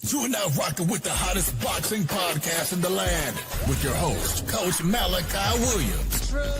You are now rocking with the hottest boxing podcast in the land with your host, Coach Malachi Williams. True.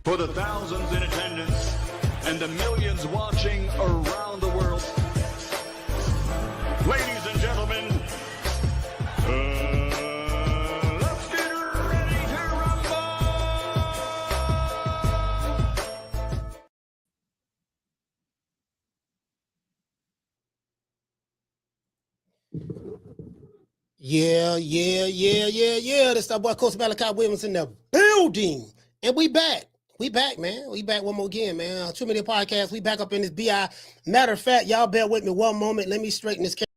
For the thousands in attendance and the millions watching around the world, ladies and gentlemen, let's get ready to rumble! Yeah. That's our boy Coach Malachi Williams in the building. And we back. We back, man. We back one more again, man. Too Many Podcast. We back up in this BI. Matter of fact, y'all bear with me one moment. Let me straighten this camera.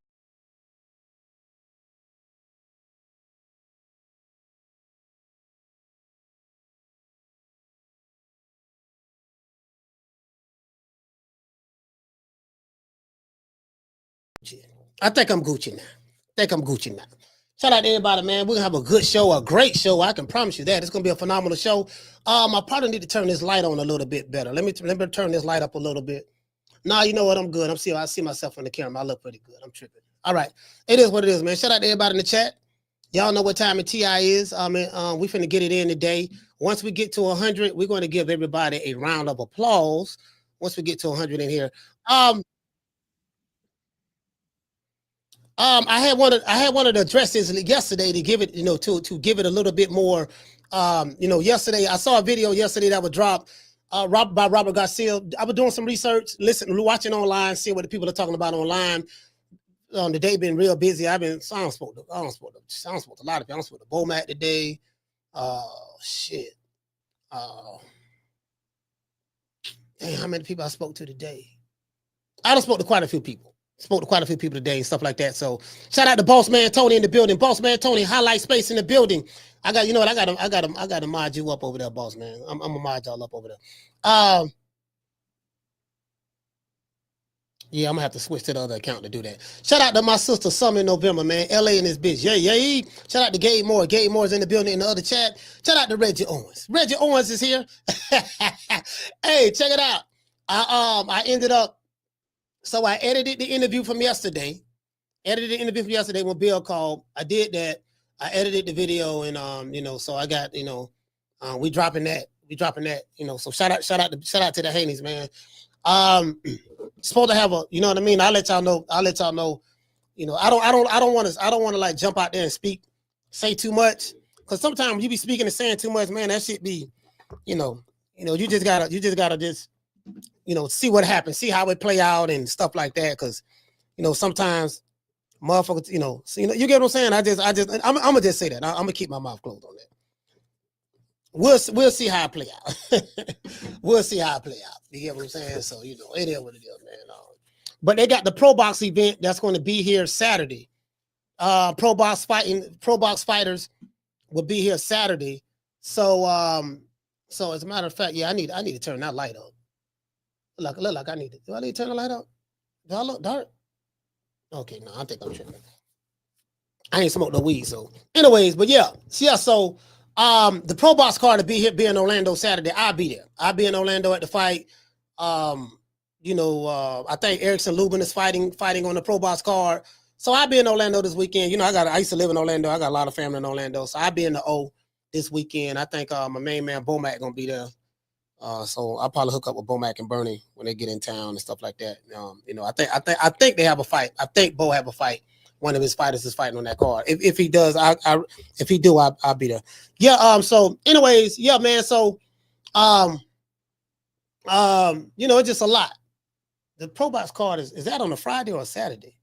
I think I'm Gucci now. Shout out to everybody, man. We're going to have a good show, a great show. I can promise you that. It's going to be a phenomenal show. I probably need to turn this light on a little bit better. Let me turn this light up a little bit. Nah, you know what? I'm good. I see myself on the camera. I look pretty good. I'm tripping. All right. It is what it is, man. Shout out to everybody in the chat. Y'all know what time it TI is. We finna get it in today. Once we get to 100, we're going to give everybody a round of applause. Once we get to 100 in here. I had wanted to address this yesterday to give it, to give it a little bit more. Yesterday I saw a video yesterday that was dropped by Robert Garcia. I was doing some research, watching online, seeing what the people are talking about online. The day been real busy. I don't spoke to a lot of people. I spoke to Bomat today. Shit. Dang, how many people I spoke to today? I done spoke to quite a few people. Today and stuff like that. So shout out to Boss Man Tony in the building. Boss Man Tony, highlight space in the building. I got to mod you up over there, Boss Man. I'm gonna mod y'all up over there. Yeah, I'm gonna have to switch to the other account to do that. Shout out to my sister Summer in November, man. LA in this bitch. Yeah. Shout out to Gabe Moore. Gabe Moore's in the building in the other chat. Shout out to Reggie Owens. Reggie Owens is here. Hey, check it out. So I edited the interview from yesterday. When Bill called. I did that. I edited the video and so I got, we dropping that. So shout out to the Haneys, man. Supposed to have a, you know what I mean? I'll let y'all know, I don't want to like jump out there and say too much. Cause sometimes you be speaking and saying too much, man, that shit be, you just gotta see what happens, see how it play out and stuff like that. Cause, sometimes motherfuckers, you get what I'm saying? I'm gonna just say that. I'm gonna keep my mouth closed on that. We'll see how it play out. We'll see how it play out. You get what I'm saying? So, it is what it is, man. But they got the Pro Box event that's going to be here Saturday. Pro Box fighters will be here Saturday. So as a matter of fact, I need to turn that light up. Look like I need to. Do I need to turn the light up? Do I look dark? Okay, no, I think I'm tripping. I ain't smoked no weed, so. Anyways, but yeah. So the Pro Box card to be in Orlando Saturday. I'll be there. I'll be in Orlando at the fight. I think Erickson Lubin is fighting on the Pro Box card. So I'll be in Orlando this weekend. I used to live in Orlando. I got a lot of family in Orlando. So I'll be in the O this weekend. I think my main man Bomac gonna be there. So I'll probably hook up with Bomac and Bernie when they get in town and stuff like that. I think they have a fight. I think Bo have a fight. One of his fighters is fighting on that card. If he does, if he do, I'll be there. Yeah. So anyways, yeah, man. So it's just a lot. The Pro Box card is that on a Friday or a Saturday?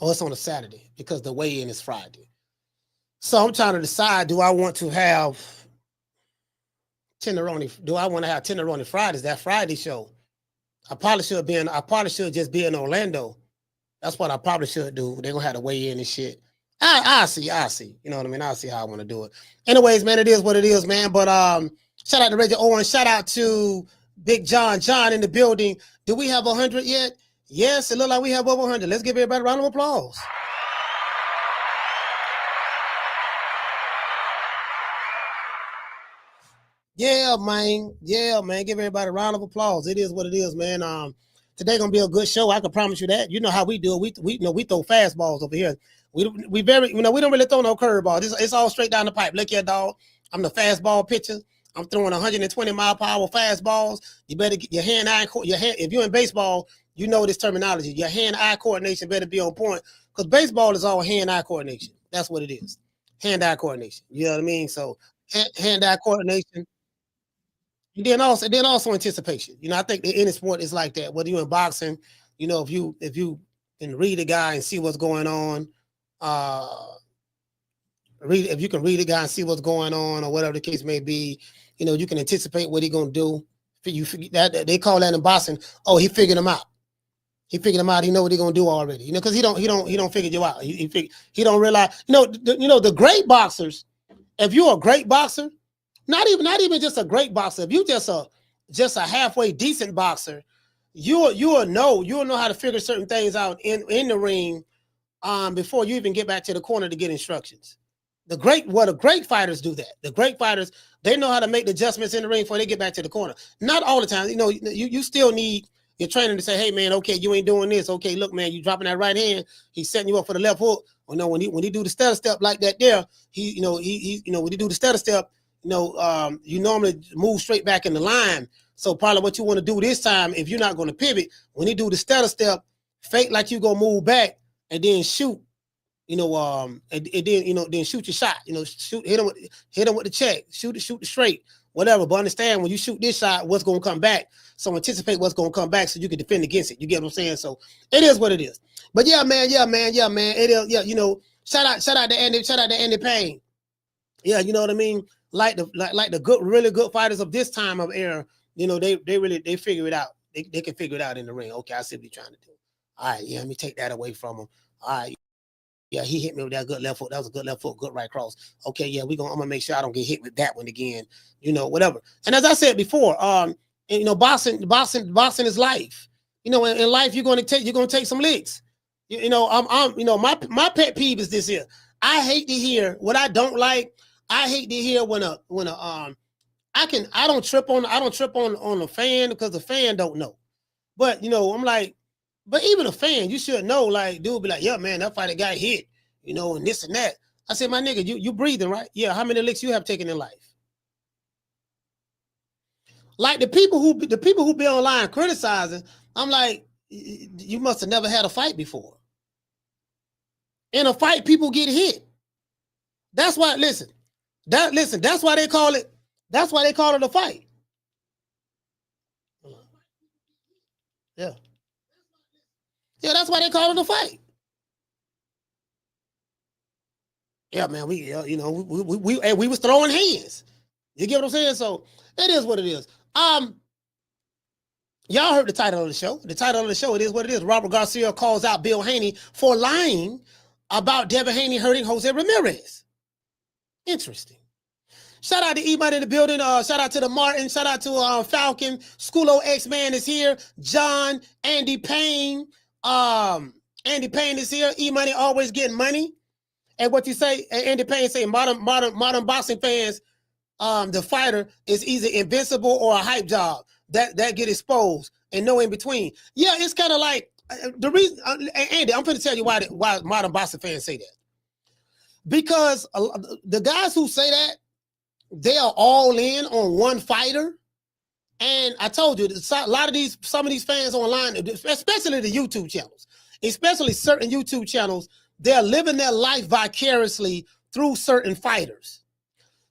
Oh, it's on a Saturday because the weigh-in is Friday. So I'm trying to decide: do I want to have Tenderoni? Do I want to have Tenderoni Fridays? That Friday show. I probably should just be in Orlando. That's what I probably should do. They're gonna have to weigh in and shit. I see. You know what I mean? I'll see how I want to do it. Anyways, man, it is what it is, man. But shout out to Reggie Owen. Shout out to Big John. John in the building. Do we have 100 yet? Yes, it looks like we have over 100. Let's give everybody a round of applause. Yeah, man. Give everybody a round of applause. It is what it is, man. Today gonna be a good show. I can promise you that. You know how we do it. We throw fastballs over here. We don't really throw no curveballs. It's all straight down the pipe. Look here, dog. I'm the fastball pitcher. I'm throwing 120 mile per hour fastballs. You better get your hand-eye. If you're in baseball, you know this terminology. Your hand-eye coordination better be on point because baseball is all hand-eye coordination. That's what it is. Hand-eye coordination. You know what I mean? So hand-eye coordination. And then also anticipation. You know, I think any sport is like that. Whether you're in boxing, you know, if you can read a guy and see what's going on, if you can read a guy and see what's going on, or whatever the case may be, you know, you can anticipate what he's gonna do. That they call that in boxing. Oh, he figured him out. He figured him out. He know what he's gonna do already. You know, because he don't figure you out. He don't realize. The great boxers. If you're a great boxer. Not even just a great boxer. If you just a halfway decent boxer, you'll know how to figure certain things out in the ring before you even get back to the corner to get instructions. The great fighters do that. The great fighters, they know how to make the adjustments in the ring before they get back to the corner. Not all the time. You know, you still need your trainer to say, hey man, okay, you ain't doing this. Okay, look, man, you dropping that right hand, he's setting you up for the left hook. Or no, when he do the stutter step like that there, when he do the stutter step, you normally move straight back in the line. So probably what you want to do this time, if you're not going to pivot, when you do the stutter step, fake like you're going to move back and then shoot, and then shoot your shot, hit him with the check, shoot the straight, whatever. But understand when you shoot this shot, what's going to come back. So anticipate what's going to come back so you can defend against it. You get what I'm saying? So it is what it is. But yeah, man. It is, yeah, shout out to Andy Payne. Yeah, you know what I mean? Like the good, really good fighters of this time of era, they figure it out. They can figure it out in the ring. Okay, I see what you're trying to do. All right, yeah, let me take that away from him. All right, yeah, he hit me with that good left foot. That was a good left foot, good right cross. Okay, yeah, I'm gonna make sure I don't get hit with that one again. Whatever. And as I said before, boxing is life. In life you're gonna take some licks. My pet peeve is this here. I hate to hear what I don't like. I hate to hear when I don't trip on the fan because the fan don't know. But I'm like, but even a fan, you should know, like, dude be like, yeah, man, that fighter got hit, and this and that. I said, my nigga, you breathing, right? Yeah, how many licks you have taken in life? Like the people who be online criticizing, I'm like, you must have never had a fight before. In a fight, people get hit. That's why, that's why they call it a fight. Yeah. Yeah, that's why they call it a fight. Yeah, man, we was throwing hands. You get what I'm saying? So it is what it is. Y'all heard the title of the show. The title of the show, it is what it is. Robert Garcia calls out Bill Haney for lying about Devin Haney hurting Jose Ramirez. Interesting. Shout out to E-Man in the building. Shout out to the Martin. Shout out to Falcon. Schoolo X-Man is here. John, Andy Payne. Andy Payne is here. E-Money always getting money. And what you say, Andy Payne say, modern boxing fans, the fighter is either invincible or a hype job that get exposed and no in between. Yeah, it's kind of like the reason. Andy, I'm going to tell you why modern boxing fans say that. Because the guys who say that, they are all in on one fighter. And I told you, a lot of some of these fans online, especially the YouTube channels, especially certain YouTube channels, they're living their life vicariously through certain fighters.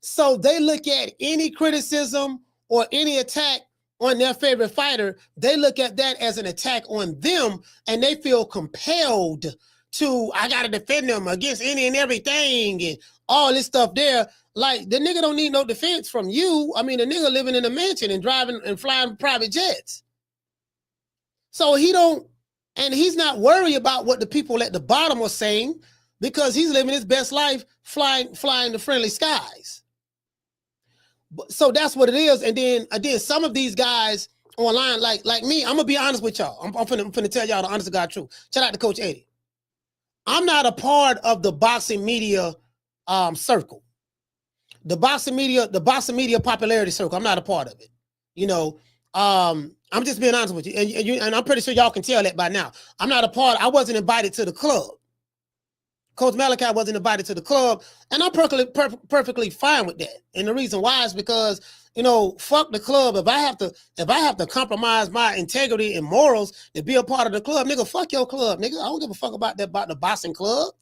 So they look at any criticism or any attack on their favorite fighter, they look at that as an attack on them, and they feel compelled to, I got to defend them against any and everything and all this stuff there. Like, the nigga don't need no defense from you. I mean, the nigga living in a mansion and driving and flying private jets. So he's not worried about what the people at the bottom are saying, because he's living his best life flying the friendly skies. So that's what it is. And then some of these guys online, like me, I'm gonna be honest with y'all. I'm finna tell y'all the honest to God truth. Shout out to Coach Eddie. I'm not a part of the boxing media circle. The boxing media popularity circle. I'm not a part of it. You know, I'm just being honest with you. And I'm pretty sure y'all can tell that by now. I'm not a part. I wasn't invited to the club. Coach Malachi wasn't invited to the club, and I'm perfectly fine with that. And the reason why is because, you know, fuck the club. If I have to compromise my integrity and morals to be a part of the club, nigga, fuck your club, nigga. I don't give a fuck about the boxing club.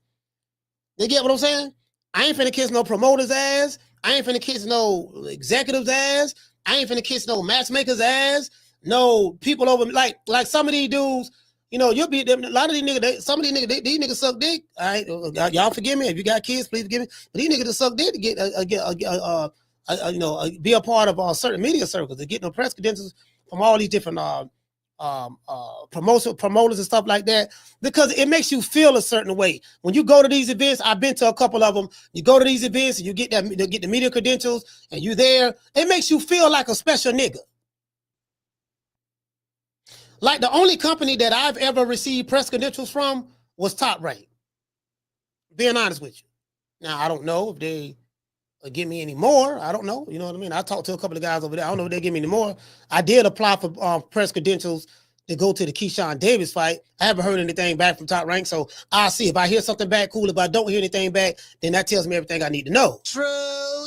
You get what I'm saying? I ain't finna kiss no promoter's ass. I ain't finna kiss no executive's ass. I ain't finna kiss no matchmaker's ass. No people over like some of these dudes. You know, you'll be them. A lot of these niggas, some of these niggas suck dick. All right, y'all forgive me if you got kids, please forgive me. But these niggas that suck dick to get be a part of certain media circles, to get no press credentials from all these different promoters and stuff like that, because it makes you feel a certain way when you go to these events. I've been to a couple of them. You go to these events and you get the media credentials, and you there. It makes you feel like a special nigga. Like, the only company that I've ever received press credentials from was Top Rank. Being honest with you. Now, I don't know if they give me any more. I don't know. You know what I mean? I talked to a couple of guys over there. I don't know if they give me any more. I did apply for press credentials to go to the Keyshawn Davis fight. I haven't heard anything back from Top Rank, so I'll see. If I hear something back, cool. If I don't hear anything back, then that tells me everything I need to know. True.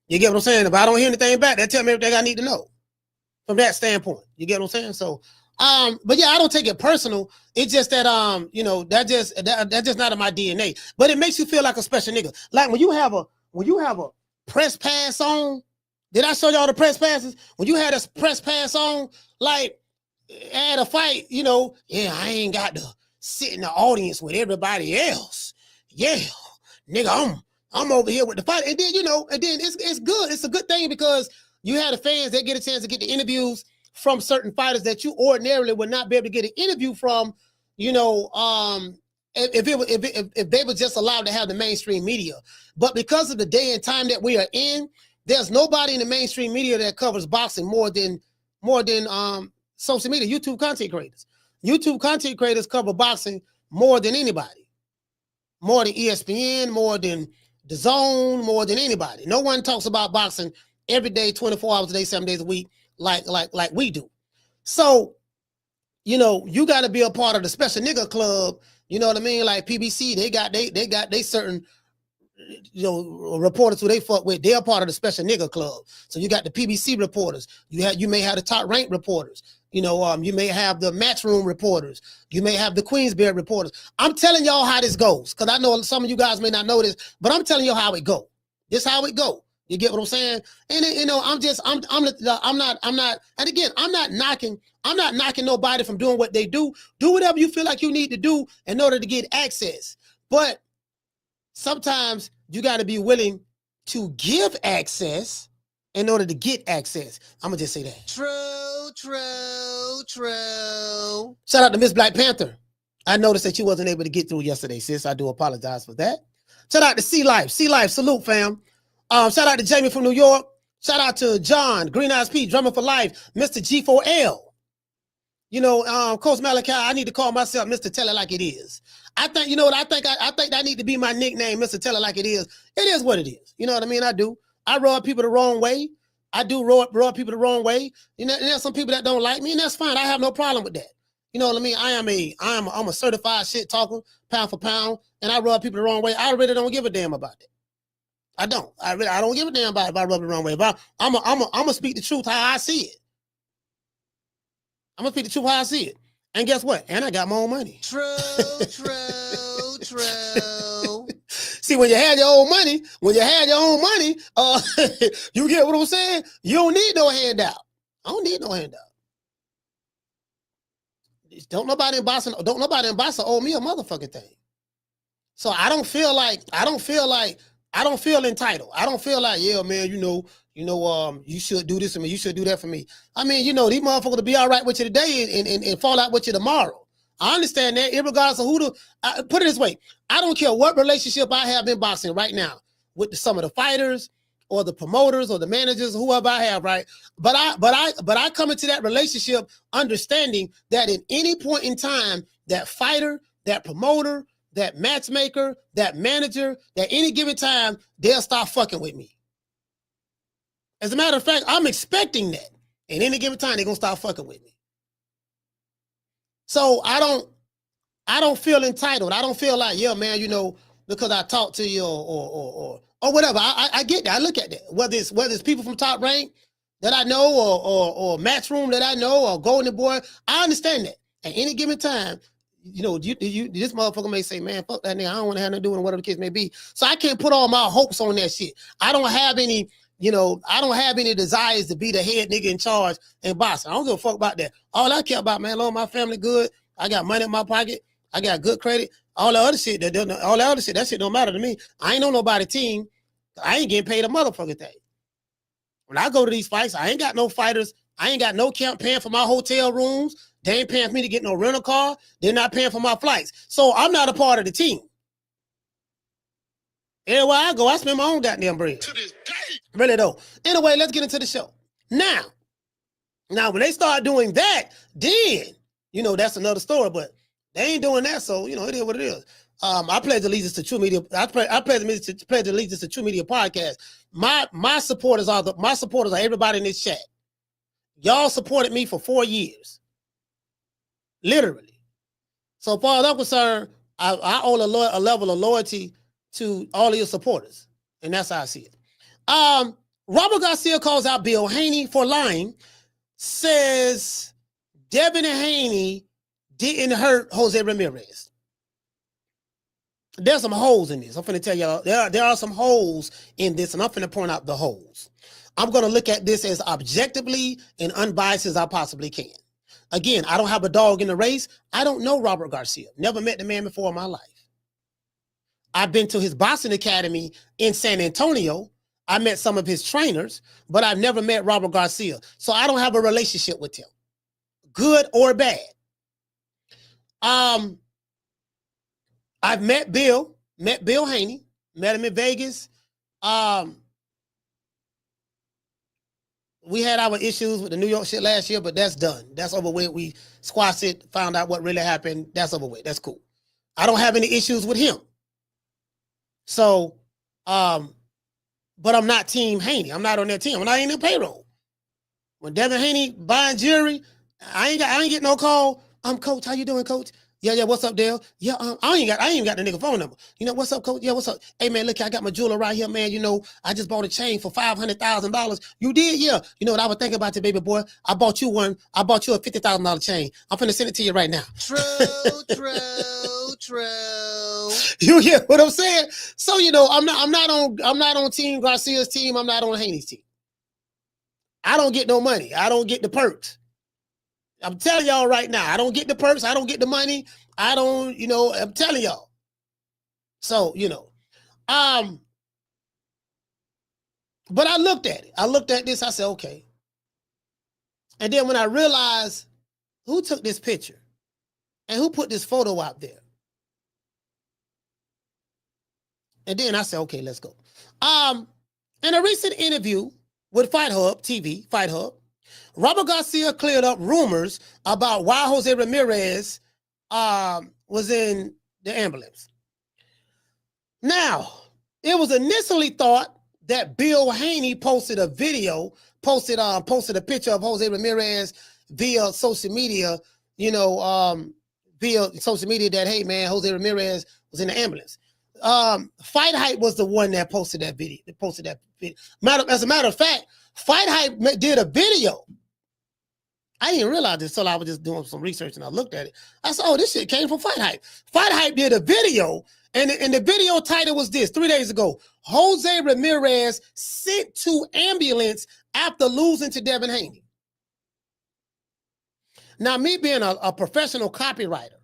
You get what I'm saying? If I don't hear anything back, that tells me everything I need to know. From that standpoint, you get what I'm saying? So, but yeah, I don't take it personal. It's just that, you know, that's just not in my DNA. But it makes you feel like a special nigga. Like when you have a press pass on. Did I show y'all the press passes? When you had a press pass on, like at a fight, you know, yeah, I ain't got to sit in the audience with everybody else. Yeah, nigga, I'm over here with the fight, and then it's good. It's a good thing because you have the fans that get a chance to get the interviews from certain fighters that you ordinarily would not be able to get an interview from, you know, if they were just allowed to have the mainstream media. But because of the day and time that we are in, there's nobody in the mainstream media that covers boxing more than social media, YouTube content creators. YouTube content creators cover boxing more than anybody. More than ESPN, more than DAZN, more than anybody. No one talks about boxing every day, 24 hours a day, 7 days a week, like we do. So, you know, you got to be a part of the special nigga club. You know what I mean? Like PBC, they got certain, you know, reporters who they fuck with. They're part of the special nigga club. So you got the PBC reporters. You may have the Top Rank reporters. You know, you may have the Matchroom reporters. You may have the Queensberry reporters. I'm telling y'all how this goes, because I know some of you guys may not know this, but I'm telling you how it go. This how it go. You get what I'm saying? And you know, I'm not, and again, I'm not knocking nobody from doing what they do. Do whatever you feel like you need to do in order to get access. But sometimes you got to be willing to give access in order to get access. I'm gonna just say that. True. Shout out to Miss Black Panther. I noticed that you wasn't able to get through yesterday, sis. I do apologize for that. Shout out to C Life, salute, fam. Shout out to Jamie from New York. Shout out to John, Green Eyes P, Drummer for Life, Mr. G4L. You know, Coach Malachi, I need to call myself Mr. Tell It Like It Is. I think, you know what, I think that need to be my nickname, Mr. Tell It Like It Is. It is what it is. You know what I mean? I do. I rub people the wrong way. I do rub people the wrong way. You know, and there's some people that don't like me, and that's fine. I have no problem with that. You know what I mean? I'm a certified shit talker, pound for pound, and I rub people the wrong way. I really don't give a damn about that. I don't. I don't give a damn about rubbing the wrong way. But I'm gonna speak the truth how I see it. I'm gonna speak the truth how I see it. And guess what? And I got my own money. True. See, when you have your own money, you get what I'm saying? You don't need no handout. I don't need no handout. Don't nobody in Boston owe me a motherfucking thing. So I don't feel entitled. I don't feel like, yeah, man, you should do this for me. You should do that for me. I mean, these motherfuckers will be all right with you today and fall out with you tomorrow. I understand that, irregardless of put it this way. I don't care what relationship I have in boxing right now with some of the fighters or the promoters or the managers, whoever I have, right? But I come into that relationship understanding that in any point in time, that fighter, that promoter, that matchmaker, that manager, at any given time, they'll start fucking with me. As a matter of fact, I'm expecting that. At any given time, they're gonna start fucking with me. So I don't feel entitled. I don't feel like, yeah, man, because I talked to you or whatever. I get that. I look at that. Whether it's people from Top Rank that I know or Matchroom that I know or Golden Boy, I understand that. At any given time, this motherfucker may say, man, fuck that nigga. I don't want to have nothing to do with whatever the case may be. So I can't put all my hopes on that shit. I don't have any desires to be the head nigga in charge in boxing. I don't give a fuck about that. All I care about, man, long my family good. I got money in my pocket. I got good credit. All the other shit, that shit don't matter to me. I ain't on nobody's team. I ain't getting paid a motherfucking thing. When I go to these fights, I ain't got no fighters. I ain't got no camp paying for my hotel rooms. They ain't paying for me to get no rental car. They're not paying for my flights. So I'm not a part of the team. Everywhere I go, I spend my own goddamn bread. To this day. Really though. Anyway, let's get into the show. Now, when they start doing that, then, that's another story, but they ain't doing that, so, it is what it is. I pledge allegiance to True Media. I pledge allegiance to True Media Podcast. My supporters are everybody in this chat. Y'all supported me for 4 years. Literally. So far as I'm concerned, I owe a level of loyalty to all of your supporters. And that's how I see it. Robert Garcia calls out Bill Haney for lying, says Devin Haney didn't hurt Jose Ramirez. There's some holes in this. I'm finna tell y'all, there are some holes in this, and I'm finna point out the holes. I'm gonna look at this as objectively and unbiased as I possibly can. Again, I don't have a dog in the race. I don't know Robert Garcia. Never met the man before in my life. I've been to his boxing academy in San Antonio. I met some of his trainers, but I've never met Robert Garcia. So I don't have a relationship with him, good or bad. I've met Bill Haney, met him in Vegas. We had our issues with the New York shit last year, but that's done. That's over with. We squashed it, found out what really happened. That's over with. That's cool. I don't have any issues with him. So, but I'm not Team Haney. I'm not on that team. I'm not in the payroll. When Devin Haney buying jewelry, I ain't getting no call. Coach, how you doing, Coach? Yeah, what's up, Dale? Yeah, I ain't even got the nigga phone number. What's up, Coach? Yeah, what's up? Hey, man, look, I got my jeweler right here, man. I just bought a chain for $500,000. You did? Yeah. You know what I was thinking about you, baby boy? I bought you one. I bought you a $50,000 chain. I'm finna send it to you right now. True. You hear what I'm saying? So, I'm not on Team Garcia's team. I'm not on Haney's team. I don't get no money. I don't get the perks. I'm telling y'all right now, I don't get the perks. I don't get the money. I don't, I'm telling y'all. So, but I looked at it. I looked at this. I said, okay. And then when I realized who took this picture and who put this photo out there. And then I said, okay, let's go. In a recent interview with Fight Hub TV, Robert Garcia cleared up rumors about why Jose Ramirez was in the ambulance. Now, it was initially thought that Bill Haney posted a picture of Jose Ramirez via social media, that, hey, man, Jose Ramirez was in the ambulance. Fight Hype was the one that posted that video. As a matter of fact, Fight Hype did a video. I didn't realize this until I was just doing some research and I looked at it. I said, oh, this shit came from Fight Hype. Fight Hype did a video, and the video title was this: 3 days ago, Jose Ramirez sent to ambulance after losing to Devin Haney. Now, me being a professional copywriter,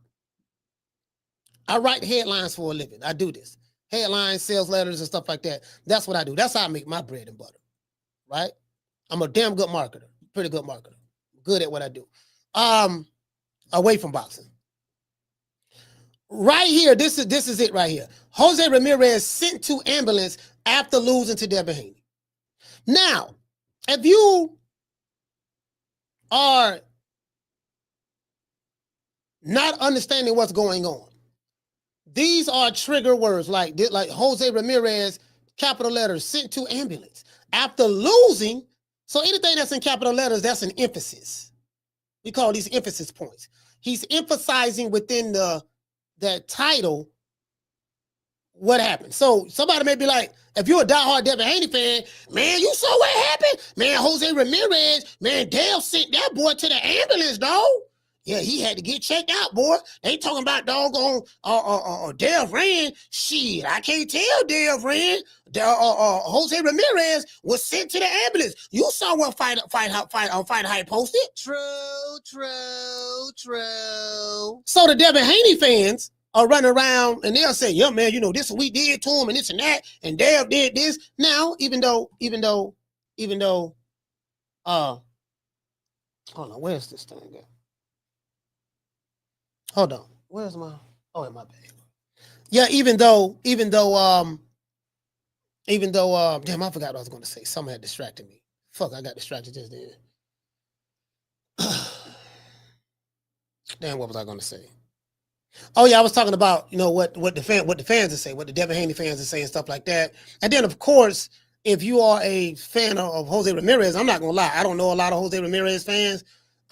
I write headlines for a living. I do this. Headlines, sales letters, and stuff like that. That's what I do. That's how I make my bread and butter, right? I'm a damn good marketer, pretty good marketer. Good at what I do. Away from boxing. Right here, this is it right here. Jose Ramirez sent to ambulance after losing to Devin Haney. Now, if you are not understanding what's going on, these are trigger words like Jose Ramirez, capital letters, sent to ambulance after losing. So anything that's in capital letters, that's an emphasis. We call these emphasis points. He's emphasizing within that title what happened. So somebody may be like, if you're a diehard Devin Haney fan, man, you saw what happened? Man, Jose Ramirez, man, Dale sent that boy to the ambulance, dog. Yeah, he had to get checked out, boy. They talking about doggone Dale ran. Shit, I can't tell Dale ran. Jose Ramirez was sent to the ambulance. You saw what Fight Hype posted. True. So the Devin Haney fans are running around and they'll say, yeah, man, you know, this we did to him and this and that, and Dale did this. Now, even though, hold on, where's this thing at? Hold on. Where's my? Oh, in my bag. Yeah, even though, damn, I forgot what I was going to say. Something had distracted me. Fuck, I got distracted just then. Damn, what was I going to say? Oh yeah, I was talking about, you know, what the fans are saying, what the Devin Haney fans are saying, stuff like that. And then of course, if you are a fan of Jose Ramirez, I'm not gonna lie, I don't know a lot of Jose Ramirez fans.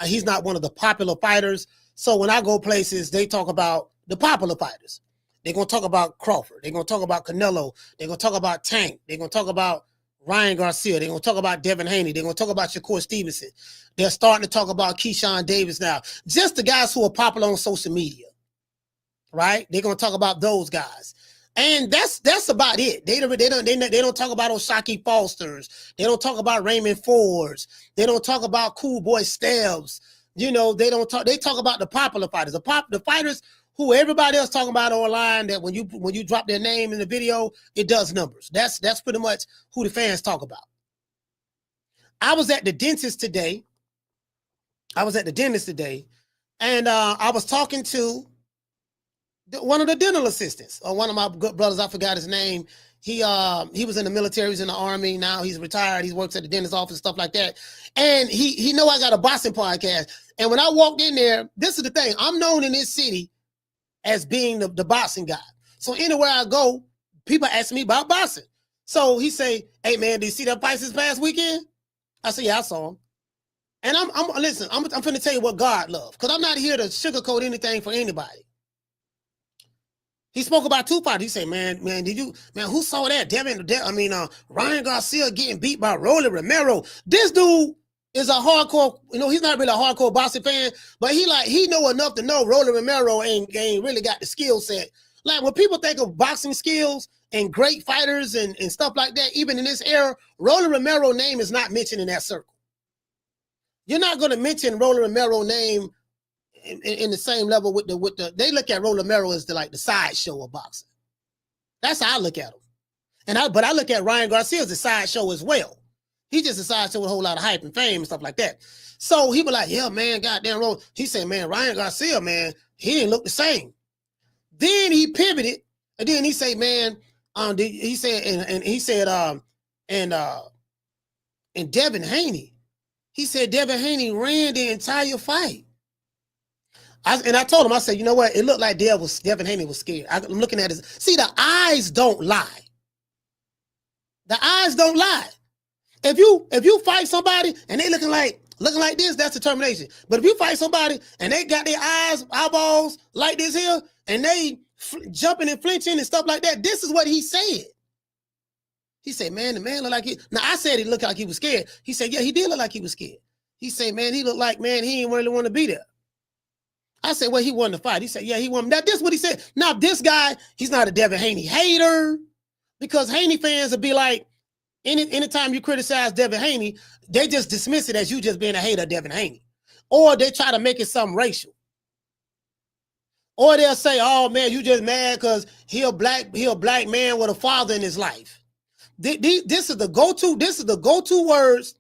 He's not one of the popular fighters. So when I go places, they talk about the popular fighters. They're going to talk about Crawford. They're going to talk about Canelo. They're going to talk about Tank. They're going to talk about Ryan Garcia. They're going to talk about Devin Haney. They're going to talk about Shakur Stevenson. They're starting to talk about Keyshawn Davis now. Just the guys who are popular on social media, right? They're going to talk about those guys. And that's about it. They don't talk about Oshaki Fosters. They don't talk about Raymond Fords. They don't talk about Cool Boy Stebbs. You know, they talk about the popular fighters, the fighters who everybody else talking about online, that when you drop their name in the video, it does numbers. That's pretty much who the fans talk about. I was at the dentist today. And I was talking to one of the dental assistants, or one of my good brothers, I forgot his name. He was in the military, he was in the army. Now he's retired. He works at the dentist's office, stuff like that. And he know I got a boxing podcast. And when I walked in there, this is the thing. I'm known in this city as being the boxing guy. So anywhere I go, people ask me about boxing. So he say, "Hey man, did you see that fight this past weekend?" I said, "Yeah, I saw him." And I'm finna tell you what God loves, because I'm not here to sugarcoat anything for anybody. He spoke about two fighters. He said, man, who saw that? Ryan Garcia getting beat by Rolly Romero. This dude is a hardcore, he's not really a hardcore boxing fan, but he know enough to know Rolly Romero ain't really got the skill set. Like when people think of boxing skills and great fighters and stuff like that, even in this era, Rolly Romero's name is not mentioned in that circle. You're not going to mention Rolly Romero's name in the same level with the they look at Rolly Romero as the sideshow of boxing. That's how I look at him. But I look at Ryan Garcia as a sideshow as well. He's just a sideshow with a whole lot of hype and fame and stuff like that. So he was like, yeah, man, goddamn Rolly. He said, man, Ryan Garcia, man, he didn't look the same. Then he pivoted, and then he said, man, he said Devin Haney. He said Devin Haney ran the entire fight. I told him, I said, you know what? It looked like Devin Haney was scared. I'm looking at his. See, the eyes don't lie. The eyes don't lie. If you fight somebody and they looking like this, that's determination. But if you fight somebody and they got their eyeballs like this here, and they jumping and flinching and stuff like that. This is what he said. He said, man, the man looked like he. Now I said he looked like he was scared. He said, yeah, he did look like he was scared. He said, man, he looked like, man, he didn't really want to be there. I said, well, he won the fight. He said, yeah, he won. Now, this is what he said. Now, this guy, he's not a Devin Haney hater, because Haney fans will be like, anytime you criticize Devin Haney, they just dismiss it as you just being a hater of Devin Haney. Or they try to make it something racial. Or they'll say, oh, man, you just mad because he a black man with a father in his life. This is the go-to words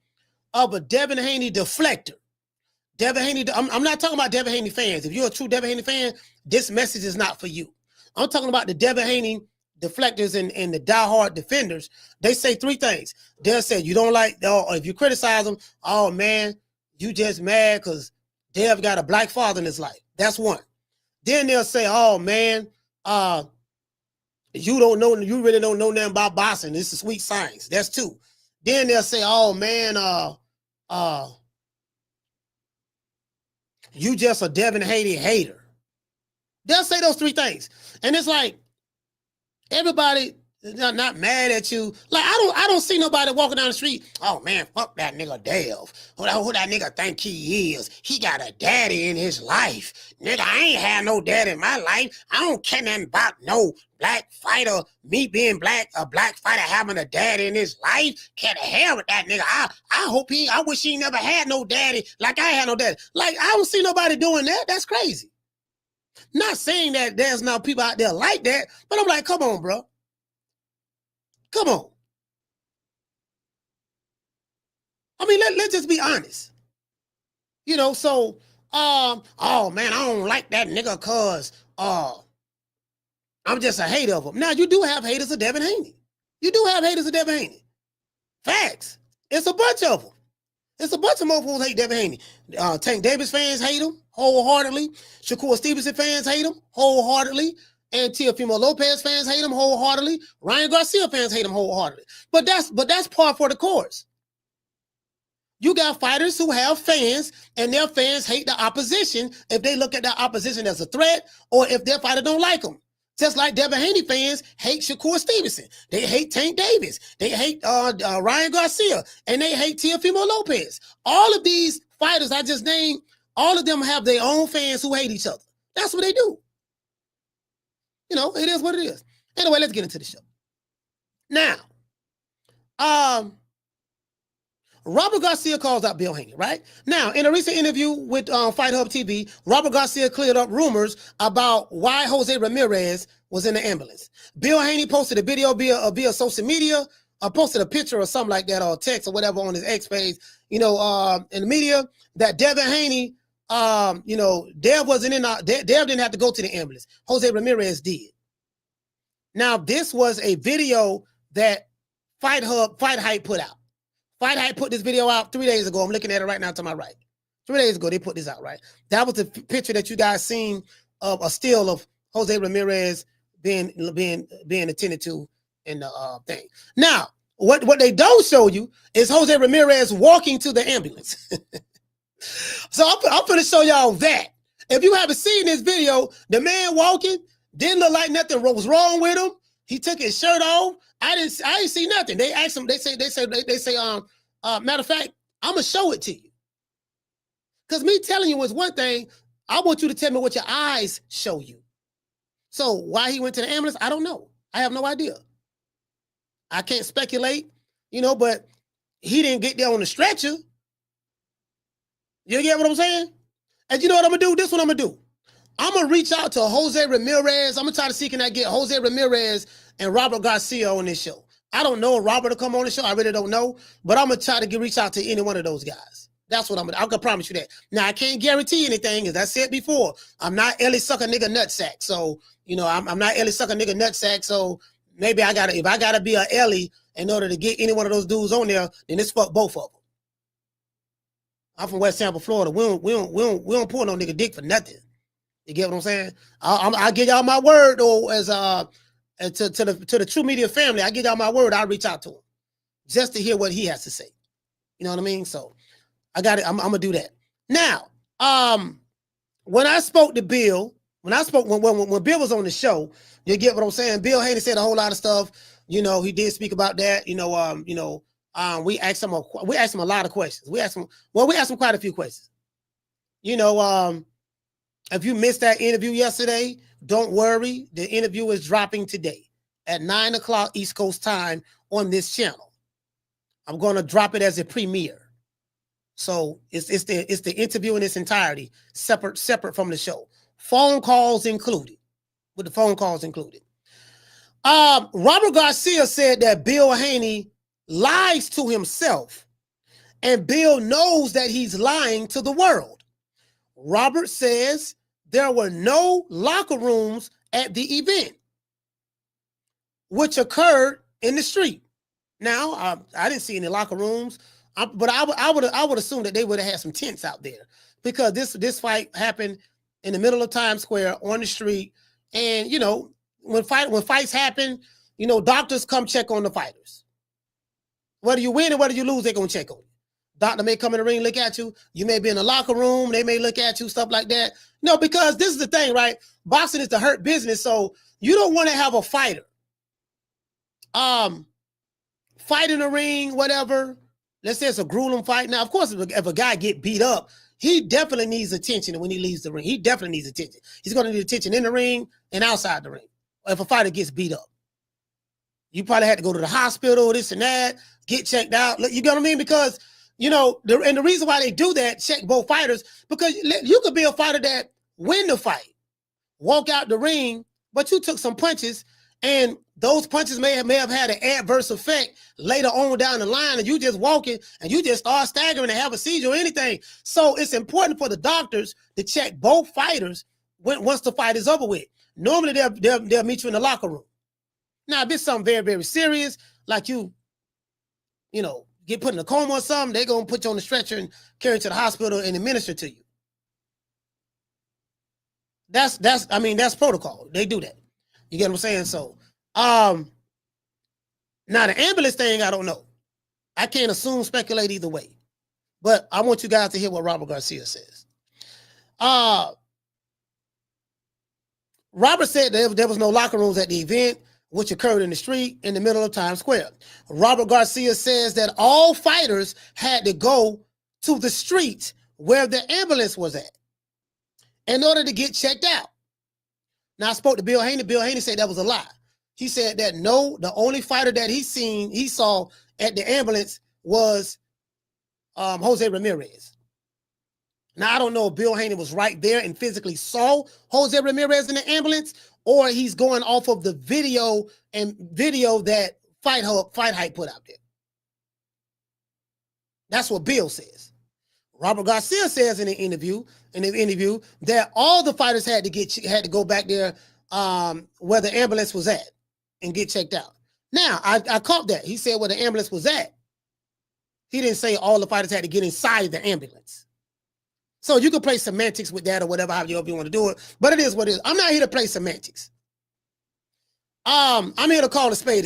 of a Devin Haney deflector. Devin Haney, I'm not talking about Devin Haney fans. If you're a true Devin Haney fan, this message is not for you. I'm talking about the Devin Haney deflectors and the diehard defenders. They say three things. They'll say, you don't like, or if you criticize them, oh man, you just mad because Dev got a black father in his life. That's one. Then they'll say, oh man, you really don't know nothing about boxing. This is sweet science. That's two. Then they'll say, oh man, you just a Devin Haney hater. They'll say those three things. And it's like, everybody not mad at you. Like, I don't see nobody walking down the street, oh man, fuck that nigga Dev. Who that nigga think he is? He got a daddy in his life. Nigga, I ain't had no daddy in my life. I don't care nothing about no black fighter, me being black, a black fighter having a daddy in his life. Can't hell with that nigga. I wish he never had no daddy like I had no daddy. Like, I don't see nobody doing that. That's crazy. Not saying that there's no people out there like that, but I'm like, come on, bro. Come on. I mean, let's just be honest. You know, so, oh man, I don't like that nigga cause I'm just a hater of him. Now, you do have haters of Devin Haney. You do have haters of Devin Haney. Facts. It's a bunch of them. It's a bunch of motherfuckers hate Devin Haney. Tank Davis fans hate him wholeheartedly. Shakur Stevenson fans hate him wholeheartedly. And Teofimo Lopez fans hate him wholeheartedly. Ryan Garcia fans hate him wholeheartedly. But that's par for the course. You got fighters who have fans, and their fans hate the opposition if they look at the opposition as a threat, or if their fighter don't like them. Just like Devin Haney fans hate Shakur Stevenson. They hate Tank Davis. They hate Ryan Garcia. And they hate Teofimo Lopez. All of these fighters I just named, all of them have their own fans who hate each other. That's what they do. You know, it is what it is. Anyway, let's get into the show. Now, Robert Garcia calls out Bill Haney, right? Now, in a recent interview with Fight Hub TV, Robert Garcia cleared up rumors about why Jose Ramirez was in the ambulance. Bill Haney posted a video via social media, posted a picture or something like that, or text or whatever on his X page, in the media, that Devin Haney, Dev wasn't in, Dev didn't have to go to the ambulance. Jose Ramirez did. Now, this was a video that Fight Hype put out. Fight Hype put this video out 3 days ago. I'm looking at it right now to my right. 3 days ago, they put this out, right? That was the picture that you guys seen of a still of Jose Ramirez being attended to in the thing. Now, what they don't show you is Jose Ramirez walking to the ambulance. So I'm going to show y'all that. If you haven't seen this video, the man walking didn't look like nothing was wrong with him. He took his shirt off. I didn't see nothing. They asked him, they say, matter of fact, I'm going to show it to you. Because me telling you is one thing. I want you to tell me what your eyes show you. So why he went to the ambulance, I don't know. I have no idea. I can't speculate, but he didn't get there on the stretcher. You get what I'm saying? And you know what I'm going to do? This is what I'm going to do. I'm going to reach out to Jose Ramirez. I'm going to try to see can I get Jose Ramirez and Robert Garcia on this show. I don't know if Robert will come on the show. I really don't know. But I'm going to try to reach out to any one of those guys. That's what I'm going to do. I can promise you that. Now, I can't guarantee anything. As I said before, I'm not Ellie Sucker nigga nutsack. So, I'm not Ellie Sucker nigga nutsack. So maybe if I got to be a Ellie in order to get any one of those dudes on there, then it's fuck both of them. I'm from West Tampa, Florida. We don't pull no nigga dick for nothing. You get what I'm saying? I'll give y'all my word, though, as to the True Media family. I give y'all my word. I'll reach out to him just to hear what he has to say. You know what I mean? So I got it. I'm gonna do that. Now, when I spoke to Bill, when Bill was on the show, you get what I'm saying. Bill Haney said a whole lot of stuff. You know, he did speak about that. We asked him a lot of questions. We asked him quite a few questions. You know, if you missed that interview yesterday, don't worry. The interview is dropping today at 9:00 East Coast time on this channel. I'm going to drop it as a premiere. So it's the interview in its entirety, separate from the show. Phone calls included, with the phone calls included. Robert Garcia said that Bill Haney lies to himself, and Bill knows that he's lying to the world. Robert says there were no locker rooms at the event, which occurred in the street. Now, I didn't see any locker rooms, but I would assume that they would have had some tents out there, because this fight happened in the middle of Times Square on the street. And, you know, when fights happen, you know, doctors come check on the fighters. Whether you win or whether you lose, they're going to check on you. Doctor may come in the ring, look at you. You may be in the locker room. They may look at you, stuff like that. No, because this is the thing, right? Boxing is the hurt business. So you don't want to have a fighter fight in the ring, whatever. Let's say it's a grueling fight. Now, of course, if a guy get beat up, he definitely needs attention when he leaves the ring. He definitely needs attention. He's going to need attention in the ring and outside the ring. If a fighter gets beat up, you probably had to go to the hospital, this and that, get checked out. You get what I mean? Because, you know, the reason why they do that, check both fighters, because you could be a fighter that win the fight, walk out the ring, but you took some punches, and those punches may have had an adverse effect later on down the line, and you just walking and you just start staggering and have a seizure or anything. So it's important for the doctors to check both fighters once the fight is over with. Normally they'll meet you in the locker room. Now, if it's something very, very serious, like you know, get put in a coma or something, they're going to put you on the stretcher and carry you to the hospital and administer to you. That's protocol. They do that. You get what I'm saying? So, now the ambulance thing, I don't know. I can't speculate either way. But I want you guys to hear what Robert Garcia says. Robert said there was no locker rooms at the event, which occurred in the street in the middle of Times Square. Robert Garcia says that all fighters had to go to the street where the ambulance was at in order to get checked out. Now, I spoke to Bill Haney. Bill Haney said that was a lie. He said that no, the only fighter that he saw at the ambulance was Jose Ramirez. Now, I don't know if Bill Haney was right there and physically saw Jose Ramirez in the ambulance, or he's going off of the video that Fight Hype put out there. That's what Bill says. Robert Garcia says in the interview that all the fighters had to go back there where the ambulance was at and get checked out. Now, I caught that. He said where the ambulance was at. He didn't say all the fighters had to get inside the ambulance. So you can play semantics with that or whatever, however you want to do it. But it is what it is. I'm not here to play semantics. I'm here to call a spade,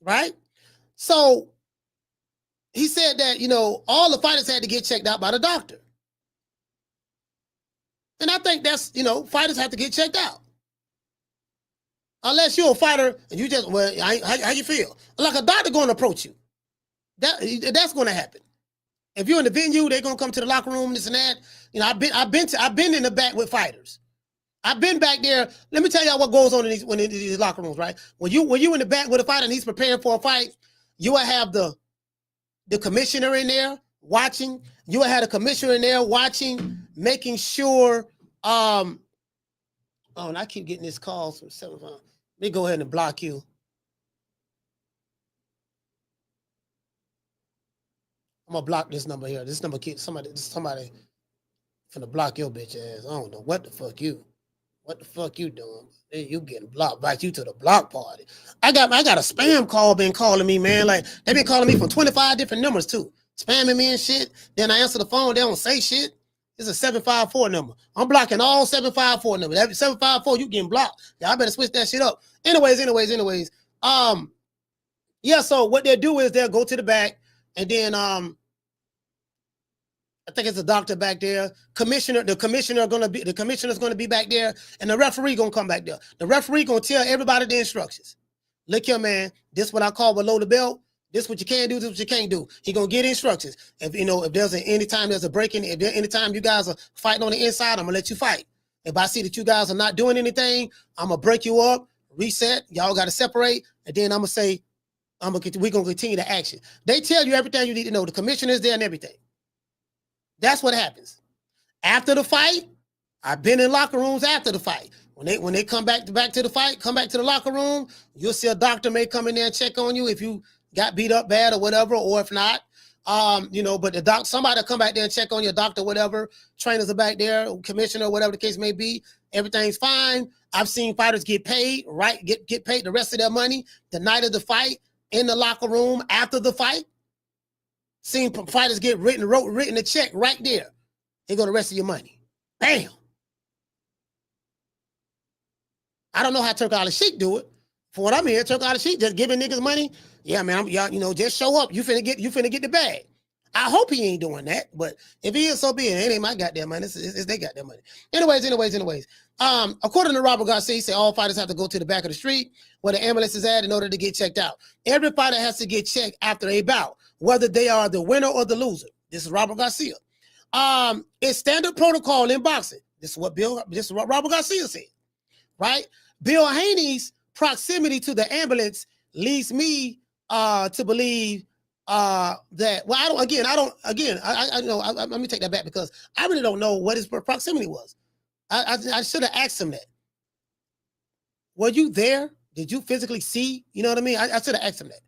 right? So he said that, you know, all the fighters had to get checked out by the doctor. And I think that's, you know, fighters have to get checked out. Unless you're a fighter and you just, well, how you feel? Like a doctor going to approach you. That's going to happen. If you're in the venue, they're gonna come to the locker room, this and that. You know, I've been in the back with fighters. I've been back there. Let me tell y'all what goes on in these locker rooms, right? When you in the back with a fighter and he's preparing for a fight, you will have the commissioner in there watching. You will have the commissioner in there watching, making sure. And I keep getting this call from 7. Let me go ahead and block you. I'm gonna block this number here. This number keeps somebody finna block your bitch ass. I don't know what the fuck you doing. Hey, you getting blocked, invite you to the block party. I got a spam call been calling me, man. Like they been calling me from 25 different numbers too, spamming me and shit. Then I answer the phone, they don't say shit. It's a 754 number. I'm blocking all 754 numbers. That 754, you getting blocked. Yeah, I better switch that shit up. Anyways. Yeah. So what they'll do is they'll go to the back. And then I think it's a doctor back there. The commissioner's gonna be back there, and the referee gonna come back there. The referee gonna tell everybody the instructions. Look here, man. This what I call below the belt. This what you can do. This what you can't do. He gonna get instructions. If there's anytime there's a break-in, anytime you guys are fighting on the inside, I'm gonna let you fight. If I see that you guys are not doing anything, I'm gonna break you up, reset. Y'all gotta separate, and then I'm gonna say, we're gonna continue the action. They tell you everything you need to know. The commissioner's there and everything. That's what happens. After the fight, I've been in locker rooms after the fight. When they come back to the fight, come back to the locker room, you'll see a doctor may come in there and check on you if you got beat up bad or whatever, or if not. But somebody will come back there and check on your doctor, whatever. Trainers are back there, commissioner, whatever the case may be. Everything's fine. I've seen fighters get paid, right? Get paid the rest of their money the night of the fight, in the locker room after the fight. Seen fighters get written a check right there. Here go the rest of your money. Bam. I don't know how Turk Al-Sheikh do it. For what I'm hearing, Turk Al-Sheikh just giving niggas money. Yeah, man, just show up. You finna get the bag. I hope he ain't doing that, but if he is, so be it. It ain't my goddamn money. It's they got their money. Anyways. According to Robert Garcia, he said all fighters have to go to the back of the street where the ambulance is at in order to get checked out. Every fighter has to get checked after a bout, whether they are the winner or the loser. This is Robert Garcia. It's standard protocol in boxing. This is what Robert Garcia said, right? Bill Haney's proximity to the ambulance leads me to believe that. Well, let me take that back because I really don't know what his proximity was. I should have asked him that. Were you there? Did you physically see? You know what I mean? I should have asked him that.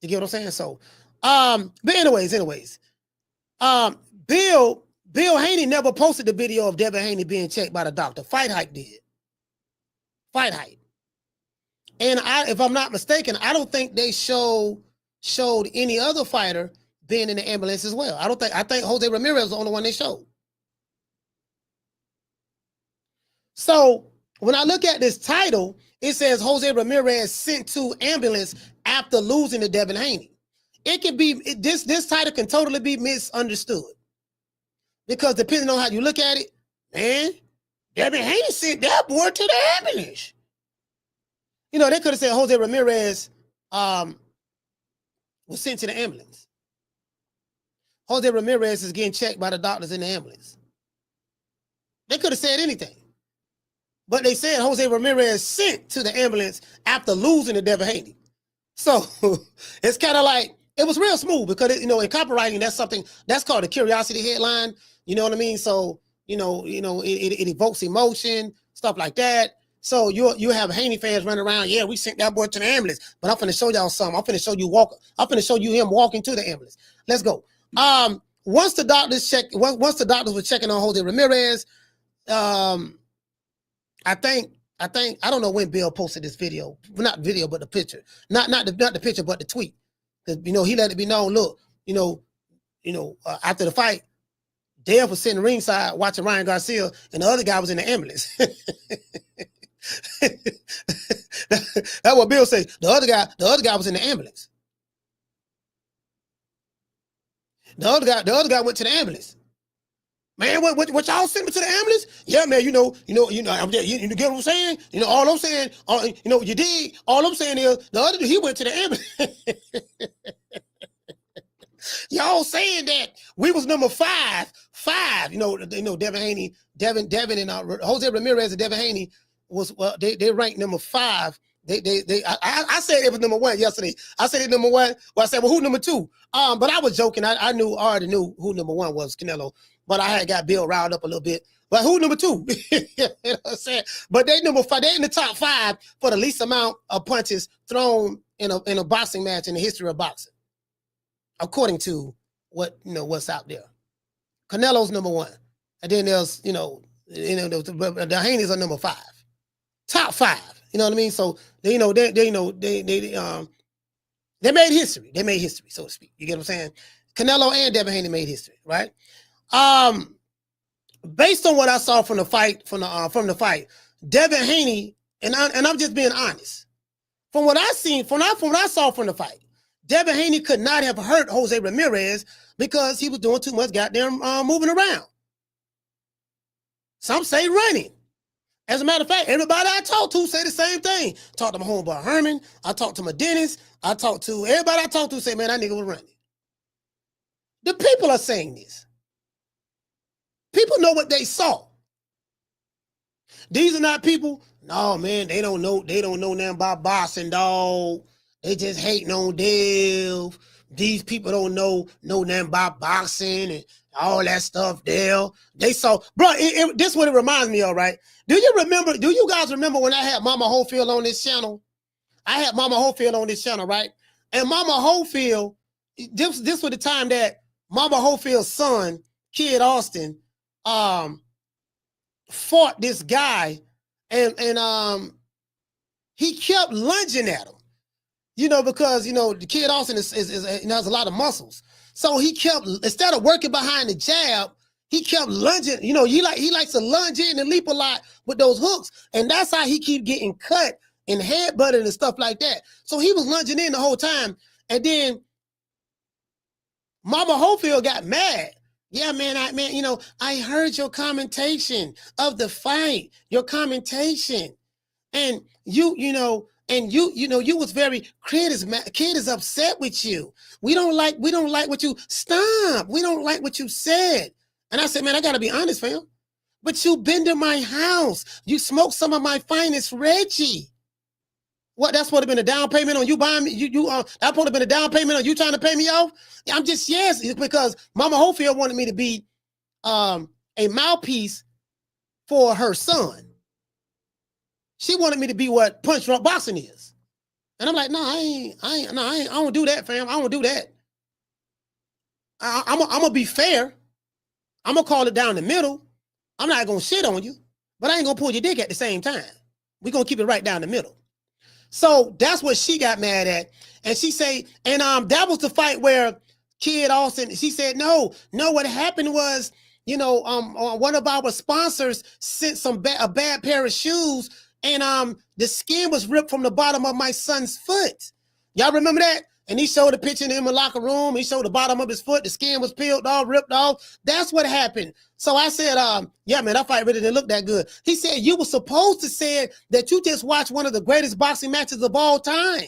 You get what I'm saying? So, but anyways, Bill Haney never posted the video of Devin Haney being checked by the doctor. Fight Hype did. Fight Hype. And if I'm not mistaken, I don't think they showed any other fighter being in the ambulance as well. I think Jose Ramirez was the only one they showed. So when I look at this title, it says Jose Ramirez sent to ambulance after losing to Devin Haney. It can be this title can totally be misunderstood because depending on how you look at it, man, Devin Haney sent that boy to the ambulance. They could have said Jose Ramirez was sent to the ambulance. Jose Ramirez is getting checked by the doctors in the ambulance. They could have said anything. But they said Jose Ramirez sent to the ambulance after losing to Devin Haney. So it's kind of like, it was real smooth because, in copywriting, that's something that's called a curiosity headline. You know what I mean? So, it evokes emotion, stuff like that. So you have Haney fans running around. Yeah, we sent that boy to the ambulance, but I'm finna show y'all something. I'm finna show you him walking to the ambulance. Let's go. Once the doctors were checking on Jose Ramirez, I don't know when Bill posted this video, not video, but the picture, not the picture, but the tweet, because he let it be known. Look, after the fight, Dev was sitting ringside watching Ryan Garcia, and the other guy was in the ambulance. That's what Bill said. The other guy was in the ambulance. The other guy went to the ambulance. Man, what y'all sent me to the ambulance? Yeah, man, you get what I'm saying? All I'm saying, you dig? All I'm saying is the other he went to the ambulance. Y'all saying that we was number five. Devin Haney, Devin and Jose Ramirez and Devin Haney was they ranked number 5. I said it was number 1 yesterday. I said it number 1. Well, I said, well, who number 2? But I was joking. I already knew who number 1 was, Canelo. But I had got Bill riled up a little bit. But who number 2? You know what I'm saying? But they number 5. They in the top 5 for the least amount of punches thrown in a boxing match in the history of boxing, according to what's out there. Canelo's number 1, and then there's the Haneys are number 5, top 5. You know what I mean? So they made history. They made history, so to speak. You get what I'm saying? Canelo and Devin Haney made history, right? Based on what I saw from the fight, Devin Haney, and I'm just being honest. From what I seen, from what I saw from the fight, Devin Haney could not have hurt Jose Ramirez because he was doing too much goddamn moving around. Some say running. As a matter of fact, everybody I talk to say the same thing. Talked to my homeboy Herman. I talked to my dentist. I talked to everybody I talked to say, man, that nigga was running. The people are saying this. People know what they saw. These are not people, no, man, they don't know nothing about boxing, dog. They just hating on Dev. These people don't know nothing about boxing and all that stuff there. They saw, bro, this is what it reminds me of, right? Do you guys remember when I had Mama Holyfield on this channel? I had Mama Holyfield on this channel, right? And Mama Holyfield, this was the time that Mama Holfield's son, Kid Austin, fought this guy, and he kept lunging at him, because the Kid Austin is has a lot of muscles, so he kept, instead of working behind the jab, he kept lunging. He likes to lunge in and leap a lot with those hooks, and that's how he keep getting cut and headbutted and stuff like that. So he was lunging in the whole time, and then Mama Holyfield got mad. Yeah, man, I heard your commentation of the fight, your commentation. And you was very, kid is upset with you. We don't like what you, stop. We don't like what you said. And I said, man, I got to be honest, fam. But you been to my house. You smoked some of my finest Reggie. What, that's supposed to have been a down payment on you buying me? That's supposed to have been a down payment on you trying to pay me off? I'm just, yes, it's because Mama Holyfield wanted me to be a mouthpiece for her son. She wanted me to be what punch drunk boxing is. And I'm like, no, I don't do that, fam. I don't do that. I'm gonna be fair. I'm gonna call it down the middle. I'm not gonna shit on you, but I ain't gonna pull your dick at the same time. We're gonna keep it right down the middle. So that's what she got mad at. And she say, and that was the fight where Kid Austin, she said, no, what happened was, one of our sponsors sent a bad pair of shoes, and the skin was ripped from the bottom of my son's foot. Y'all remember that? And he showed a picture in the locker room. He showed the bottom of his foot. The skin was peeled off, ripped off. That's what happened. So I said, yeah, man, that fight really didn't look that good. He said, you were supposed to say that you just watched one of the greatest boxing matches of all time.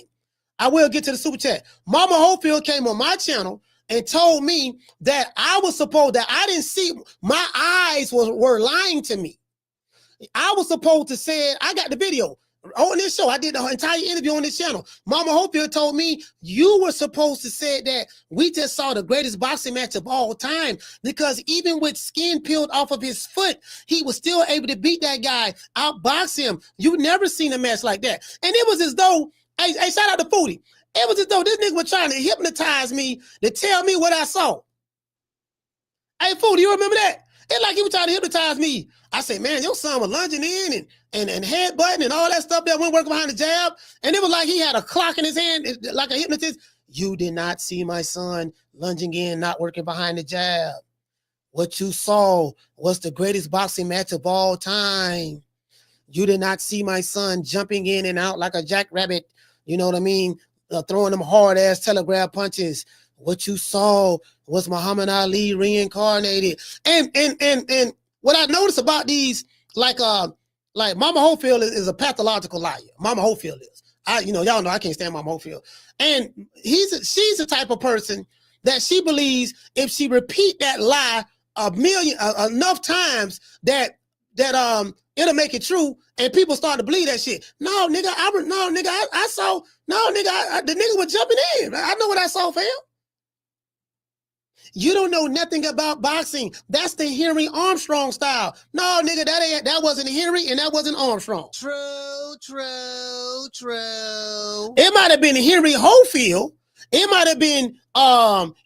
I will get to the super chat. Mama Holyfield came on my channel and told me that I didn't see, my eyes were lying to me. I was supposed to say, I got the video on this show. I did the entire interview on this channel. Mama Holyfield told me you were supposed to say that we just saw the greatest boxing match of all time, because even with skin peeled off of his foot, he was still able to beat that guy, outbox him. You never seen a match like that. And it was as though, hey, shout out to Foodie. It was as though this nigga was trying to hypnotize me to tell me what I saw. Hey, Foodie, you remember that? It's like he was trying to hypnotize me. I said, man, your son was lunging in and headbutting and all that stuff that went working behind the jab. And it was like he had a clock in his hand, like a hypnotist. You did not see my son lunging in, not working behind the jab. What you saw was the greatest boxing match of all time. You did not see my son jumping in and out like a jackrabbit. You know what I mean? Throwing them hard-ass telegraph punches. What you saw was Muhammad Ali reincarnated. And what I noticed about these, like Mama Holyfield is a pathological liar. Mama Holyfield is. Y'all know I can't stand Mama Holyfield. And she's the type of person that she believes if she repeat that lie enough times that it'll make it true, and people start to believe that shit. No, nigga, I saw. No, nigga, the nigga was jumping in. I know what I saw, fam. You don't know nothing about boxing. That's the Henry Armstrong style. No, nigga, that wasn't Henry and that wasn't Armstrong. True. It might have been Henry Holyfield. It might have been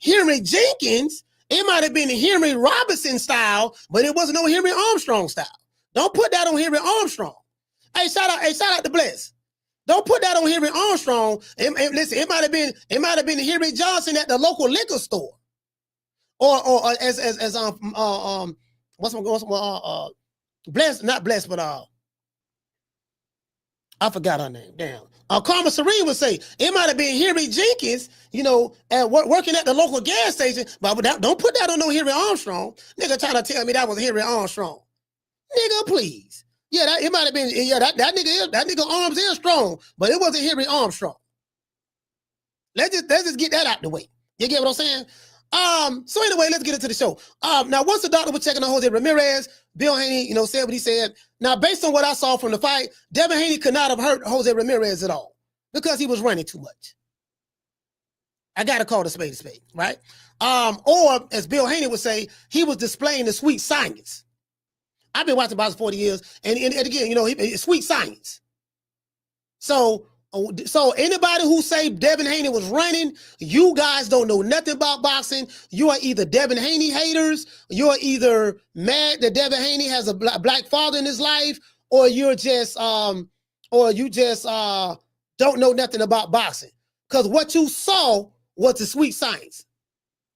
Henry Jenkins. It might have been Henry Robinson style, but it wasn't no Henry Armstrong style. Don't put that on Henry Armstrong. Hey, shout out to Bless. Don't put that on Henry Armstrong. Listen, it might have been Henry Johnson at the local liquor store. Or as blessed, not blessed, but I forgot her name. Damn. Karma Serene would say it might have been Harry Jenkins, at working at the local gas station. But don't put that on no Harry Armstrong. Nigga trying to tell me that was Harry Armstrong. Nigga, please. Yeah, it might have been. Yeah, that nigga arms is strong, but it wasn't Harry Armstrong. Let's just get that out the way. You get what I'm saying? So anyway, let's get into the show. Now once the doctor was checking on Jose Ramirez, Bill Haney, said what he said. Now, based on what I saw from the fight, Devin Haney could not have hurt Jose Ramirez at all because he was running too much. I gotta call the spade a spade, right? Or as Bill Haney would say, he was displaying the sweet science. I've been watching boxing 40 years, and again, it's sweet science. So anybody who say Devin Haney was running, you guys don't know nothing about boxing. You are either Devin Haney haters, you're either mad that Devin Haney has a black father in his life, or you just don't know nothing about boxing. Because what you saw was the sweet science.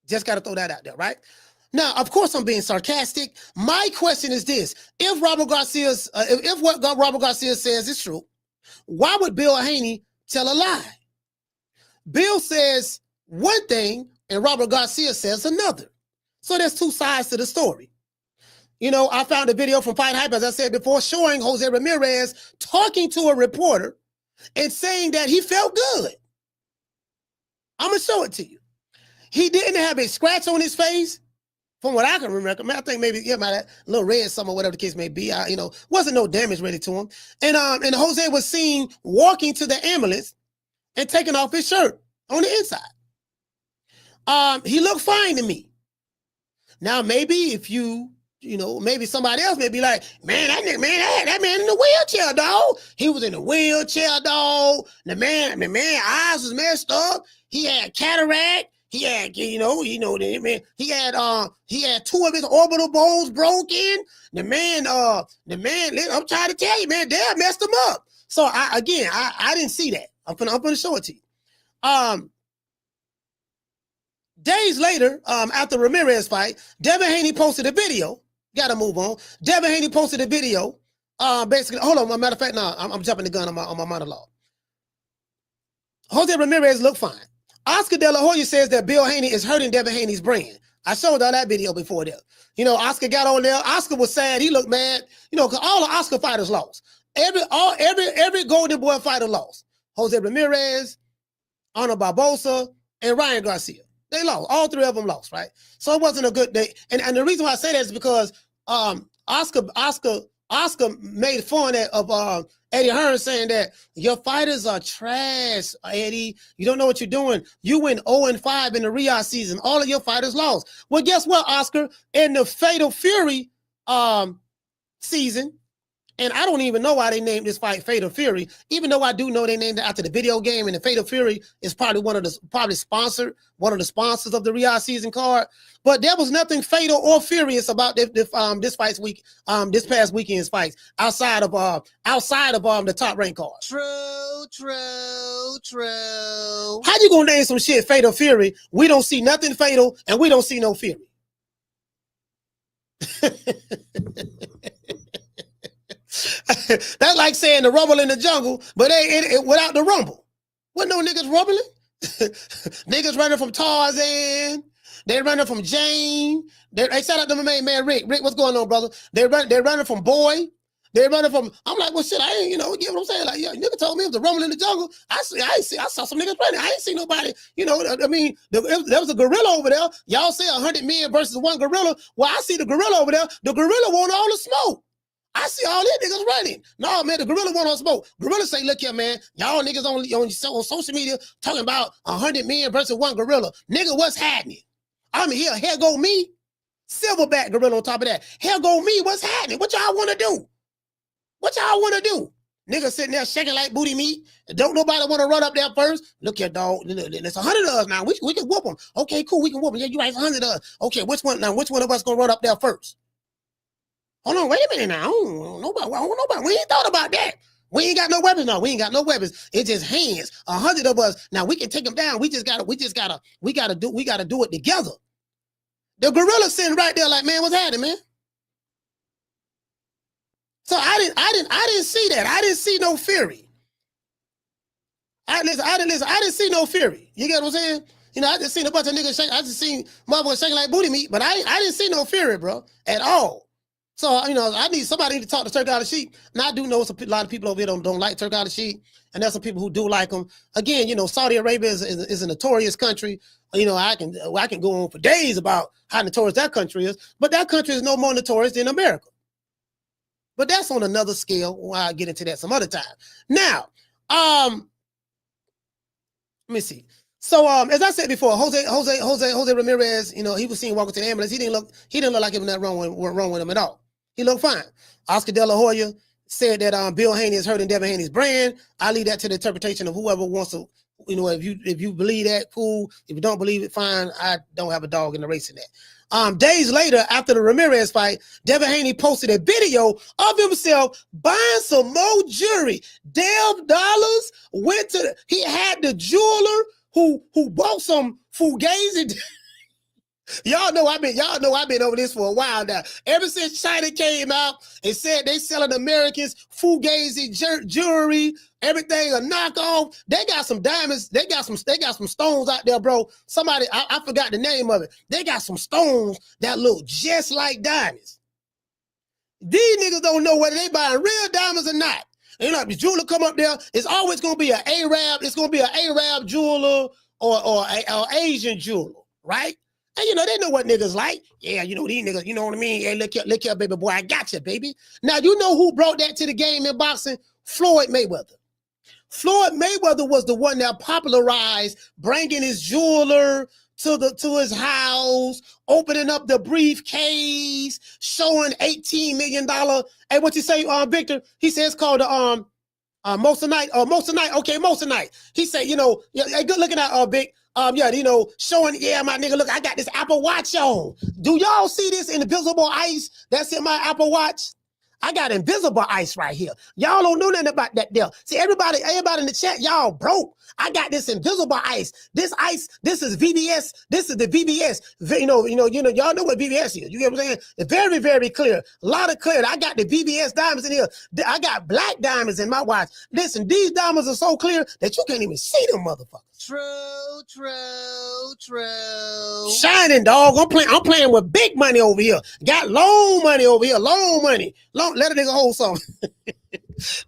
Just got to throw that out there, right? Now, of course, I'm being sarcastic. My question is this: if what Robert Garcia says is true, why would Bill Haney tell a lie? Bill says one thing and Robert Garcia says another. So there's two sides to the story. I found a video from Fight Hype, as I said before, showing Jose Ramirez talking to a reporter and saying that he felt good. I'm going to show it to you. He didn't have a scratch on his face. From what I can remember, I think maybe a little red somewhere, whatever the case may be. Wasn't no damage really to him. And Jose was seen walking to the ambulance and taking off his shirt on the inside. He looked fine to me. Now maybe if maybe somebody else may be like, man, that man in the wheelchair, dog. He was in the wheelchair, dog. The man eyes was messed up. He had cataract. He had, he had two of his orbital bones broken. The man, I'm trying to tell you, man, Dad messed him up. So I didn't see that. I'm gonna show it to you. Days later, after Ramirez fight, Devin Haney posted a video. Gotta move on. Devin Haney posted a video. Basically, hold on. Matter of fact, no, I'm jumping the gun on my monologue. Jose Ramirez looked fine. Oscar De La Hoya says that Bill Haney is hurting Devin Haney's brand. I showed all that video before that. Oscar got on there. Oscar was sad. He looked mad. Because all the Oscar fighters lost. Every Golden Boy fighter lost. Jose Ramirez, Arnold Barbosa, and Ryan Garcia. They lost. All three of them lost, right? So it wasn't a good day. And the reason why I say that is because Oscar made fun of Eddie Hearn, saying that your fighters are trash, Eddie. You don't know what you're doing. You went 0-5 in the Riyadh season. All of your fighters lost. Well, guess what, Oscar? In the Fatal Fury season, and I don't even know why they named this fight Fatal Fury, even though I do know they named it after the video game, and the Fatal Fury is probably one of the sponsors of the Riyadh season card. But there was nothing fatal or furious about this past weekend's fights outside of the top rank card. True. How you gonna name some shit Fatal Fury? We don't see nothing fatal and we don't see no fury. That's like saying the rumble in the jungle, but without the rumble. What no niggas rumbling? Niggas running from Tarzan. They're running from Jane. Hey, shout out to my main man Rick. Rick, what's going on, brother? They're running from Boy. They're running from. I'm like, well, shit. I ain't, get what I'm saying? Like, yeah, nigga told me it was a rumble in the jungle. I saw some niggas running. I ain't see nobody. I mean, there was a gorilla over there. Y'all say 100 men versus one gorilla. Well, I see the gorilla over there. The gorilla want all the smoke. I see all these niggas running. No, man, the gorilla want all the smoke. Gorilla say, look here, man. Y'all niggas on social media talking about 100 men versus one gorilla. Nigga, what's happening? I'm here go me. Silverback gorilla on top of that. Here go me. What's happening? What y'all want to do? Nigga sitting there shaking like booty meat. Don't nobody want to run up there first. Look here, dog. There's 100 of us now. We can whoop them. Okay, cool. We can whoop them. Yeah, you right. 100 of us. Okay, which one of us gonna run up there first? Hold on, wait a minute now. I don't know nobody. We ain't thought about that. We ain't got no weapons now. We ain't got no weapons. It's just hands. 100 of us. Now we can take them down. We gotta do it together. The gorilla sitting right there like, man, what's happening, man? So I didn't see that. I didn't see no fury. I didn't see no fury. You get what I'm saying? You know, I just seen a bunch of niggas shake. I just seen motherfuckers shaking like booty meat, but I didn't see no fury, bro, at all. So, you know, I need somebody to talk to Turk Out of Sheep. And I do know a lot of people over here don't like Turk Out of Sheep. And there's some people who do like them. Again, you know, Saudi Arabia is a notorious country. You know, I can go on for days about how notorious that country is, but that country is no more notorious than America. But that's on another scale. Why I'll get into that some other time. Now, let me see. So, as I said before, Jose Ramirez, you know, he was seen walking to the ambulance. He didn't look like him that wrong with him at all. He looked fine. Oscar De La Hoya said that Bill Haney is hurting Devin Haney's brand. I leave that to the interpretation of whoever wants to, you know, if you believe that, cool. If you don't believe it, fine. I don't have a dog in the race in that. Days later, after the Ramirez fight, Devin Haney posted a video of himself buying some more jewelry. Dev Dollars he had the jeweler who bought some Fugazi. Y'all know I've been over this for a while now. Ever since China came out and said they selling Americans Fugazi jewelry, everything a knockoff. They got some diamonds. They got some stones out there, bro. Somebody, I forgot the name of it. They got some stones that look just like diamonds. These niggas don't know whether they buying real diamonds or not. And, you know, the jeweler come up there, it's always gonna be an Arab. It's gonna be an Arab jeweler or Asian jeweler, right? And, you know, they know what niggas like. Yeah, you know, these niggas, you know what I mean? Hey, look here, baby boy, I got you, baby. Now, you know who brought that to the game in boxing? Floyd Mayweather. Floyd Mayweather was the one that popularized bringing his jeweler to his house, opening up the briefcase, showing $18 million. Hey, what you say, Victor? He says it's called Moissanite. Okay, Moissanite. He said, you know, hey, good looking at Vic. Yeah, you know, showing, yeah, my nigga, look, I got this Apple Watch on. Do y'all see this invisible ice that's in my Apple Watch? I got invisible ice right here. Y'all don't know nothing about that deal. See, everybody in the chat, y'all broke. I got this invisible ice. This ice, this is VBS. This is the VBS. You know, y'all know what VBS is. You get what I'm saying? It's very, very clear. A lot of clear. I got the VBS diamonds in here. I got black diamonds in my watch. Listen, these diamonds are so clear that you can't even see them motherfuckers. True. Shining, dog. I'm playing with big money over here. Got loan money over here. Loan money. Let a nigga hold something.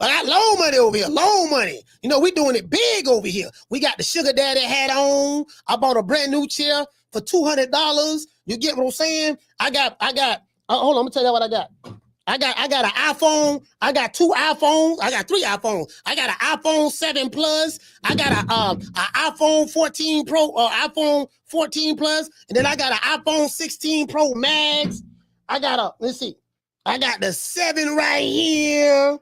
I got loan money over here. Loan money. You know, we doing it big over here. We got the sugar daddy hat on. I bought a brand new chair for $200. You get what I'm saying? I got. Hold on, I'm gonna tell you what I got. I got an iPhone. I got 2 iPhones. I got 3 iPhones. I got an iPhone 7 Plus. I got an iPhone 14 Pro or iPhone 14 Plus, and then I got an iPhone 16 Pro Max. Let's see. I got the 7 right here.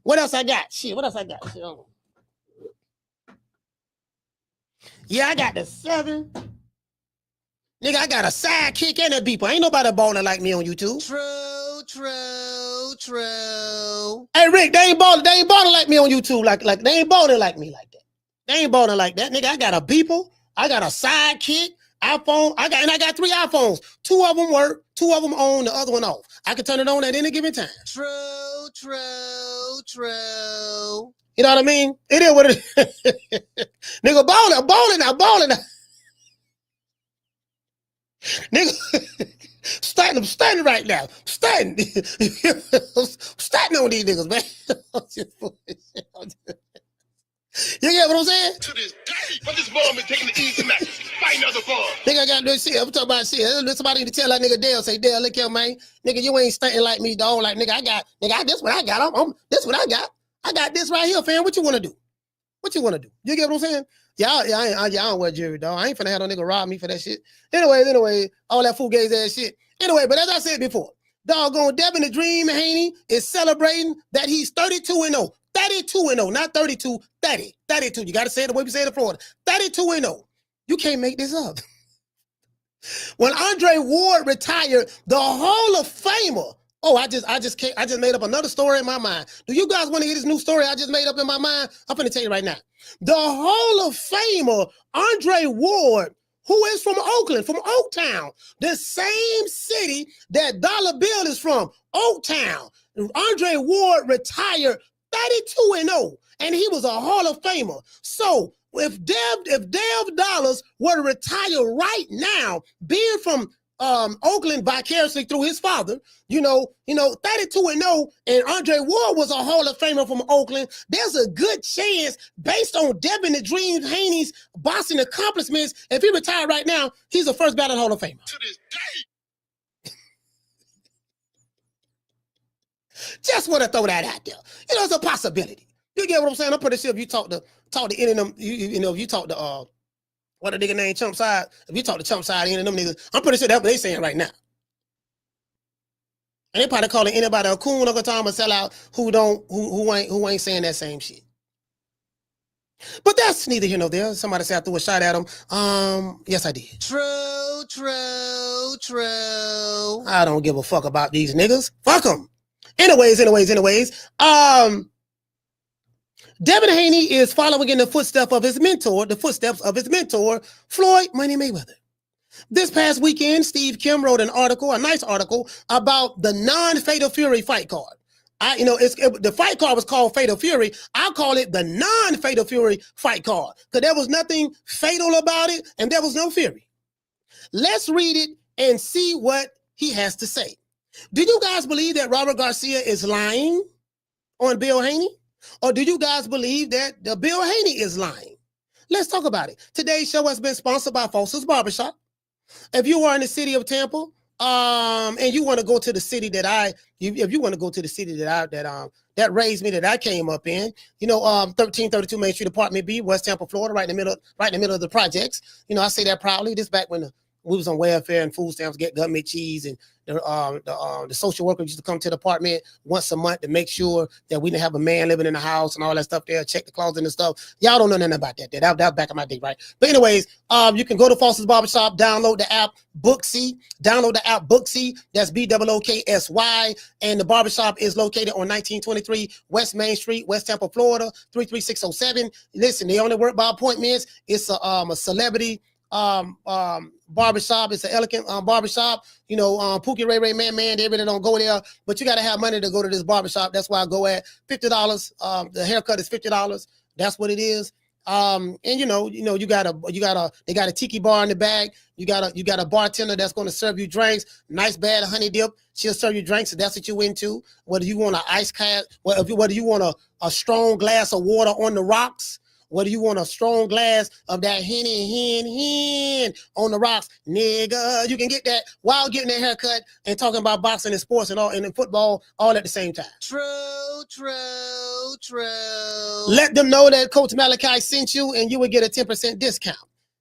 What else I got? What else I got? Yeah, I got the 7. Nigga, I got a sidekick and a beeper. Ain't nobody balling like me on YouTube. True. Hey, Rick, they ain't balling like me on YouTube. Like they ain't balling like me like that. They ain't balling like that. Nigga, I got a beeper. I got a sidekick, iPhone. I got 3 iPhones. 2 of them work. 2 of them on, the other one off. I can turn it on at any given time. True. You know what I mean? It is what it is. Nigga, balling now. Nigga, I'm standing right now. Standing. Standing on these niggas, man. You get what I'm saying? To this day, but this ball been taking the easy match. Fight another ball. Nigga, I got no shit. I'm talking about shit. Somebody need to tell that nigga Dale, say, Dale, look here, man. Nigga, you ain't stunting like me, dog. Like, nigga, this what I got. This what I got. I got this right here, fam. What you want to do? You get what I'm saying? I don't wear jewelry, dog. I ain't finna have no nigga rob me for that shit. Anyway, all that fugazi ass shit. Anyway, but as I said before, doggone Devin the Dream Haney is celebrating that he's 32-0. 32-0, not 32, 30. 32. You got to say it the way we say it in Florida. 32-0. You can't make this up. When Andre Ward retired, the Hall of Famer. Oh, I just made up another story in my mind. Do you guys want to hear this new story I just made up in my mind? I'm going to tell you right now. The Hall of Famer, Andre Ward, who is from Oakland, from Oaktown, the same city that Dollar Bill is from, Oaktown. Andre Ward retired 32-0, and he was a Hall of Famer. So if Dev Dollars were to retire right now, being from Oakland vicariously through his father, 32-0, and Andre Ward was a Hall of Famer from Oakland, there's a good chance, based on Devin the Dream Haney's boxing accomplishments, if he retired right now, he's a first ballot Hall of Famer. To this day. Just want to throw that out there. It's a possibility. You get what I'm saying? I'm pretty sure if you talk to any of them, if you talk to what a nigga named Chump Side, if you talk to Chump Side, any of them niggas, I'm pretty sure that's what they saying right now. And they probably calling anybody a coon or a time or sellout who ain't saying that same shit. But that's neither here nor there. Somebody said I threw a shot at him. Yes, I did. True. I don't give a fuck about these niggas. Fuck them. Anyways. Devin Haney is following in the footsteps of his mentor, Floyd Money Mayweather. This past weekend, Steve Kim wrote a nice article about the non-Fatal Fury fight card. The fight card was called Fatal Fury. I call it the non-Fatal Fury fight card because there was nothing fatal about it and there was no fury. Let's read it and see what he has to say. Do you guys believe that Robert Garcia is lying on Bill Haney? Or do you guys believe that the Bill Haney is lying? Let's talk about it. Today's show has been sponsored by Foster's Barbershop. If you are in the city of Tampa, and you want to go to the city that raised me, that I came up in, 1332 Main Street, Apartment B, West Tampa, Florida, right in the middle of the projects. I say that proudly. This back when we was on welfare and food stamps, get government cheese, and the social workers used to come to the apartment once a month to make sure that we didn't have a man living in the house and all that stuff there, check the closet and stuff. Y'all don't know nothing about that. That was back in my day, right? But anyways, you can go to Foster's Barbershop, download the app Booksy, that's BOOKSY, and the barbershop is located on 1923 West Main Street, West Tampa, Florida, 33607. Listen, they only work by appointments. It's a celebrity barbershop. It's an elegant barbershop. Pookie Ray Man, they really don't go there, but you got to have money to go to this barbershop. That's why I go at $50. The haircut is $50. That's what it is. And they got a tiki bar in the back. You got a bartender that's going to serve you drinks. Nice bad honey dip. She'll serve you drinks if that's what you into. Whether you want an ice cap, whether you want a strong glass of water on the rocks, whether you want a strong glass of that hen on the rocks, nigga, you can get that while getting that haircut and talking about boxing and sports and all and football all at the same time. True. Let them know that Coach Malachi sent you and you will get a 10% discount.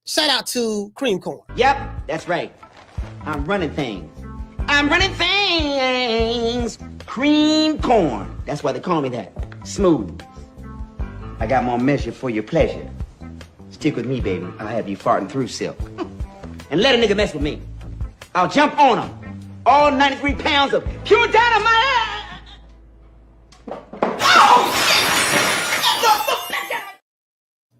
Shout out to Cream Corn. Yep, that's right. I'm running things. Cream Corn. That's why they call me that. Smooth. I got more measure for your pleasure. Stick with me, baby. I'll have you farting through silk. And let a nigga mess with me. I'll jump on him. All 93 pounds of pure dynamite.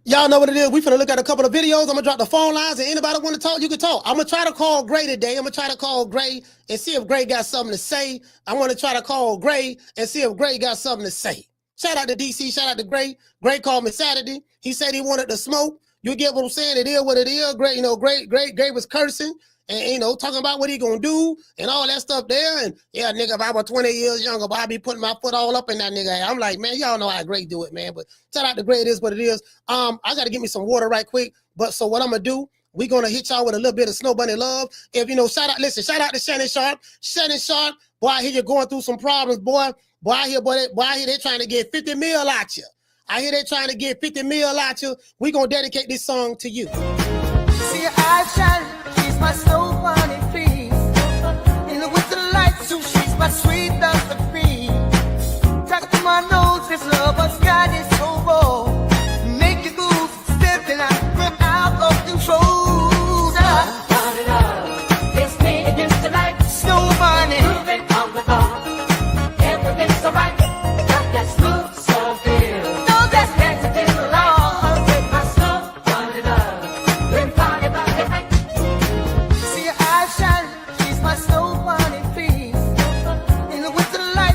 Y'all know what it is. We finna look at a couple of videos. I'm gonna drop the phone lines, and anybody want to talk, you can talk. I'm gonna try to call Gray today. I'm gonna try to call Gray and see if Gray got something to say. I want to try to call Gray and see if Gray got something to say. Shout out to DC. Shout out to Gray. Gray called me Saturday. He said he wanted to smoke. You get what I'm saying? It is what it is. Gray, Gray was cursing and talking about what he gonna do and all that stuff there. And yeah, nigga, if I were 20 years younger, I'd be putting my foot all up in that nigga. I'm like, man, y'all know how Gray do it, man. But shout out to Gray. It is what it is. I gotta get me some water right quick. But so what I'm gonna do? We're gonna hit y'all with a little bit of Snow Bunny love. If shout out to Shannon Sharp. Shannon Sharp, boy, I hear you're going through some problems, boy. Boy, I hear they trying to get 50 mil out you. I hear they trying to get 50 mil out you. We're going to dedicate this song to you. See your eyes shine, she's my Snow Bunny, please. In the winter lights, too, she's my sweet dust of free. Talk to my nose, this love has got it so raw. Make you move, stepping out of control. It's me against the light. Snow Bunny. Moving on the bar. Everything's alright. Got that smooth soul feel. No, that's next to the law. With my Snow Bunny love. Been party by the night. See your eyes shine. She's my Snow Bunny, please. In the winter light.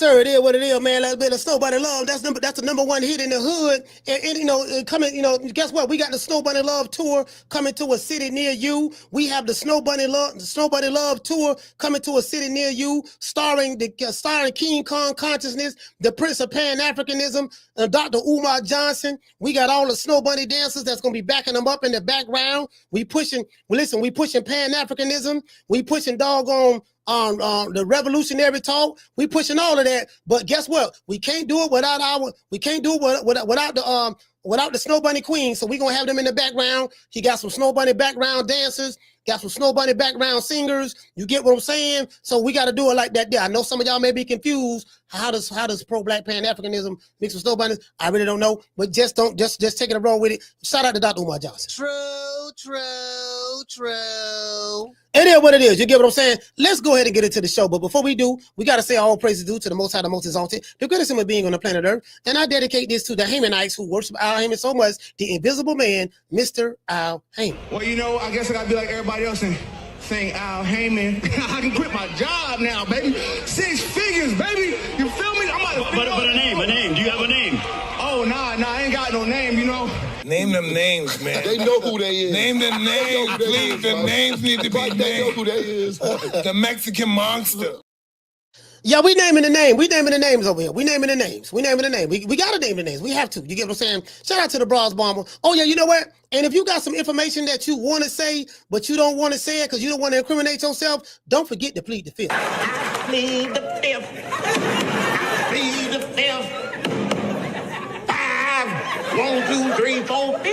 sir, it is what it is, man. That's been a Snow Bunny Love. That's the number one hit in the hood. And you know, coming, you know, guess what? We got the Snow Bunny Love tour coming to a city near you. We have the Snow Bunny Love tour coming to a city near you, starring King Kong Consciousness, the Prince of Pan-Africanism, Dr. Umar Johnson. We got all the Snow Bunny dancers that's gonna be backing them up in the background. We pushing Pan-Africanism. We pushing doggone the revolutionary talk. We pushing all of that, but guess what? We can't do it without the Snow Bunny Queen. So we're gonna have them in the background. He got some Snow Bunny background dancers, got some Snow Bunny background singers. You get what I'm saying? So we got to do it like that there. I know some of y'all may be confused. How does pro-black Pan-Africanism mix with Snow Bunnies? I really don't know, but just take it along with it. Shout out to Dr. Umar Johnson. True. It is what it is. You get what I'm saying? Let's go ahead and get into the show. But before we do, we got to say all praises due to the Most High, the Most Exalted, the greatest human being on the planet Earth. And I dedicate this to the Hamanites who worship Al Haman so much, the invisible man, Mr. Al Haman. Well, you know, I guess I got to be like everybody else and sing Al Haman. I can quit my job now, baby. 6 figures, baby. You feel me? But a name. Do you have a name? Oh, nah, I ain't got no name, you know. Name them names, man. They know who they is. Name them names, please. The names need to be named. They know who they is. The Mexican monster. Yeah, we naming the name. We naming the names over here. We naming the names. We naming the name. We got to name the names. We have to. You get what I'm saying? Shout out to the Bras Bomber. Oh, yeah, you know what? And if you got some information that you want to say, but you don't want to say it because you don't want to incriminate yourself, don't forget to plead the fifth. I plead the fifth. I plead the fifth. 5, 1, 2, 3, 4, 5.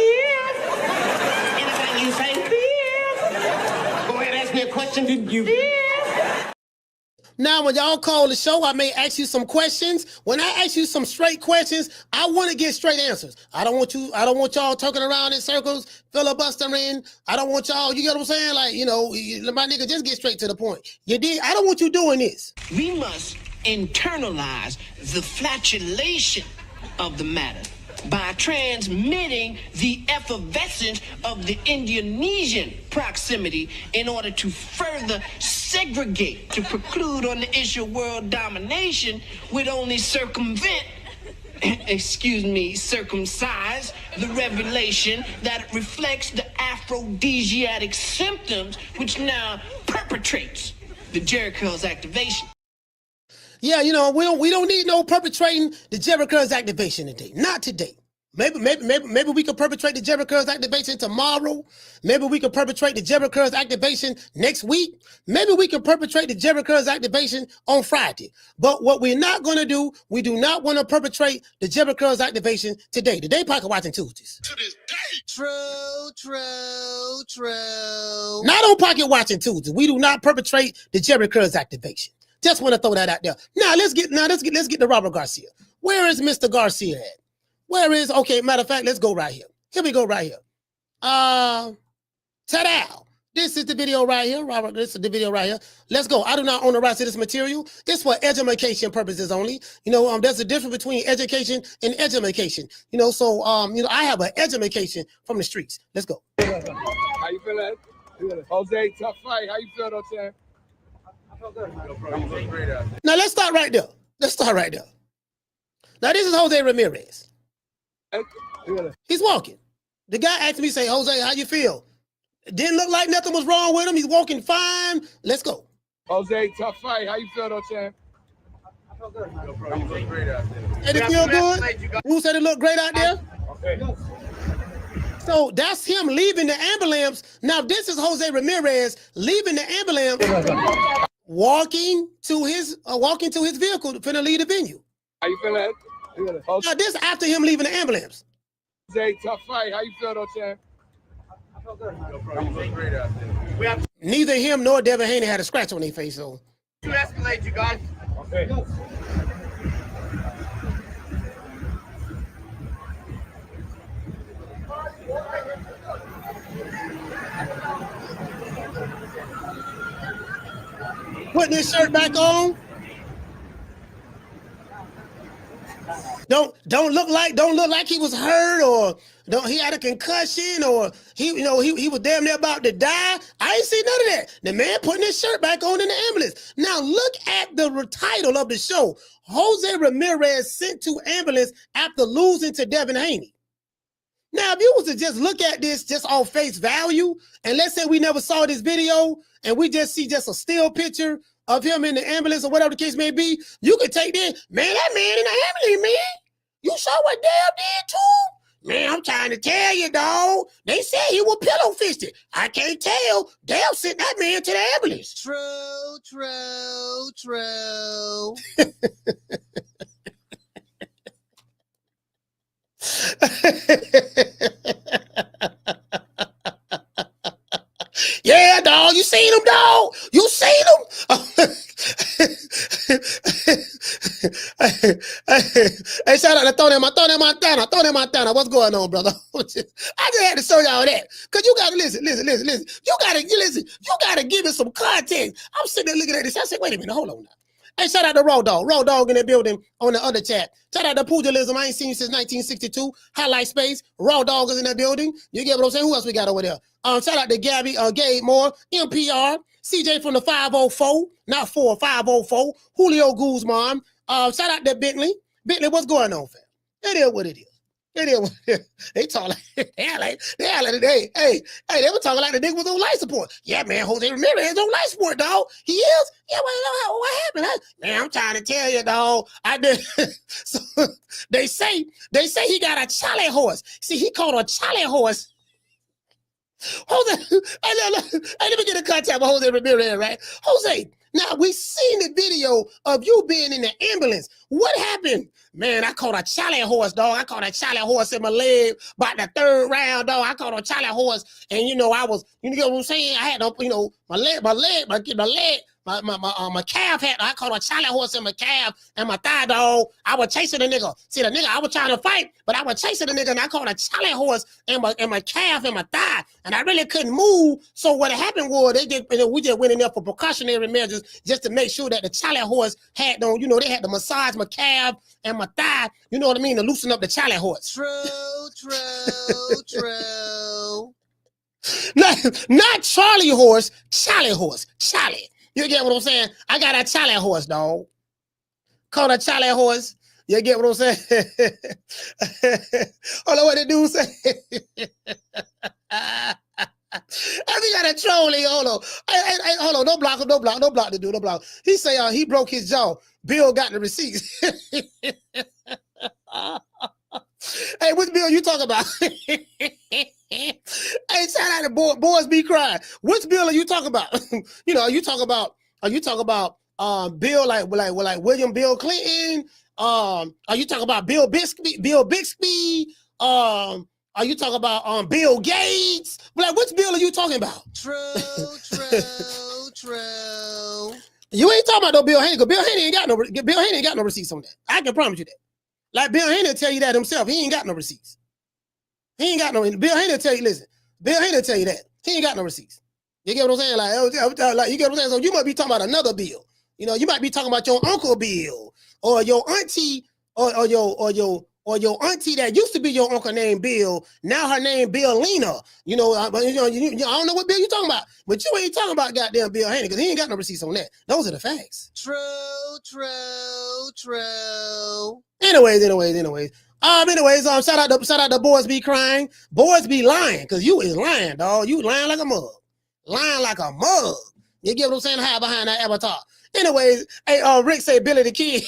Anything you say, 5. Go ahead, ask me a question. Did you? 5. Now, when y'all call the show, I may ask you some questions. When I ask you some straight questions, I want to get straight answers. I don't want y'all talking around in circles, filibustering. I don't want y'all, you get what I'm saying? Like, you know, my nigga, just get straight to the point. You did? I don't want you doing this. We must internalize the flatulation of the matter by transmitting the effervescence of the Indonesian proximity in order to further segregate, to preclude on the issue of world domination would only circumvent, circumcise the revelation that reflects the aphrodisiac symptoms which now perpetrates the Jericho's activation. Yeah, you know, we don't need no perpetrating the Jerry Curls activation today. Not today. Maybe we could perpetrate the Jerry Curls activation tomorrow. Maybe we could perpetrate the Jerry Curls activation next week. Maybe we could perpetrate the Jerry Curls activation on Friday. But what we're not going to do, we do not want to perpetrate the Jerry Curls activation today. Today, Pocket Watching Tuesdays. To this day. True. Not on Pocket Watching Tuesdays. We do not perpetrate the Jerry Curls activation. Just want to throw that out there. Now let's get to Robert Garcia. Where is Mr. Garcia at? Where is, okay, matter of fact, let's go right here. Here we go right here. Ta-da! This is the video right here, Robert. This is the video right here. Let's go. I do not own the rights to this material. It's for education purposes only. You know, there's a difference between education and education. You know, so you know, I have an education from the streets. Let's go. How you feeling? Jose, tough fight. How you feel, though, Sam? Now let's start right there. Now this is Jose Ramirez. He's walking. The guy asked me, say, Jose, how you feel? It didn't look like nothing was wrong with him. He's walking fine. Let's go. Jose, tough fight. How you feel, though, Sam? Did it feel good? Who said it looked great out there? Okay. So that's him leaving the ambulance. Now this is Jose Ramirez leaving the ambulance, walking to his vehicle to leave the venue. How you feeling? Now this after him leaving the ambulance. Jose, tough fight. How you feel, though, Sam? Neither him nor Devin Haney had a scratch on their face, so. To escalate, you guys. Okay. Putting his shirt back on. don't look like he was hurt, or he had a concussion, or he was damn near about to die. I ain't seen none of that. The man putting his shirt back on in the ambulance. Now look at the title of the show. Jose Ramirez sent to ambulance after losing to Devin Haney. Now, if you was to just look at this just on face value, and let's say we never saw this video, and we just see just a still picture of him in the ambulance or whatever the case may be, you could take this, man, that man in the ambulance, man. You saw what Dale did too? Man, I'm trying to tell you, dog. They said he was pillow fisted. I can't tell. Dale sent that man to the ambulance. True, true, true. Yeah, dog. You seen him, dog? You seen him? Hey, shout out to Tony Montana. What's going on, brother? I just had to show y'all that. Because you got to listen. You got to give it some context. I'm sitting there looking at this. I said, wait a minute, hold on now. Hey, shout out to Raw Dog in the building on the other chat. Shout out to Pugilism. I ain't seen you since 1962. Highlight Space. Raw Dog is in the building. You get what I'm saying? Who else we got over there? Shout out to Gabe Moore, NPR, CJ from the 504, not 4, 504, Julio Guzman. Shout out to Bentley. Bentley, what's going on, fam? It is what it is. They talk like they were talking like the nigga was on life support. Yeah, man, Jose Ramirez on life support, dog. He is. Yeah, what happened? Man, I'm trying to tell you, dog. I did. So they say he got a Charlie horse. See, he called a Charlie horse. Jose, let me get in contact with Jose Ramirez, right? Jose, now we seen the video of you being in the ambulance. What happened? Man, I caught a Charlie horse, dog. I caught a Charlie horse in my leg about the third round, dog. I caught a Charlie horse, and I was, you know what I'm saying? I had my calf had, I caught a Charlie horse in my calf and my thigh, dog. I was chasing the nigga. See, the nigga, I was trying to fight, but I was chasing the nigga, and I caught a Charlie horse in my calf and my thigh, and I really couldn't move. So what happened was we just went in there for precautionary measures just to make sure that the Charlie horse had no, they had to massage my calf and my thigh, you know what I mean, to loosen up the Charlie horse. True. Not Charlie horse, Charlie horse. Charlie. You get what I'm saying? I got a Charlie horse, dog. Called a Charlie horse. You get what I'm saying? Hold on, what the dude say? We got a troll here. Hold on. Hey, hold on. Don't block the dude. Don't block. He say he broke his jaw. Bill got the receipts. Hey, which Bill you talking about? Hey, shout out to boys be crying. Which Bill are you talking about? Are you talking about Bill like William Bill Clinton? Are you talking about Bill Bixby? Are you talking about Bill Gates? Like, which Bill are you talking about? True. You ain't talking about no Bill Haney, because Bill Haney ain't got no receipts on that. I can promise you that. Like, Bill Haney will tell you that himself. He ain't got no receipts. Bill Haney will tell you, listen, Bill Haney will tell you that. He ain't got no receipts. You get what I'm saying? Like, you get what I'm saying? So you might be talking about another Bill. You might be talking about your Uncle Bill, or your auntie, or your auntie that used to be your uncle named Bill. Now her name Bill Lena. I don't know what Bill you talking about, but you ain't talking about goddamn Bill Haney, because he ain't got no receipts on that. Those are the facts. True. Anyways, shout out to boys be crying. Boys be lying, because you is lying, dog. You lying like a mug. You get what I'm saying? Hide behind that avatar. Anyways, hey, Rick say Billy the Kid.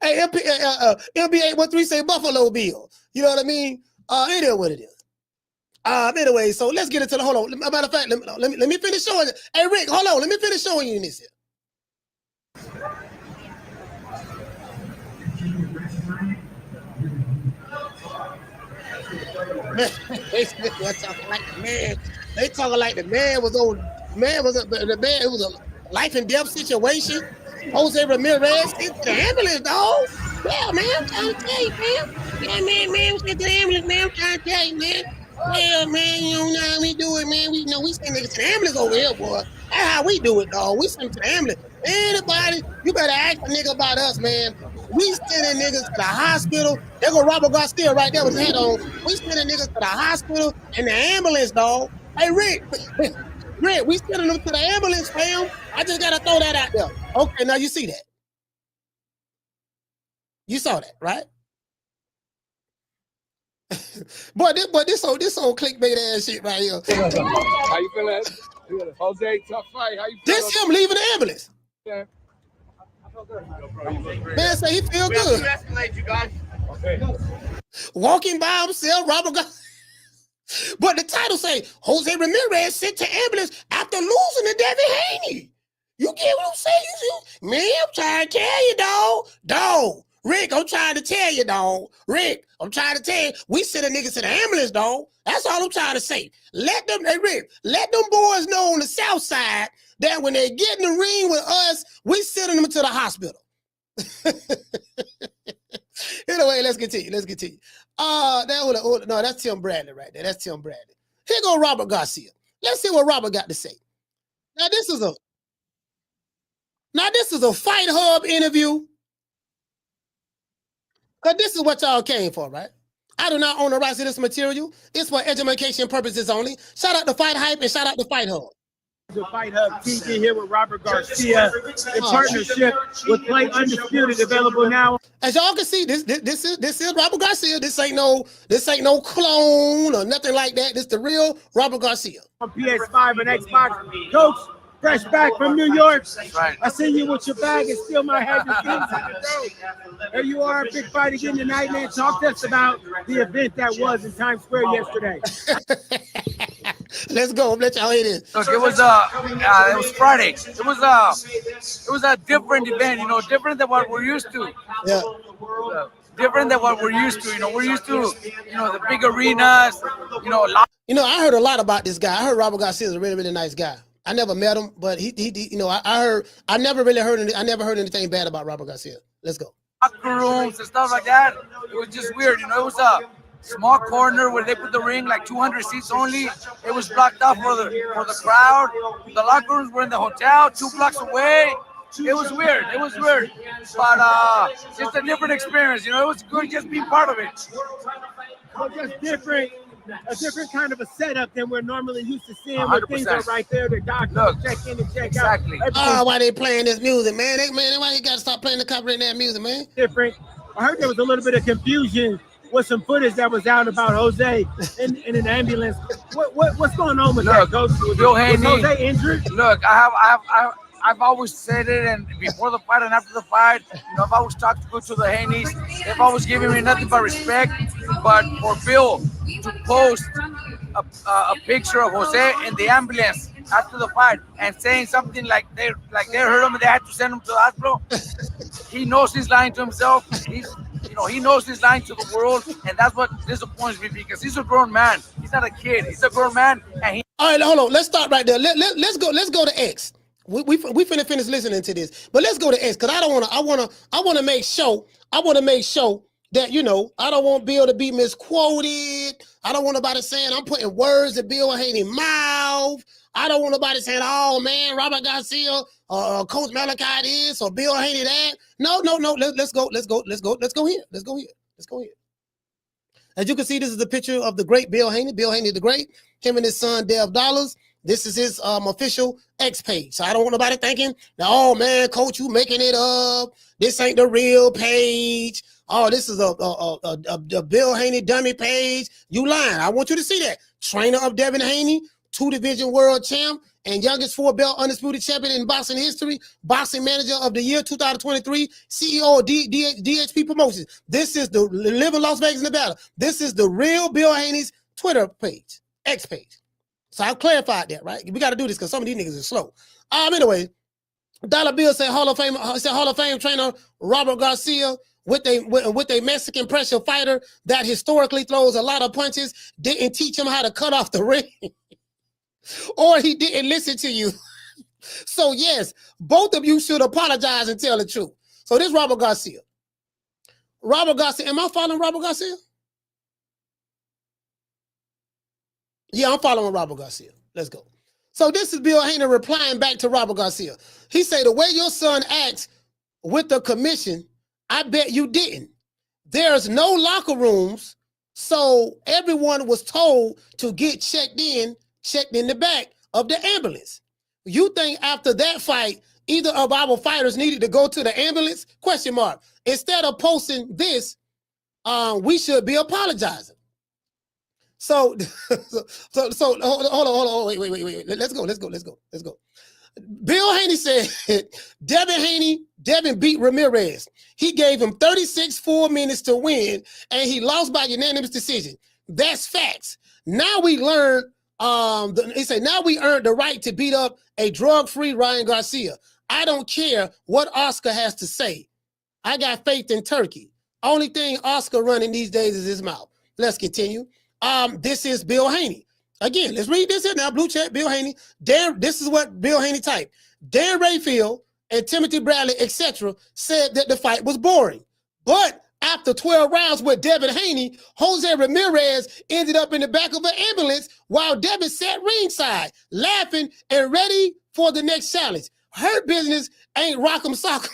Hey, MB813 say Buffalo Bill. You know what I mean? It is what it is. Anyway, so let's get into the, hold on. Matter of fact, let me finish showing you. Hey, Rick, hold on. Let me finish showing you this here. They talking like the man. They talking like the man was on. It was a life and death situation. Jose Ramirez into the ambulance, dog. Yeah, man, I'm trying to tell you, man. Yeah, man, we get to the ambulance, man. I'm trying to tell you, man. Yeah, man, you know how we do it, man. We send niggas to the ambulance over here, boy. That's how we do it, dog. We send them to the ambulance. Anybody, you better ask a nigga about us, man. We sending niggas to the hospital. There go Robert Garcia right there with his head on. We sending niggas to the hospital and the ambulance, dog. Hey, Rick, Rick, we sending them to the ambulance, fam. I just gotta throw that out there. Okay, now you see that. You saw that, right? But this whole clickbait ass shit right here. How you feeling? Jose, tough fight. How you feeling? This him leaving the ambulance. Yeah. Man say he feel good. Okay. Walking by himself, Robert Garcia. But the title say Jose Ramirez sent to ambulance after losing to Devin Haney. You get what I'm saying? Man, I'm trying to tell you, dog. Rick, I'm trying to tell you, dog. Rick, I'm trying to tell you, we send a nigga to the ambulance, dog. That's all I'm trying to say. Let them boys know on the south side that when they get in the ring with us, we sending them to the hospital. Anyway, let's continue. No, that's Tim Bradley right there. That's Tim Bradley. Here go Robert Garcia. Let's see what Robert got to say. Now this is a Fight Hub interview. Because this is what y'all came for, right? I do not own the rights to this material. It's for education purposes only. Shout out to Fight Hype and shout out to Fight Hub. The Fight Hub TV here with Robert Garcia in partnership with Play Undisputed, available now. As y'all can see, this is Robert Garcia. This ain't no clone or nothing like that. This the real Robert Garcia. On PS5 and Xbox. Coach, fresh back from New York. Right. I see you with your bag and still might have your things in the road. Here you are, big fight again tonight, man. Talk to us about the event that was in Times Square yesterday. Let's go. Let y'all hear this. Look, it was Friday. It was a different event, different than what we're used to. Yeah. Different than what we're used to. We're used to, the big arenas. I heard a lot about this guy. I heard Robert Garcia is a really, really nice guy. I never met him, but I never heard anything bad about Robert Garcia. Let's go. Locker rooms and stuff like that. It was just weird. It was a small corner where they put the ring, like 200 seats only. It was blocked off for the crowd. The locker rooms were in the hotel 2 blocks away. It was weird. But just a different experience. It was good just being part of it. So just a different kind of a setup than we're normally used to seeing. Where things are right there. The doctors check in and check out. Oh, why they playing this music, man? Why you got to stop playing the copyright that music, man? Different. I heard there was a little bit of confusion with some footage that was out about Jose in an ambulance. What's going on with that, Coach? Bill Haney. Was Jose injured? Look, I've always said it, and before the fight and after the fight, I've always talked good to the Haneys. They've always given me nothing but respect. But for Bill to post a picture of Jose in the ambulance after the fight and saying something like they hurt him and they had to send him to the hospital, he knows he's lying to himself. He knows he's lying to the world, and that's what disappoints me because he's a grown man. He's not a kid. He's a grown man, and All right, hold on. Let's start right there. Let's go to X. We finna finish listening to this, but let's go to X because I want to make sure that I don't want Bill to be misquoted. I don't want nobody saying I'm putting words in Bill Haney's mouth. I don't want nobody saying, "Oh man, Robert Garcia, Coach Malachi this or Bill Haney that." No. Let's go here. As you can see, this is a picture of the great Bill Haney. Bill Haney the Great. Him and his son Dev Dollars. This is his official X page. So I don't want nobody thinking, "Oh man, Coach, you making it up. This ain't the real page. Oh, this is a Bill Haney dummy page." You lying. I want you to see that. Trainer of Devin Haney, 2-division world champ, and youngest 4-belt undisputed champion in boxing history, boxing manager of the year 2023, CEO of DHP Promotions. This is the live in Las Vegas, Nevada. This is the real Bill Haney's Twitter page, X page. So I've clarified that, right? We got to do this because some of these niggas are slow. Anyway, Dollar Bill said Hall of Fame trainer Robert Garcia with a Mexican pressure fighter that historically throws a lot of punches didn't teach him how to cut off the ring. Or he didn't listen to you. So yes, both of you should apologize and tell the truth. So this Robert Garcia. Am I following Robert Garcia? Yeah, I'm following Robert Garcia. Let's go. So this is Bill Haney replying back to Robert Garcia. He said, "The way your son acts with the commission, I bet you didn't. There's no locker rooms, so everyone was told to get checked in the back of the ambulance. You think after that fight, either of our fighters needed to go to the ambulance? Question mark. Instead of posting this, we should be apologizing. So hold on, wait. Let's go. Bill Haney said Devin beat Ramirez. He gave him 36 full minutes to win, and he lost by unanimous decision. That's facts. Now we learned, he said, now we earned the right to beat up a drug-free Ryan Garcia. I don't care what Oscar has to say. I got faith in Turkey. Only thing Oscar running these days is his mouth. Let's continue. This is Bill Haney. Again, let's read this here now. Blue check, Bill Haney. This is what Bill Haney typed. Dan Rayfield and Timothy Bradley, etc., said that the fight was boring. But after 12 rounds with Devin Haney, Jose Ramirez ended up in the back of an ambulance while Devin sat ringside, laughing and ready for the next challenge. Her business ain't rock'em sock'em.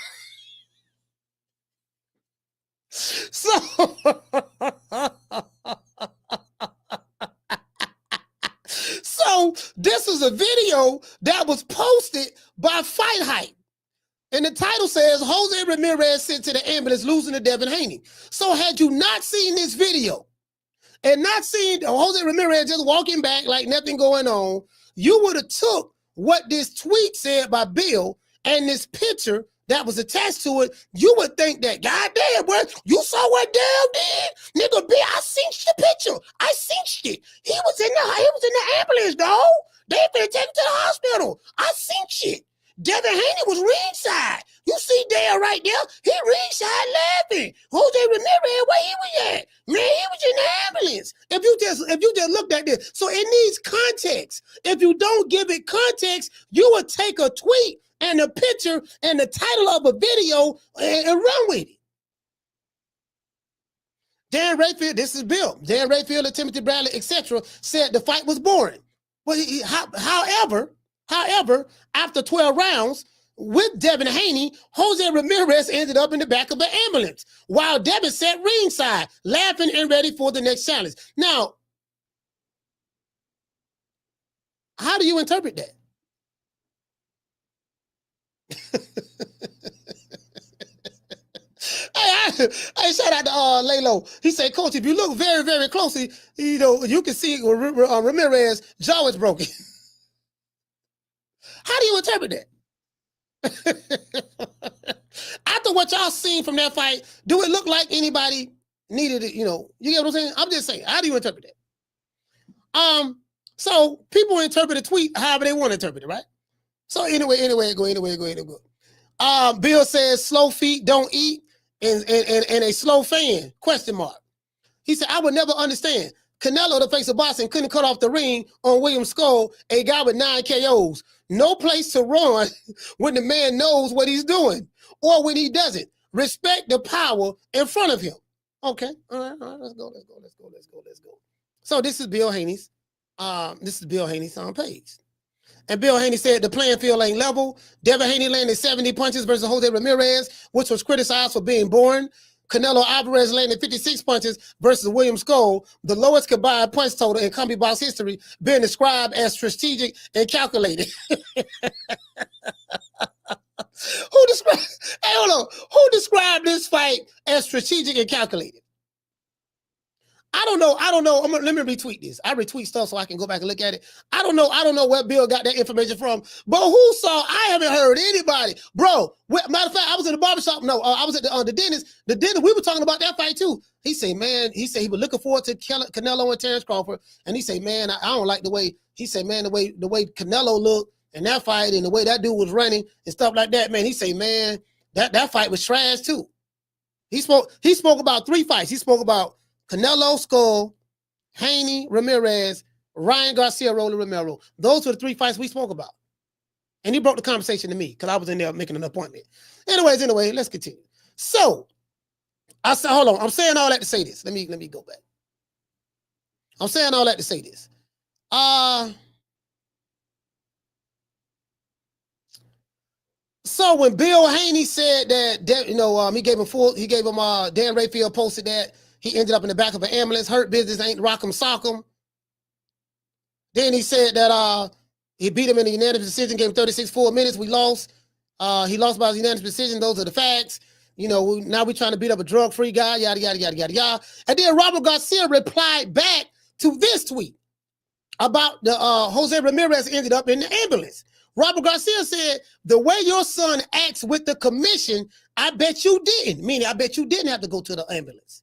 So this is a video that was posted by Fight Hype. And the title says, Jose Ramirez sent to the ambulance losing to Devin Haney. So had you not seen this video and not seen Jose Ramirez just walking back like nothing going on, you would have took what this tweet said by Bill and this picture that was attached to it. You would think that, goddamn, bro, you saw what Dale did? Nigga, B, I seen the picture. I seen it. He was in the ambulance, dog. They finna take him to the hospital. I seen shit. Devin Haney was ringside. You see Dale right there? He ringside laughing. Jose Ramirez, where he was at? Man, he was in the ambulance. If you just looked at this. So it needs context. If you don't give it context, you would take a tweet and a picture and the title of a video and run with it. Dan Rayfield, this is Bill. Dan Rayfield and Timothy Bradley, etc., said the fight was boring. Well, however, after 12 rounds with Devin Haney, Jose Ramirez ended up in the back of an ambulance while Devin sat ringside, laughing and ready for the next challenge. Now, how do you interpret that? Hey, shout out to Lalo. He said, Coach, if you look very, very closely, you can see Ramirez's jaw is broken. How do you interpret that? After what y'all seen from that fight, do it look like anybody needed it? You get what I'm saying? I'm just saying, how do you interpret that? So people interpret a tweet however they want to interpret it, right? So anyway, go. Bill says slow feet don't eat and a slow fan, question mark. He said, I would never understand. Canelo, the face of boxing, couldn't cut off the ring on William Skull, a guy with 9 KOs. No place to run when the man knows what he's doing or when he doesn't. Respect the power in front of him. Okay, all right, let's go. So this is Bill Haney's, page. And Bill Haney said the playing field ain't level. Devin Haney landed 70 punches versus Jose Ramirez, which was criticized for being boring. Canelo Alvarez landed 56 punches versus William Skull, the lowest combined punch total in combat box history, being described as strategic and calculated. Who described this fight as strategic and calculated? I don't know. Let me retweet this. I retweet stuff so I can go back and look at it. I don't know where Bill got that information from, but who saw? I haven't heard anybody. Bro, matter of fact, I was in the barbershop. No, I was at the dentist. The dentist, we were talking about that fight too. He said he was looking forward to Canelo and Terrence Crawford. And he said, man, I don't like the way, he said, man, the way Canelo looked in that fight and the way that dude was running and stuff like that, man. He said, man, that fight was trash too. He spoke about 3 fights. He spoke about Canelo, Skull, Haney, Ramirez, Ryan Garcia, Rolly Romero. Those were the 3 fights we spoke about. And he broke the conversation to me because I was in there making an appointment. Anyway, let's continue. So, I said, hold on. I'm saying all that to say this. Let me go back. I'm saying all that to say this. So when Bill Haney said that he gave him Dan Rayfield posted that he ended up in the back of an ambulance, hurt business ain't rock'em sock'em. Then he said that he beat him in a unanimous decision, gave him 36 full minutes. We lost. He lost by a unanimous decision. Those are the facts. Now we're trying to beat up a drug-free guy, yada, yada, yada, yada, yada. And then Robert Garcia replied back to this tweet about the Jose Ramirez ended up in the ambulance. Robert Garcia said, the way your son acts with the commission, I bet you didn't. Meaning, I bet you didn't have to go to the ambulance.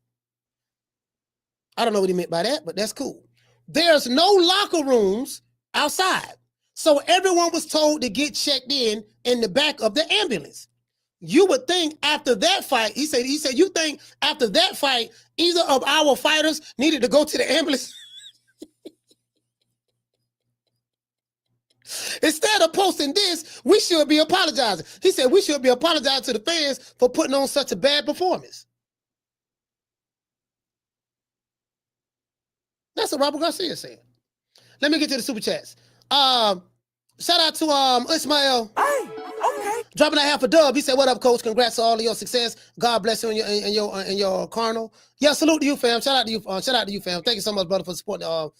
I don't know what he meant by that, but that's cool. There's no locker rooms outside. So everyone was told to get checked in the back of the ambulance. You would think after that fight, he said, you think after that fight, either of our fighters needed to go to the ambulance? Instead of posting this, we should be apologizing. He said we should be apologizing to the fans for putting on such a bad performance. That's what Robert Garcia said. Let me get to the super chats. Shout out to Ismail. Hey, okay. Dropping a half a dub. He said, "What up, coach? Congrats to all of your success. God bless you in your carnal." Yeah, salute to you, fam. Shout out to you. Shout out to you, fam. Thank you so much, brother, for supporting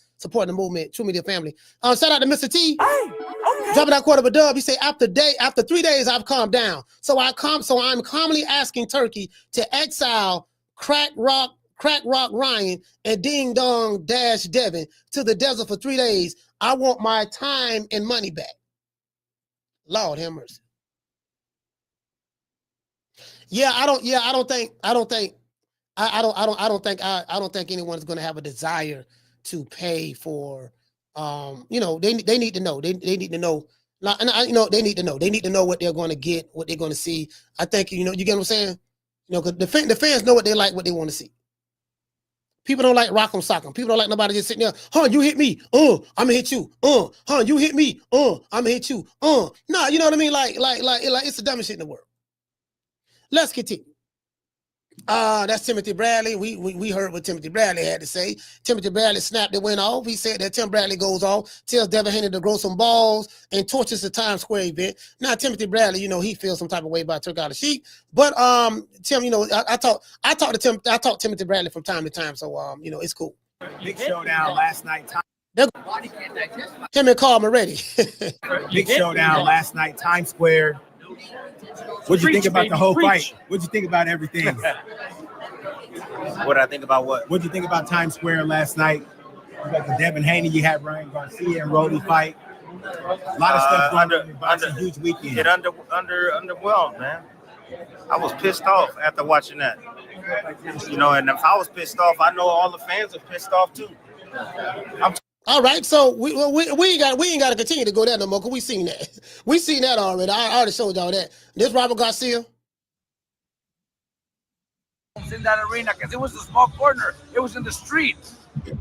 the movement. True Media family. Shout out to Mr. T. Hey, okay. Dropping that quarter of a dub. He said, after 3 days, I've calmed down. So I'm calmly asking Turkey to exile Crack Rock Ryan and Ding Dong Dash Devin to the desert for 3 days. I want my time and money back. Lord have mercy. I don't think anyone's going to have a desire to pay for. They need to know. They need to know. They need to know. They need to know what they're going to get, what they're going to see. I think you get what I'm saying. Because the fans know what they like, what they want to see. People don't like rock'em sock'em. People don't like nobody just sitting there. You hit me. I'm gonna hit you. You hit me. I'm gonna hit you. No, you know what I mean? Like it's the dumbest shit in the world. Let's continue. That's Timothy Bradley. We heard what Timothy Bradley had to say. Timothy Bradley snapped it, went off. He said that Tim Bradley goes off, tells Devin Haney to grow some balls, and torches the Times Square event. Now Timothy Bradley, he feels some type of way about took out a sheet. But Tim, I talk to Timothy Bradley from time to time, so it's cool. Big showdown last night. Him and Carl Moretti. Big showdown last night, Times Square. What'd you think about the whole fight? What'd you think about everything? What I think about what? What'd you think about Times Square last night? You got the Devin Haney, you had Ryan Garcia and Rody fight. A lot of stuff going on. A huge weekend. It underwhelmed, man. I was pissed off after watching that. And if I was pissed off, I know all the fans are pissed off too. All right, so we ain't got to continue to go there no more because we seen that. We seen that already. I already showed y'all that. This Robert Garcia. In that arena, because it was a small corner. It was in the street.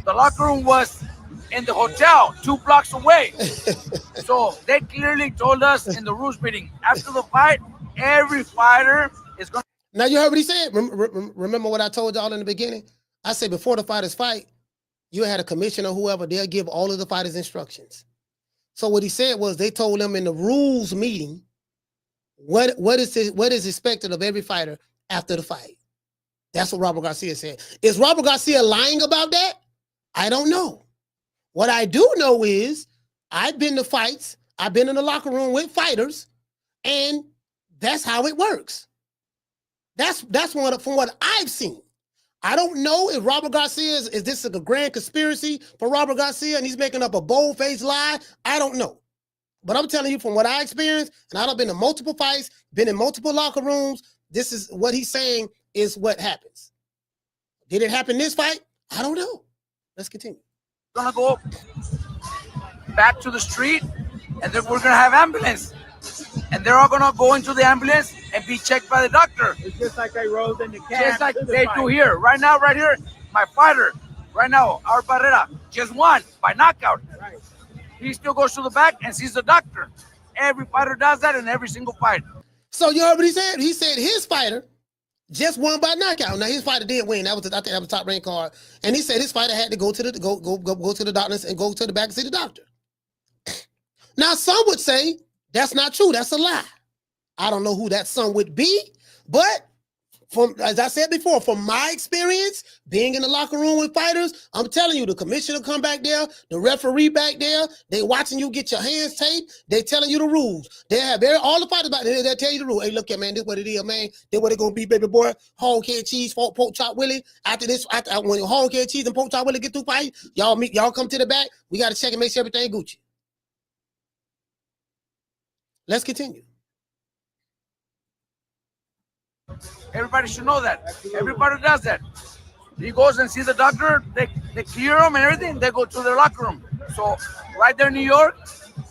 The locker room was in the hotel 2 blocks away. So they clearly told us in the rules meeting after the fight, every fighter is going. Now you heard what he said. Remember what I told y'all in the beginning? I said before the fighters fight, you had a commissioner, whoever, they'll give all of the fighters instructions. So what he said was they told them in the rules meeting what is expected of every fighter after the fight. That's what Robert Garcia said. Is Robert Garcia lying about that? I don't know. What I do know is I've been to fights. I've been in the locker room with fighters, and that's how it works. That's from what I've seen. I don't know if Robert Garcia is this a grand conspiracy for Robert Garcia and he's making up a bold-faced lie. I don't know. But I'm telling you from what I experienced, and I've been in multiple fights, been in multiple locker rooms, this is what he's saying is what happens. Did it happen this fight? I don't know. Let's continue. We're going to go back to the street, and then we're going to have ambulance. And they're all going to go into the ambulance and be checked by the doctor. It's just like they rolled in the cab. Just like they do here. Right now, right here, my fighter, right now, our Barrera, just won by knockout. Right. He still goes to the back and sees the doctor. Every fighter does that in every single fight. So you heard what he said? He said his fighter just won by knockout. Now his fighter did win. I think that was a top ranked card. And he said his fighter had to go to the doctors and go to the back and see the doctor. Now some would say that's not true. That's a lie. I don't know who that son would be, but from, as I said before, from my experience being in the locker room with fighters, I'm telling you, the commissioner come back there, the referee back there, they watching you get your hands taped, they telling you the rules. They have all the fighters back there, they'll tell you the rule. Hey, look here, man, this what it is, man. This what it gonna be, baby boy. Hog head cheese, pork chop Willie. After when hog head cheese and pork chop Willie get through fight, y'all come to the back. We gotta check and make sure everything Gucci. Let's continue. Everybody should know that. Everybody does that. He goes and sees the doctor. They clear him and everything. They go to their locker room. So right there in New York,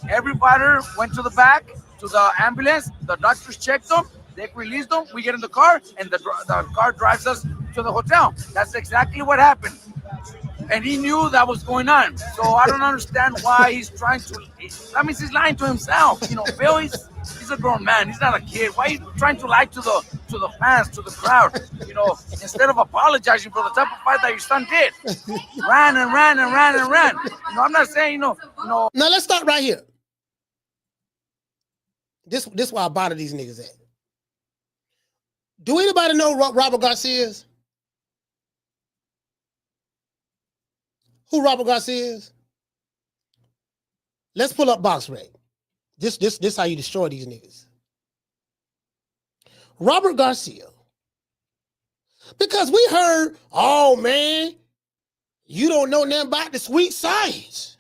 every fighter went to the back, to the ambulance. The doctors checked them. They released them. We get in the car, and the car drives us to the hotel. That's exactly what happened. And he knew that was going on. So I don't understand why he's trying to. That means he's lying to himself. You know, Bill, he's a grown man. He's not a kid. Why are you trying to lie to the fans, to the crowd? You know, instead of apologizing for the type of fight that your son did, ran and ran and ran and ran. You know, I'm not saying no. Now let's start right here. This why I bother these niggas at. Do anybody know what Robert Garcia is? Who Robert Garcia is? Let's pull up box rec. This how you destroy these niggas. Robert Garcia. Because we heard, oh man, you don't know nothing about the sweet science.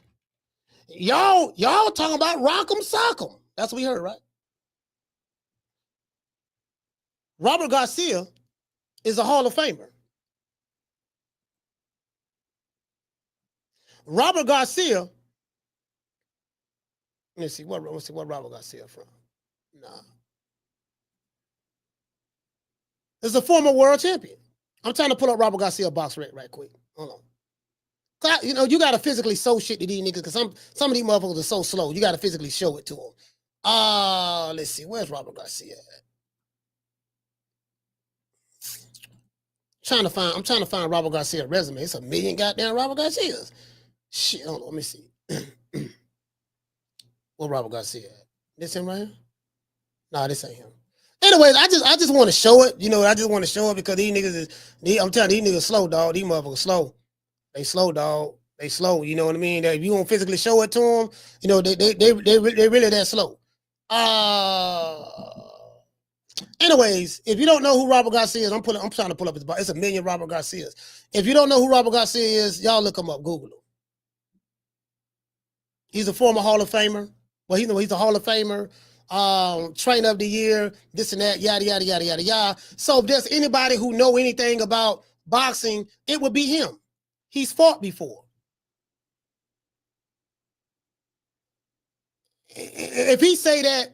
Y'all talking about rock'em sock'em. That's what we heard, right? Robert Garcia is a Hall of Famer. Robert Garcia, let's see what Robert Garcia from. Nah. Is a former world champion. I'm trying to pull up Robert Garcia box rec right quick. Hold on. You know, you got to physically show shit to these niggas because some of these motherfuckers are so slow. You got to physically show it to them. Let's see. Where's Robert Garcia at? I'm trying to find Robert Garcia's resume. It's a million goddamn Robert Garcias. Shit, hold on, let me see. What Robert Garcia at? This him right here? Nah, this ain't him. Anyways, I just want to show it. You know, I just want to show it because these niggas I'm telling you, these niggas slow, dog. These motherfuckers slow. They slow, dog. They slow. You know what I mean? If you want to physically show it to them, you know, they really that slow. Anyways, if you don't know who Robert Garcia is, I'm trying to pull up his box. It's a million Robert Garcias. If you don't know who Robert Garcia is, y'all look him up, Google him. He's a former Hall of Famer. Well, he's a Hall of Famer, trainer of the year, this and that, yada, yada, yada, yada, yada. So if there's anybody who know anything about boxing, it would be him. He's fought before. If he say that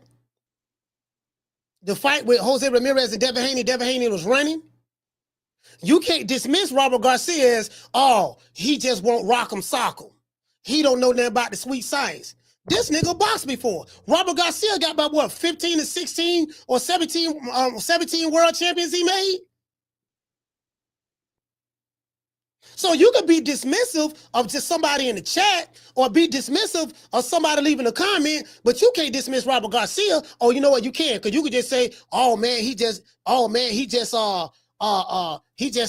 the fight with Jose Ramirez and Devin Haney was running, you can't dismiss Robert Garcia as, oh, he just won't rock him, sock him. He don't know nothing about the sweet science. This nigga boxed before. Robert Garcia got about what, 15 to 16 or 17 world champions he made? So you could be dismissive of just somebody in the chat or be dismissive of somebody leaving a comment, but you can't dismiss Robert Garcia. Oh, you know what? You can, because you could just say, oh man, he just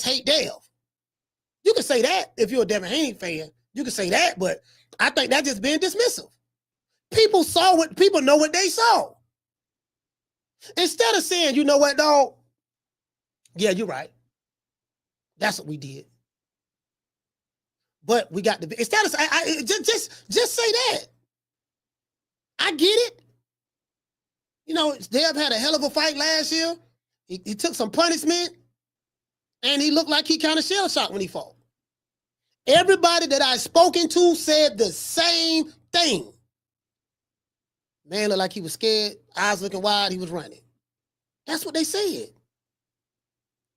hate Dev. You can say that if you're a Devin Haney fan. You can say that, but I think that's just being dismissive. People know what they saw. Instead of saying, you know what, dog? Yeah, you're right. That's what we did. But we got the instead of just say that. I get it. You know, Dev had a hell of a fight last year. He took some punishment, and he looked like he kind of shell-shocked when he fought. Everybody that I've spoken to said the same thing. Man looked like he was scared, eyes looking wide, he was running. That's what they said.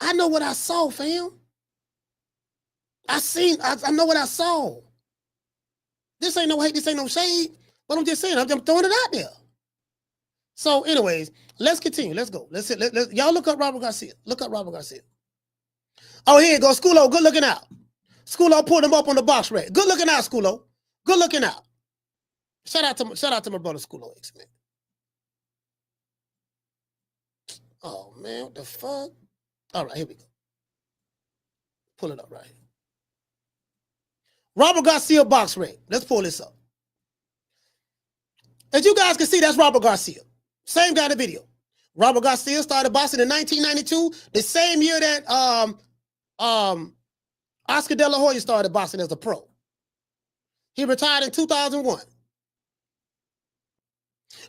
I know what I saw, fam. I know what I saw. This ain't no hate, this ain't no shade, but I'm just saying, I'm throwing it out there. So anyways, let's continue. Let's go. Let's y'all look up Robert Garcia. Look up Robert Garcia. Oh, here you go. Schoolo, good looking out. Schoolo pulled him up on the box rec. Good looking out, Schoolo. Good looking out. Shout out to my brother Schoolo X, man. Oh man, what the fuck? All right, here we go. Pull it up right here. Robert Garcia box ring. Let's pull this up. As you guys can see, that's Robert Garcia. Same guy in the video. Robert Garcia started boxing in 1992, the same year that Oscar De La Hoya started boxing as a pro. He retired in 2001.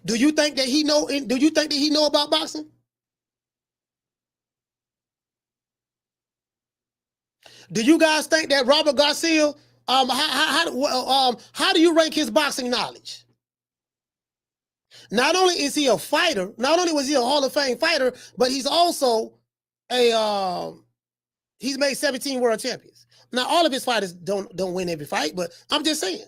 Do you think that he know about boxing? Do you guys think that Robert Garcia, how do you rank his boxing knowledge? Not only is he a fighter, not only was he a Hall of Fame fighter, but he's also he's made 17 world champions. Now, all of his fighters don't win every fight, but I'm just saying.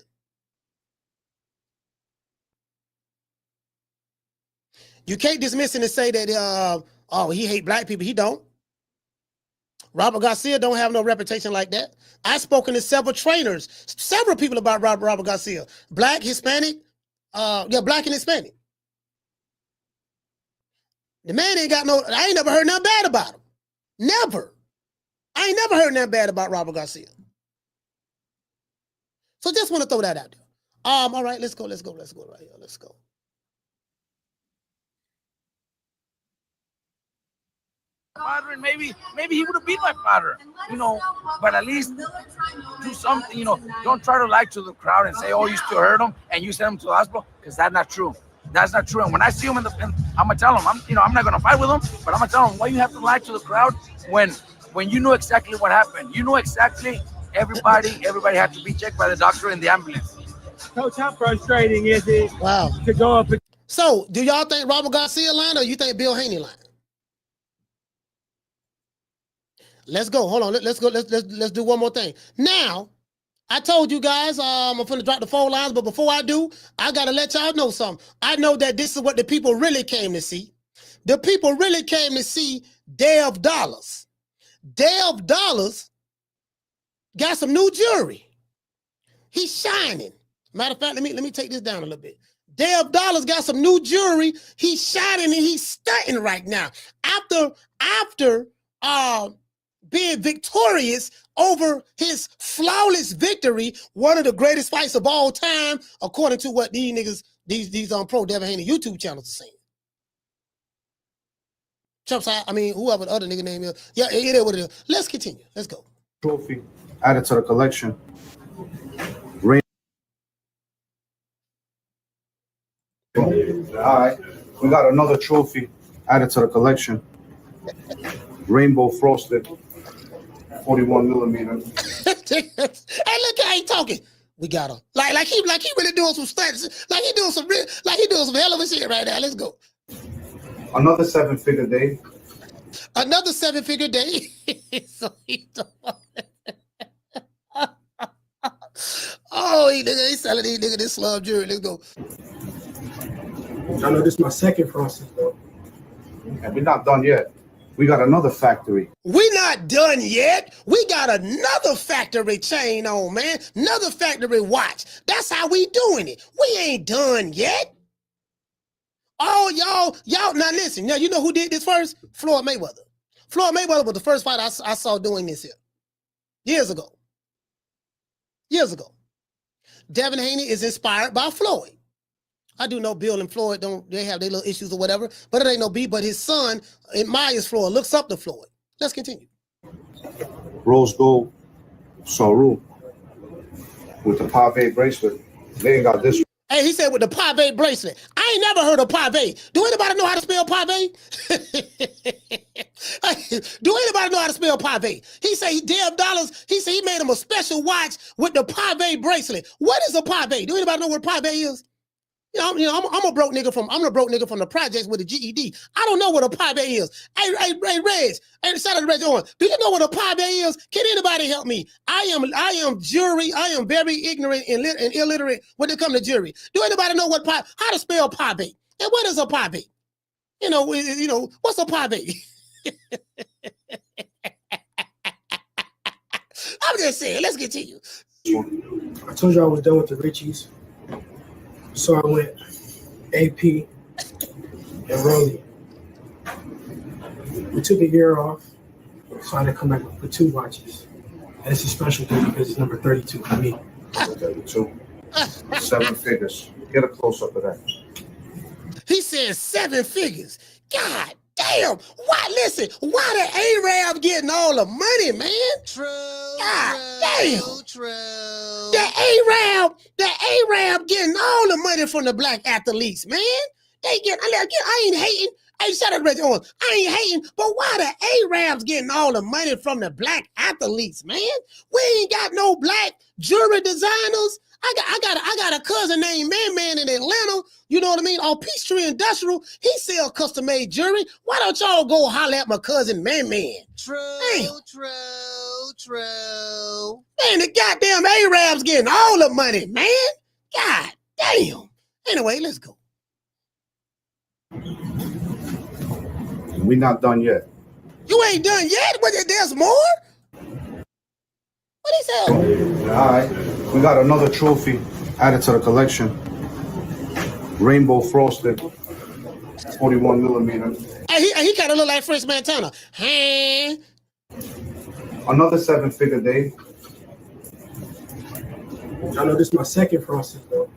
You can't dismiss him and say that he hate black people. He don't. Robert Garcia don't have no reputation like that. I've spoken to several trainers, several people about Robert Garcia. Black, Hispanic, black and Hispanic. The man ain't got I ain't never heard nothing bad about him. Never. I ain't never heard nothing bad about Robert Garcia. So just want to throw that out there. All right, let's go right here. Let's go. Father, and maybe he would have been my father, but at least do something, don't try to lie to the crowd and say, oh, you still hurt him and you sent him to the hospital, because that's not true. That's not true. And when I see him I'm gonna tell him, I'm not gonna fight with him, but I'm gonna tell him, why you have to lie to the crowd when you know exactly what happened. You know exactly everybody had to be checked by the doctor in the ambulance. Coach, how frustrating is it to go up? So do y'all think Robert Garcia lying, or you think Bill Haney lying? Let's go. Hold on. Let's go. Let's do one more thing. Now, I told you guys I'm gonna drop the phone lines, but before I do, I gotta let y'all know something. I know that this is what the people really came to see. The people really came to see Dev Dollars. Dev Dollars got some new jewelry. He's shining. Matter of fact, let me take this down a little bit. Dev Dollars got some new jewelry. He's shining and he's stunting right now. After being victorious over his flawless victory, one of the greatest fights of all time, according to what these niggas, these pro Devin Haney YouTube channels are saying. Whoever the other nigga name is. Yeah, it is what it is. Let's continue. Let's go. Trophy added to the collection. All right, we got another trophy added to the collection. Rainbow frosted, 41 millimeter. Hey, look how he talking. We got him. Like he really doing some stunts. Like he doing some hell of a shit right now. Let's go. Another 7-figure day. Another 7-figure day. So he he's selling these niggas this slum jewelry. Let's go. I know this is my second process though. And we're not done yet. We got another factory. We not done yet. We got another factory chain on, man. Another factory watch. That's how we doing it. We ain't done yet. Oh, y'all. Now listen. Now you know who did this first? Floyd Mayweather. Floyd Mayweather was the first fight I saw doing this here. Years ago. Devin Haney is inspired by Floyd. I do know Bill and Floyd they have their little issues or whatever, but it ain't no beef. But his son admires Floyd, looks up to Floyd. Let's continue. Rose gold Saru with the pave bracelet. They ain't got this. Hey, he said with the pave bracelet. I ain't never heard of pave. Do anybody know how to spell pave? Do anybody know how to spell pave? He say Dev Dollars. He said he made him a special watch with the pave bracelet. What is a pave? Do anybody know what pave is? I'm a broke nigga from the projects with a GED. I don't know what a pave is. Hey, Reg. Hey, shout out to Reg Owen. Do you know what a pave is? Can anybody help me? I am jury. I am very ignorant and illiterate when it comes to jury. Do anybody know how to spell pave? And what is a pave? What's a pave? I'm just saying. Let's continue. I told you I was done with the Richies. So I went AP and Rolly. We took a year off, so I had to come back with 2 watches. And it's a special thing because it's number 32 for me. 32. 7 figures. Get a close-up of that. He said 7 figures. God damn. Why, listen, why the Arab getting all the money, man? God damn. The Arab getting all the money from the black athletes, man. They get, I ain't hating. Hey, shut up, Reggie Owens. I ain't hating, but why the Arabs getting all the money from the black athletes, man? We ain't got no black jewelry designers. I got a cousin named Man in Atlanta. You know what I mean? On Peachtree Industrial, he sell custom-made jewelry. Why don't y'all go holler at my cousin Man? True. Man, the goddamn Arabs getting all the money, man. God damn. Anyway, let's go. We're not done yet. You ain't done yet? But there's more? What is that? All right. We got another trophy added to the collection. Rainbow frosted, 41 millimeter. Hey, he kind of look like French Montana. Hey. Another 7-figure day. I know this is my second frosted though.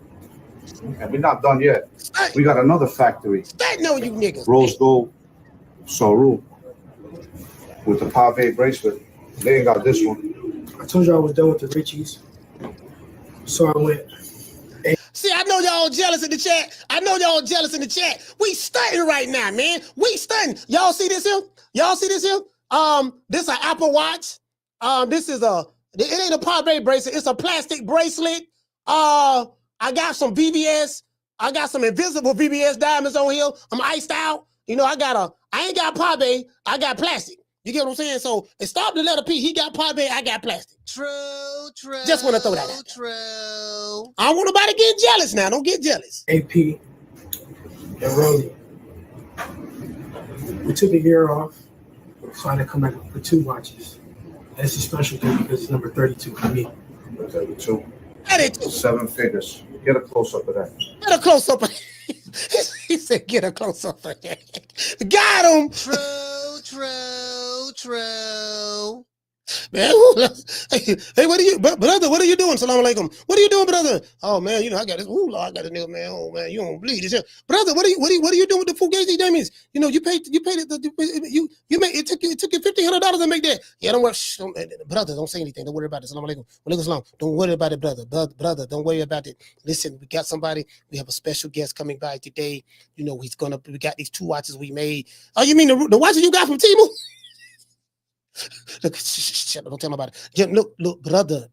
And we're not done yet. We got another factory. That know you niggas. Rose gold, Saru, with the pave bracelet. They ain't got this one. I told you I was done with the Richies, so I went. See, I know y'all jealous in the chat. We stunting right now, man. We stunting. Y'all see this here? This is an Apple Watch. It ain't a pave bracelet. It's a plastic bracelet. I got some BBS. I got some invisible BBS diamonds on here. I'm iced out. You know, I ain't got pave. I got plastic. You get what I'm saying? So it stopped the letter P. He got pave. I got plastic. True. Just want to throw that out. True. I don't want nobody getting jealous now. Don't get jealous. AP and Rolly. We took a year off, so I had to come back with 2 watches. And it's a special thing because it's number 32 for me. 32. 7 figures. Get a close-up of that. Get a close-up of that. He said, get a close-up of that. Got him. True. Man, hey, what are you, brother? What are you doing? Salam alaikum. What are you doing, brother? Oh man, you know I got this. Ooh, Lord, I got a nigga, man. Oh man, you don't bleed this here, brother. What are you doing with the Fugazi diamonds? You know, you paid it. You made it took you $1,500 to make that. Yeah, don't worry, brother. Don't say anything. Don't worry about it. Salam alaikum. Walaikum salam. Don't worry about it, brother. Brother, don't worry about it. Listen, we got somebody. We have a special guest coming by today. You know, we got these 2 watches we made. Oh, you mean the watches you got from Temu? Look, don't tell me about it. Yeah, look, brother,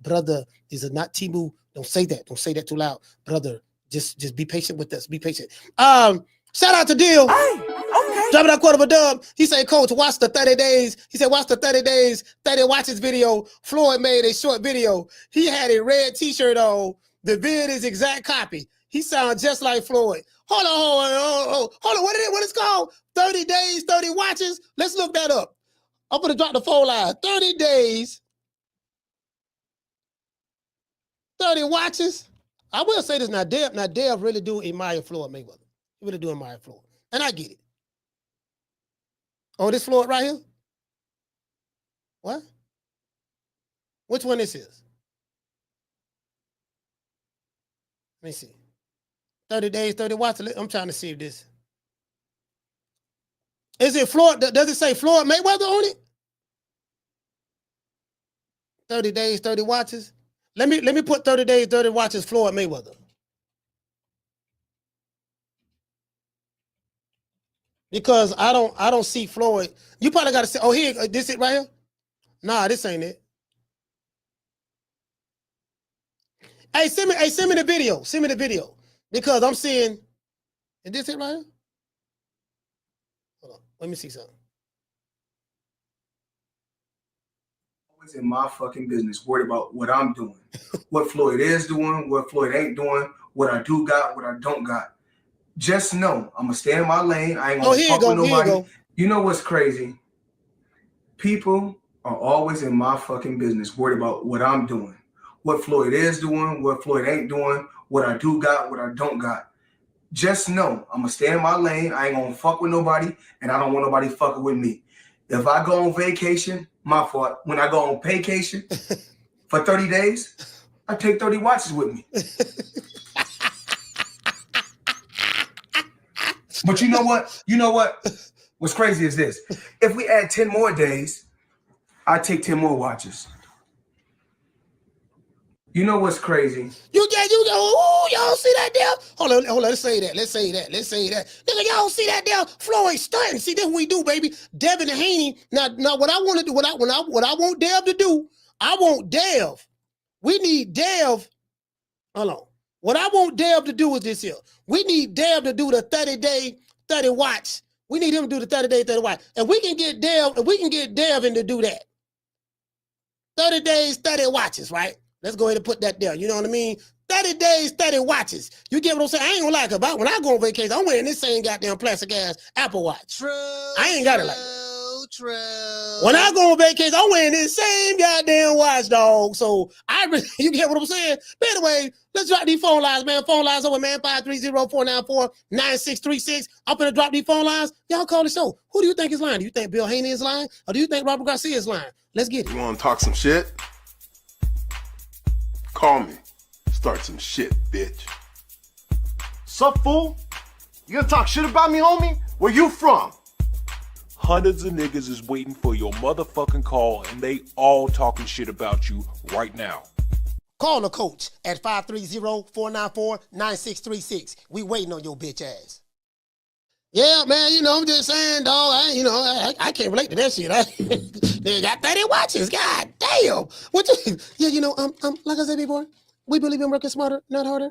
this is not Temu. Don't say that. Don't say that too loud, brother. Just be patient with us. Be patient. Shout out to Deal. Hey, okay. Dropping that quarter of a dub. He said, Coach, watch the 30 days. He said, watch the 30 days, 30 watches video. Floyd made a short video. He had a red t-shirt on. The vid is exact copy. He sounds just like Floyd. Hold on. What is it called? 30 days, 30 watches. Let's look that up. I'm going to drop the phone line. 30 days, 30 watches. I will say this now. Dev really do admire Floyd Mayweather. He really do admire Floyd. And I get it. Oh, this Floyd right here? What? Which one this is? Let me see. 30 days, 30 watches. I'm trying to see if this. Is it Floyd? Does it say Floyd Mayweather on it? 30 days, 30 watches. Let me put 30 days, 30 watches Floyd Mayweather. Because I don't see Floyd. You probably got to say, oh, here, this it right here? Nah, this ain't it. Hey, send me the video. Send me the video. Because I'm seeing, is this it right here? Hold on. Let me see something. Always in my fucking business, worried about what I'm doing, what Floyd is doing, what Floyd ain't doing, what I do got, what I don't got. Just know I'm gonna stay in my lane. I ain't gonna fuck with nobody. You know what's crazy? People are always in my fucking business, worried about what I'm doing, what Floyd is doing, what Floyd ain't doing, what I do got, what I don't got. Just know I'm gonna stay in my lane. I ain't gonna fuck with nobody, and I don't want nobody fucking with me. If I go on vacation, my fault. When I go on vacation for 30 days, I take 30 watches with me. But you know what? You know what? What's crazy is this. If we add 10 more days, I take 10 more watches. You know what's crazy? Y'all see that there? Hold on, let's say that. Nigga, y'all see that there? Floyd stunting. See, this what we do, baby. Devin Haney. Now what I want to do, what I want Dev to do, I want Dev. We need Dev. Hold on. What I want Dev to do is this here. We need Dev to do the 30-day, 30 watch. We need him to do the 30-day, 30 watch. And we can get Devin to do that. 30 days, 30 watches, right? Let's go ahead and put that there. You know what I mean? 30 days, 30 watches. You get what I'm saying? I ain't gonna lie, about when I go on vacation, I'm wearing this same goddamn plastic ass Apple Watch. I ain't got it like that. When I go on vacation, I'm wearing this same goddamn watch, dog. So you get what I'm saying? But anyway, let's drop these phone lines, man. Phone lines over, man. 530-494-9636. I'm gonna drop these phone lines. Y'all call the show. Who do you think is lying? Do you think Bill Haney is lying? Or do you think Robert Garcia is lying? Let's get it. You wanna talk some shit? Call me. Start some shit, bitch. Sup, fool? You gonna talk shit about me, homie? Where you from? Hundreds of niggas is waiting for your motherfucking call, and they all talking shit about you right now. Call the coach at 530-494-9636. We waiting on your bitch ass. Yeah, man, I'm just saying, dog, I can't relate to that shit. They got 30 watches, god damn. Like I said before, we believe in working smarter, not harder.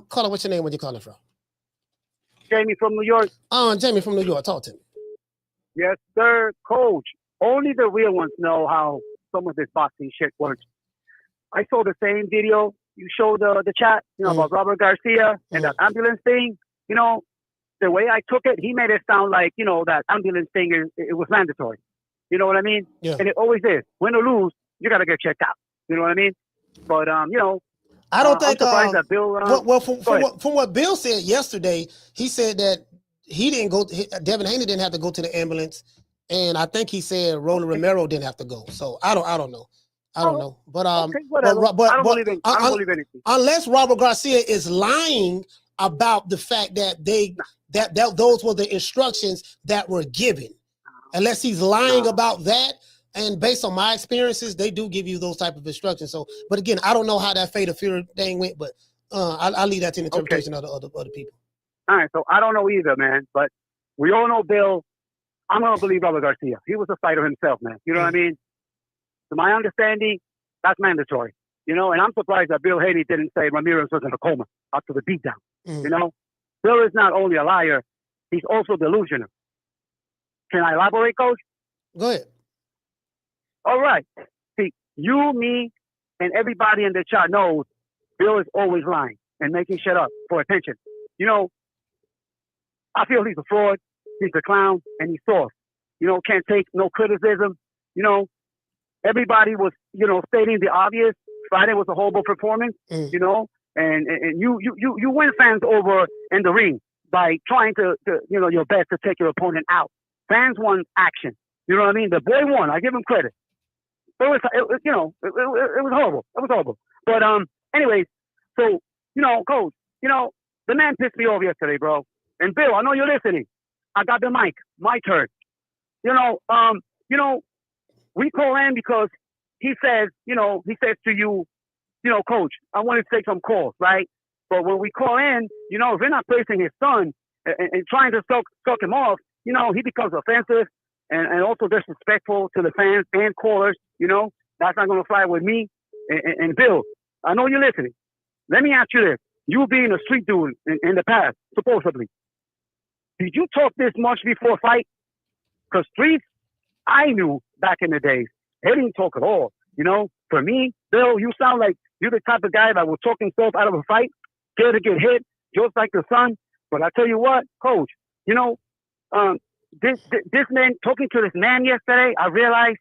Caller, what's your name? Where you calling from? Jamie from New York. Jamie from New York, talk to me. Yes, sir, coach. Only the real ones know how some of this boxing shit works. I saw the same video you showed the chat, about Robert Garcia and that ambulance thing. The way I took it, he made it sound like, that ambulance thing, it was mandatory. You know what I mean? Yeah. And it always is. Win or lose, you got to get checked out. You know what I mean? But, I don't think, I'm surprised that Bill... from what Bill said yesterday, he said that he didn't go, Devin Haney didn't have to go to the ambulance. And I think he said Ramirez didn't have to go. So I don't know. I don't know. But, whatever. I don't believe anything. Unless Robert Garcia is lying about the fact that those were the instructions that were given. Unless he's lying about that, and based on my experiences, they do give you those type of instructions. So, but again, I don't know how that Fate of Fear thing went, but I'll leave that to the interpretation of the other people. All right, so I don't know either, man, but we all know Bill. I'm going to believe Robert Garcia. He was a fighter himself, man. You know what I mean? To my understanding, that's mandatory. And I'm surprised that Bill Haney didn't say Ramirez was in a coma after the beatdown. Bill is not only a liar, he's also delusional. Can I elaborate, Coach? Go ahead. All right. See, you, me, and everybody in the chat knows Bill is always lying and making shit up for attention. I feel he's a fraud, he's a clown, and he's soft. Can't take no criticism. Everybody was, stating the obvious. Friday was a horrible performance, and you win fans over in the ring by trying to your best to take your opponent out. Fans want action. You know what I mean? The boy won. I give him credit. It was horrible. It was horrible. But anyways, so Coach, the man pissed me off yesterday, bro. And Bill, I know you're listening. I got the mic. My turn. We call in because he says to you, Coach, I want to take some calls, right? But when we call in, if we're not placing his son and trying to suck him off, he becomes offensive and also disrespectful to the fans and callers. That's not going to fly with me. And Bill, I know you're listening. Let me ask you this. You being a street dude in the past, supposedly, did you talk this much before a fight? Because streets, I knew back in the days, they didn't talk at all. For me, Bill, you sound like you're the type of guy that will talk himself out of a fight, scared to get hit, just like the son. But I tell you what, Coach, this man, talking to this man yesterday, I realized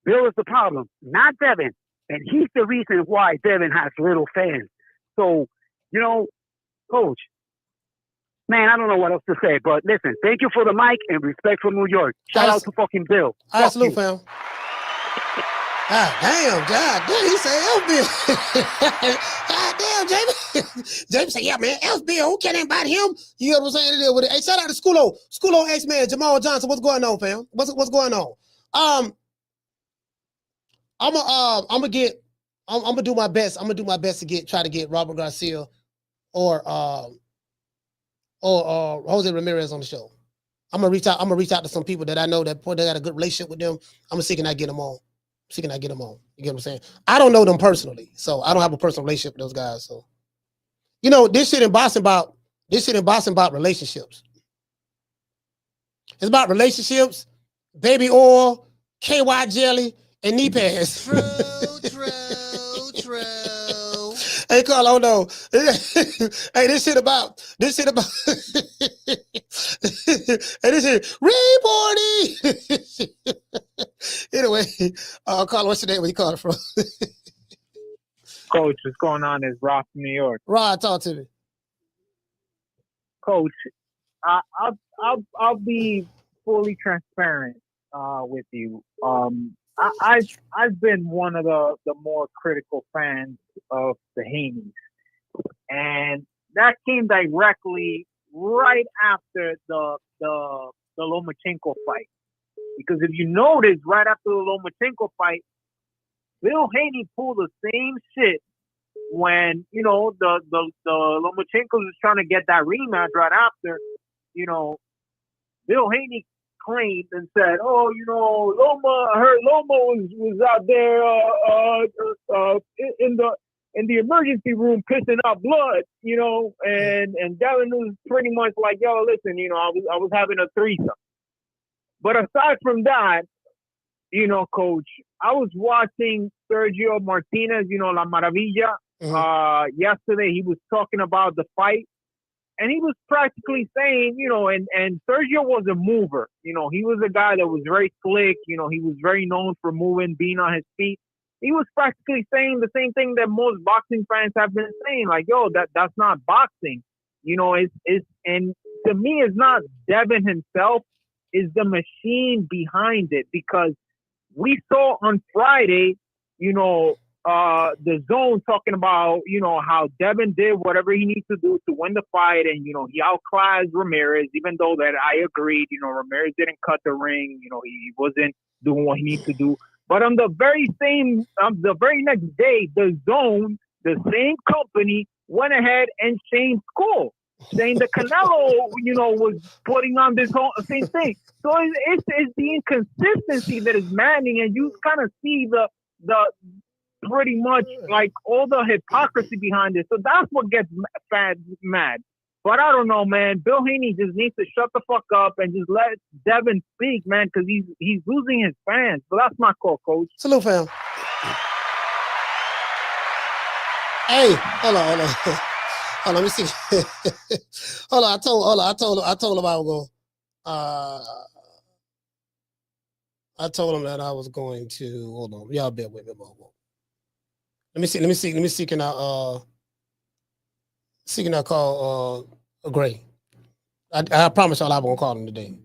Bill is the problem, not Devin. And he's the reason why Devin has little fans. So, Coach, Man, I don't know what else to say, but listen, thank you for the mic and respect for New York. Shout out to fucking Bill. All right, salute, fam. God damn, he said LB. God damn, Jamie. Jamie said, yeah, man, LB, who can't invite him? You know what I'm saying? Hey, shout out to Schoolo X-Man, Jamal Johnson. What's going on, fam? What's going on? I'm gonna do my best. I'm gonna do my best to try to get Robert Garcia or Jose Ramirez on the show. I'm gonna reach out to some people that I know that they got a good relationship with them. I'm gonna see can I get them on. You get what I'm saying? I don't know them personally, so I don't have a personal relationship with those guys. So, you know, this shit in Boston about relationships. It's about relationships, baby oil, KY jelly, and knee pads. True. Hey, Carl, oh no. Hey, this shit about hey, this shit reporting. Anyway, Carl, what's your name? Where you calling from? Coach, what's going on? Is Ross from New York. Rod, talk to me. Coach, I'll be fully transparent with you. I've been one of the more critical fans of the Haneys, and that came directly right after the Lomachenko fight. Because if you notice, right after the Lomachenko fight, Bill Haney pulled the same shit when, you know, the Lomachenko was trying to get that rematch right after. You know, Bill Haney claimed and said, "Oh, you know, Loma was out there in the emergency room pissing out blood, you know," and Devin was pretty much like, "Yo, listen, you know, I was having a threesome." But aside from that, you know, Coach, I was watching Sergio Martinez, you know, La Maravilla. Yesterday, he was talking about the fight. And he was practically saying, you know, and Sergio was a mover. You know, he was a guy that was very slick. You know, he was very known for moving, being on his feet. He was practically saying the same thing that most boxing fans have been saying, like, yo, that's not boxing. You know, and to me, it's not Devin himself, it's the machine behind it. Because we saw on Friday, you know, the Zone talking about, you know, how Devin did whatever he needs to do to win the fight, and, you know, he outclassed Ramirez, even though that I agreed, you know, Ramirez didn't cut the ring, you know, he wasn't doing what he needs to do. But on the very next day, the Zone, the same company, went ahead and changed Skull, saying that Canelo, you know, was putting on this whole same thing. So it's the inconsistency that is maddening, and you kind of see the pretty much like all the hypocrisy behind it. So that's what gets fans mad. But I don't know, man. Bill Haney just needs to shut the fuck up and just let Devin speak, man, because he's losing his fans. So that's my call, Coach. Salute, fam. Hey, hold on. Hold on, let me see. Hold on, I told him I was going. I told him that I was going to. Hold on, y'all bear with me, Bobo. Let me see. Can I call Gray? I promise y'all I won't call him today.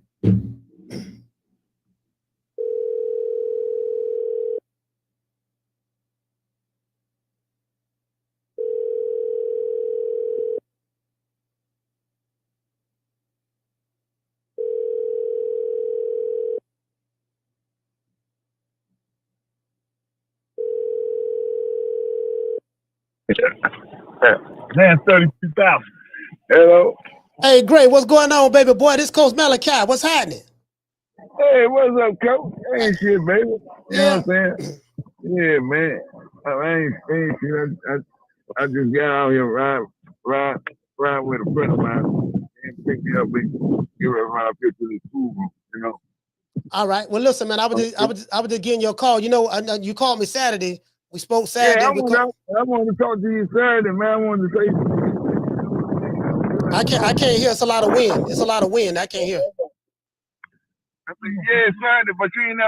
Man, 32,000. Hello. Hey, Gray, what's going on, baby boy? This Coach Malachi. What's happening? Hey, what's up, Coach? Ain't shit, baby. You know what I'm saying? Yeah, man. I ain't shit. I just got out here ride with a friend of mine and pick me up and get right up here to the school room, you know. All right. Well, listen, man. I was just getting your call. You know, you called me Saturday. We spoke Saturday. Yeah, I wanted to talk to you Saturday, man. I wanted to say. I can't hear. It's a lot of wind. It's a lot of wind. I can't hear. I said, yeah, Saturday, but you ain't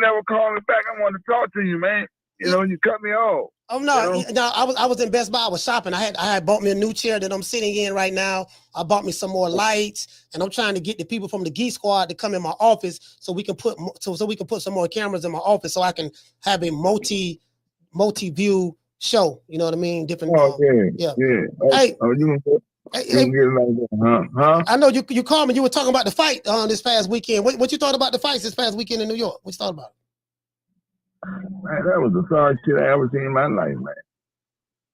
never called me back. I wanted to talk to you, man. You know, you cut me off. Oh no, no, I was in Best Buy. I was shopping. I had bought me a new chair that I'm sitting in right now. I bought me some more lights, and I'm trying to get the people from the Geek Squad to come in my office so we can put some more cameras in my office so I can have a multi view show. You know what I mean? Different. Yeah. Hey, You can get like that, huh? I know you called me. You were talking about the fight this past weekend. What you thought about the fights this past weekend in New York? What you thought about it? Man, that was the sorriest shit I ever seen in my life, man.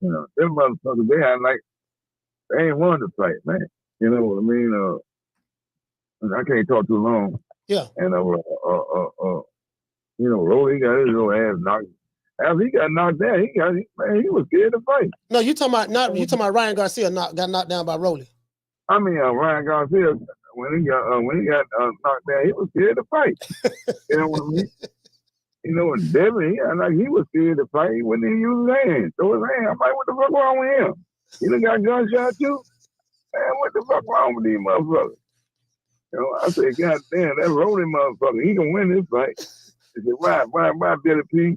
You know, them motherfuckers, they ain't wanted to fight, man. You know what I mean? I can't talk too long. Yeah. And you know, Rolly got his little ass knocked. After he got knocked down, he was scared to fight. No, you talking about Ryan Garcia got knocked down by Rolly. I mean, Ryan Garcia, when he got knocked down, he was scared to fight. You know what I mean? You know, and Devin, he was scared to fight. He wouldn't even use his hands. Throw his hand. I'm like, what the fuck wrong with him? He done got gunshot too? Man, what the fuck wrong with these motherfuckers? You know, I said, God damn, that Rolling motherfucker, he can win this fight. He said, why, Billy P?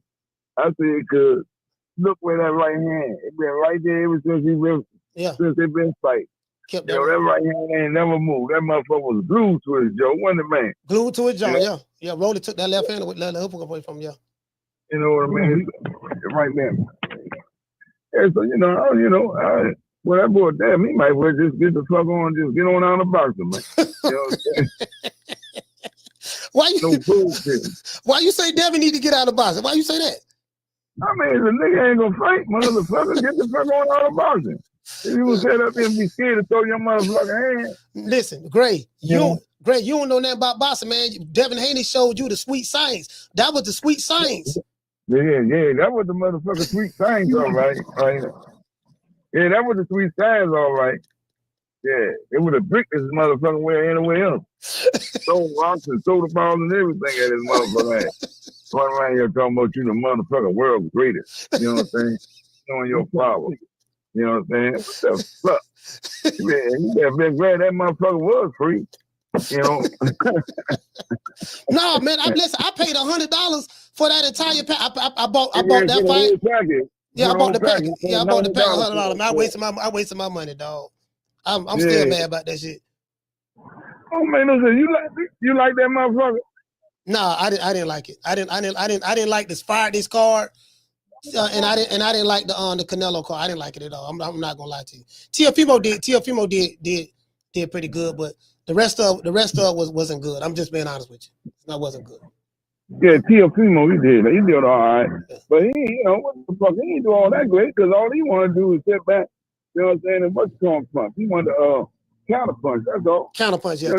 I said, cause look where that right hand, it been right there ever since they been fighting. You know, that right hand ain't never moved. That motherfucker was glued to his jaw, wasn't it, man? Glued to his jaw, yeah. Yeah, Rolly took that left hand with the hook away from him, yeah. You know what I mean? Right there. Yeah, so, well, that boy, damn, he might well just get the fuck on, just get on out of the boxing, man. You know what I'm saying? Why you say Devin need to get out of boxing? Why you say that? I mean, if a nigga ain't gonna fight, motherfucker, get the fuck on out of boxing. If you was set up there and be scared to throw your motherfucking hand. Listen, Gray, you don't know nothing about boxing, man. Devin Haney showed you the sweet science. That was the sweet science. Yeah, that was the motherfucking sweet science, all right. Yeah, that was the sweet science, all right. Yeah, it would have bricked this motherfucker way anywhere else. Throw rocks and soda balls and everything at this motherfucker ass. Run around here talking about you the motherfucking world's greatest. You know what I'm saying? Knowing your power. You know what I'm saying? What the fuck? You better be glad that motherfucker was free. You know? No, man. Listen, I paid $100 for that entire pack. I bought that fight. Yeah, I bought the pack. Yeah, I bought the pack $100. I wasted my money, dog. I'm still mad about that shit. Oh man, listen, you like that motherfucker? Nah, I didn't like it. I didn't like this card. And I didn't like the Canelo card. I didn't like it at all. I'm not gonna lie to you. Teofimo did pretty good, but the rest of it wasn't good. I'm just being honest with you. That wasn't good. Yeah, Teofimo, he did all right. But he, what the fuck, he didn't do all that great because all he wanted to do is sit back, you know what I'm saying, and what's going punch. He wanted to counter punch, that's all. Counter punch, yeah.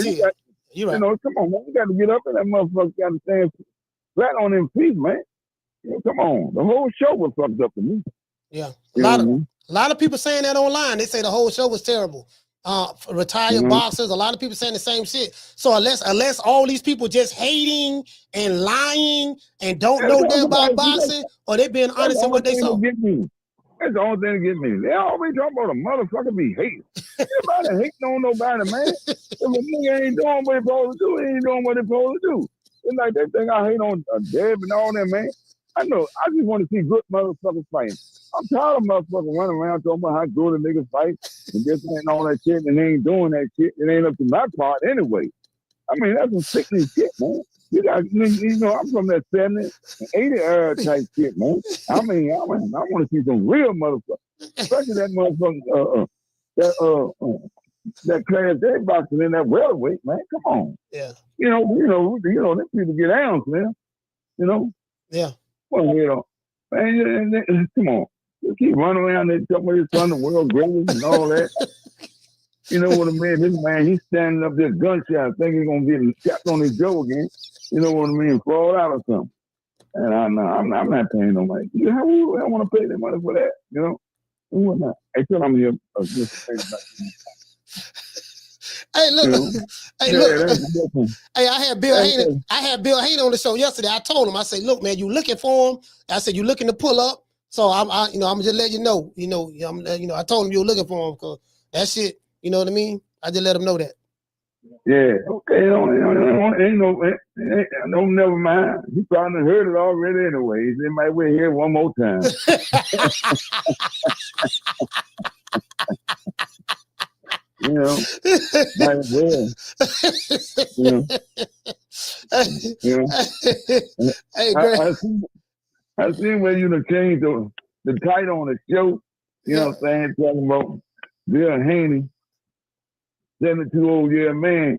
You're right. You know, come on, man. You got to get up and that motherfucker got to stand flat on them feet, man. You know, come on. The whole show was fucked up to me. Yeah. A lot of people saying that online. They say the whole show was terrible. Retired boxers, a lot of people saying the same shit. So unless all these people just hating and lying and don't know nothing about boxing, or they being honest in what they saw. That's the only thing to get me. They always talking about a motherfucker be hating. Everybody hating on nobody, man. If a nigga ain't doing what he supposed to do, he ain't doing what he supposed to do. It's like that thing I hate on Deb and all that, man. I know. I just want to see good motherfuckers fighting. I'm tired of motherfuckers running around talking about how good a nigga fight and this and all that shit, and they ain't doing that shit. It ain't up to my part anyway. I mean, that's some sickening shit, man. You know, I'm from that 70, 80 type shit, man. I mean, I want to see some real motherfuckers, especially that motherfucker, that Class A boxing in that welterweight, man. Come on. Yeah. You know, them people get ounce, man. You know. Yeah. Well, man, come on. You keep running around there talking about his son, the world greatest and all that. You know what I mean? This man, he's standing up there gunshot, thinking he's gonna get shot on his jaw again. You know what I mean? Fall out or something. And I'm not paying no money. I want to pay that money for that. You know? And whatnot. Hey, tell I'm here. Hey, look. Hey, look. Hey, I had Bill Haney. I had Bill Haney on the show yesterday. I told him, I said, look, man, you looking for him. I said, you looking to pull up. So I'm just letting you know. I told him you were looking for him because that shit, you know what I mean? I just let him know that. Yeah, okay, don't never mind. He probably heard it already anyways. They might wait here one more time. You know, might as well. You know. Hey, I seen where you done changed the title on the show. You know what I'm saying? Talking about Bill Haney, 72-year-old man.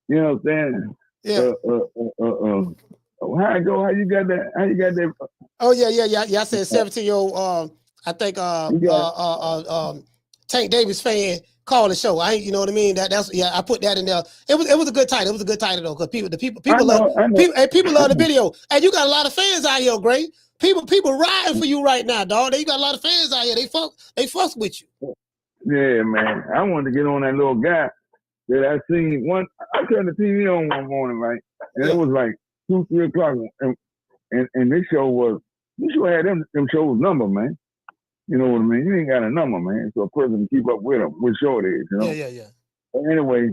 You know what I'm saying? Yeah. How it go? How you got that? How you got that? Oh yeah. I said 17-year-old. I think Tank Davis fan called the show. You know what I mean? That's I put that in there. It was a good title. It was a good title though, because people love the video. And you got a lot of fans out here, Gray. People riding for you right now, dog. You got a lot of fans out here. They fuck with you. Yeah, man. I wanted to get on that little guy that I seen one. I turned the TV on one morning, right? And it was like 2, 3 o'clock, and this show had them shows number, man. You know what I mean? You ain't got a number, man. So a person can keep up with them, what show it is, you know? Yeah. But anyway,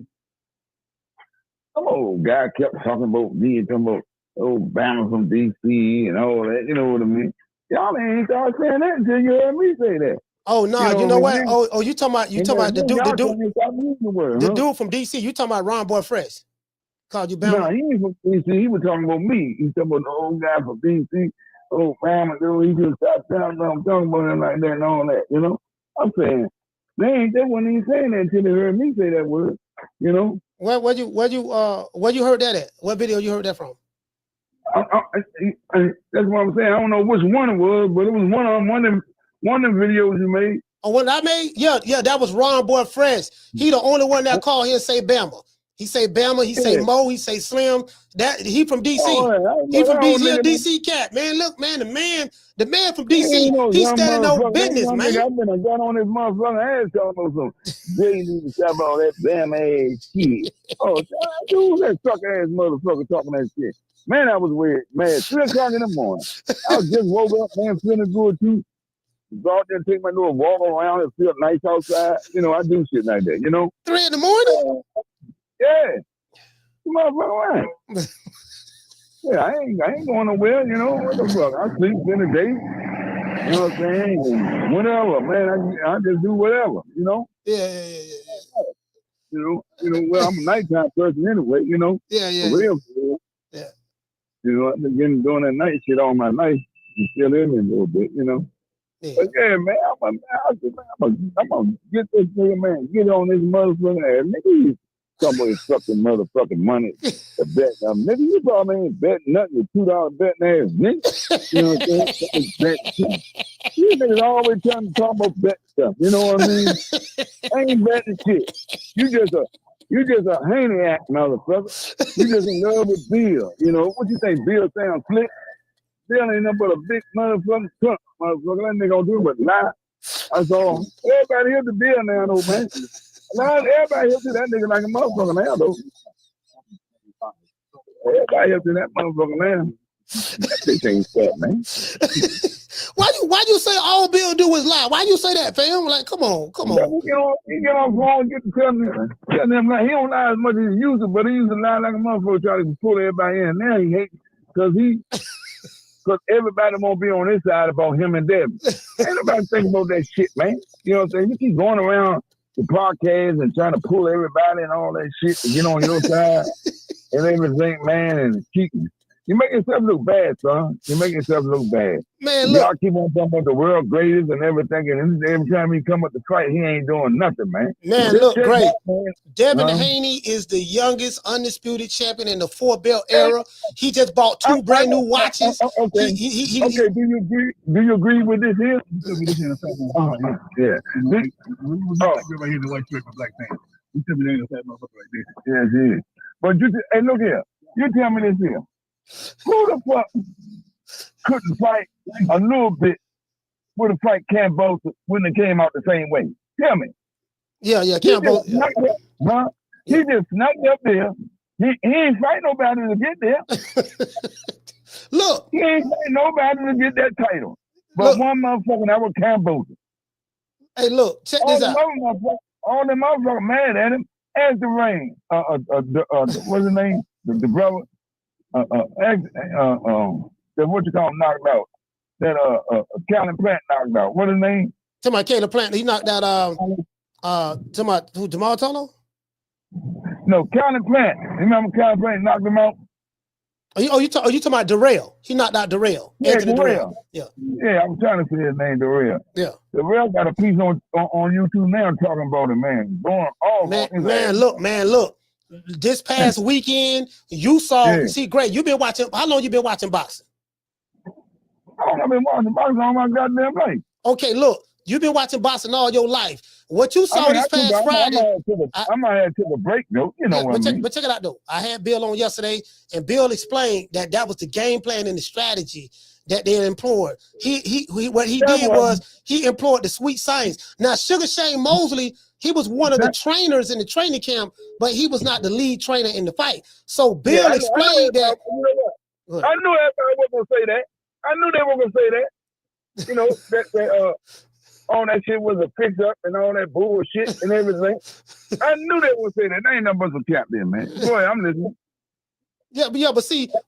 some old guy kept talking about me and talking about Bama from DC and all that. You know what I mean? Y'all ain't start saying that until you heard me say that. Oh no, you know what? Oh, you talking about the dude from DC? You talking about Ron Boy Fresh? Called you Bama? No, he ain't from DC. He was talking about me. He talking about the old guy from DC. Oh, Bama, dude, he just stopped down. I'm talking about him like that and all that. You know, I'm saying they wasn't even saying that until they heard me say that word. You know. Where you heard that at? What video you heard that from? That's what I'm saying. I don't know which one it was, but it was one of them videos you made. Oh, what I made? Yeah, that was Ron Boy Fresh. He the only one that called here and say Bama. He say Bama, he say Mo, he say Slim. That he from DC. He from DC. He a DC cat, man. Look, man, the man from DC. He's standing on business, man. I've been got on this motherfucking ass talking about some. They need to stop all that Bama ass shit. Oh, dude, that sucker ass motherfucker talking that shit. Man, I was weird, man. 3 o'clock in the morning. I was just woke up, man, feeling good too. Go out there and take my little walk around and feel nice outside. You know, I do shit like that, you know? 3 in the morning? Yeah. Motherfucker, right. Yeah, I ain't going nowhere, you know? What the fuck? I sleep in the day. You know what I'm saying? And whatever, man. I just do whatever, you know? Yeah. You know, well, I'm a nighttime person anyway, you know? Yeah. For real. Yeah. You know, I've been doing that night shit all my life. I'm still in it a little bit, you know? Yeah. But yeah, man, I'm gonna get this nigga, man. Get on this motherfucking ass. Nigga, somebody's fucking motherfucking money to bet. Nigga, you probably ain't betting nothing. $2 betting ass, nigga. You know what I'm saying? You niggas always trying to talk about bet stuff. You know what I mean? I ain't betting shit. You just a Haney act, motherfucker. You just in love with Bill. You know, what you think Bill sound slick? Bill ain't nothing but a big motherfucking trunk, motherfucker. That nigga gonna do but lie. That's all. Everybody hears the Bill now, though, man. Now everybody hears that nigga like a motherfucker now, though. Everybody hears that motherfucker now. That bitch ain't fat, man. Why you say all Bill do is lie? Why you say that, fam? Like, come on. He get on phone and get to tell them like he don't lie as much as he used to, but he used to lie like a motherfucker try to pull everybody in. Now he hates because everybody won't be on his side about him and Devin. Ain't nobody think about that shit, man. You know what I'm saying? You keep going around the podcast and trying to pull everybody and all that shit to get on your side and everything, man, and cheating. You make yourself look bad, son. You make yourself look bad. Man, look. Y'all keep on talking about the world greatest and everything, and every time he come up to fight, he ain't doing nothing, man. Man, look, great. Devin Haney is the youngest undisputed champion in the 4-belt era. He just bought 2 brand new watches. Okay. Okay. Do you agree with this here? Yeah. Everybody here in the white shirt with black pants. You tell me there ain't a fat motherfucker like this. Yes, yeah. But hey, look here. You tell me this here. Who the fuck couldn't fight a little bit with a fight Cambosa when it came out the same way? Tell me. Yeah, Cambosa. He just snuck up there. He ain't fight nobody to get there. Look. He ain't fight nobody to get that title. But one motherfucker, that was Cambosa. Hey, look, check this out. All them motherfuckers mad at him. Ask the Rain. What's his name? The brother. What you call him knocked out? That Calvin Plant knocked out. What his name? To my Caleb Plant, he knocked out to my who Jamal Tolo? No, Calvin Plant. You remember Calvin Plant knocked him out? You talking about Darrell? He knocked out Darrell. Yeah, Anthony Darrell. Yeah. Yeah, I'm trying to say his name, Darrell. Yeah. Darrell got a piece on YouTube now talking about it, man. Going all man, look. This past weekend, you saw. See, Greg, you've been watching. How long you been watching boxing? I've been watching boxing all my goddamn life. Okay, look, you've been watching boxing all your life. What you saw this past Friday? I might have took a break though. You know what I mean? But check it out though. I had Bill on yesterday, and Bill explained that was the game plan and the strategy that they employed. What he did was he employed the sweet science. Now, Sugar Shane Mosley, he was one of the trainers in the training camp, but he was not the lead trainer in the fight. So Bill explained that. I knew everybody was gonna say that. I knew they were gonna say that. You know that all that shit was a fix up and all that bullshit and everything. I knew they would say that. They ain't nothing but some cap there, man. Go ahead, I'm listening.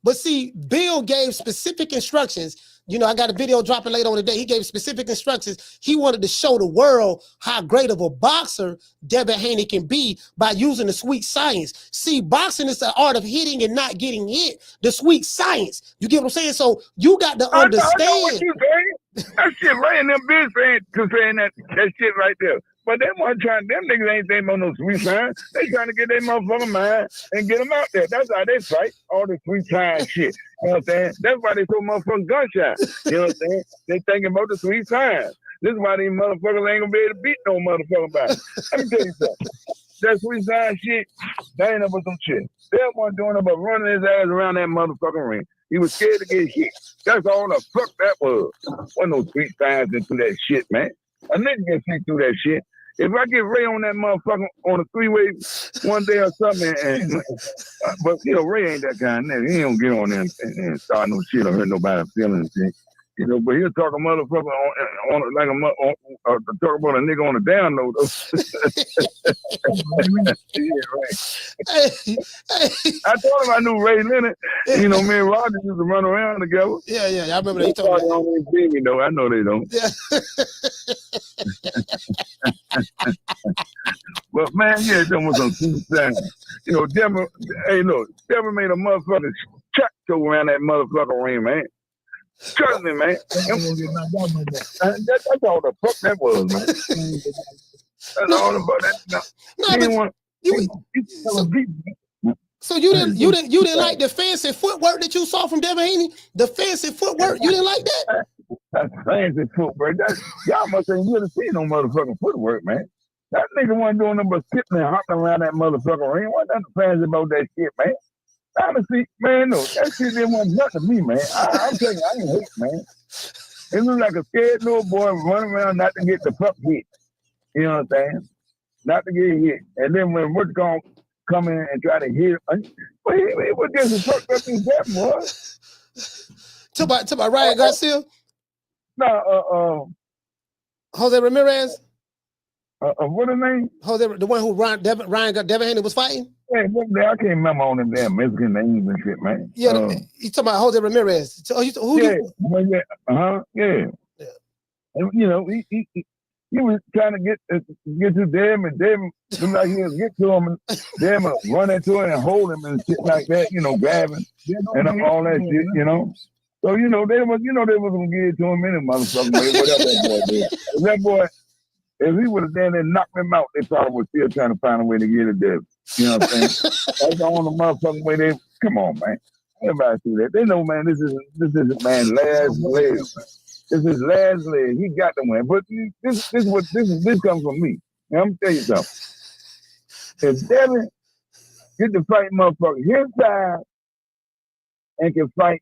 But see, Bill gave specific instructions. You know, I got a video dropping later on today. He gave specific instructions. He wanted to show the world how great of a boxer Devin Haney can be by using the sweet science. See, boxing is the art of hitting and not getting hit. The sweet science. You get what I'm saying? So you got to understand. I know what you saying. That shit right in them bitch saying that shit right there. But they weren't trying, them niggas ain't thinking about no sweet sign. They trying to get their motherfucking mind and get them out there. That's how they fight, all the sweet sign shit. You know what I'm saying? That's why they so motherfucking gunshot. You know what I'm saying? They thinking about the sweet sign. This is why these motherfuckers ain't gonna be able to beat no motherfucking body. Let me tell you something. That sweet sign shit, that ain't about some shit. They wasn't doing about running his ass around that motherfucking ring. He was scared to get hit. That's all the fuck that was. Wasn't no sweet signs into that shit, man. A nigga can see through that shit. If I get Ray on that motherfucker on a three-way one day or something, but you know, Ray ain't that kind of nigga. He don't get on there and start no shit or hurt nobody's feelings. You know, but he'll talk a motherfucker on like talk about a nigga on a down note. Yeah, right. I told him I knew Ray Leonard. You know, me and Roger used to run around together. Yeah, I remember that. He told me. Don't see me though. I know they don't. Yeah. But man, yeah, that was some sweet thing. You know, Devin made a motherfucking chuck go around that motherfucking ring, man. Trust me, man. That's all the fuck that was, man. That's all the So you didn't like the fancy footwork that you saw from Devin Haney? The fancy footwork, you didn't like that? That's fancy footwork. Y'all must ain't really seen no motherfucking footwork, man. That nigga wasn't doing nothing but skipping and hopping around that motherfucking ring. Wasn't nothing fancy about that shit, man. Honestly, man, no, that shit didn't want nothing to me, man. I'm telling you, I ain't hate, man. It looked like a scared little boy running around not to get the fuck hit. You know what I'm saying? Not to get hit. And then when Wood's gonna come in and try to hit him, well, he was just as fucked up as that was. To my Ryan Garcia? No, Jose Ramirez? What his name? Jose, the one who Devin Haney was fighting? Yeah, I can't remember on them damn Mexican names and shit, man. Yeah, you talking about Jose Ramirez? Yeah. And, you know, he was trying to get to them, and them looked like he was get to him, and them run into him and hold him and shit like that, you know, grabbing and all that shit, you know. So they was gonna get it to him in a motherfucking way, whatever that boy did. That boy, if he would have done that and knocked him out, they probably was still trying to find a way to get it there. You know what I'm saying? That's the only motherfucking way come on, man. Everybody see that. They know, man, this is man last leg. This is last leg. He got the win. But this comes from me. Now, I'm gonna tell you something. If Devin get to fight motherfucker his side and can fight,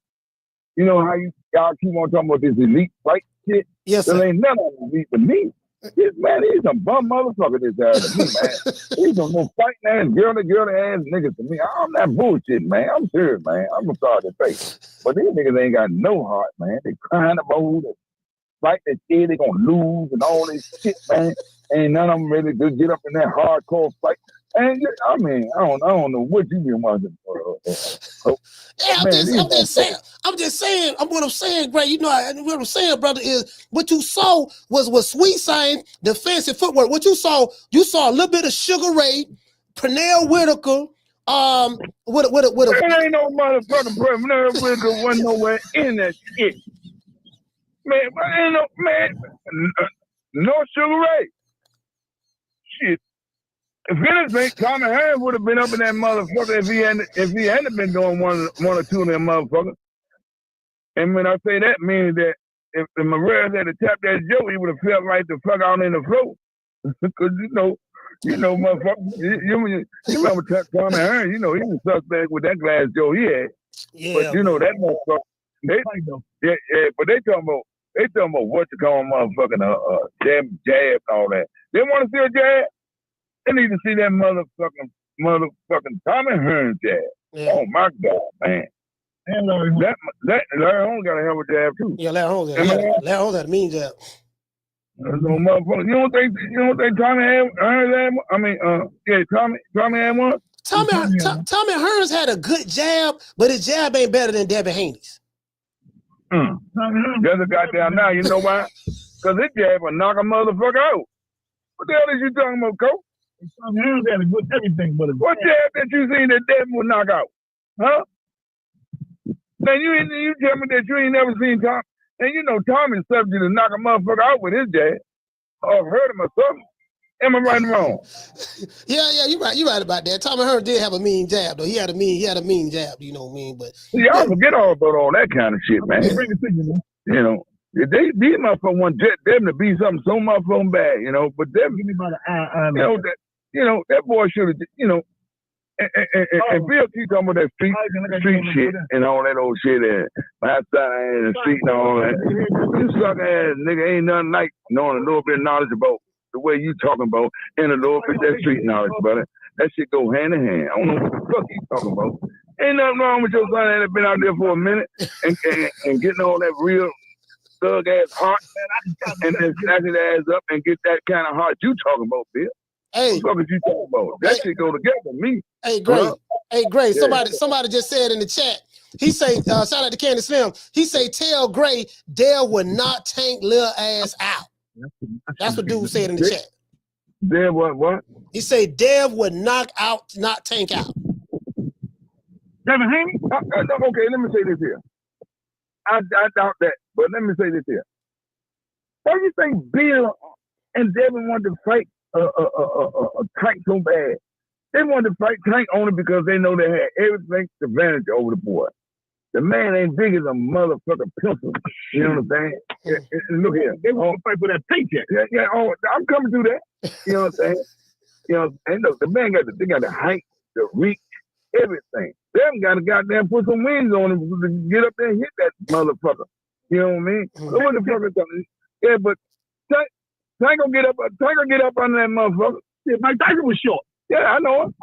you know how y'all keep on talking about this elite fight shit? Yes, there ain't none of them elite to me. This man, he's a bum motherfucker, this guy to me, man. He's a no fighting ass, girl ass niggas to me. I'm not bullshit, man. I'm serious, man. I'm sorry to say. But these niggas ain't got no heart, man. They crying about who fight that shit, they gonna lose and all this shit, man. Ain't none of them ready to get up in that hardcore fight. And I mean, I don't know what you been watching. Yeah, I'm just saying. What I'm saying, Gray. You know what I'm saying, brother, is what you saw was Sweet saying defensive footwork. What you saw a little bit of Sugar Ray, Pernell Whitaker. With a. There ain't no motherfucking Pernell Whitaker wasn't nowhere in that shit. Man, ain't no Sugar Ray. Shit. If anything, Tommy Hearns would have been up in that motherfucker if he hadn't been doing one or two of them motherfuckers. And when I say that, meaning that if Ramirez had to tap that Joe, he would have felt right the fuck out in the floor. Because you know, motherfucker, you remember Tommy Hearns? You know, he was suspect with that glass Joe he had. Yeah, but you know that motherfucker. But they talking about what you call motherfucking jab and all that. They want to see a jab. They need to see that motherfucking Tommy Hearns jab. Yeah. Oh my God, man! And Larry Holmes got a hell of a jab too. Yeah, Larry Holmes had a mean jab. No motherfucker. You don't think Tommy Hearns had? Tommy had one. Tommy Hearns had a good jab, but his jab ain't better than Devin Haney's. There's a goddamn now. You know why? Because his jab will knock a motherfucker out. What the hell is you talking about, Coach? Tommy Hearns had a good everything, but what jab that you seen that Devin will knock out? Huh? Now you tell me that you ain't never seen Tom, and you know Tommy's subject to knock a motherfucker out with his jab, or hurt him or something. Am I right or wrong? Yeah, you're right about that. Tommy Hearns did have a mean jab, though. He had a mean jab, you know what I mean? But y'all forget all about all that kind of shit, man. You know, these motherfuckers want them to be something so motherfucking bad, you know. But them, that boy should have, you know. And Bill keep talking about that street shit and all that old shit and outside in the street and all that. You sucker ass nigga ain't nothing like knowing a little bit of knowledge about the way you talking about and a little bit of that street knowledge, brother. That shit go hand in hand. I don't know what the fuck you talking about. Ain't nothing wrong with your son that have been out there for a minute and getting all that real thug ass heart and then snatching the ass up and get that kind of heart you talking about, Bill. Hey, what you talking about? That shit go together with me. Hey, Gray. Somebody just said in the chat. He say, shout out to Candy Slim. He say, tell Gray Dale would not tank Lil ass out. That's what dude said in the chat. Dev what? He say Dev would not tank out. Devin Haney? Okay, let me say this here. I doubt that, but let me say this here. Why do you think Bill and Devin wanted to fight Tank so bad? They wanted to fight Tank only because they know they had everything to advantage over the boy. The man ain't big as a motherfucking pencil. You know what I'm saying? Look here. They want to fight for that paycheck. Yeah. Oh, I'm coming through that. You know what I'm saying? You know, and look, the man got the height, the reach, everything. They haven't got to goddamn put some wings on him to get up there and hit that motherfucker. You know what I mean? So what the fuck is that? Yeah, but Tank gonna get up under that motherfucker. Yeah, Mike Tyson was short. Yeah, I know it.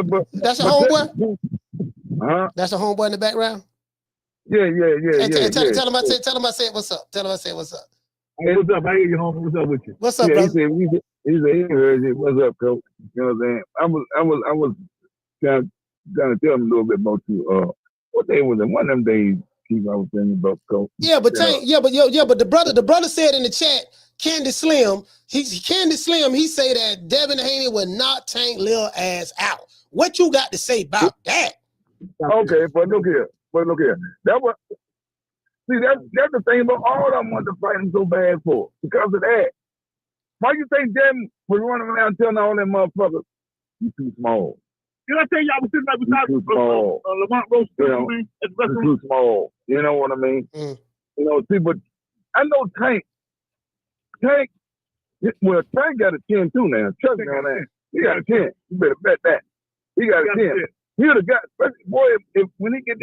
But that's a homeboy? That's a homeboy in the background? Yeah. Tell him I said what's up. Tell him I said what's up. Hey, what's up? I hear you, homie. What's up with you? What's up, brother? He said he heard it. What's up, coach? You know what I'm saying? I was trying to tell him a little bit about you. What day was it? One of them days I was saying about coach. Yeah, but the brother said in the chat, Candy Slim, he say that Devin Haney would not tank Lil ass out. What you got to say about that? Okay, but look here. That's the thing about all of them want to fight him so bad for. Because of that. Why you think Devin was running around telling all them motherfuckers, you too small? Did I tell you I was sitting right beside Lamont Rose? You too small. You know what I mean? You know, see, but I know Tank, Tank got a 10 too now. Trust me on that. He got a 10. You better bet that. He got a 10. He would have got, boy, when he get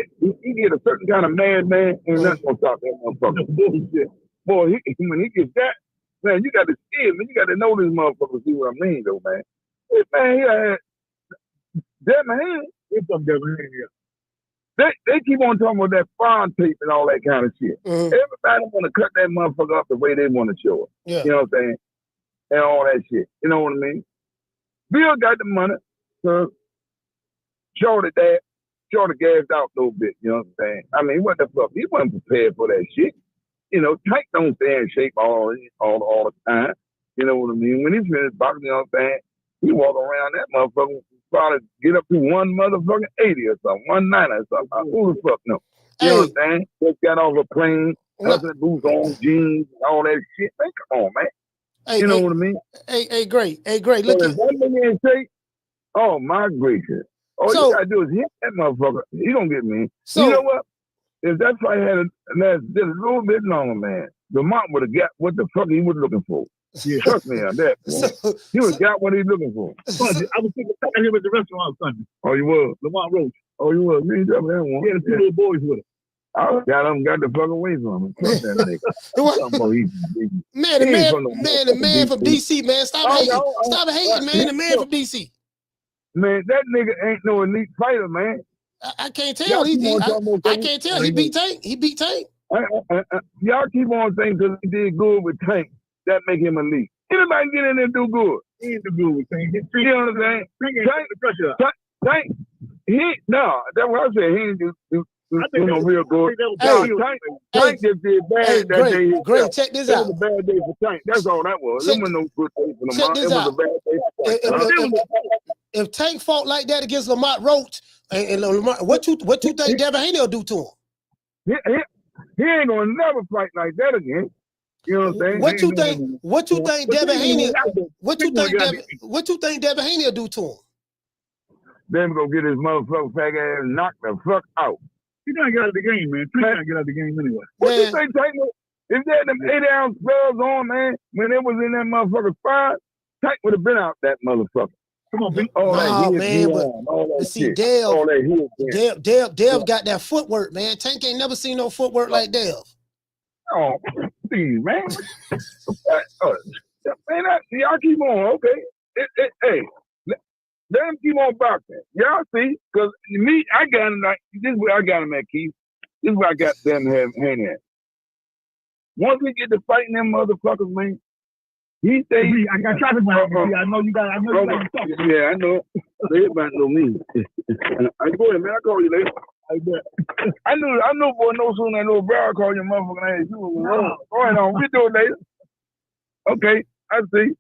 a certain kind of mad man, ain't nothing gonna stop that motherfucker. Boy, when he gets that, man, you got to see it, man. You got to know this motherfucker. See what I mean, though, man. This man here had Devin Haney. It's some Devin Haney. They keep on talking about that farm tape and all that kind of shit. Everybody want to cut that motherfucker up the way they want to show it. Yeah. You know what I'm saying? And all that shit. You know what I mean? Bill got the money. So Shorty gassed out a little bit, you know what I'm saying? I mean, what the fuck? He wasn't prepared for that shit. You know, Tank don't stay in shape all the time. You know what I mean? When he finished boxing, you know what I'm saying? He walk around that motherfucker, probably get up to 1 motherfucking 80 or something, 190 or something. Who the fuck know? You know what I'm saying? Just got off a plane, hustling boots on, jeans, all that shit. Man, come on, man. Hey, you know what I mean? Hey, great. Look so at if that nigga in shape, oh my gracious. All you gotta do is hit that motherfucker. He gonna get me. So, you know what? If that fight had lasted just a little bit longer, man, Lamont would have got what the fuck he was looking for. Yeah. Trust me on that. He would have got what he was looking for. Sunday, I was thinking about him at the restaurant Sunday. Oh, you was? Lamont Roach. Oh, you was? You ain't that one. He had 2 little boys with him. I got the fuck away from him. Trust that nigga. The man from DC, man. Stop hating. Stop hating, man. The man from DC. Man, that nigga ain't no elite fighter, man. I can't tell. I can't tell. He beat Tank. Y'all keep on saying because he did good with Tank, that make him elite. Anybody get in there and do good? He ain't do good with Tank. You know what I'm saying? Tank, that's what I said. He ain't do no real good. Tank just did bad that day. Great, check this out. It was a bad day for Tank. That's all that was. It wasn't no good day for Lamont. It was a bad day for Tank. If Tank fought like that against Lamont Roach, and Lamont, what you think Devin Haney will do to him? He ain't gonna never fight like that again. You know what I'm saying? What you think Devin Haney? What you think Devin Haney will do to him? Then go get his motherfucking fag ass and knock the fuck out. He trying to get out of the game, man. He's trying to get out of the game anyway. What you think, Tank? If they had them 8-ounce gloves on, man, when it was in that motherfucker's fight, Tank would have been out that motherfucker. Come on, see, Dev got that footwork, man. Tank ain't never seen no footwork like Dev. Oh, please, man. Man, y'all keep on, okay? Hey, let him keep on boxing. Y'all see? Because me, I got him like, this is where I got him at, Keith. This is where I got them Haney at. Once we get to fighting them motherfuckers, man, he say, I got traffic behind me. I know you got Yeah, I know. They about to know me. I go ahead, man. I call you later. I know, boy, no sooner than little Barrel call your motherfucking ass. You was wrong. Go ahead on. We do it later. Okay, I see.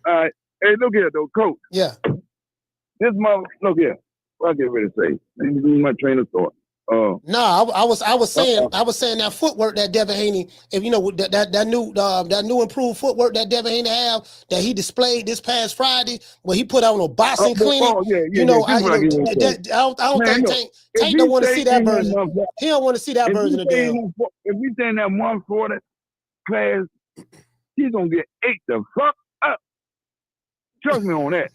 All right. Hey, look here, though, Coach. Yeah. This mother, look here. What I get ready to say. Let me do my train of thought. No, I was saying that footwork that Devin Haney, if you know that new improved footwork that Devin Haney have that he displayed this past Friday, where he put on a boxing clinic. I don't think Tank don't want to see that version. He don't want to see that version of Devin. If we say that 140 class, he's gonna get ate the fuck up. Trust me on that.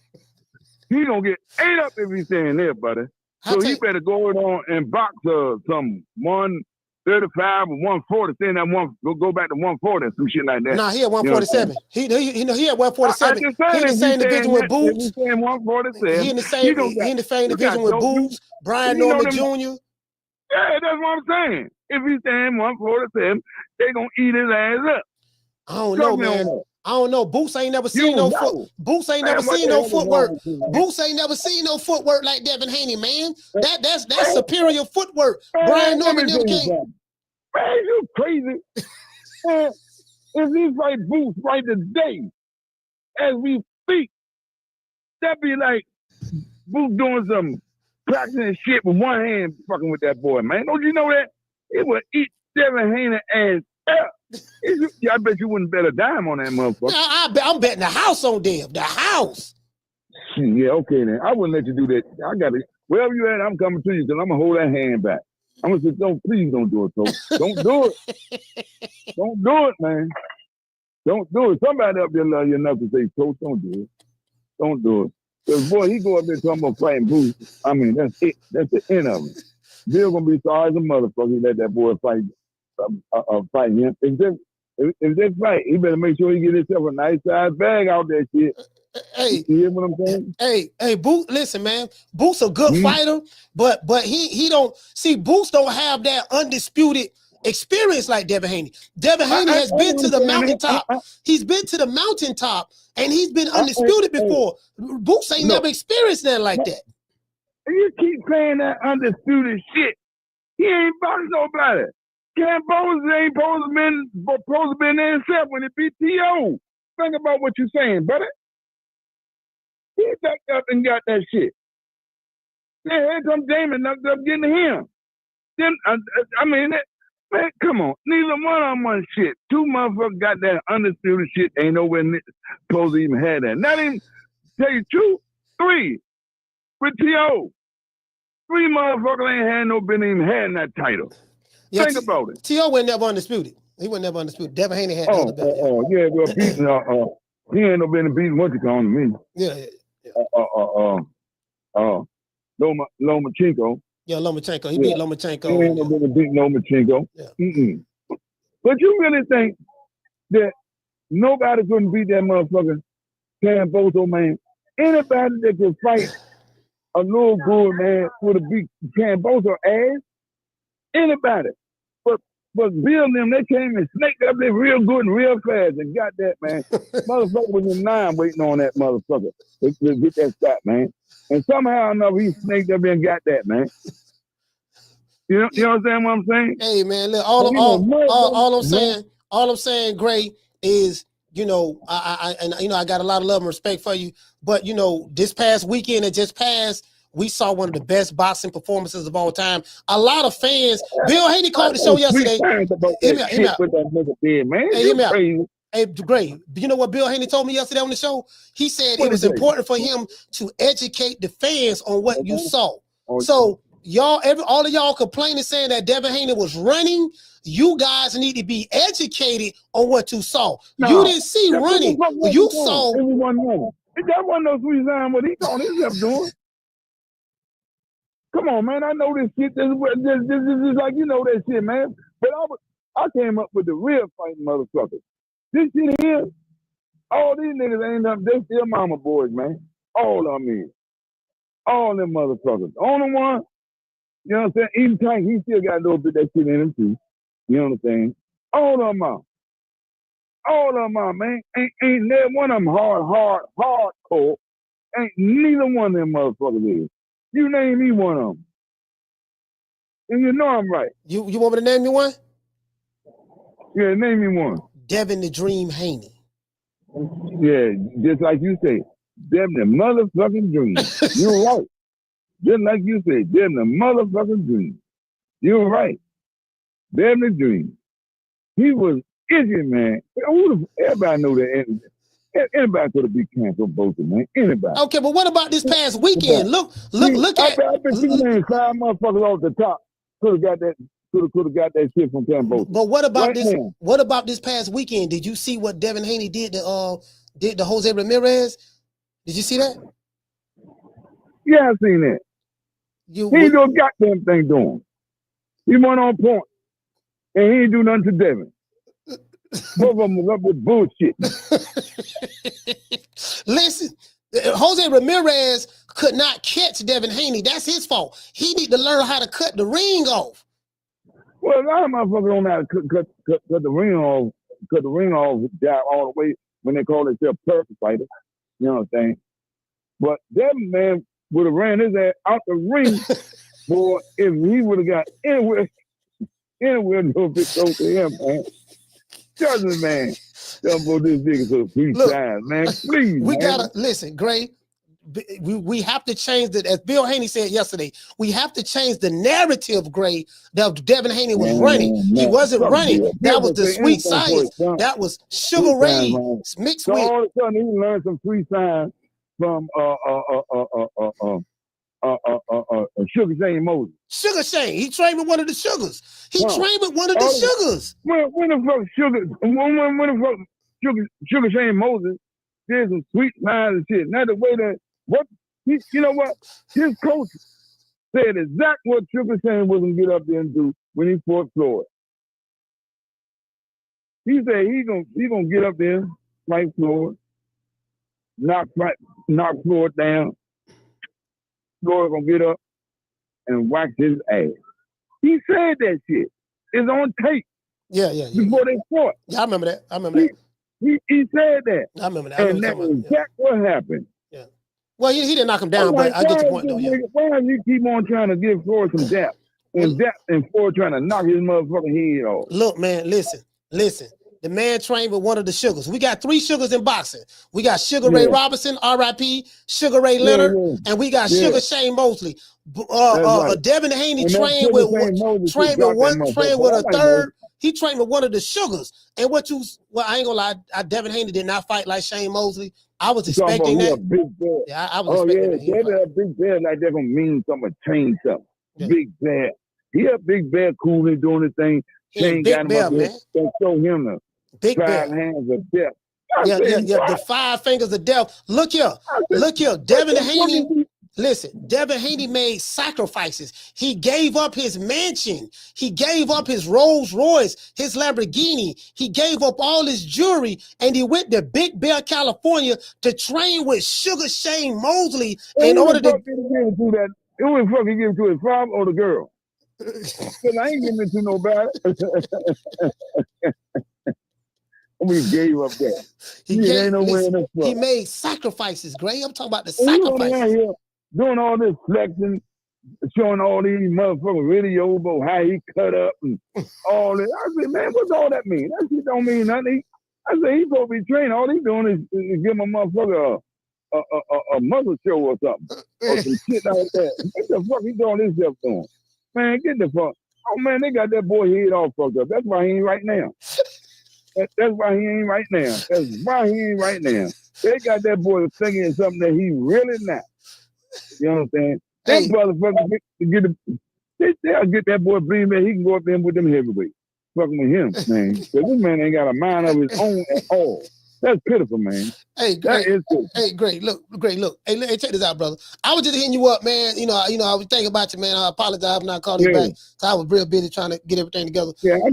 He's gonna get ate up if he's staying there, buddy. So he better go on and box some 135 or 140. Saying that go back to 140 and some shit like that. Nah, he at 147. He at 147. He in the same division with Boots. He in the same division with Boots, Brian Norman Jr. Yeah, that's what I'm saying. If he's saying 147, they gonna eat his ass up. I don't know, man. I don't know. Boots ain't never seen no foot. Boots ain't never seen no footwork. Boots ain't never seen no footwork like Devin Haney, man. That's superior footwork. Brian Norman them king. Man, you crazy. Man, if he fight Boots right today, as we speak, that'd be like Boots doing some practicing shit with one hand fucking with that boy, man. Don't you know that? It would eat Devin Haney ass up. I bet you wouldn't bet a dime on that motherfucker. I'm betting the house on Dev. The house. Yeah, okay then. I wouldn't let you do that. I got it. Wherever you at, I'm coming to you because I'm gonna hold that hand back. I'm gonna say, please don't do it, Coach. Don't do it. Don't do it, man. Don't do it. Somebody up there love you enough to say, Coach, don't do it. Don't do it. Because boy, he go up there talking about fighting Boots. I mean, that's it. That's the end of it. Bill gonna be sorry as a motherfucker. He let that boy fight. Fighting him. If this fight, he better make sure he get himself a nice size bag out that shit. Hey, you hear what I'm saying? Hey, Boots, listen, man. Boots a good fighter, but he don't see Boots don't have that undisputed experience like Devin Haney. Devin Haney has been to the mountaintop. He's been to the mountaintop, and he's been undisputed before. Boots ain't never experienced that like that. You keep saying that undisputed shit. He ain't boxing nobody. Camboza ain't supposed to been there himself when he beat T.O. Think about what you're saying, brother. He backed up and got that shit. Yeah, here comes Damon knocked up getting him. Then man, come on. Neither one of them won shit. Two motherfuckers got that undisputed shit. Ain't nowhere supposed to even have that. Not even, tell you two, three with T.O. Three motherfuckers ain't had no business even having that title. Yeah, Think about it. T.O. was never undisputed. He was never undisputed. Devin Haney had the other belt. Yeah, well, beating, he ain't no business beating what you call me. Yeah. Lomachenko. Yeah, Lomachenko. He beat Lomachenko. He ain't no business beating Lomachenko. Yeah. But you really think that nobody couldn't beat that motherfucker Cambozo, man? Anybody that could fight a little good man would have beat Cambozo ass. Anybody. But Bill and them, they came and snaked up there real good and real fast and got that, man. Motherfucker was in line waiting on that motherfucker to get that shot, man. And somehow or another, he snaked up there and got that, man. You understand what I'm saying? Hey, man, look, all I'm saying, Gray, is, I got a lot of love and respect for you, but, this past weekend that just passed, we saw one of the best boxing performances of all time. A lot of fans. Bill Haney called the show yesterday. Hey, Gray, you know what Bill Haney told me yesterday on the show? He said it was important for him to educate the fans on what you saw. So all of y'all complaining saying that Devin Haney was running. You guys need to be educated on what you saw. You didn't see running. You saw. That wasn't no sweet sign what he called himself doing. Come on, man. I know this shit. This is like, that shit, man. But I came up with the real fighting motherfuckers. This shit here, all these niggas ain't nothing. They still mama boys, man. All of them is. All them motherfuckers. Only one, you know what I'm saying? Even Tank, he still got a little bit of that shit in him, too. You know what I'm saying? All of them are. All of them are, man. Ain't there one of them hardcore. Ain't neither one of them motherfuckers is. You name me one of them. And you know I'm right. You want me to name me one? Yeah, name me one. Devin the Dream Haney. Yeah, just like you say. Devin the motherfucking Dream. You're right. Just like you say. Devin the motherfucking Dream. You're right. Devin the Dream. He was itchy, man. Everybody know that. Anybody could have beat Camboza, man. Anybody. Okay, but what about this past weekend? Look at. I bet you named 5 motherfuckers off the top. Could have got that shit from Camboza. But what about right this? now. What about this past weekend? Did you see what Devin Haney did to Jose Ramirez? Did you see that? Yeah, I seen that. He ain't no goddamn thing doing. He went on point, and he ain't do nothing to Devin. Both of them was up with bullshit. Listen, Jose Ramirez could not catch Devin Haney. That's his fault. He need to learn how to cut the ring off. Well, a lot of motherfuckers don't know how to cut the ring off, down all the way when they call themselves perfect fighter. You know what I'm saying? But Devin, man, would have ran his ass out the ring, boy, if he would have got anywhere a little bit close to him, man. Judgment, man. Jump this nigga to 3 times, man. Please, we gotta listen, Gray. We have to change that. As Bill Haney said yesterday, we have to change the narrative, Gray, that Devin Haney was running. He wasn't running. That was the sweet science. That was Sugar Ray mixed with. All of a sudden, he learned some free signs from Sugar Shane Moses. Sugar Shane. He trained with one of the Sugars. Trained with one of the Sugars. When the fuck Sugar Shane Moses did some sweet signs and shit. Not the way that you know what? His coach said exactly what Sugar Shane was gonna get up there and do when he fought Floyd. He said he gonna get up there, fight Floyd, knock Floyd down. Floyd gonna get up and wax his ass. He said that shit. is on tape. Yeah. Before they fought. Yeah, I remember that. He said that. I remember that. And that's exactly what happened. Yeah. Well, he didn't knock him down, I'm but like, I get the point though. Yeah. Why do you keep on trying to give Floyd some depth and Floyd trying to knock his motherfucking head off? Look, man, listen. The man trained with one of the Sugars. We got 3 Sugars in boxing. We got Sugar Ray Robinson, R.I.P., Sugar Ray Leonard, and we got Sugar Shane Mosley. Devin Haney trained with a third. He trained with one of the Sugars. And I ain't gonna lie, Devin Haney did not fight like Shane Mosley. I was expecting that. I was expecting that. A big bear like that gonna mean something, change something. Yeah. Big bear. He a big bear, cool and doing the thing. Shane got him up there. Don't show him the big 5 bear. hands of death. Yeah. The 5 fingers of death. Look here. Devin Haney. Listen, Devin Haney made sacrifices. He gave up his mansion. He gave up his Rolls Royce, his Lamborghini. He gave up all his jewelry, and he went to Big Bear, California to train with Sugar Shane Mosley in order to. Who the fuck he give it to, his father or the girl? Because I ain't giving it to nobody. We gave up that. He made sacrifices, Gray. I'm talking about the sacrifices. Doing all this flexing, showing all these motherfuckers video about how he cut up and all that. I said, man, what's all that mean? That shit don't mean nothing. I said, he's supposed to be trained. All he's doing is give a motherfucker a muscle show or something. Or some shit like that. What the fuck he doing this stuff doing? Man, get the fuck. Oh, man, they got that boy head all fucked up. That's why he ain't right now. That's why he ain't right now. That's why he ain't right now. They got that boy thinking something that he really not. You know what I'm saying? That motherfucker they'll get that boy believe that he can go up there with them heavyweights. Fucking with him, man. Because this man ain't got a mind of his own at all. That's pitiful, man. Hey, great. Hey, great. Look. Hey, check this out, brother. I was just hitting you up, man. You know, I was thinking about you, man. I apologize for not calling you back. So I was real busy trying to get everything together. Yeah, I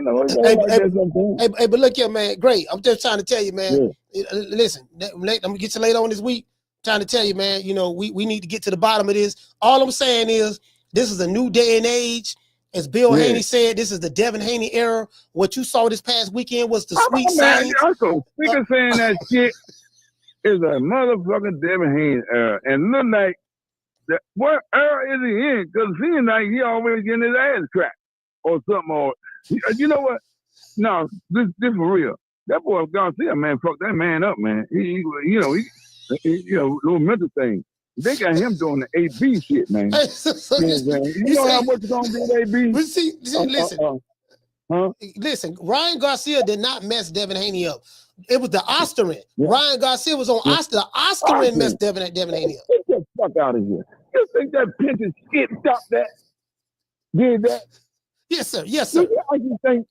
know. Hey, but look here, man. Great. I'm just trying to tell you, man. Yeah. Listen, I'm gonna get you later on this week. Trying to tell you, man. You know, we need to get to the bottom of this. All I'm saying is, this is a new day and age. As Bill Haney said, this is the Devin Haney era. What you saw this past weekend was the sweet science. I'm so sick of saying that shit is a motherfucking Devin Haney era. And look like, what era is he in? Because it seems like he always getting his ass cracked or something. Or, you know what? No, this for real. That boy Garcia, man, fuck that man up, man. He little mental thing. They got him doing the AB shit, man. You know how much it's gonna be with AB? But see, listen. Listen, Ryan Garcia did not mess Devin Haney up. It was the Osterin. Yeah. Ryan Garcia was on the Osterin messed Devin Haney up. Get the fuck out of here. You think that pinch skit stopped that? Did that? Yes, sir. You think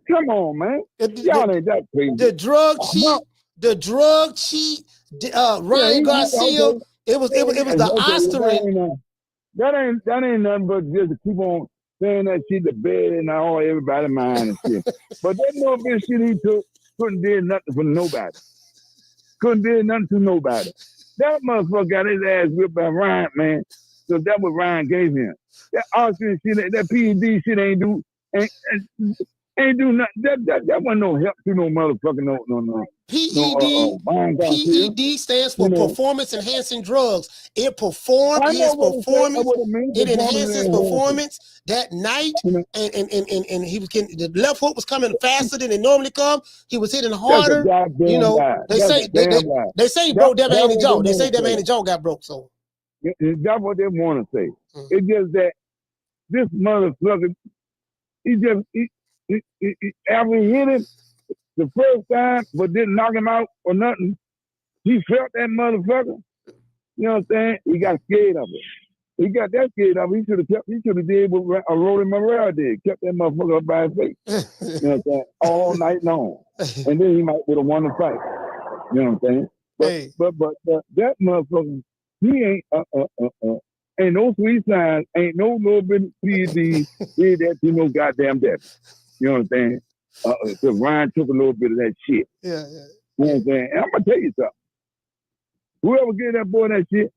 come on, man. Y'all ain't that crazy. The drug cheat, Ryan Garcia. It was the Osterin. That ain't nothing but just to keep on saying that shit to bed and all everybody mind and shit. But that little bit of shit he took couldn't do nothing for nobody. Couldn't do nothing to nobody. That motherfucker got his ass whipped by Ryan, man. So that's what Ryan gave him. That Osterin shit, that PED shit ain't do nothing. That wasn't no help to no motherfucking no. PED stands for performance enhancing drugs. It performed his performance. It enhances performance that night, and he was getting the left hook was coming faster than it normally come. He was hitting harder. You know, they say he broke Devin Haney's jaw. They say Devin Haney's jaw got broke. So that's what they want to say. It's just that this motherfucker, he after he hit him the first time, but didn't knock him out or nothing, he felt that motherfucker. You know what I'm saying? He got scared of it. He got that scared of it. He should have did what Ramirez did, kept that motherfucker up by his face. You know what I'm saying? All night long. And then he might would have won the fight. You know what I'm saying? But that motherfucker, he ain't no sweet signs, ain't no little bit of PED, did that to no goddamn death. You know what I'm saying? So Ryan took a little bit of that shit. Yeah. You know what I'm saying? And I'm gonna tell you something. Whoever gave that boy that shit,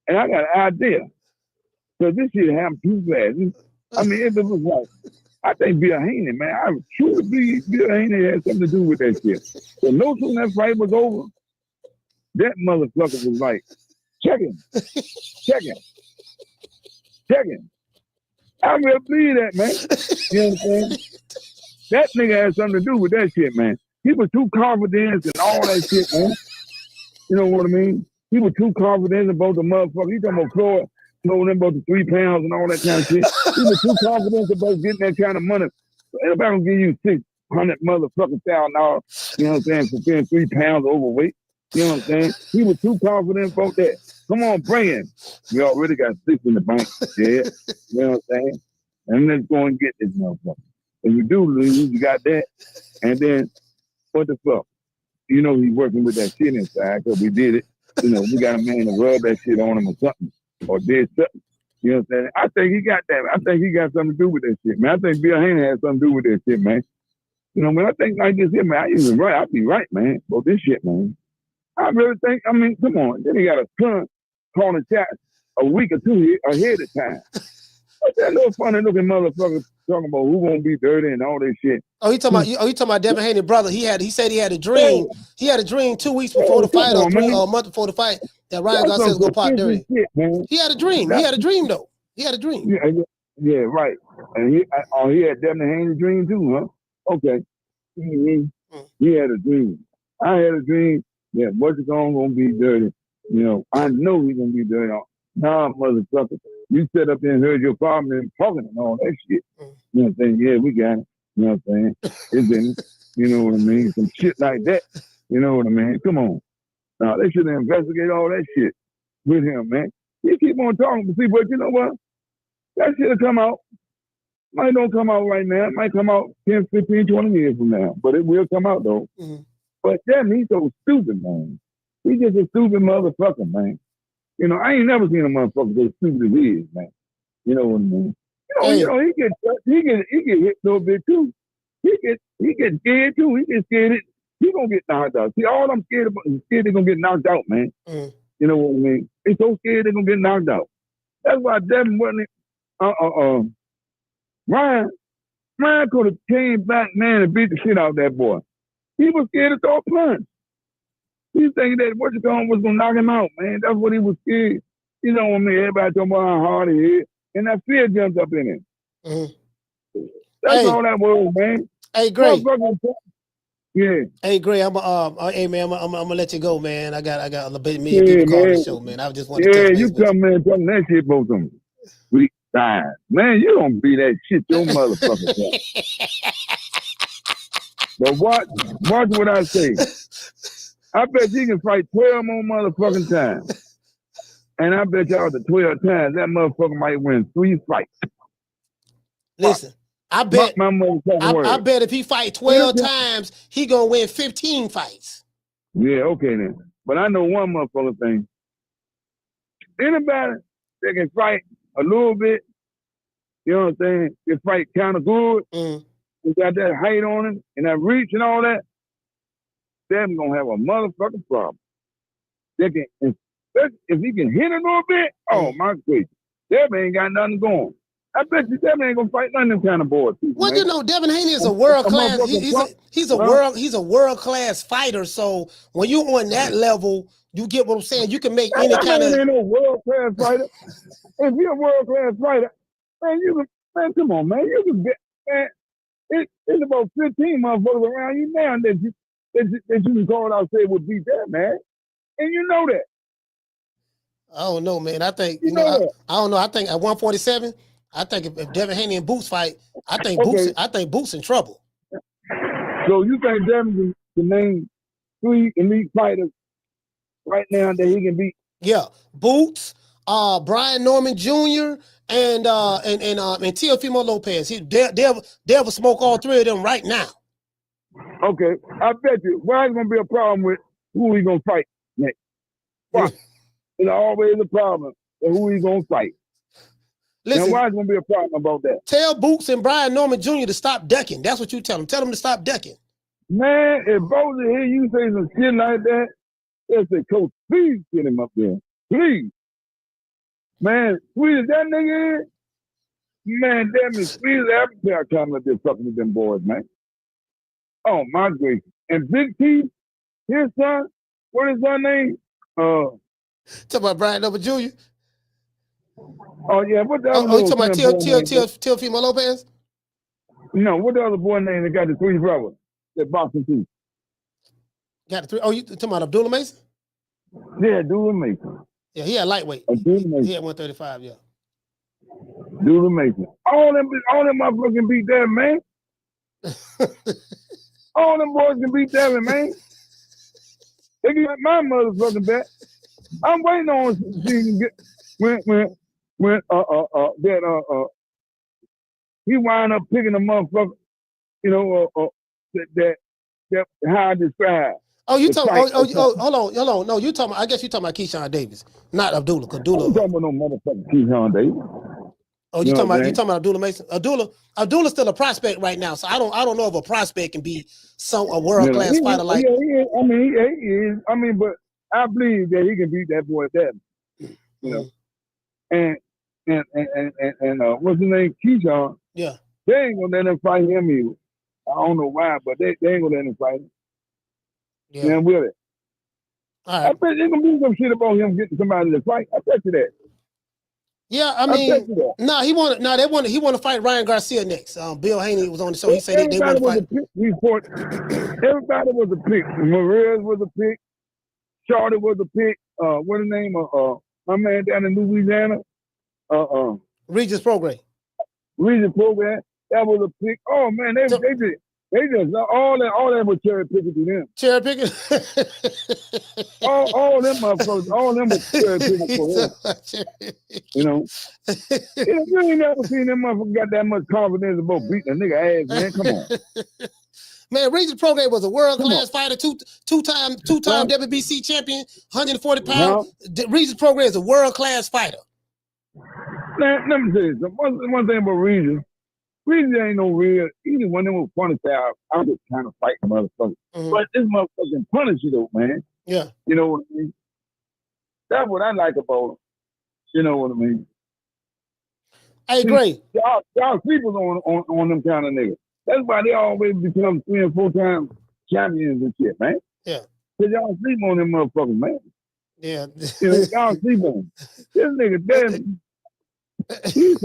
and I got an idea. Because this shit happened too fast. I mean, if it was like, I think Bill Haney, man, I truly believe Bill Haney had something to do with that shit. So no sooner that fight was over, that motherfucker was like, check him. I really believe that, man. You know what I'm saying? That nigga had something to do with that shit, man. He was too confident and all that shit, man. You know what I mean? He was too confident about the motherfucker. He talking about Floyd, told him about the 3 pounds and all that kind of shit. He was too confident about getting that kind of money. Everybody gonna give you $600 motherfucking $1,000, you know what I'm saying, for being 3 pounds overweight. You know what I'm saying? He was too confident about that. Come on, bring him. We already got 6 in the bank. Yeah. You know what I'm saying? And let's go and get this motherfucker. If you do lose, you got that. And then, what the fuck? You know he's working with that shit inside, because we did it. You know, we got a man to rub that shit on him or something. Or did something. You know what I'm saying? I think he got that. I think he got something to do with that shit, man. I think Bill Haney had something to do with that shit, man. You know, man, I think like this here, man, I even right. I'll be right, man, about this shit, man. I really think, I mean, come on. Then he got a son calling shots a week or 2 ahead of time. What's that little funny looking motherfucker talking about who gonna be dirty and all this shit? You talking about Devin Haney, brother? He said he had a dream. He had a dream 2 weeks before the fight, or a month before the fight, that Ryan Garcia was gonna pop dirty. He had a dream. He had a dream though. He had a dream. Yeah, right. And he had Devin Haney dream too, huh? Okay. He had a dream. I had a dream that what's gonna be dirty. You know, I know he's gonna be dirty. Nah, motherfucker. You sit up there and heard your father and talking and all that shit. You know what I'm saying? Yeah, we got it. You know what I'm saying? It's in it. You know what I mean? Some shit like that. You know what I mean? Come on. Now, they should investigate all that shit with him, man. He keep on talking to people, but you know what? That shit'll come out. Might don't come out right now. It might come out 10, 15, 20 years from now. But it will come out, though. But damn, he's so stupid, man. He's just a stupid motherfucker, man. You know, I ain't never seen a motherfucker so stupid as he is, man. You know what I mean? You know, he get hit a little bit too. He get scared too. He get scared. He gonna get knocked out. See, all I'm scared about is scared they're gonna get knocked out, man. You know what I mean? He's so scared they're gonna get knocked out. That's why Devin wasn't. Ryan could have came back, man, and beat the shit out of that boy. He was scared to throw a punch. He thinking that was gonna knock him out, man. That's what he was scared. You know what I mean? Everybody talking about how hard he is, and that fear jumped up in him. That's all that was, man. Hey, Gray. Yeah. Hey, Gray. Hey, man. I'm gonna let you go, man. I got a bit million people calling the show, man. I just want to. Yeah, you come, man, talking that shit about them weak thighs, man. You don't be that shit, your motherfucker. But watch what I say. I bet you can fight 12 more motherfucking times. And I bet y'all the 12 times, that motherfucker might win 3 fights. Listen, I bet I bet if he fight 12 times, he gonna win 15 fights. Yeah, okay then. But I know one motherfucker thing. Anybody that can fight a little bit, you know what I'm saying, can fight kind of good, he got that height on him and that reach and all that, them gonna have a motherfucking problem. They can, if he can hit a little bit, oh my goodness, them ain't got nothing going. I bet you them ain't gonna fight none of them kind of boys. Well, you know, Devin Haney is a world class. He's a world class fighter. So when you on that level, you get what I'm saying. You can make any kind of. Ain't no world class fighter. If you're a world class fighter, man, come on, man, you can get, man. It's about 15 motherfuckers around you now that you can call out and say would beat that, man. And you know that. I don't know, man. I think I don't know. I think at 147, I think if Devin Haney and Boots fight, I think Boots in trouble. So you think Devin can name 3 elite fighters right now that he can beat? Yeah, Boots, Brian Norman Jr. and Teofimo Lopez. They'll smoke all 3 of them right now. Okay, I bet you. Why is gonna be a problem with who he gonna fight next? It's always a problem with who he gonna fight. Listen, now why is gonna be a problem about that? Tell Boots and Brian Norman Jr. to stop ducking. That's what you tell them. Tell them to stop ducking. Man, if both of hear you say some shit like that, they'll say, Coach, please get him up there. Please. Man, sweet as that nigga is, Man, damn it, squeeze every pair coming up there fucking with them boys, man. Oh my gracious. And Big T, his son, what is that name? Talk about Brian Noble Jr. Oh yeah, what the other Oh, you talking about boy name? Teofimo Lopez? No, what the other boy name that got the three brothers that boxing too? Got the three. Oh, you talking about Abdullah Mason? Yeah, Abdullah Mason. Yeah, he had lightweight. Abdullah Mason. He had 135, yeah. Abdullah Mason. All them motherfuckers beat that, man. All them boys can beat that, man. They got my motherfucking back. I'm waiting on see him get when he wind up picking a motherfucker, you know, that how I describe. Oh, you talking? Hold on. No, you talking? I guess you talking about Keyshawn Davis, not Abdullah. I'm talking about no motherfucking Keyshawn Davis. Oh, you talking about Abdullah Mason? Abdullah's still a prospect right now, so I don't know if a prospect can be a world class fighter like. Yeah, he is. I mean, but I believe that he can beat that boy that. You know, and what's his name? Keyshawn. Yeah. They ain't gonna let him fight him either. I don't know why, but they ain't gonna let him fight him. Yeah. Man, will it? All right. I bet they're gonna do some shit about him getting somebody to fight. I bet you that. Yeah, I mean, he want to fight Ryan Garcia next. Bill Haney was on the show. He said they want to fight. Everybody was a pick. Ramirez was a pick. Shorty was a pick. What's his name? My man down in Louisiana. Regis Prograis. Regis Prograis. That was a pick. Oh man, they just all that was cherry picking to them. Cherry picking. all them motherfuckers. All them was cherry picking for them. You know. You ain't never seen them motherfuckers got that much confidence about beating a nigga ass, man. Come on. Man, Regis Prograis was a world-class fighter, two-time WBC champion, 140 pounds. Regis Prograis is a world-class fighter. Man, let me tell you something. One thing about Regis ain't no real, either one of them was funny style. I'm just kind of fighting motherfuckers. But this motherfucking Punisher though, man. Yeah. You know what I mean? That's what I like about him. You know what I mean? Hey, great. Y'all sleep on them kind of niggas. That's why they always become 3 and 4 time champions and shit, man. Yeah. Cause y'all sleep on them motherfuckers, man. Yeah. You know, y'all sleep on them. This nigga Devin, he's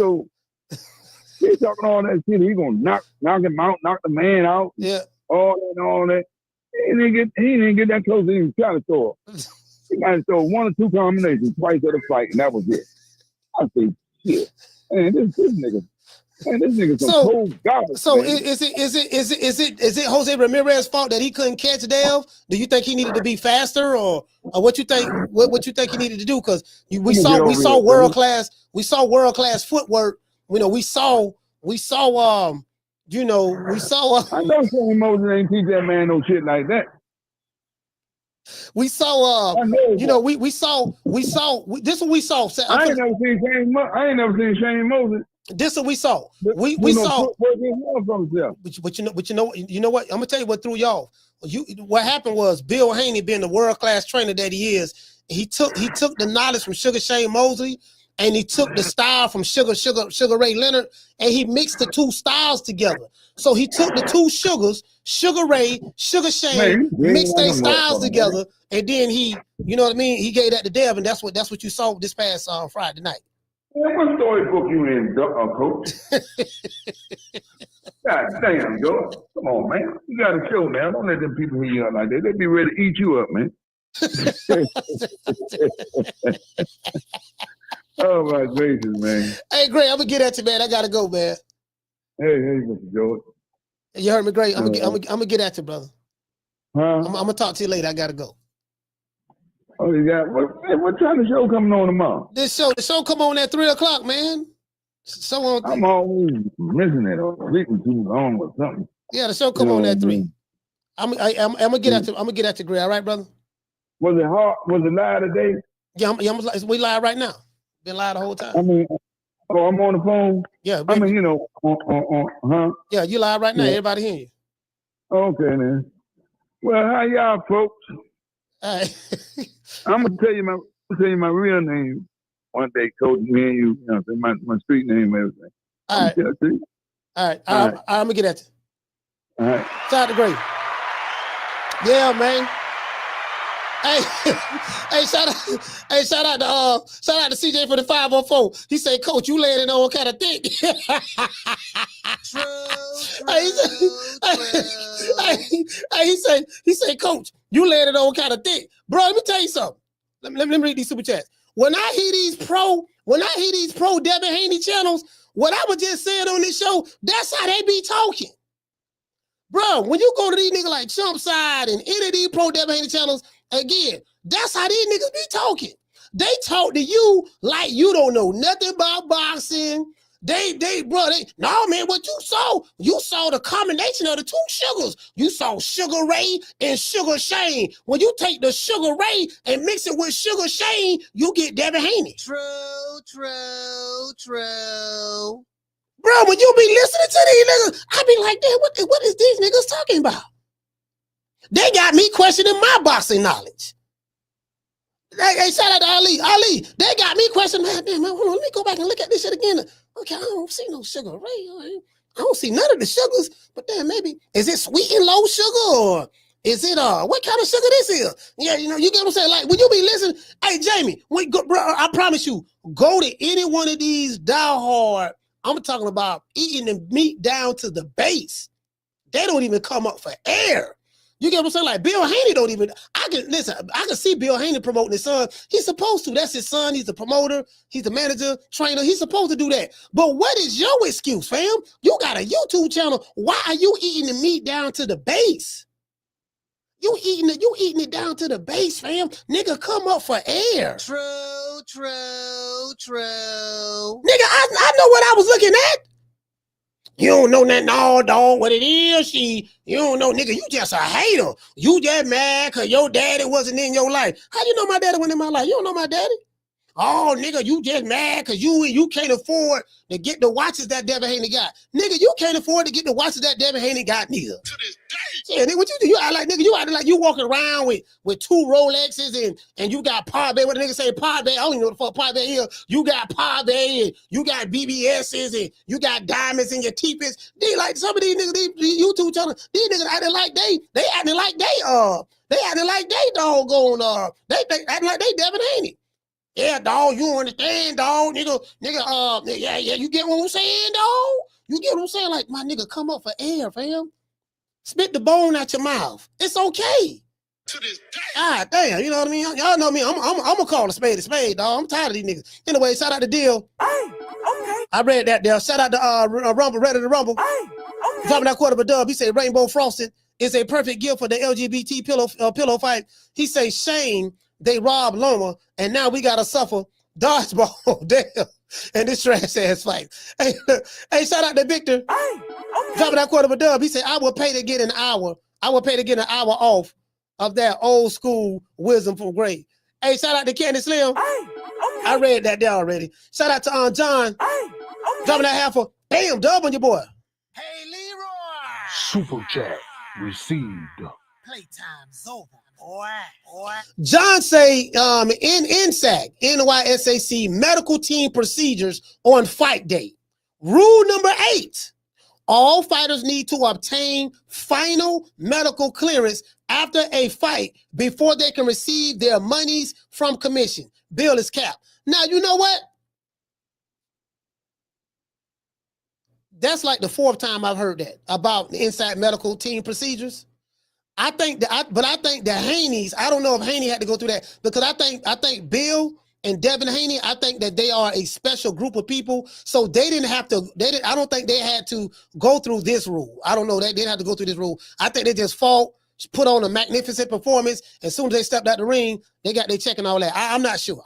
talking all that shit. He gonna knock him out, knock the man out. Yeah. All that. He didn't get that close to even try to throw. He might have thrown 1 or 2 combinations twice at a fight, and that was it. I say, shit. Man, this nigga's some cold garbage. So man. is it Jose Ramirez's fault that he couldn't catch Dev? Do you think he needed to be faster, or what you think? What you think he needed to do? Because we saw world class footwork. You know, we saw. I know Shane Moses ain't teach that man no shit like that. We saw. We saw. This is what we saw. I ain't never seen Shane Moses. This is what we saw. We saw. But you know what? I'm gonna tell you what threw y'all. What happened was Bill Haney, being the world class trainer that he is, he took the knowledge from Sugar Shane Mosley, and he took the style from Sugar Ray Leonard, and he mixed the 2 styles together. So he took the 2 sugars, Sugar Ray, Sugar Shane, mixed their styles together, and then he, you know what I mean? He gave that to Dev, and that's what you saw this past Friday night. What storybook you in, Coach? God damn, Joe. Come on, man. You got a show, man. Don't let them people hear you out like that. They be ready to eat you up, man. Oh, my gracious, man. Hey, Gray, I'm going to get at you, man. I got to go, man. Hey, Mr. George. You heard me, Gray. I'm gonna get at you, brother. Huh? I'm going to talk to you later. I got to go. Oh, you got what time the show coming on tomorrow? The show come on at 3:00, man. I'm always missing it or sleeping too long or something. Yeah, the show come on at 3. I'm gonna get at you. I'm gonna get at you, Gray. All right, brother. Was it hard? Was it live today? Yeah, we live right now. Been live the whole time. I mean, I'm on the phone. Yeah, I mean, you know, huh? Yeah, you live right now. Yeah. Everybody hear you. Okay, man. Well, how y'all, folks? All right. I'm gonna tell you my real name one day, Coach. Me and you, my street name, and everything. All right. All right. I'm gonna get at you. All right. Shout out to Gray. Yeah, man. Hey, shout out to CJ for the 504. He said, Coach, you laying it on kind of thick. He said, Coach, you laying it on kind of thick. Bro, let me tell you something. Let me read these super chats. When I hear these pro Devin Haney channels, what I was just saying on this show, that's how they be talking. Bro, when you go to these niggas like Chumpside and any of these pro Devin Haney channels, again, that's how these niggas be talking. They talk to you like you don't know nothing about boxing. No, man, what you saw the combination of the two sugars. You saw Sugar Ray and Sugar Shane. When you take the Sugar Ray and mix it with Sugar Shane, you get Devin Haney. True. Bro, when you be listening to these niggas, I be like, damn, what is these niggas talking about? They got me questioning my boxing knowledge. Hey, shout out to Ali. Ali, they got me questioning, man, hold on, let me go back and look at this shit again. Okay, I don't see no Sugar Ray. I don't see none of the sugars, but then maybe, is it sweet and low sugar, or is it, what kind of sugar this is? Yeah, you get what I'm saying? Like, when you be listening, hey, Jamie, bro, I promise you, go to any one of these diehard, I'm talking about eating the meat down to the base. They don't even come up for air. You get what I'm saying? Like Bill Haney don't even, I can see Bill Haney promoting his son. He's supposed to. That's his son. He's the promoter. He's the manager, trainer. He's supposed to do that. But what is your excuse, fam? You got a YouTube channel. Why are you eating the meat down to the base? You eating it down to the base, fam. Nigga, come up for air. True. Nigga, I know what I was looking at. You don't know nothing, no, dog, what it is, you don't know, nigga, you just a hater. You just mad because your daddy wasn't in your life. How you know my daddy wasn't in my life? You don't know my daddy? Oh, nigga, you just mad because you can't afford to get the watches that Devin Haney got. Nigga, you can't afford to get the watches that Devin Haney got neither. To this day. Yeah, nigga, what you do? You act like, nigga, you act like you walking around with two Rolexes and you got Parve. What the nigga say, Parve? I don't even know what the fuck Parve is. You got Parve and you got BBSs and you got diamonds in your teepers. They like some of these niggas, these YouTube channels, these niggas acting like they acting like they doggone they acting like they Devin Haney. Yeah, dog, you understand, dog, nigga, yeah, you get what I'm saying, dog? You get what I'm saying? Like, my nigga, come up for air, fam. Spit the bone out your mouth. It's okay. To this day. Ah, damn, you know what I mean? Y'all know me. I'm gonna call a spade, dog. I'm tired of these niggas. Anyway, shout out to Deal. Hey, okay. I read that there. Shout out to Rumble, Ready to Rumble. Hey, okay. Dropping that quarter of a dub. He said Rainbow Frosted is a perfect gift for the LGBT pillow fight. He say shame. They robbed Loma, and now we gotta suffer dodgeball. Damn. And this trash ass fight. Hey, shout out to Victor. Hey, okay. Dropping that quarter of a dub. He said, I will pay to get an hour. I will pay to get an hour off of that old school wisdom from Gray. Hey, shout out to Candy Slim. Hey, okay. I read that there already. Shout out to John. Hey, okay. Dropping that half a bam dub on your boy. Hey, Leroy. Super chat received. Playtime's over. Boy. John say in NSAC, NYSAC medical team procedures on fight day. Rule number 8, all fighters need to obtain final medical clearance after a fight before they can receive their monies from commission. Bill is capped. Now, you know what? That's like the 4th time I've heard that about the inside medical team procedures. I think that Haney's, I don't know if Haney had to go through that, because I think Bill and Devin Haney, I think that they are a special group of people. So they didn't have to, I don't think they had to go through this rule. I don't know, they didn't have to go through this rule. I think they just fought, put on a magnificent performance. As soon as they stepped out the ring, they got their check and all that. I'm not sure.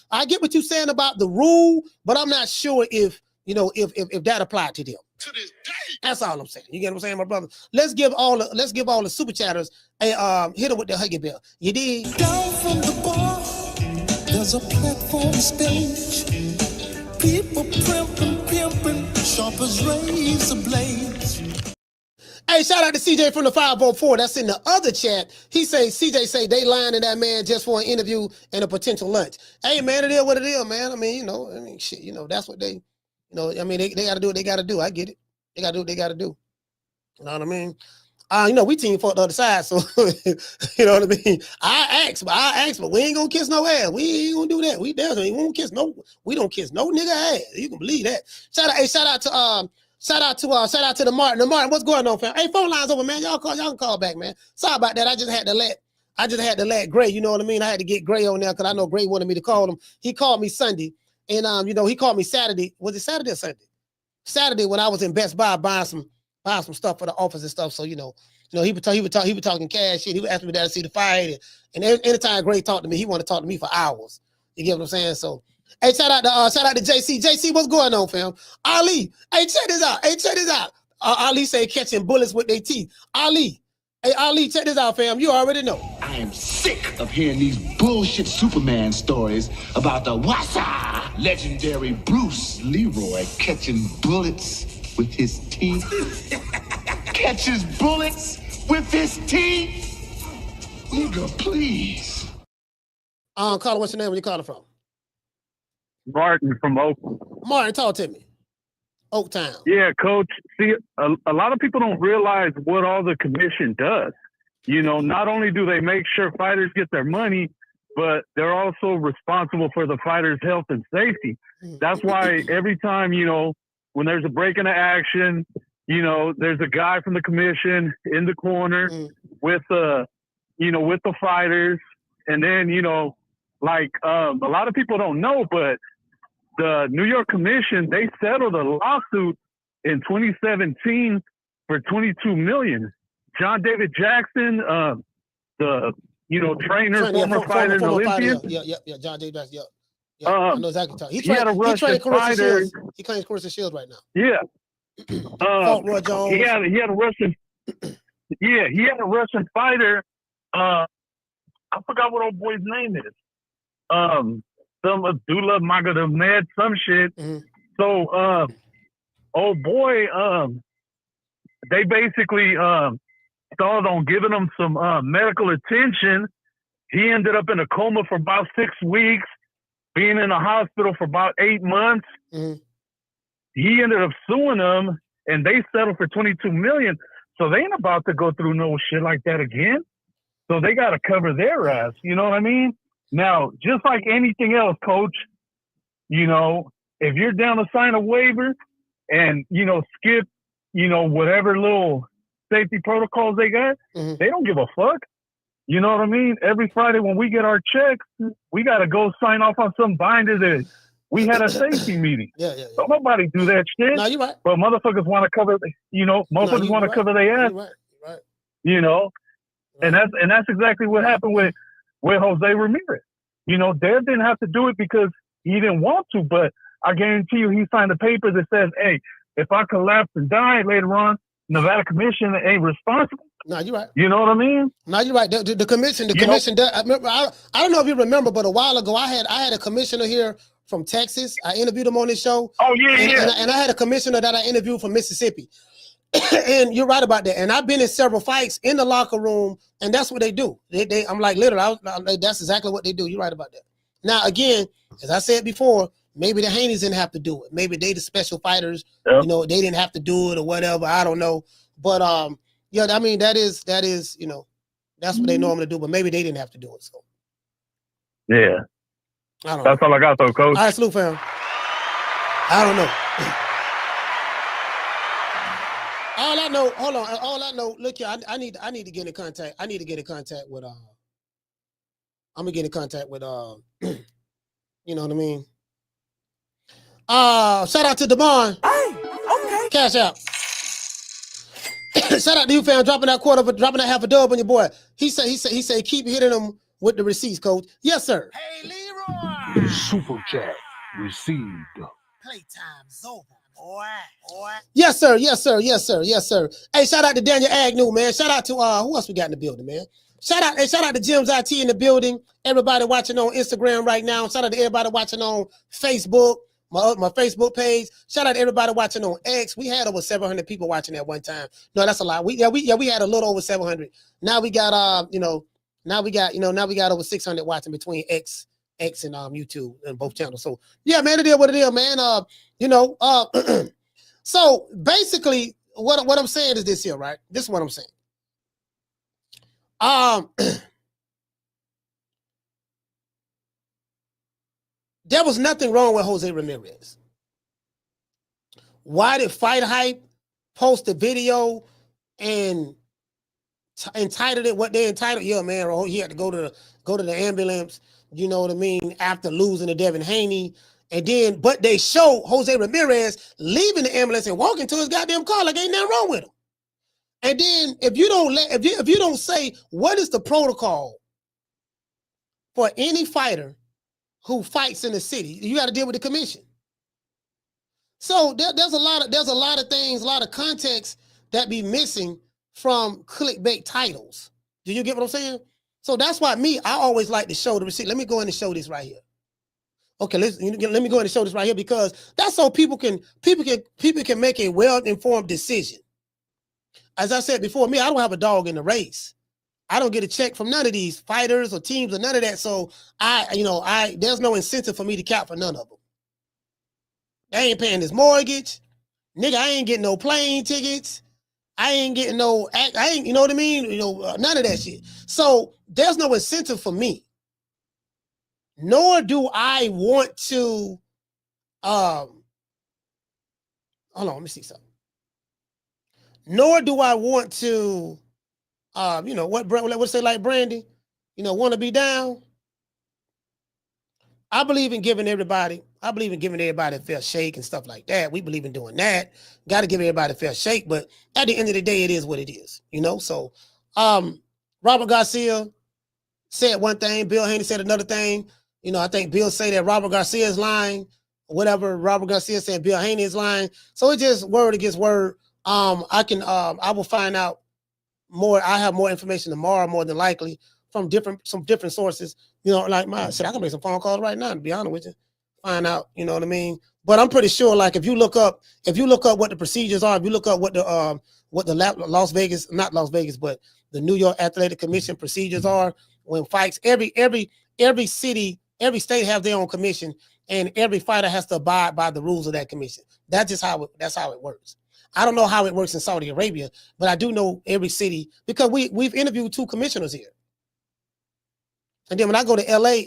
I get what you're saying about the rule, but I'm not sure if that applied to them. To this day. That's all I'm saying. You get what I'm saying, my brother? Let's give all the super chatters a hit them with the Huggy Bell. You dig? Down from the bar, there's a platform stage. People pimping, sharp as razor blades. Hey, shout out to CJ from the 504. That's in the other chat. CJ say they lying to that man just for an interview and a potential lunch. Hey, man, it is what it is, man. I mean, shit, that's what they. You know, I mean, they got to do what they got to do. I get it. They got to do what they got to do. You know what I mean? You know, we team fought the other side, so you know what I mean. I asked, but we ain't gonna kiss no ass. We ain't gonna do that. We definitely won't kiss no. We don't kiss no nigga ass. You can believe that. Shout out to the Martin. The Martin, what's going on, fam? Hey, phone lines over, man. Y'all can call back, man. Sorry about that. I just had to let Gray. You know what I mean? I had to get Gray on there because I know Gray wanted me to call him. He called me Sunday, and you know, he called me Saturday. Was it Saturday or Sunday? Saturday when I was in Best Buy buying some stuff for the office and stuff. So, you know, he was talking cash shit. He was asking me to see the fight. And anytime Gray talked to me, he wanted to talk to me for hours. You get what I'm saying? So, hey, shout out to JC. JC, what's going on, fam? Ali, hey, check this out. Ali say catching bullets with their teeth. Ali, check this out, fam. You already know. I am sick of hearing these bullshit Superman stories about the Wassa legendary Bruce Leroy catching bullets with his teeth. Catches bullets with his teeth. Nigga, please. Caller, what's your name? Where you calling from? Martin from Oakland. Martin, talk to me. Oaktown. Yeah, Coach. See, a lot of people don't realize what all the commission does. You know, not only do they make sure fighters get their money, but they're also responsible for the fighters' health and safety. That's why every time, you know, when there's a break in the action, you know, there's a guy from the commission in the corner with the fighters. And then, you know, like a lot of people don't know, but the New York Commission, they settled a lawsuit in 2017 for $22 million. John David Jackson, the trainer, former fighter, and Olympian. Yeah, John David Jackson. Yeah, I know exactly. He had a Russian fighter. He claims Carissa Shields right now. Yeah. Roy Jones. He had a Russian. Yeah, he had a Russian fighter. I forgot what old boy's name is. Some Abdullah Magamed, some shit. So, old boy, they basically stalled on giving him some medical attention. He ended up in a coma for about 6 weeks, being in a hospital for about 8 months. He ended up suing them, and they settled for $22 million. So they ain't about to go through no shit like that again. So they got to cover their ass. You know what I mean? Now, just like anything else, Coach, you know, if you're down to sign a waiver and, you know, skip, you know, whatever little safety protocols they got, they don't give a fuck. You know what I mean? Every Friday when we get our checks, we got to go sign off on some binder that we had a safety meeting. Yeah. Don't nobody do that shit. No, you're right. But motherfuckers want to cover, you know, motherfuckers want to cover their ass. Right. You know, and that's exactly what happened with Jose Ramirez. You know, Dev didn't have to do it because he didn't want to, but I guarantee you he signed a paper that says, hey, if I collapse and die later on, Nevada Commission ain't responsible. No, you're right. You know what I mean? No, you're right. The commission, I remember, I don't know if you remember, but a while ago I had a commissioner here from Texas. I interviewed him on this show. Oh, yeah. And I had a commissioner that I interviewed from Mississippi. And you're right about that. And I've been in several fights in the locker room, and that's what they do. I'm like, literally, that's exactly what they do. You're right about that. Now, again, as I said before, maybe the Haneys didn't have to do it. Maybe they the special fighters, you know, they didn't have to do it or whatever. I don't know. But yeah, I mean, that is, you know, that's what they normally do, but maybe they didn't have to do it. So yeah. That's all I got though, Coach. All right, salute, fam. I don't know. All I know, hold on. All I know, look here, I need to get in contact. I need to get in contact with I'm gonna get in contact with you know what I mean? Shout out to Devon. Hey, okay. Cash out. Shout out to you, fam, dropping that half a dub on your boy. He said keep hitting them with the receipts, Coach. Yes, sir. Hey, Leroy. Super chat received. Playtime's over, boy. Yes, sir. Hey, shout out to Daniel Agnew, man. Shout out to who else we got in the building, man? Shout out to Jim's IT in the building. Everybody watching on Instagram right now. Shout out to everybody watching on Facebook, my Facebook page. Shout out to everybody watching on X. We had over 700 people watching at one time. No, that's a lot. We had a little over 700. Now we got now we got over 600 watching between X X and YouTube and both channels. So yeah, man, it is what it is, man. So basically, what I'm saying is this here, right? This is what I'm saying. There was nothing wrong with Jose Ramirez. Why did Fight Hype post a video and entitled it what they entitled? Yeah, man, or he had to go to the ambulance, you know what I mean, after losing to Devin Haney. And then, but they show Jose Ramirez leaving the ambulance and walking to his goddamn car like ain't nothing wrong with him. And then if you don't say what is the protocol for any fighter who fights in the city, you got to deal with the commission. So there's a lot of things, a lot of context that be missing from clickbait titles. Do you get what I'm saying? So that's why I always like to show the receipt. Let me go in and show this right here. Okay, let me go in and show this right here because that's so people can make a well-informed decision. As I said before, I don't have a dog in the race. I don't get a check from none of these fighters or teams or none of that. So there's no incentive for me to count for none of them. They ain't paying this mortgage. Nigga, I ain't getting no plane tickets. I ain't getting you know what I mean? None of that shit. So there's no incentive for me. Nor do I want to, hold on, let me see something. Nor do I want to, let's say like Brandy, want to be down. I believe in giving everybody a fair shake and stuff like that. We believe in doing that. Got to give everybody a fair shake, but at the end of the day, it is what it is, So, Robert Garcia said one thing, Bill Haney said another thing. I think Bill say that Robert Garcia is lying, whatever. Robert Garcia said Bill Haney is lying. So it's just word against word. I will find out more. I have more information tomorrow, more than likely, from some different sources. Like I can make some phone calls right now, to be honest with you. Find out, you know what I mean? But I'm pretty sure, like, if you look up what the procedures are, if you look up what the Las Vegas, not Las Vegas, but the New York Athletic Commission procedures are when fights, every city, every state have their own commission, and every fighter has to abide by the rules of that commission. That's how it works. I don't know how it works in Saudi Arabia, but I do know every city because we've interviewed 2 commissioners here. And then when I go to LA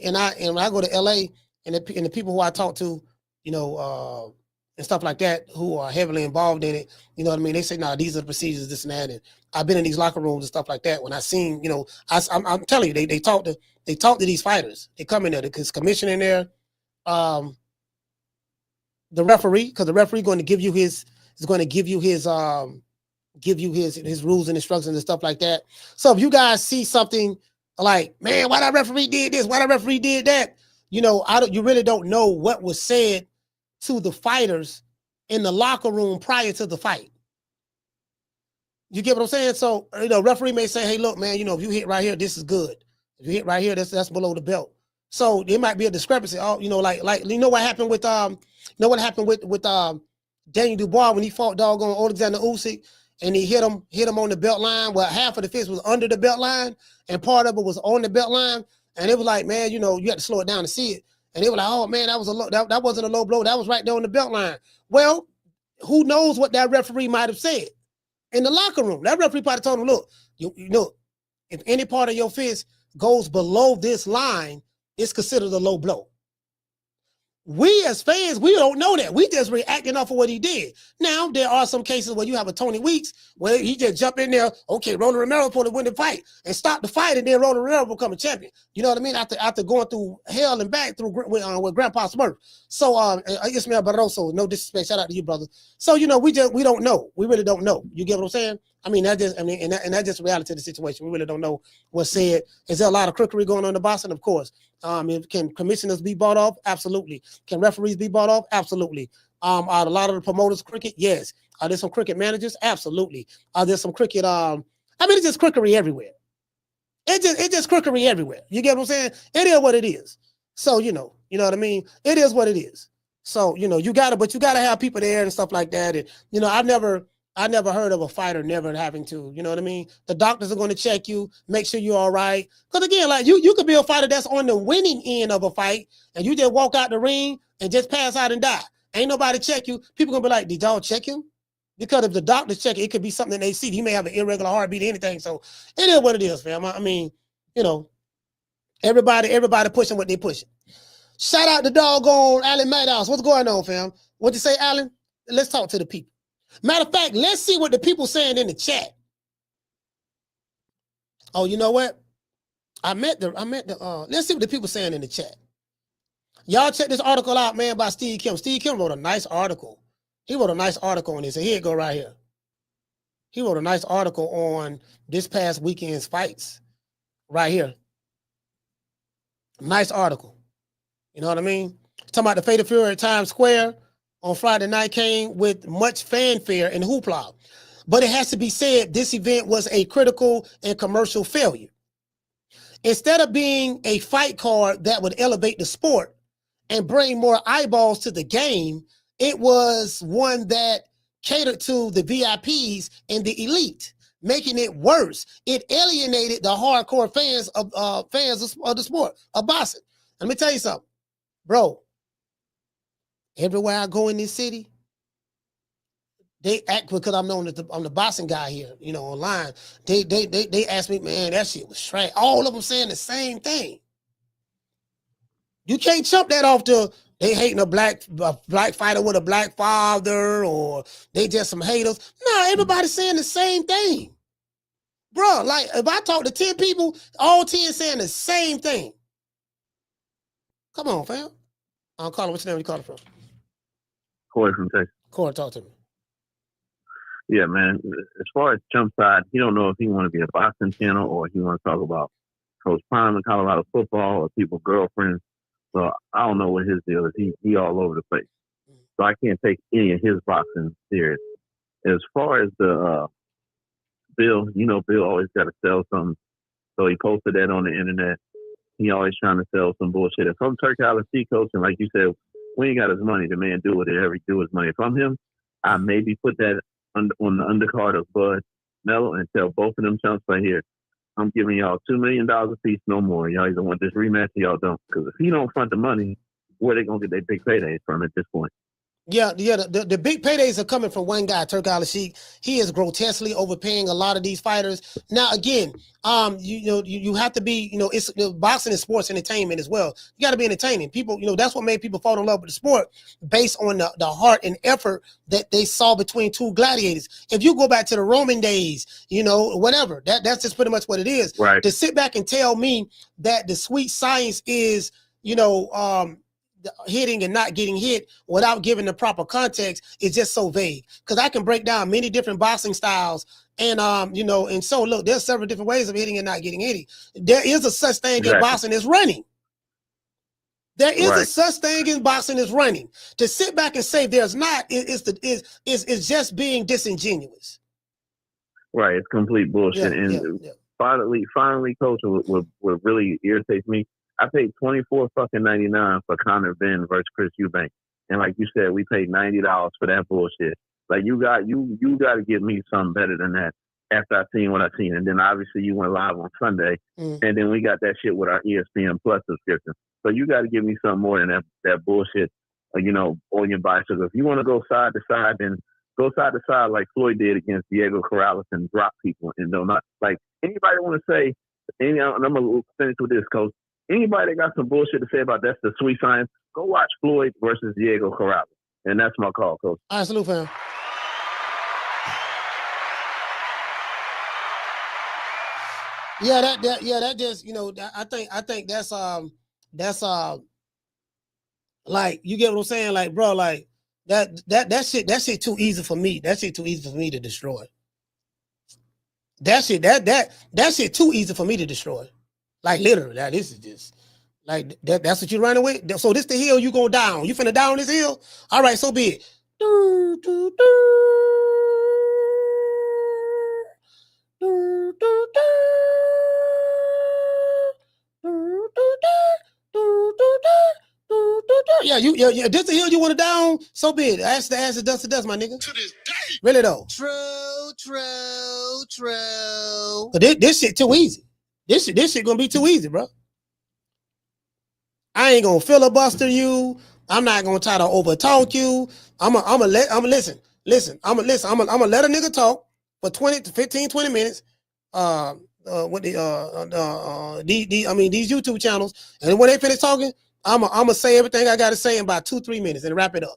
and the people who I talk to, and stuff like that, who are heavily involved in it, you know what I mean? They say, nah, these are the procedures, this and that. And I've been in these locker rooms and stuff like that. When I seen, I'm telling you, they talk to these fighters. They come in there, there's commission in there, the referee, because the referee going to give you his rules and instructions and stuff like that. So if you guys see something like, man, why that referee did this, why that referee did that, you really don't know what was said to the fighters in the locker room prior to the fight. You get what I'm saying? So, referee may say, hey, look, man, if you hit right here, this is good. If you hit right here, that's below the belt. So there might be a discrepancy. Oh, like what happened with Daniel Dubois when he fought doggone Alexander Usyk and he hit him on the belt line. Well, half of the fist was under the belt line and part of it was on the belt line. And it was like, man, you had to slow it down to see it. And they were like, oh man, that wasn't a low blow. That was right there on the belt line. Well, who knows what that referee might have said in the locker room? That referee probably told him, look, if any part of your fist goes below this line, it's considered a low blow. We as fans, we don't know that. We just reacting off of what he did. Now, there are some cases where you have a Tony Weeks where he just jump in there, okay, Ronald Romero supposed to win the fight and stop the fight, and then Ronald Romero become a champion. You know what I mean? After going through hell and back through with Grandpa Smurf. So, Ismael Barroso, no disrespect, shout out to you, brother. So, we don't know. We really don't know. You get what I'm saying? That's just reality of the situation. We really don't know what's said. Is there a lot of crookery going on in boxing? Of course. Can commissioners be bought off? Absolutely. Can referees be bought off? Absolutely. Are a lot of the promoters cricket? Yes. Are there some cricket managers? Absolutely. Are there some cricket? It's just crookery everywhere. It's just crookery everywhere. You get what I'm saying? It is what it is. So, you know what I mean? It is what it is. So, you gotta have people there and stuff like that. And, I've never I never heard of a fighter never having to, you know what I mean? The doctors are going to check you, make sure you're all right. Because again, like you could be a fighter that's on the winning end of a fight, and you just walk out the ring and just pass out and die. Ain't nobody check you. People going to be like, did y'all check him? Because if the doctors check it, it could be something they see. He may have an irregular heartbeat or anything. So it is what it is, fam. I mean, you know, everybody pushing what they pushing. Shout out to doggone Alan Maddox. What's going on, fam? What'd you say, Alan? Let's talk to the people. Matter of fact, let's see what the people saying in the chat. Oh, you know what? Let's see what the people saying in the chat. Y'all check this article out, man, by Steve Kim. Steve Kim wrote a nice article. He wrote a nice article on this. And here it go right here. He wrote a nice article on this past weekend's fights. Right here. Nice article. You know what I mean? Talking about the Fatal Fury at Times Square on Friday night came with much fanfare and hoopla. But it has to be said, this event was a critical and commercial failure. Instead of being a fight card that would elevate the sport and bring more eyeballs to the game, it was one that catered to the VIPs and the elite, making it worse. It alienated the hardcore fans of the sport of boxing. Let me tell you something, bro. Everywhere I go in this city, they act because I'm known as I'm the boxing guy here, you know, online. They ask me, man, that shit was trash. All of them saying the same thing. You can't chump that off to they hating a black fighter with a black father, or they just some haters. No, everybody's saying the same thing. Bro, like if I talk to 10 people, all 10 saying the same thing. Come on, fam. I'm calling. What's your name? You calling from? Corey from Texas. Corey, talk to me. Yeah, man. As far as jump side, he don't know if he want to be a boxing channel or he want to talk about Coach Prime and Colorado football or people's girlfriends. So I don't know what his deal is. He all over the place. So I can't take any of his boxing serious. As far as the Bill, you know, Bill always got to sell something. So he posted that on the internet. He always trying to sell some bullshit. If I'm Turk LSC coach, and like you said, when he got his money, the man do whatever he do his money. If I'm him, I maybe put that on the undercard of Bud Mello and tell both of them chumps right here, I'm giving y'all $2 million a piece, no more. Y'all either want this rematch or y'all don't. Because if he don't front the money, where they gonna get their big paydays from at this point? Yeah, the big paydays are coming from one guy, Turk Al-Sheikh. He is grotesquely overpaying a lot of these fighters. Now, again, you have to be, it's boxing is sports entertainment as well. You got to be entertaining. People, that's what made people fall in love with the sport based on the heart and effort that they saw between two gladiators. If you go back to the Roman days, whatever, that's just pretty much what it is. Right. To sit back and tell me that the sweet science is, hitting and not getting hit without giving the proper context is just so vague. Because I can break down many different boxing styles, and and so look, there's several different ways of hitting and not getting hit. There is a such thing as boxing is running. There is a such thing as boxing is running. To sit back and say there's not is just being disingenuous. Right, it's complete bullshit. Finally, coach, what really irritates me. I paid $24.99 for Conor Benn versus Chris Eubank, and like you said, we paid $90 for that bullshit. Like you got to give me something better than that after I seen what I seen, and then obviously you went live on Sunday, and then we got that shit with our ESPN Plus subscription. So you got to give me something more than that bullshit. On your bicycle. If you want to go side to side, then go side to side like Floyd did against Diego Corrales and drop people, and don't not like anybody want to say. And I'm gonna finish with this, coach. Anybody that got some bullshit to say about that's the sweet science, go watch Floyd versus Diego Corrales. And that's my call, coach. All right, salute, fam. Yeah, that just, I think that's like, you get what I'm saying? Like, bro, like that shit too easy for me. That shit too easy for me to destroy. That shit too easy for me to destroy. Like literally, this is just like that's what you're running with. So this the hill you go down. You finna down this hill? All right, so be it. Yeah, this the hill you want to down? So be it. Ask the dust to dust, my nigga. To this day, Really though. True. This shit too easy. This shit gonna be too easy, bro. I ain't gonna filibuster you. I'm not gonna try to overtalk you. I'm gonna let a nigga talk for 20 to 15, 20 minutes. With these YouTube channels, and when they finish talking, I'm gonna say everything I gotta say in about 2-3 minutes and wrap it up.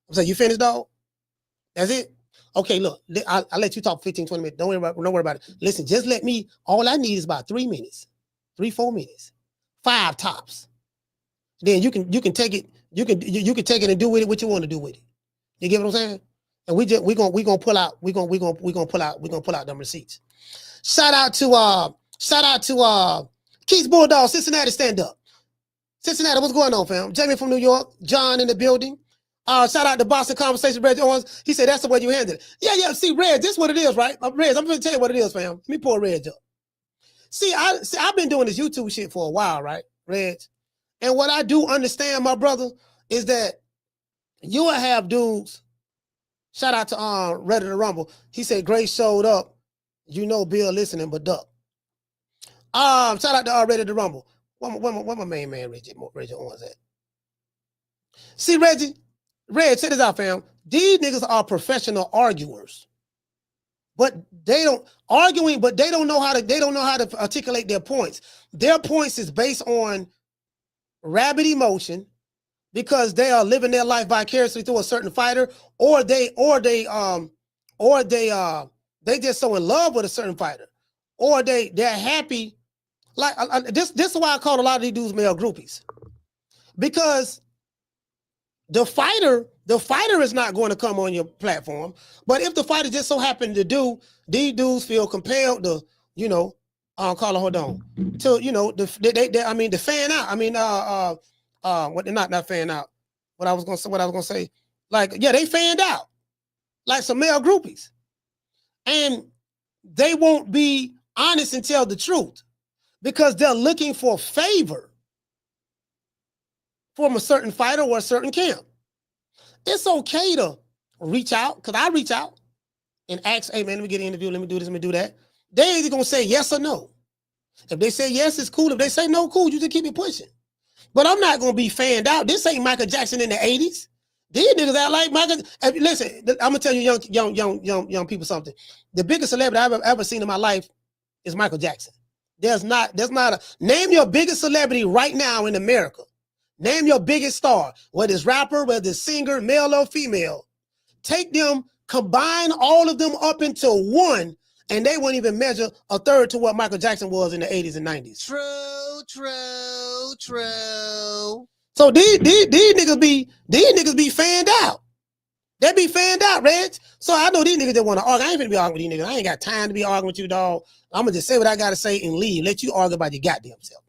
I'm saying, you finished, dog? That's it? Okay, look, I'll let you talk 15, 20 minutes. Don't worry about it. Listen, just let me, all I need is about 3 minutes, 3-4 minutes, 5 tops. Then you can take it, you can take it and do with it what you want to do with it. You get what I'm saying? And we gonna pull out them receipts. Shout out to Keith's Bulldog, Cincinnati, stand up. Cincinnati, what's going on, fam? Jamie from New York, John in the building. Shout out to Boston Conversation, Reg Owens. He said that's the way you handle it. Yeah. See, Reg, this is what it is, right? Reg, I'm going to tell you what it is, fam. Let me pull Reg up. See, I've been doing this YouTube shit for a while, right, Reg? And what I do understand, my brother, is that you will have dudes. Shout out to Ready to Rumble. He said Grace showed up. You know Bill listening, but duck. Shout out to Ready to Rumble. Where my main man Reggie Owens at? See, Reg, check this out, fam. These niggas are professional arguers. But they don't know how to articulate their points. Their points is based on rabid emotion because they are living their life vicariously through a certain fighter, or they just so in love with a certain fighter, or they're happy. Like this is why I call a lot of these dudes male groupies, because the fighter is not going to come on your platform, but if the fighter just so happened to do, these dudes feel compelled to, call it, hold on, to the fan out. Not fan out. What I was gonna say, like, yeah, they fanned out, like some male groupies. And they won't be honest and tell the truth because they're looking for favor from a certain fighter or a certain camp. It's okay to reach out, because I reach out and ask, hey man, let me get an interview, let me do this, let me do that. They're either gonna say yes or no. If they say yes, it's cool. If they say no, cool, you just keep it pushing. But I'm not gonna be fanned out. This ain't Michael Jackson in the 80s. These niggas act like Michael. Listen, I'm gonna tell you young people something. The biggest celebrity I've ever seen in my life is Michael Jackson. There's not name your biggest celebrity right now in America. Name your biggest star, whether it's rapper, whether it's singer, male or female. Take them, combine all of them up into one, and they won't even measure a third to what Michael Jackson was in the 80s and 90s. True. So these niggas be fanned out. They be fanned out, Reg. So I know these niggas that want to argue. I ain't finna be arguing with these niggas. I ain't got time to be arguing with you, dog. I'm gonna just say what I gotta say and leave. Let you argue about your goddamn self.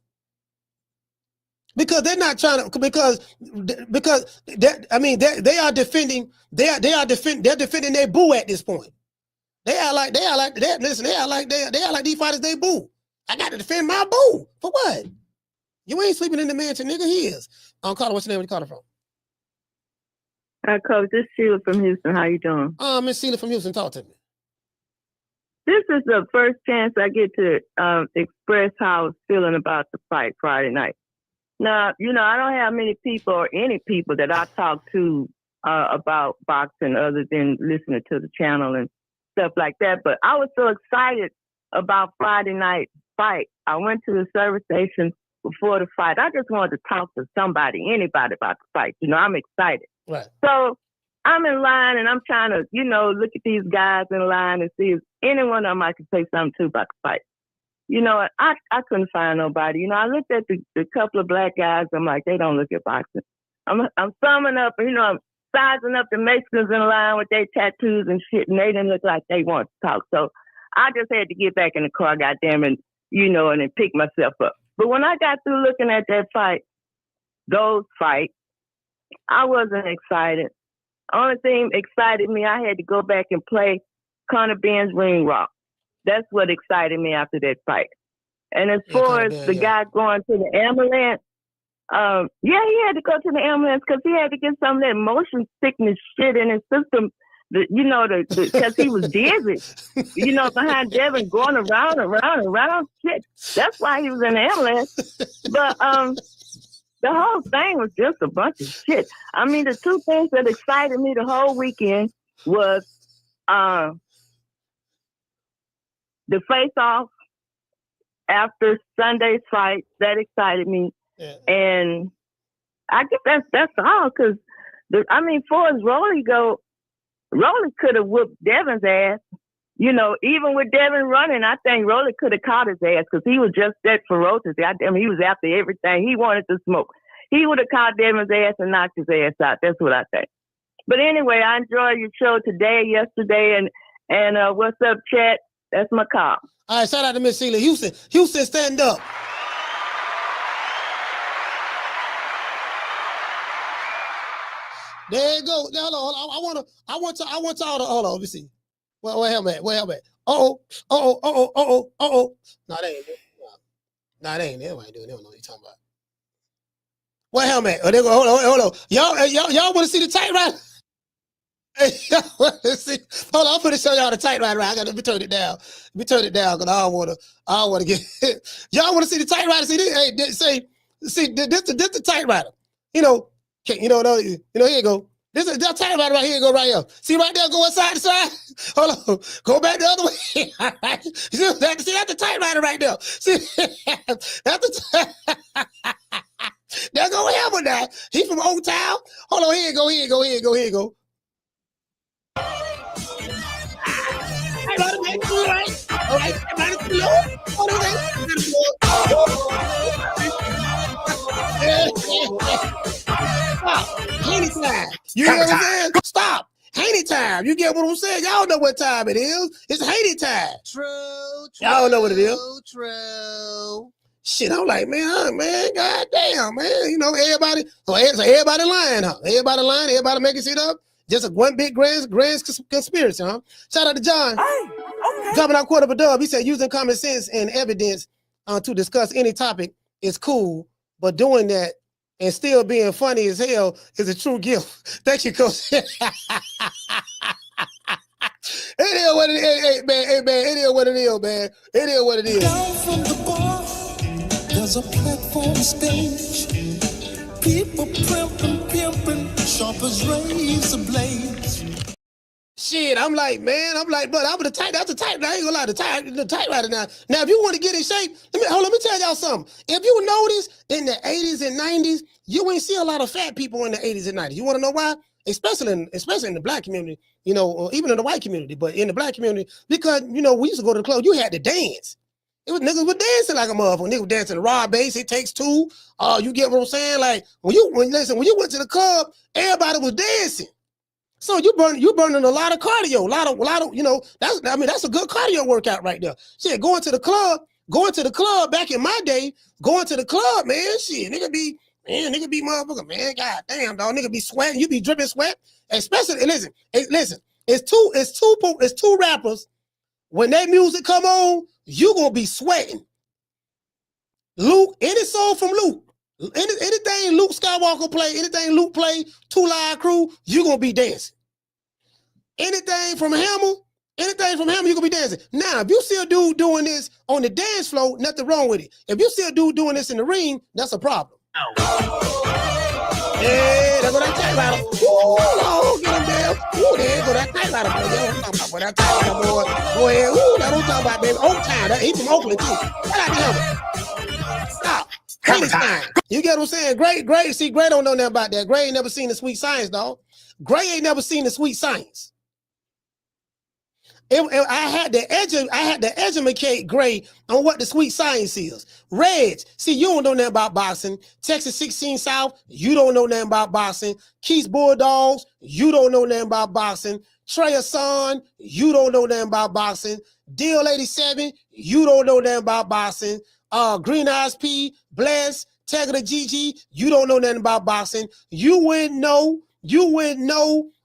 Because they're not trying to. Because they are defending. They're defending their boo at this point. They are like these fighters they boo. I got to defend my boo for what? You ain't sleeping in the mansion, nigga. He is. Carter, what's your name? Where you calling from? Hi, Coach. This is Sheila from Houston. How you doing? Miss Sheila from Houston. Talk to me. This is the first chance I get to express how I was feeling about the fight Friday night. Now, I don't have many people or any people that I talk to about boxing other than listening to the channel and stuff like that. But I was so excited about Friday night fight. I went to the service station before the fight. I just wanted to talk to anybody about the fight. I'm excited. Right. So I'm in line and I'm trying to, look at these guys in line and see if any one of them I could say something to about the fight. I couldn't find nobody. I looked at the couple of black guys. I'm like, they don't look at boxing. I'm summing up, I'm sizing up the Mexicans in line with their tattoos and shit, and they didn't look like they wanted to talk. So I just had to get back in the car, goddamn, and then pick myself up. But when I got through looking at those fights, I wasn't excited. Only thing excited me, I had to go back and play Conor Ben's Ring Rock. That's what excited me after that fight. And as far as the guy going to the ambulance, he had to go to the ambulance because he had to get some of that motion sickness shit in his system because he was dizzy, behind Devin going around and around and around. Shit, that's why he was in the ambulance. But the whole thing was just a bunch of shit. I mean, the two things that excited me the whole weekend was the face-off after Sunday's fight. That excited me. Yeah. And I guess that's all, because, far as Rolly go, Rolly could have whooped Devin's ass. Even with Devin running, I think Rolly could have caught his ass because he was just that ferocious. He was after everything. He wanted to smoke. He would have caught Devin's ass and knocked his ass out. That's what I think. But anyway, I enjoyed your show today, yesterday, and what's up, chat? That's my call. All right, shout out to Miss Sheila. Houston, stand up. There you go. Now, hold on. I want y'all to hold on. Let me see. Where am I? Oh. No, that ain't it. No, that ain't it. They don't know what you're talking about. Where am I? Oh, there go. Hold on. Y'all want to see the tight rider? Hey, y'all want to see? Hold on, I'm gonna show y'all the tight rider. I gotta turn it down. Let me turn it down because I don't wanna get y'all want to see the tight rider? See this? Hey, this the tight rider. Here you go. This is the tight rider right here. Go right here. See right there, going side to side. Hold on. Go back the other way. All right. See, that's the tight rider right there. See, that's the there go Hammer now. He from Old Town. Hold on, here you go. All right. Stop. Haney time. You get what I'm saying? Stop. Haney time. You get what I'm saying? Y'all know what time it is. It's Haney time. True. Y'all know what it is. True. Shit, I'm like, man, goddamn, man. Everybody lying, huh? Everybody lying, everybody making shit up. Just one big grand conspiracy, huh? Shout out to John. Hey, okay. Dropping out quarter of a dub. He said using common sense and evidence to discuss any topic is cool, but doing that and still being funny as hell is a true gift. Thank you, Coach. It is what it is, man. Hey, man. It is what it is, man. It is what it is. Down from the bar, there's a platform stage. People pimping, sharp as razor blades. Shit, I'm like, but that's the tight. I ain't gonna lie, the tight rider now. Now, if you want to get in shape, let me tell y'all something. If you notice in the 80s and 90s, you ain't see a lot of fat people in the 80s and 90s. You want to know why? Especially in the black community, or even in the white community, but in the black community, because we used to go to the club, you had to dance. It was niggas were dancing like a motherfucker. Niggas were dancing the raw bass. It takes two. You get what I'm saying? Like when you went to the club, everybody was dancing. So you burning a lot of cardio, a lot of that's a good cardio workout right there. Shit, going to the club back in my day, going to the club, man, shit, nigga be motherfucker, man, goddamn, dog, nigga be sweating, you be dripping sweat, especially, listen, it's two rappers, when that music come on, you gonna be sweating. Luke, any song from Luke, anything Luke Skywalker play, anything Luke play, 2 Live Crew, you gonna be dancing. Anything from Hammer, you gonna be dancing. Now, if you see a dude doing this on the dance floor, nothing wrong with it. If you see a dude doing this in the ring, that's a problem. Yeah, there go that tight rider. Ooh, Lord, get him down. Ooh, there go that tight rider, boy. Yo, I'm talking about that tight rider, boy. Go ahead. Ooh, that's what I'm talking about, baby. Old Town. He from Oakland, too. Shout out to him. Stop. Time. You get what I'm saying? Gray, see, Gray don't know nothing about that. Gray ain't never seen the sweet science, dog. Gray ain't never seen the sweet science. I had to educate Gray on what the sweet science is. Reg, see, you don't know nothing about boxing. Texas 16 South, you don't know nothing about boxing. Keith's Bulldogs, you don't know nothing about boxing. Trey Hassan, you don't know nothing about boxing. Deal 87, you don't know nothing about boxing. Green Eyes P, Bless, Tagger the GG, you don't know nothing about boxing. You wouldn't know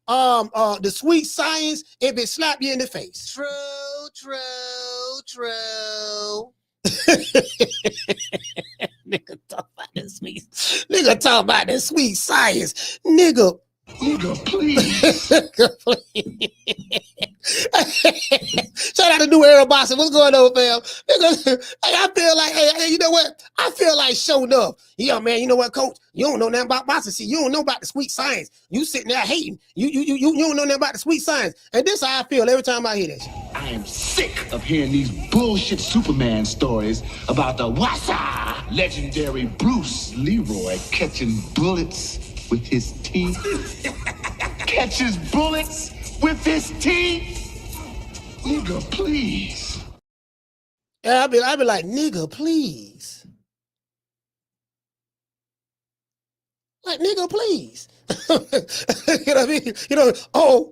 the sweet science if it slapped you in the face. True. Nigga talk about the sweet science. Nigga, Nigga, please. Shout out to New Era Boxing. What's going on, fam? I feel like, hey, you know what? I feel like showing up. Yeah, man, you know what, coach? You don't know nothing about boxing. See, you don't know about the sweet science. You sitting there hating. You don't know nothing about the sweet science. And this is how I feel every time I hear that shit. I am sick of hearing these bullshit Superman stories about the Wassa legendary Bruce Leroy catching bullets with his teeth. Catches bullets with his teeth. Nigga, please. Yeah, I'd be like, nigga, please. Like, nigga, please. You know what I mean? You know, oh.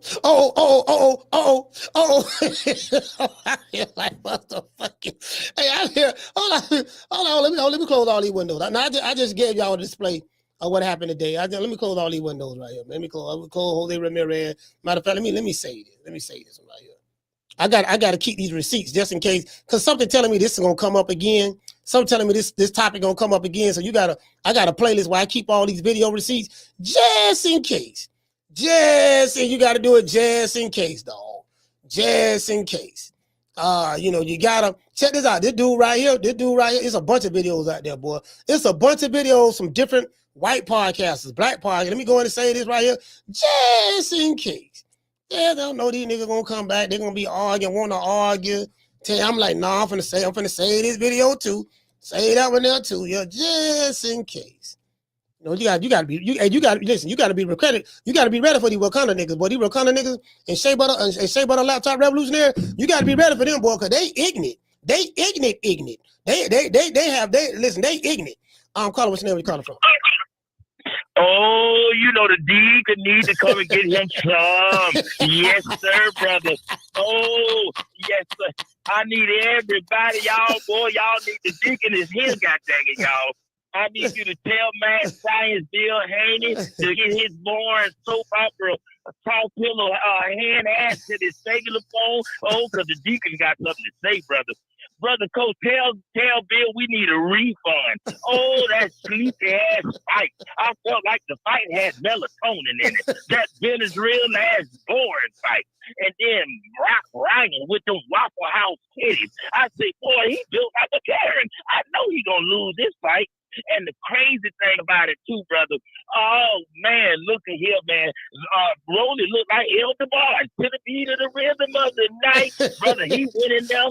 I feel like, what the fuck? Hey, I'm here. Hold on. Let me close all these windows. Now, I just gave y'all a display of what happened today. Let me close all these windows right here. Let me close Jose Ramirez. Matter of fact, let me say this. Let me say this right here. I got to keep these receipts just in case, because something telling me this is gonna come up again. Something telling me this topic gonna come up again. So I got a playlist where I keep all these video receipts just in case. And you got to do it just in case, dog. Just in case. You gotta check this out. This dude right here. It's a bunch of videos out there, boy. It's a bunch of videos from different white podcasters, black podcasters. Let me go in and say this right here, just in case. Yeah, they don't know these niggas gonna come back. They're gonna be arguing, want to argue. I'm like, nah, I'm finna say this video too. Say that one there too. Yeah, just in case. You know, you gotta be listen, you gotta be ready. You gotta be ready for these Wakanda niggas, boy. These Wakanda niggas and Shea Butter Laptop Revolutionary, you gotta be ready for them, boy, cause they ignorant. They ignorant. They ignorant. Carla, what's your name? Where you calling from? Oh, you know the Deacon need to come and get him some. Yes, sir, brother. Oh, yes, sir. I need everybody, y'all, boy. Y'all need the Deacon is here, goddammit, y'all. I need you to tell Mad Science Bill Haney to get his boring soap opera talk pillow hand ass to his cellular phone. Oh, because the Deacon got something to say, brother. Brother Coach, tell Bill we need a refund. Oh, that sleepy ass fight. I felt like the fight had melatonin in it. That Venezuelan ass boring fight. And then Rock Ryan with them Waffle House titties. I said, boy, he built like a Karen. I know he gonna lose this fight. And the crazy thing about it too, brother, oh man, look at here, man. Rolly looked like El DeBarge to the beat of the rhythm of the night. Brother, he went in there,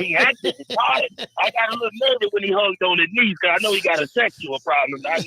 he acted retarded. I got a little nervous when he hugged on his knees, because I know he got a sexual problem. But at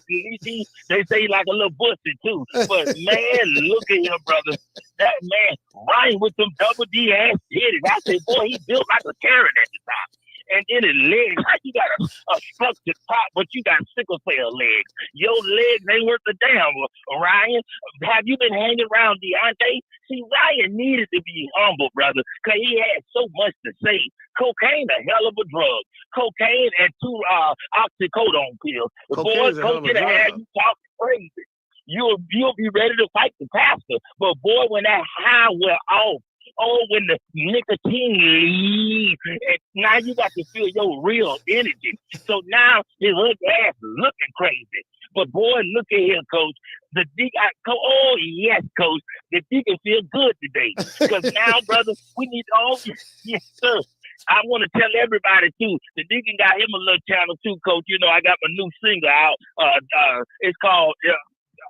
least they say he like a little pussy too. But man, look at him, brother. That man, Ryan with them double D ass titties. I said, boy, he built like a Karen at the top. And then his legs, you got a structured top, but you got sickle cell legs. Your legs ain't worth a damn. Ryan, have you been hanging around Deontay? See, Ryan needed to be humble, brother, because he had so much to say. Cocaine, a hell of a drug. Cocaine and 2 oxycodone pills. Boy, Coach, get have you talking crazy. You'll be ready to fight the pastor. But boy, when that high went off, oh, when the nicotine leaves, and now you got to feel your real energy. So now his hood ass is looking crazy. But boy, look at here, Coach. The Deacon, oh yes, Coach. The Deacon feel good today. Because now, brother, we need yes, sir. I want to tell everybody too. The Deacon got him a little channel too, Coach. You know, I got my new single out. It's called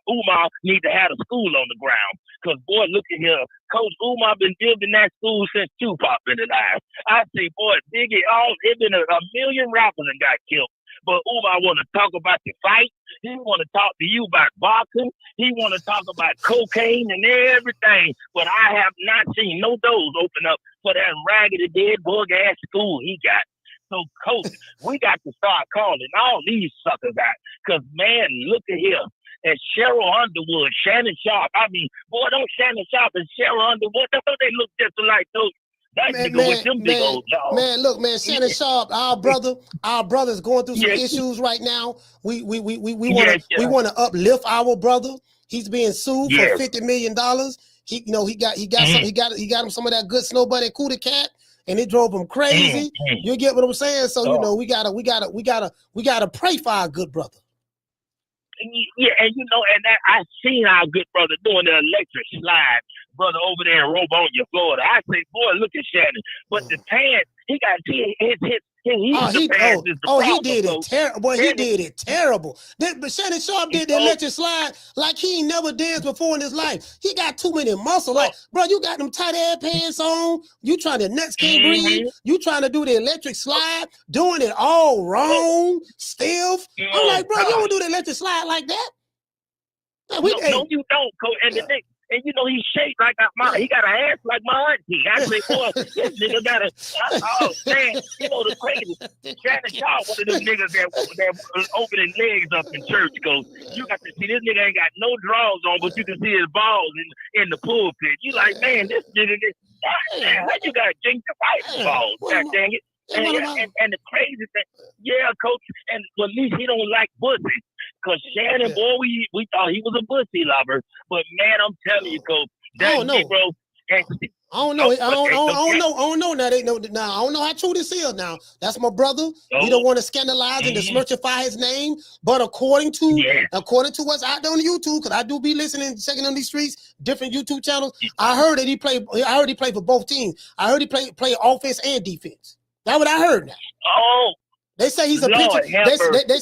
Umar Need to Have a School on the Ground. Because, boy, look at here. Coach Umar been building that school since Tupac been alive. I see, boy, Biggie, it been a million rappers that got killed. But Umar want to talk about the fight. He want to talk to you about boxing. He want to talk about cocaine and everything. But I have not seen no doors open up for that raggedy dead bug ass school he got. So, Coach, we got to start calling all these suckers out. Because, man, look at here. And Cheryl Underwood, Shannon Sharp. I mean, boy, don't Shannon Sharp and Cheryl Underwood, don't they look just like those? That nigga with them big old jaws. Man, look, man, Shannon Sharp, our brother's going through some issues right now. We want to uplift our brother. He's being sued for $50 million. He got him some of that good Snow Bunny Cooter Cat, and it drove him crazy. You get what I'm saying? So you know, we gotta pray for our good brother. Yeah, and and that I seen our good brother doing the electric slide, brother over there in Robonia, Florida. I say, boy, look at Shannon. But the pants, he got his He did it terrible. Boy, he did it terrible. But Shannon Sharp did the electric slide like he ain't never danced before in his life. He got too many muscles. Like, bro, you got them tight ass pants on. You trying to nuts can't breathe. You trying to do the electric slide, doing it all wrong, stiff. I'm like, bro, you don't do the electric slide like that. No, you don't, Coach. And the thing, and he shaped like he got an ass like my auntie. I say, boy, this nigga got a. Oh man, the crazy. Shannon Shaw, one of them niggas that opening legs up in church. Goes, you got to see this nigga ain't got no drawers on, but you can see his balls in the pulpit. You like, man, this nigga, how you got gingivitis balls? God dang it. And the crazy thing, yeah, Coach, and at least he don't like pussy. Because Shannon, boy, we thought he was a pussy lover. But man, I'm telling you, Coach, that Negro. I don't know. Now I don't know how true this is. Now that's my brother. We don't want to scandalize and dismerchify his name, but according to what's out there on YouTube, because I do be listening, checking on these streets, different YouTube channels. I heard that he played for both teams. I heard he play offense and defense. That's what I heard now. Oh, they say he's a pitcher. They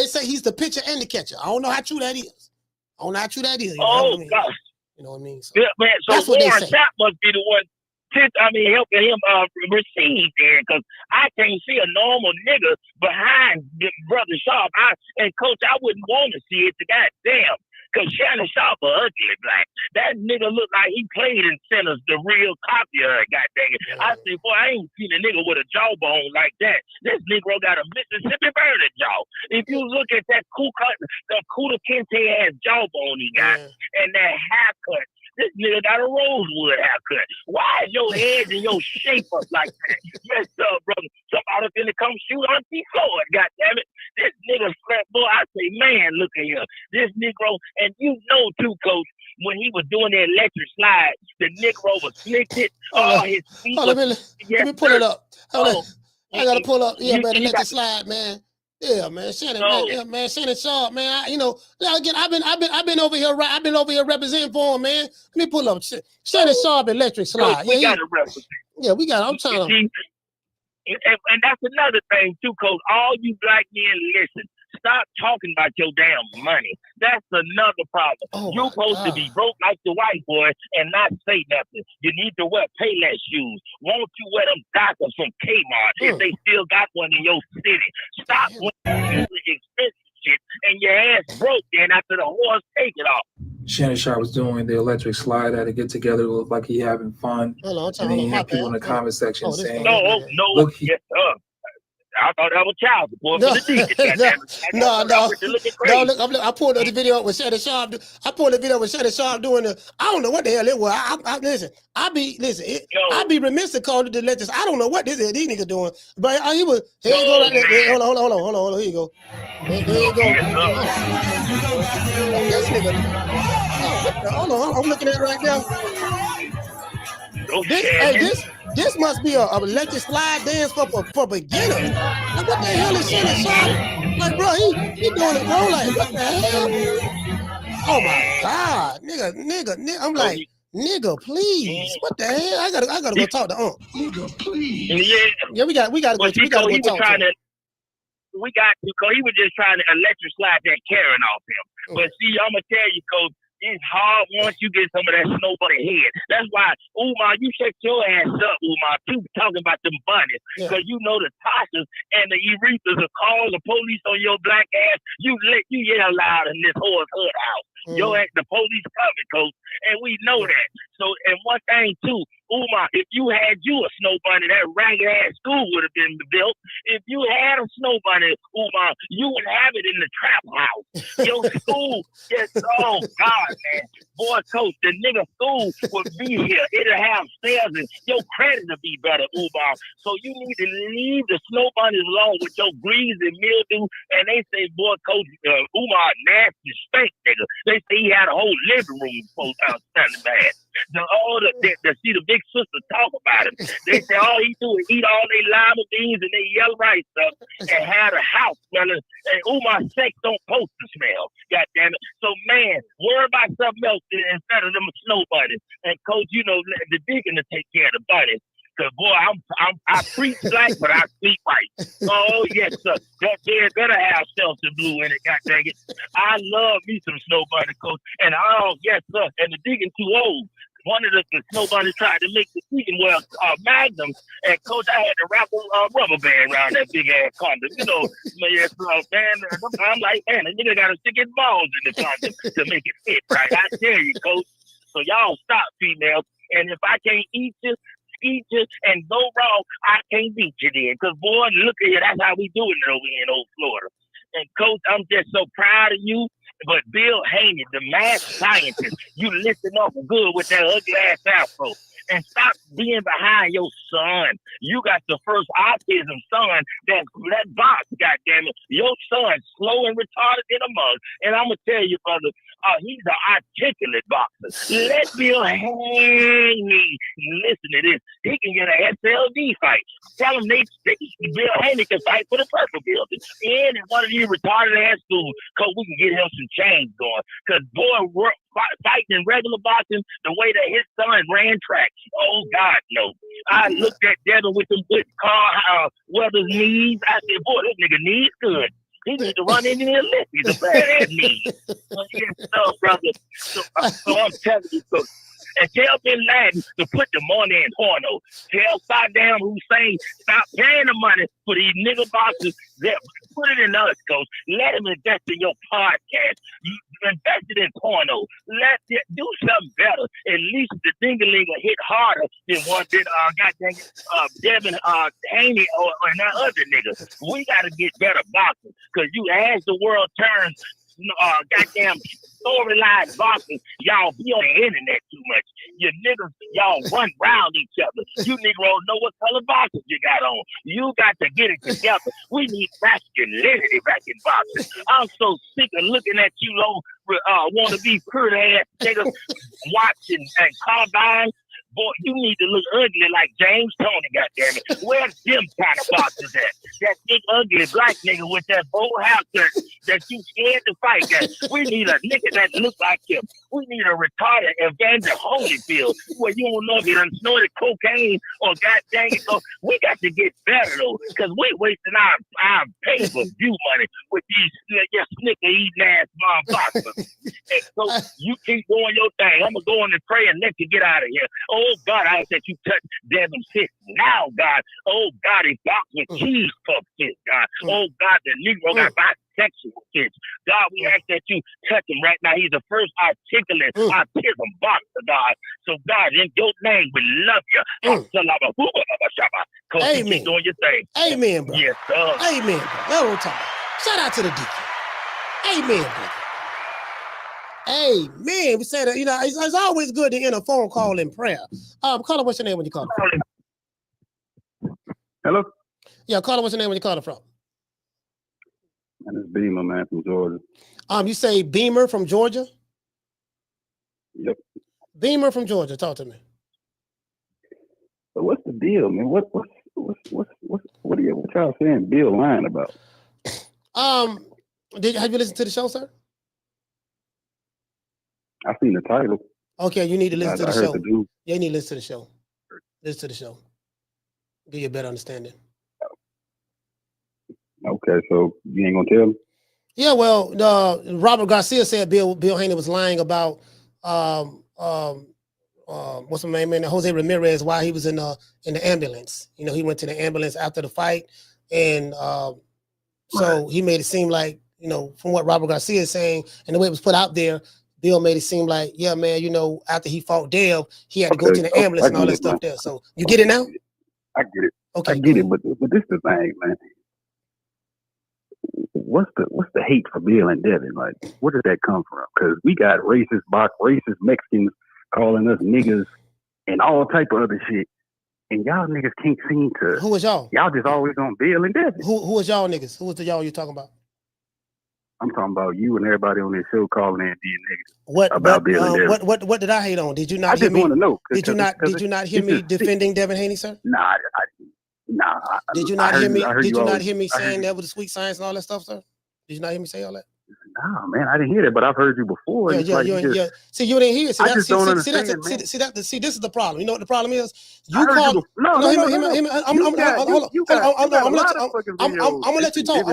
say he's the pitcher and the catcher. I don't know how true that is. God. You know what I mean? So, yeah, man. So that's what Warren they say. Sapp must be the one. Helping him receive there, because I can't see a normal nigga behind Brother Sharp. Coach, I wouldn't want to see it. Goddamn. Because Shannon Sharp a ugly black. That nigga look like he played in centers, the real copy of it, god dang it. I say, boy, I ain't seen a nigga with a jawbone like that. This Negro got a Mississippi burning jaw. If you look at that the Kuta Kente ass jawbone he got, and that haircut, this nigga got a Rosewood haircut. Why is your head and your shape up like that? Yes, sir, brother. Somebody finna come shoot Auntie Floyd, goddammit. This nigga flat boy, I say, man, look at here. This Negro, and too, Coach, when he was doing the electric slide, the Negro was lifted. His feet. Let me pull it up. I gotta pull up. Yeah, man, electric slide, man. Yeah, man, Shannon, man, Shannon Sharp, man. Again, I've been over here. I've been over here representing for him, man. Let me pull up Shannon Sharp electric slide. We got to represent. Yeah, we got. I'm trying to. And that's another thing too, Coach. All you black men, listen. Stop talking about your damn money. That's another problem. You're supposed to be broke like the white boy and not say nothing. You need to wear Payless shoes. Won't you wear them Dockers from Kmart if they still got one in your city? Stop wearing expensive shit and your ass broke then after the horse take it off. Shannon Sharp was doing the electric slide at a get together. It looked like he having fun. And then you have people in the comment section saying, look, yes, I thought that was child support for the deacon. No. Look, I pulled the video up with Shannon Sharp. I pulled the video with Shannon Sharp doing the. I don't know what the hell it was. I be remiss to call it the lectures. I don't know what these niggas doing. But he was. Here you go right there. Hold on. Here you go. There you go. This nigga. Hold on. I'm looking at it right now. This must be a electric slide dance for beginners. Like, what the hell is Shannon Sharp? Like, bro, he doing it, bro. Like, what the hell? Oh my God, nigga. I'm like, nigga, please. What the hell? I gotta go talk to Nigga, please. Yeah, we gotta go. We gotta go talk to him. Because he was just trying to electric slide that Karen off him. But see, I'm gonna tell you, Coach. It's hard once you get some of that snow on the head. That's why, Umar, you shut your ass up, Umar. You talking about them bunnies. Because you know the Tashas and the Urethras will call the police on your black ass. You yell loud in this horse hood house. The police coming, Coach. And we know that. So, and one thing, too, Umar, if you had a snow bunny, that ragged ass school would have been built. If you had a snow bunny, Umar, you would have it in the trap house. Your school, oh God, man. Boy, Coach, the nigga school would be here. It'll have stairs and your credit will be better, Umar. So you need to leave the snow bunnies alone with your grease and mildew. And they say, boy, Coach, Umar, nasty stink, nigga. They say he had a whole living room standing bad. See the big sister talk about him. They say all he do is eat all they lima beans and they yellow rice stuff and have a house smelling. And my sex don't post the smell. God damn it. So man, worry about something else instead of them snow bunnies. And coach, you know, the deacon to take care of the bunnies. Cause boy, I preach black, but I sleep white. Oh yes, sir. That dead better have Seltzer blue in it. God dang it. I love me some snow bunny, coach. And yes, sir. And the deacon too old. One of the snow bunnies tried to make the deacon wear Magnum, and coach, I had to wrap a rubber band around that big ass condom. You know, man. I'm like, man, the nigga gotta stick his balls in the condom to make it fit right. I tell you, coach. So y'all stop, females. And if I can't eat you, and go wrong, I can't beat you then. Because, boy, look at you. That's how we do it over here in old Florida. And, Coach, I'm just so proud of you. But Bill Haney, the mad scientist, you listen up good with that ugly ass afro. And stop being behind your son. You got the first autism son that box, goddammit. Your son's slow and retarded in a mug. And I'm going to tell you, brother, he's an articulate boxer. Let Bill Haney listen to this. He can get an SLD fight. Tell him Bill Haney can fight for the purple building. And in one of these retarded ass schools, because we can get him some change going. Because, boy, we're fighting in regular boxing the way that his son ran track. Oh, God, no. I looked at Devin with them good Carl Weathers knees. I said, boy, this nigga knees good. He needs to run in there and lift. He's a bad ass knee. So, brother. So I'm telling you, so. And tell Bin Laden to put the money in porno. Tell Saddam Hussein stop paying the money for these nigga boxers. Put it in us, coach. Let him invest in your podcast. You invested in porno. Do something better. At least the ding-a-ling will hit harder than one did Devin Haney and that other nigga. We got to get better boxing because as the world turns, goddamn storyline boxing, y'all be on the internet too much. You niggas, y'all run round each other. You Negroes know what color boxes you got on. You got to get it together. We need masculinity back in boxing. I'm so sick of looking at you want to be pretty ass niggas watching and carbine. Boy, you need to look ugly like James Tony, goddammit. Where's them kind of boxers at? That big ugly black nigga with that bow haircut that you scared to fight that. We need a nigga that look like him. We need a retarded Evander Holyfield where you don't know if you done snorted cocaine or goddamn it. So we got to get better though, because we wasting our pay-per-view money with these snicker eating ass boxers. And so you keep doing your thing. I'm gonna go in and pray and let you get out of here. Oh God, I ask that you touch Devin's fist now, God. Oh God, he boxed with cheese puff fist, God. Oh God, the Negro got bisexual fist. God, we ask that you touch him right now. He's the first articulate autism boxer, God. So God, in your name, we love you. Coach, you keep doing your thing. Amen, bro. Yes, sir. Amen, bro. That's what I'm talking about. Shout out to the deacon. Amen, brother. Amen. We say that, it's always good to end a phone call in prayer. Caller, what's your name when you call from? Hello? Yeah, caller, what's your name when you call from? And it's Beamer, man, from Georgia. You say Beamer from Georgia? Yep. Beamer from Georgia. Talk to me. So what's the deal, man? What are y'all saying Bill lying about? Have you listened to the show, sir? I seen the title. Okay, you need to listen to the show. Yeah, you need to listen to the show. Listen to the show. Give you a better understanding. Okay, so you ain't gonna tell me? Yeah, well, Robert Garcia said Bill Haney was lying about what's the name, man? Jose Ramirez while he was in the ambulance. He went to the ambulance after the fight, and so he made it seem like, from what Robert Garcia is saying and the way it was put out there, Bill made it seem like, yeah, man, after he fought Dev, he had to go to the ambulance and all that stuff there. So you get it now? I get it. Okay, I get it, but this is the thing, man. What's the hate for Bill and Devin? Like, where did that come from? Because we got racist Mexicans calling us niggas and all type of other shit, and y'all niggas can't seem to. Who was y'all? Y'all just always on Bill and Devin. Who was y'all niggas? Who was the y'all you talking about? I'm talking about you and everybody on this show calling in being negative. What about Bill and Devin. What did I hate on? Did you not I hear just me? want to know. Did you not hear me defending Devin Haney, sir? Nah, Did you not hear me? Did you not hear me saying that with the sweet science and all that stuff, sir? Did you not hear me say all that? Nah, man, I didn't hear that, but I've heard you before. Yeah. See, you didn't hear it. See, I just don't understand, man. See, this is the problem. You know what the problem is? I'm gonna let you talk.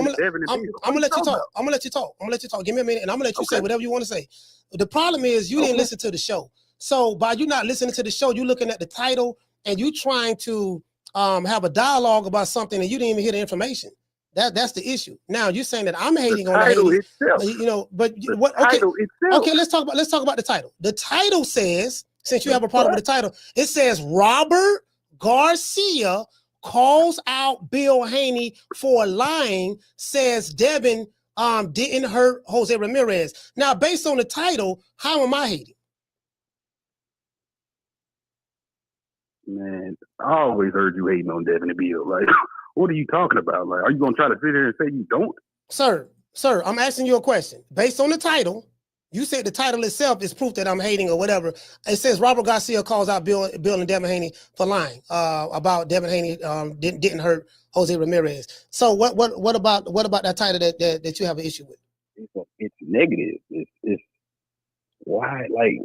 Give me a minute, and I'm gonna let you say whatever you want to say. The problem is you didn't listen to the show. So by you not listening to the show, you're looking at the title and you trying to have a dialogue about something, and you didn't even hear the information. That's the issue. Now you're saying that I'm hating on the title itself. But what? Okay, okay. Let's talk about the title. The title says, since you have a problem with the title, it says Robert Garcia calls out Bill Haney for lying. Says Devin didn't hurt Jose Ramirez. Now, based on the title, how am I hating? Man, I always heard you hating on Devin and Bill. Like, what are you talking about? Like, are you gonna try to sit here and say you don't? Sir, I'm asking you a question. Based on the title, you said the title itself is proof that I'm hating or whatever. It says Robert Garcia calls out Bill and Devin Haney for lying about Devin Haney didn't hurt Jose Ramirez. So what about that title that you have an issue with? It's negative. It's why, like,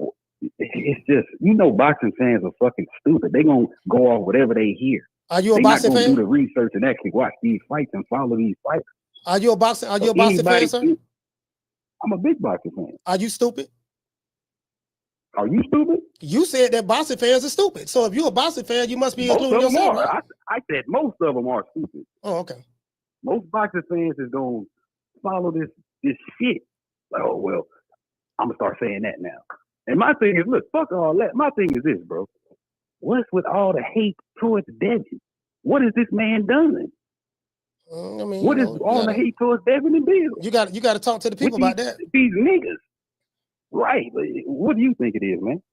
it's just, boxing fans are fucking stupid. They gonna go off whatever they hear. Are you a boxing fan? Do the research and actually watch these fights and follow these fights. Are you a boxing fan, sir? I'm a big boxing fan. Are you stupid? Are you stupid? You said that boxing fans are stupid. So if you're a boxing fan, you must be including yourself. Right? I said most of them are stupid. Oh, okay. Most boxing fans is gonna follow this shit. Like, oh well, I'm gonna start saying that now. And my thing is, look, fuck all that. My thing is this, bro. What's with all the hate towards Devin? What has this man done? What is all the hate towards Devin and Bill? You got to talk to the people about that. These niggas, right? What do you think it is, man?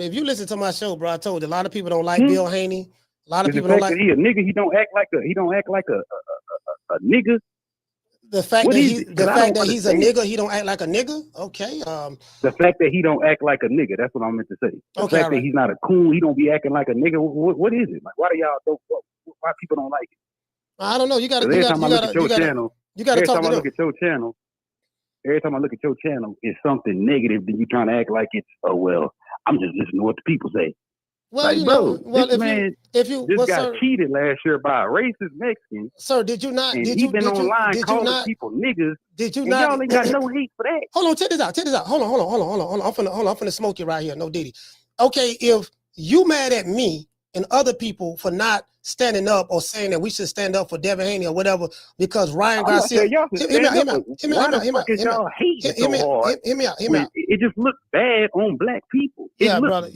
If you listen to my show, bro, I told you a lot of people don't like Bill Haney. A lot of people don't like. He a nigga. He don't act like a nigga. The fact that he's a nigga, he don't act like a nigga. Okay. The fact that he don't act like a nigga, that's what I meant to say. The fact that he's not a coon, he don't be acting like a nigga. What is it? Like, why do y'all don't? Why people don't like it? I don't know. You got to. Every time I look at your channel, every time I look at your channel, it's something negative. Then you trying to act like it's I'm just listening to what the people say. Well, like, this man if you got cheated last year by a racist Mexican. Sir, did you not? And he's been online calling people niggas. Did you not? Y'all ain't got no hate for that. Hold on, check this out. Hold on. I'm finna smoke you right here. No Diddy. Okay, if you mad at me and other people for not standing up or saying that we should stand up for Devin Haney or whatever because Ryan Garcia. Hear me out. It just looks bad on black people. Brother.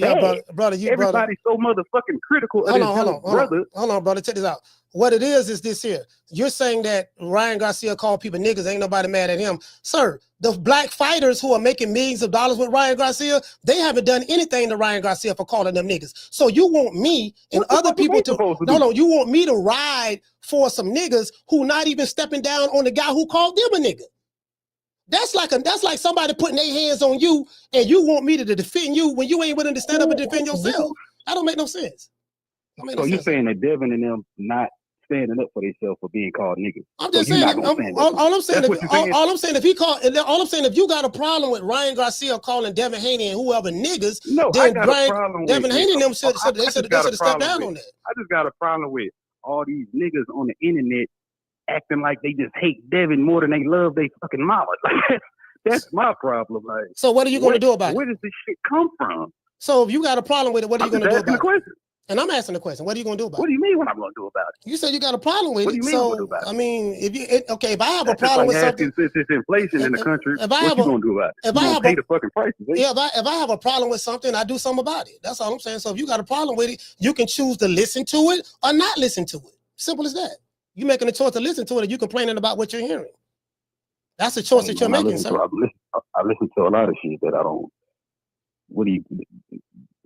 Everybody's so motherfucking critical of brother. Hold on, brother. Check this out. What it is this here. You're saying that Ryan Garcia called people niggas. Ain't nobody mad at him. Sir, the black fighters who are making millions of dollars with Ryan Garcia, they haven't done anything to Ryan Garcia for calling them niggas. So you want me and other people to you want me to ride for some niggas who not even stepping down on the guy who called them a nigga. That's like somebody putting their hands on you and you want me to defend you when you ain't willing to stand up and defend yourself. That don't make no sense. So you're saying that Devin and them not standing up for themselves for being called niggas? I'm just saying. All I'm saying, if you got a problem with Ryan Garcia calling Devin Haney and whoever niggas, then Devin Haney and them should have stepped down on that. I just got a problem with all these niggas on the internet acting like they just hate Devin more than they love they fucking mama. Like, that's my problem. Like, so what are you going to do about it? Where does this shit come from? So if you got a problem with it, what are you going to do about it? And I'm asking the question. What are you going to do about it? What do you mean what I'm going to do about it? You said you got a problem with it. What do you mean what do about it? I mean, if I have a problem with something. Since it's inflation in the country, what you going to do about it? You pay the fucking prices. Yeah, if I have a problem with something, I do something about it. That's all I'm saying. So if you got a problem with it, you can choose to listen to it or not listen to it. Simple as that. You're making a choice to listen to it, and you're complaining about what you're hearing. That's a choice that you're making, sir. I listen to a lot of shit that I don't.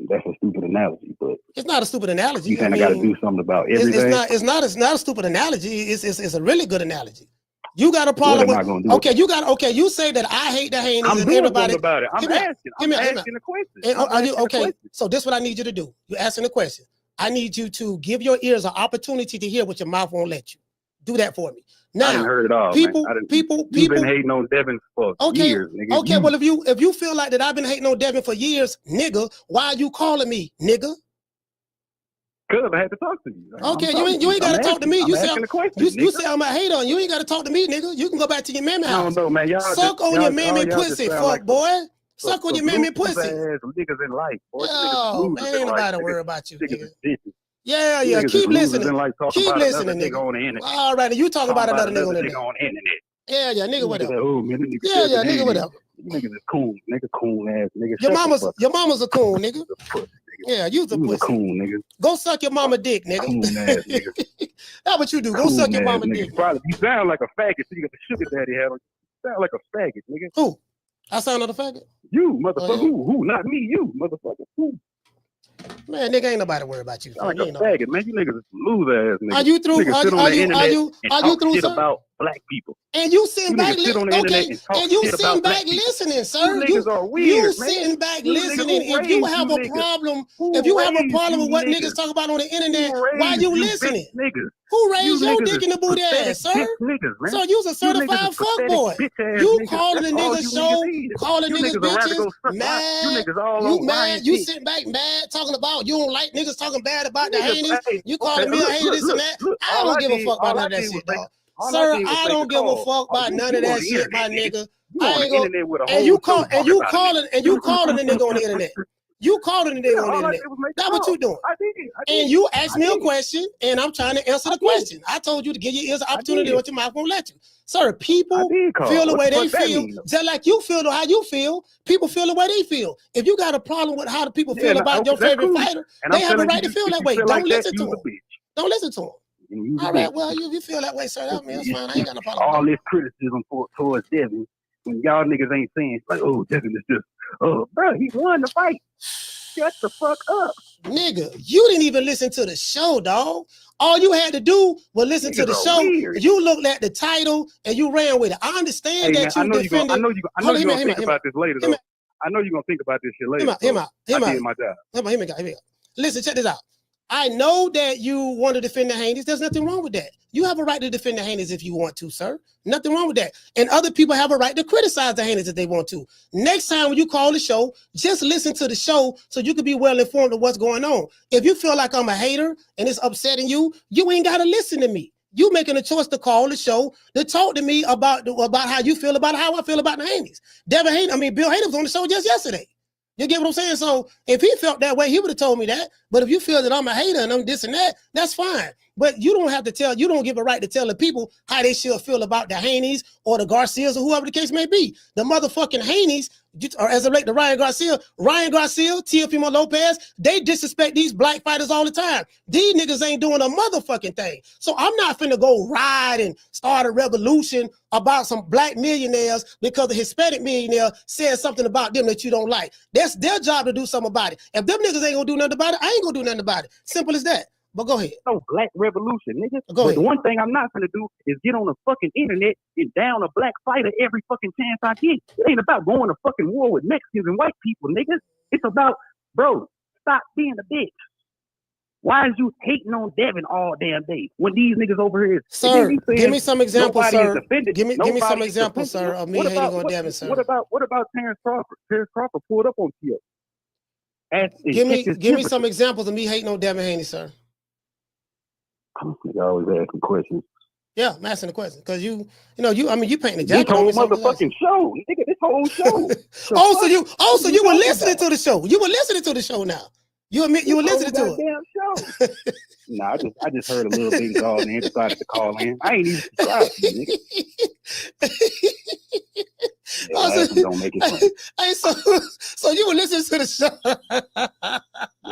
That's a stupid analogy, but it's not a stupid analogy. You kind of got to do something about everything. It's not a stupid analogy. It's a really good analogy. You got a problem What am I gonna do? Okay, you say that I hate the Haneys I'm and doing everybody. something about it. I'm asking the question. Okay, so this is what I need you to do. You're asking the question. I need you to give your ears an opportunity to hear what your mouth won't let you. Do that for me. Now, I didn't heard it all, people, man. People. You've been hating on Devin for years, nigga. Okay, well, if you feel like that I've been hating on Devin for years, nigga, why are you calling me, nigga? Because I had to talk to you. Okay, you ain't got to talk to me. You say I'm a hater. You ain't got to talk to me, nigga. You can go back to your mammy house. I don't know, man. Y'all suck on your mammy pussy, fuck boy. Suck on your mammy pussy. Niggas in life, boy. Oh, man, ain't nobody worry about you, nigga. Yeah, niggas keep listening. Keep listening, nigga. On the internet. All right, and you talking about another nigga on the internet. Yeah, nigga, whatever. Oh, man, Nigga, whatever. Niggas is cool, coon ass nigga. Your mama's a coon, nigga. Yeah, you's a pussy. Coon, nigga. Go suck your mama dick, nigga. Coon ass nigga. That's what you do. Go suck your mama dick. Probably, you sound like a faggot. So you got the sugar daddy hat on. You sound like a faggot, nigga. Who? I sound like a faggot? You, motherfucker. Who? Not me. You, motherfucker. Who? Man, nigga, ain't nobody worry about you. Like a faggot, man. You niggas is loser ass niggas. Are you through? Are you through, shit sir? about black people. And you sitting back, listening, listening, sir. You niggas are weird, sitting back listening. If you have a problem, with what niggas talk about on the internet, why you listening? Who raised your dick in the booty ass, sir? So you's a certified fuckboy. You calling the niggas show, calling niggas bitches, mad. You mad? You sitting back mad, talking about you don't like niggas talking bad about the Haneys. You calling me a hater, this and that. I don't give a fuck about none of that shit, dog. Sir, I don't give a fuck about none of that shit, my nigga. And you calling the nigga on the internet. You calling the nigga on the internet. That's what you doing. And you asked me a question, and I'm trying to answer the question. I told you to give your ears an opportunity, what your mouth won't let you. Sir, people feel the way they feel, just like you feel how you feel. People feel the way they feel. If you got a problem with how the people feel about your favorite fighter, they have a right to feel that way. Don't listen to them. Don't listen to them. All right, well, you feel that way, sir. That's fine. I ain't got no problem. All this criticism towards Devin, when y'all niggas ain't saying like, oh, Devin is just, bro, he won the fight. Shut the fuck up, nigga. You didn't even listen to the show, dog. All you had to do was listen to the show. Weird. You looked at the title and you ran with it. I understand that you defended. I know you're gonna think about this later, though. I know you're gonna think about this shit later. Hear me. Listen, check this out. I know that you want to defend the Haneys. There's nothing wrong with that. You have a right to defend the Haneys if you want to, sir. Nothing wrong with that. And other people have a right to criticize the Haneys if they want to. Next time when you call the show, just listen to the show so you can be well informed of what's going on. If you feel like I'm a hater and it's upsetting you, you ain't got to listen to me. You making a choice to call the show to talk to me about how you feel about how I feel about the Haneys. Bill Haney was on the show just yesterday. You get what I'm saying? So if he felt that way, he would have told me that. But if you feel that I'm a hater and I'm this and that, that's fine. But you don't give a right to tell the people how they should feel about the Haneys or the Garcias or whoever the case may be. The motherfucking Haneys, or as it relates to Ryan Garcia, Teofimo Lopez, they disrespect these black fighters all the time. These niggas ain't doing a motherfucking thing. So I'm not finna go ride and start a revolution about some black millionaires because the Hispanic millionaire said something about them that you don't like. That's their job to do something about it. If them niggas ain't gonna do nothing about it, I ain't gonna do nothing about it. Simple as that. But go ahead. No black revolution, nigga. Go ahead. The one thing I'm not gonna do is get on the fucking internet and down a black fighter every fucking chance I get. It ain't about going to fucking war with Mexicans and white people, nigga. It's about, bro, stop being a bitch. Why is you hating on Devin all damn day when these niggas over here? Sir, give me some examples, sir. Give me some examples, sir, of me hating on Devin, sir. What about Terrence Crawford? Terrence Crawford pulled up on Tio. Give me some examples of me hating on Devin Haney, sir. You always asking questions. Yeah, I'm asking the question because you painting the jacket on me. This whole motherfucking show, nigga. This whole show. So you were listening to the show. You were listening to the show now. You admit you were listening to it. Damn show. Nah, I just heard a little bit call and decided to call in. I ain't even subscribed to you, nigga. Don't make it fun. So you were listening to the show.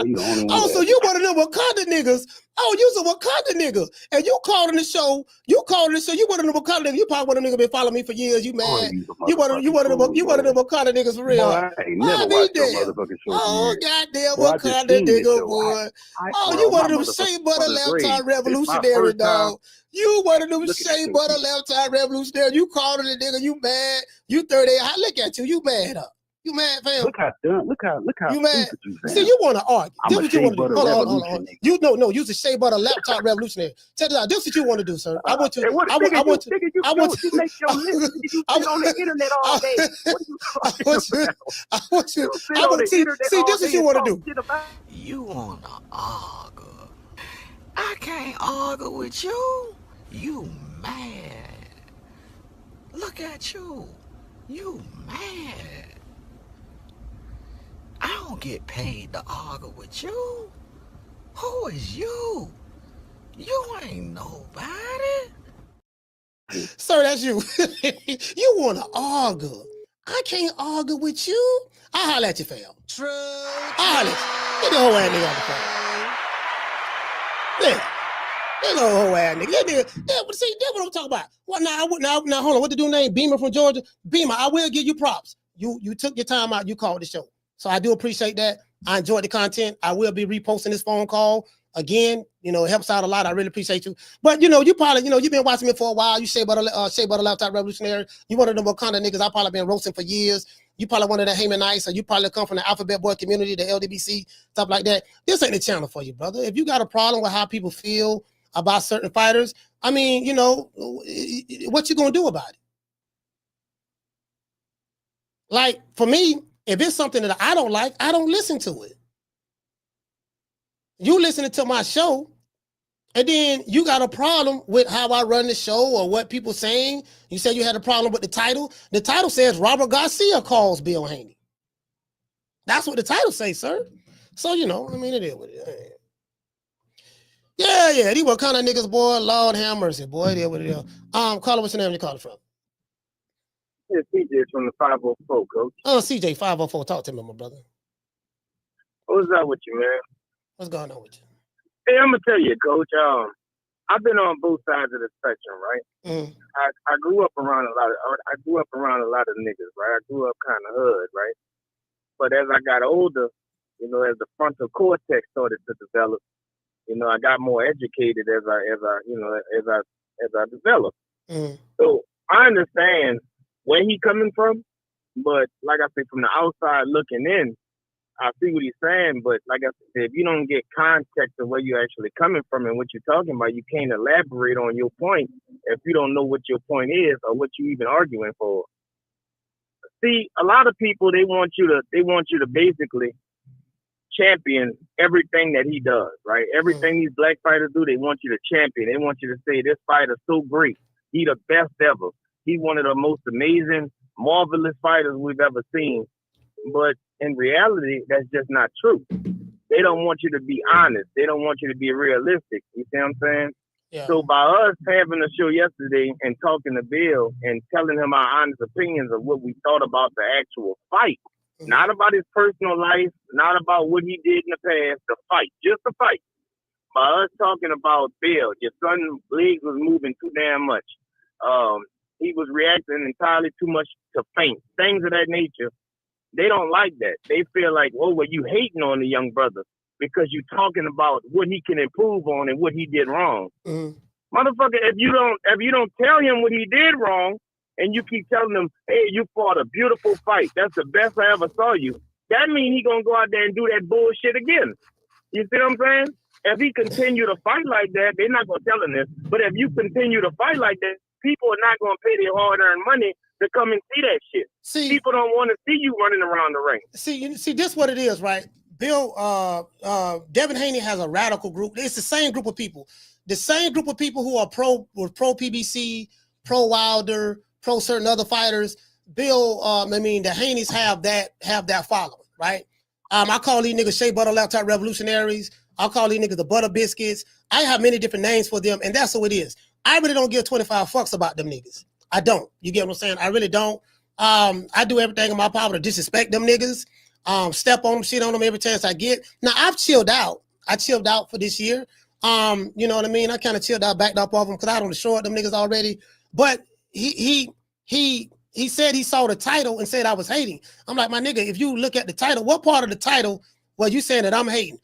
he the only one. Oh, so you one of them Wakanda niggas. Oh, you's a Wakanda nigga. And you calling the show. You one of them Wakanda niggas. You probably one of them niggas been following me for years. You mad. You one of them Wakanda niggas for real. Boy, I ain't never watched your motherfucking show. Oh, goddamn Wakanda nigga, boy. Oh, you one of them shea butter lifetime revolutionary, dog. You one of them shea butter lifetime revolutionary. You calling the nigga, you mad. You 30. I look at you, you mad up. You mad, fam? Look how you mad. stupid you, fam. See, you want to argue. I'm This a what you shea want to do. butter Hold on. revolutionary. You you's a shea butter laptop revolutionary. Check this out. This what you want to do, sir. I want you. Hey, what I want you you. you make your list. You sit on the internet all day. What are you talking about? I want you. sit on the internet See, all this is day what you want and to talk do. shit about- You wanna argue? I can't argue with you. You mad? Look at you. You mad? I don't get paid to argue with you. Who is you? You ain't nobody. Sir, that's you. You want to argue. I can't argue with you. I'll holler at you, fam. True. I'll holler at you. Get the whole ass nigga on the phone. Yeah. That little whole ass nigga. See, that's what I'm talking about. Well, now, hold on. What the dude named Beamer from Georgia? Beamer, I will give you props. You took your time out. You called the show. So I do appreciate that. I enjoyed the content. I will be reposting this phone call. Again, it helps out a lot. I really appreciate you. But, you probably, you've been watching me for a while. You Shea Butter Laptop Revolutionary. You one of them kind of niggas I probably been roasting for years. You probably one of the Hamanites, or you probably come from the Alphabet Boy community, the LDBC, stuff like that. This ain't the channel for you, brother. If you got a problem with how people feel about certain fighters, I mean, what you gonna do about it? Like, for me, if it's something that I don't like, I don't listen to it. You listening to my show, and then you got a problem with how I run the show or what people saying. You said you had a problem with the title. The title says Robert Garcia calls Bill Haney. That's what the title says, sir. So, I mean, it is what it is. Yeah, these were kind of niggas, boy. Lord have mercy, boy. It is what it is. Caller, what's your name? You calling from? Yeah, CJ from the 504, coach. CJ 504. Talk to me, my brother. What's up with you, man? What's going on with you? Hey, I'm gonna tell you, coach. I've been on both sides of the spectrum, right? I grew up around a lot of niggas, right? I grew up kind of hood, right? But as I got older, as the frontal cortex started to develop, I got more educated as I developed. So I understand where he coming from, but like I said, from the outside looking in, I see what he's saying. But like I said, if you don't get context of where you're actually coming from and what you're talking about, you can't elaborate on your point if you don't know what your point is or what you're even arguing for. See, a lot of people they want you to basically champion everything that he does, right? Everything these black fighters do, they want you to champion. They want you to say this fighter's so great. He the best ever. He one of the most amazing, marvelous fighters we've ever seen. But in reality, that's just not true. They don't want you to be honest. They don't want you to be realistic. You see what I'm saying? Yeah. So by us having a show yesterday and talking to Bill and telling him our honest opinions of what we thought about the actual fight, not about his personal life, not about what he did in the past, the fight, just the fight. By us talking about Bill, your son's legs was moving too damn much. He was reacting entirely too much to faint, things of that nature. They don't like that. They feel like, well, you hating on the young brother because you're talking about what he can improve on and what he did wrong. Motherfucker, if you don't tell him what he did wrong, and you keep telling him, hey, you fought a beautiful fight. That's the best I ever saw you. That means he gonna go out there and do that bullshit again. You see what I'm saying? If he continue to fight like that, they're not gonna tell him this. But if you continue to fight like that, people are not gonna pay their hard-earned money to come and see that shit. See, people don't want to see you running around the ring. See, this what it is, right? Bill, Devin Haney has a radical group. It's the same group of people. The same group of people who are pro PBC, pro Wilder, pro certain other fighters. Bill, the Haneys have that following, right? I call these niggas Shea Butter Laptop Revolutionaries. I call these niggas the Butter Biscuits. I have many different names for them, and that's who it is. I really don't give 25 fucks about them niggas. I don't. You get what I'm saying? I really don't. I do everything in my power to disrespect them niggas. step on them, shit on them every chance I get. Now I've chilled out. I chilled out for this year. You know what I mean? I kind of chilled out, backed up off them because I don't destroy them niggas already. But he said he saw the title and said I was hating. I'm like, my nigga, if you look at the title, what part of the title was you saying that I'm hating?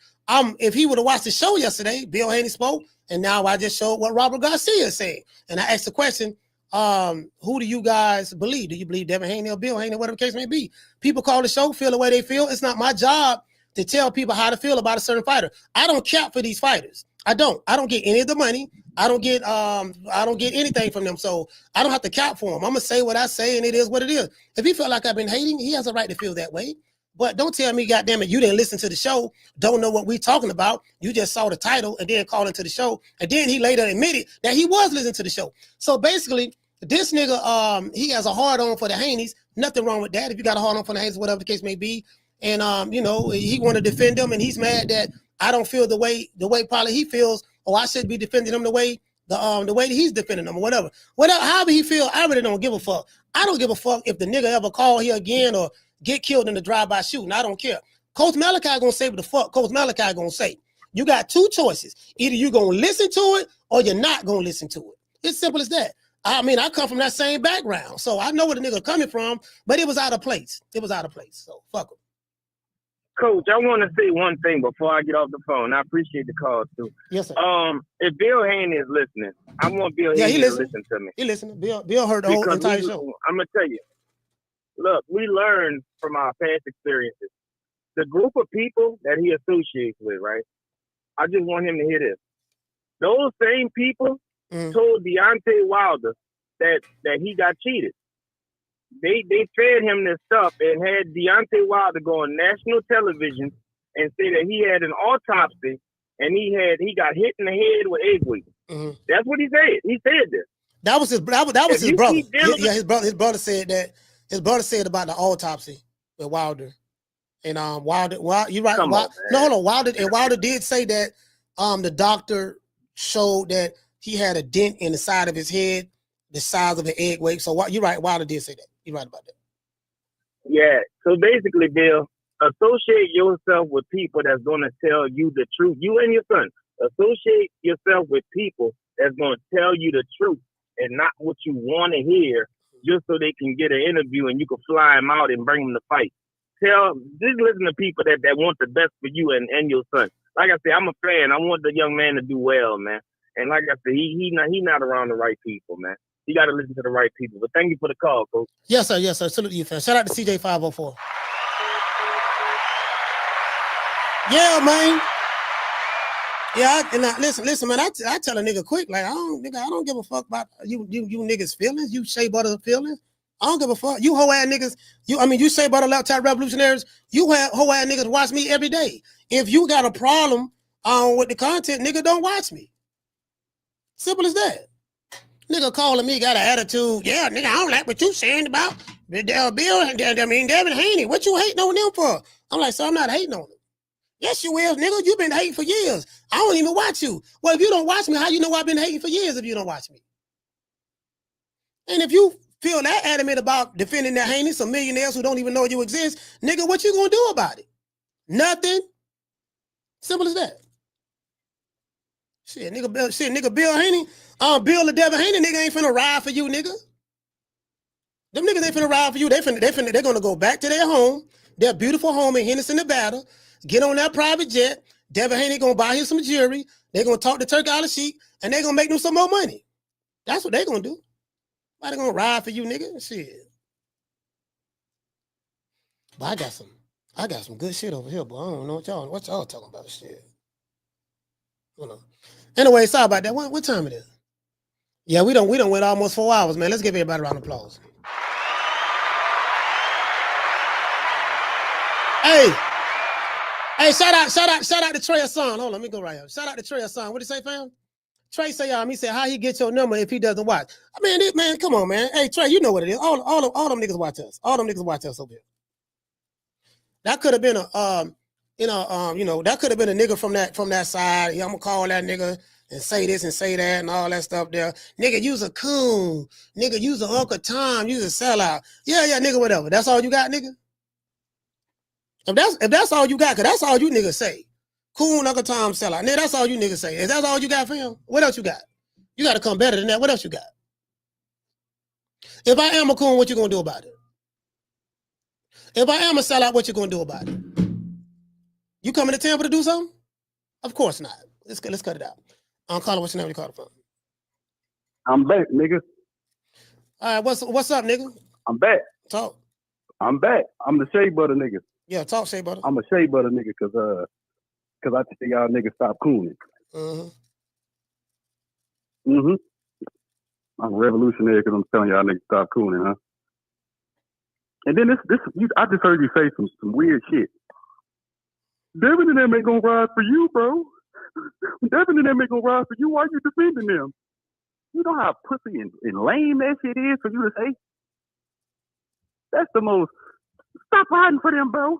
If he would have watched the show yesterday, Bill Haney spoke, and now I just showed what Robert Garcia said. And I asked the question, who do you guys believe? Do you believe Devin Haney or Bill Haney, whatever the case may be? People call the show, feel the way they feel. It's not my job to tell people how to feel about a certain fighter. I don't cap for these fighters. I don't get any of the money. I don't get anything from them. So I don't have to cap for them. I'm gonna say what I say, and it is what it is. If he felt like I've been hating, he has a right to feel that way. But don't tell me, goddamn it, you didn't listen to the show, don't know what we talking about. You just saw the title and then called into the show. And then he later admitted that he was listening to the show. So basically, this nigga, he has a hard on for the Haneys. Nothing wrong with that. If you got a hard on for the Haneys, whatever the case may be. And you know, he want to defend them, and he's mad that I don't feel the way probably he feels, or I should be defending him the way that he's defending them or whatever. However he feel, I really don't give a fuck. I don't give a fuck if the nigga ever call here again or get killed in the drive-by shooting. I don't care. Coach Malachi gonna say what the fuck Coach Malachi gonna say. You got two choices. Either you gonna listen to it or you're not gonna listen to it. It's simple as that. I mean, I come from that same background, so I know where the nigga coming from, but it was out of place. It was out of place, so fuck him. Coach, I want to say one thing before I get off the phone. I appreciate the call too. Yes, sir. If Bill Haney is listening, I want Bill Haney to listen to me. He listening. Bill heard the whole entire show. I'm gonna tell you. Look, we learn from our past experiences. The group of people that he associates with, right? I just want him to hear this. Those same people told Deontay Wilder that he got cheated. They fed him this stuff and had Deontay Wilder go on national television and say that he had an autopsy and he got hit in the head with egg white. That's what he said. He said this. That was his brother. Yeah, his brother said that. His brother said about the autopsy with Wilder. And Wilder, you're right. Wilder did say that the doctor showed that he had a dent in the side of his head, the size of an egg weight. So you're right. Wilder did say that. You're right about that. Yeah. So basically, Bill, associate yourself with people that's going to tell you the truth. You and your son. Associate yourself with people that's going to tell you the truth and not what you want to hear, just so they can get an interview and you can fly them out and bring them to fight. Just listen to people that want the best for you and your son. Like I said, I'm a fan. I want the young man to do well, man. And like I said, he not around the right people, man. You got to listen to the right people. But thank you for the call, Coach. Yes, sir. Yes, sir. Salute you, fam. Shout out to CJ504. Yeah, man. Yeah, listen, man. I tell a nigga quick, like I don't give a fuck about you niggas' feelings. You Shea Butter feelings. I don't give a fuck. You hoe ass niggas. You Shea Butter laptop revolutionaries. You hoe ass niggas watch me every day. If you got a problem with the content, nigga, don't watch me. Simple as that. Nigga calling me got an attitude. Yeah, nigga, I don't like what you saying about Bill and Devin Haney. What you hating on them for? I'm like, so I'm not hating on them. Yes, you will, nigga. You've been hating for years. I don't even watch you. Well, if you don't watch me, how you know I've been hating for years if you don't watch me? And if you feel that adamant about defending the Haney, some millionaires who don't even know you exist, nigga, what you gonna do about it? Nothing. Simple as that. Shit, nigga, Bill Haney, Bill the Devin Haney, nigga ain't finna ride for you, nigga. Them niggas ain't finna ride for you. They're gonna go back to their home, their beautiful home in Henderson, Nevada, get on that private jet. Devin Haney gonna buy him some jewelry. They're gonna talk to Turk Al Sheik, and they're gonna make them some more money. That's what they're gonna do. Why they gonna ride for you, nigga? Shit. But I got some good shit over here, but I don't know what y'all talking about. Shit. Hold on. Anyway, sorry about that. What time it is? Yeah, we don't wait almost 4 hours, man. Let's give everybody a round of applause. Hey, shout out to Trey Hassan. Hold on, let me go right here. Shout out to Trey Hassan. What did he say, fam? Trey say, he said, how he get your number if he doesn't watch? I mean, man, come on, man. Hey, Trey, you know what it is. All them niggas watch us. All them niggas watch us over here. That could have been that could have been a nigga from that side. Yeah, I'm gonna call that nigga and say this and say that and all that stuff there. Nigga, you's a coon. Nigga, you's a Uncle Tom. You's a sellout. Yeah, nigga, whatever. That's all you got, nigga? If that's all you got, cause that's all you niggas say. Cool, Uncle Tom sellout. Nigga, that's all you niggas say. Is that all you got for him? What else you got? You got to come better than that. What else you got? If I am a coon, what you gonna do about it? If I am a sellout, what you gonna do about it? You coming to Tampa to do something? Of course not. Let's cut it out. I'm calling what's your name? You call it from? I'm back, nigga. All right, what's up, nigga? I'm back. Talk. I'm back. I'm the shea butter nigga. Yeah, talk shea butter. I'm a shea butter nigga because I tell y'all niggas stop cooning. I'm revolutionary because I'm telling y'all niggas stop cooning, huh? And then I just heard you say some weird shit. Devin and them ain't gonna ride for you, bro. Devin and them ain't gonna ride for you. Why you defending them? You know how pussy and lame that shit is for you to say? That's the most. Stop riding for them, bro.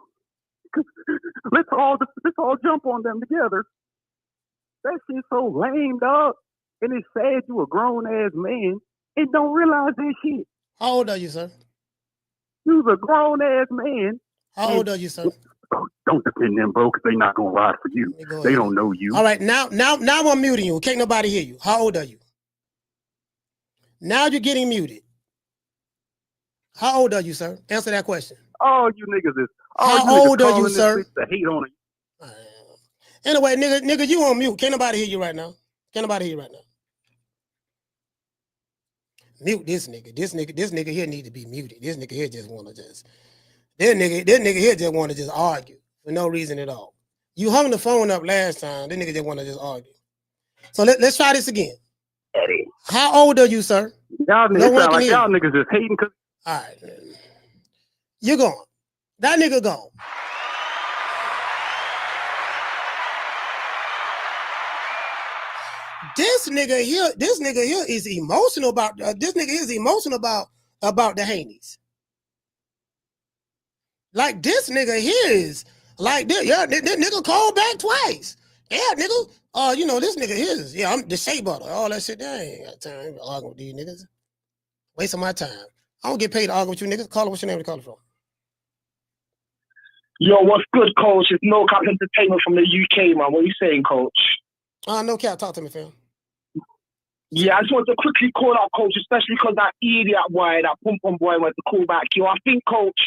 Let's all jump on them together. That shit's so lame, dog. And it's sad you a grown ass man and don't realize that shit. How old are you, sir? You's a grown ass man. How old are you, sir? Don't defend them, bro, because they not gonna ride for you. They don't know you. All right, now I'm muting you. Can't nobody hear you. How old are you? Now you're getting muted. How old are you, sir? Answer that question. All you niggas is. How old are you, sir? To hate on it. Anyway, nigga, you on mute. Can't nobody hear you right now. Can't nobody hear you right now. Mute this nigga. This nigga here need to be muted. This nigga here just want to just. This nigga here just want to just argue for no reason at all. You hung the phone up last time. This nigga just want to just argue. So let's try this again. Eddie. How old are you, sir? Y'all niggas sound like y'all niggas just hating. All right. You're gone. That nigga gone. This nigga here is emotional about this nigga is emotional about the Haneys. Like this nigga here is like this. Yeah, this nigga called back twice. Yeah, nigga. You know, this nigga here is, yeah, I'm the shea butter. All that shit. I ain't got time to argue with these niggas. Wasting my time. I don't get paid to argue with you niggas. Call it, what's your name to call it from? Yo, what's good, coach? It's No Cap Entertainment from the UK, man. What are you saying, coach? No cap. Talk to me, fam. Yeah, I just want to quickly call out, coach, especially because that idiot boy, that pum-pum boy went to call back you. I think, coach,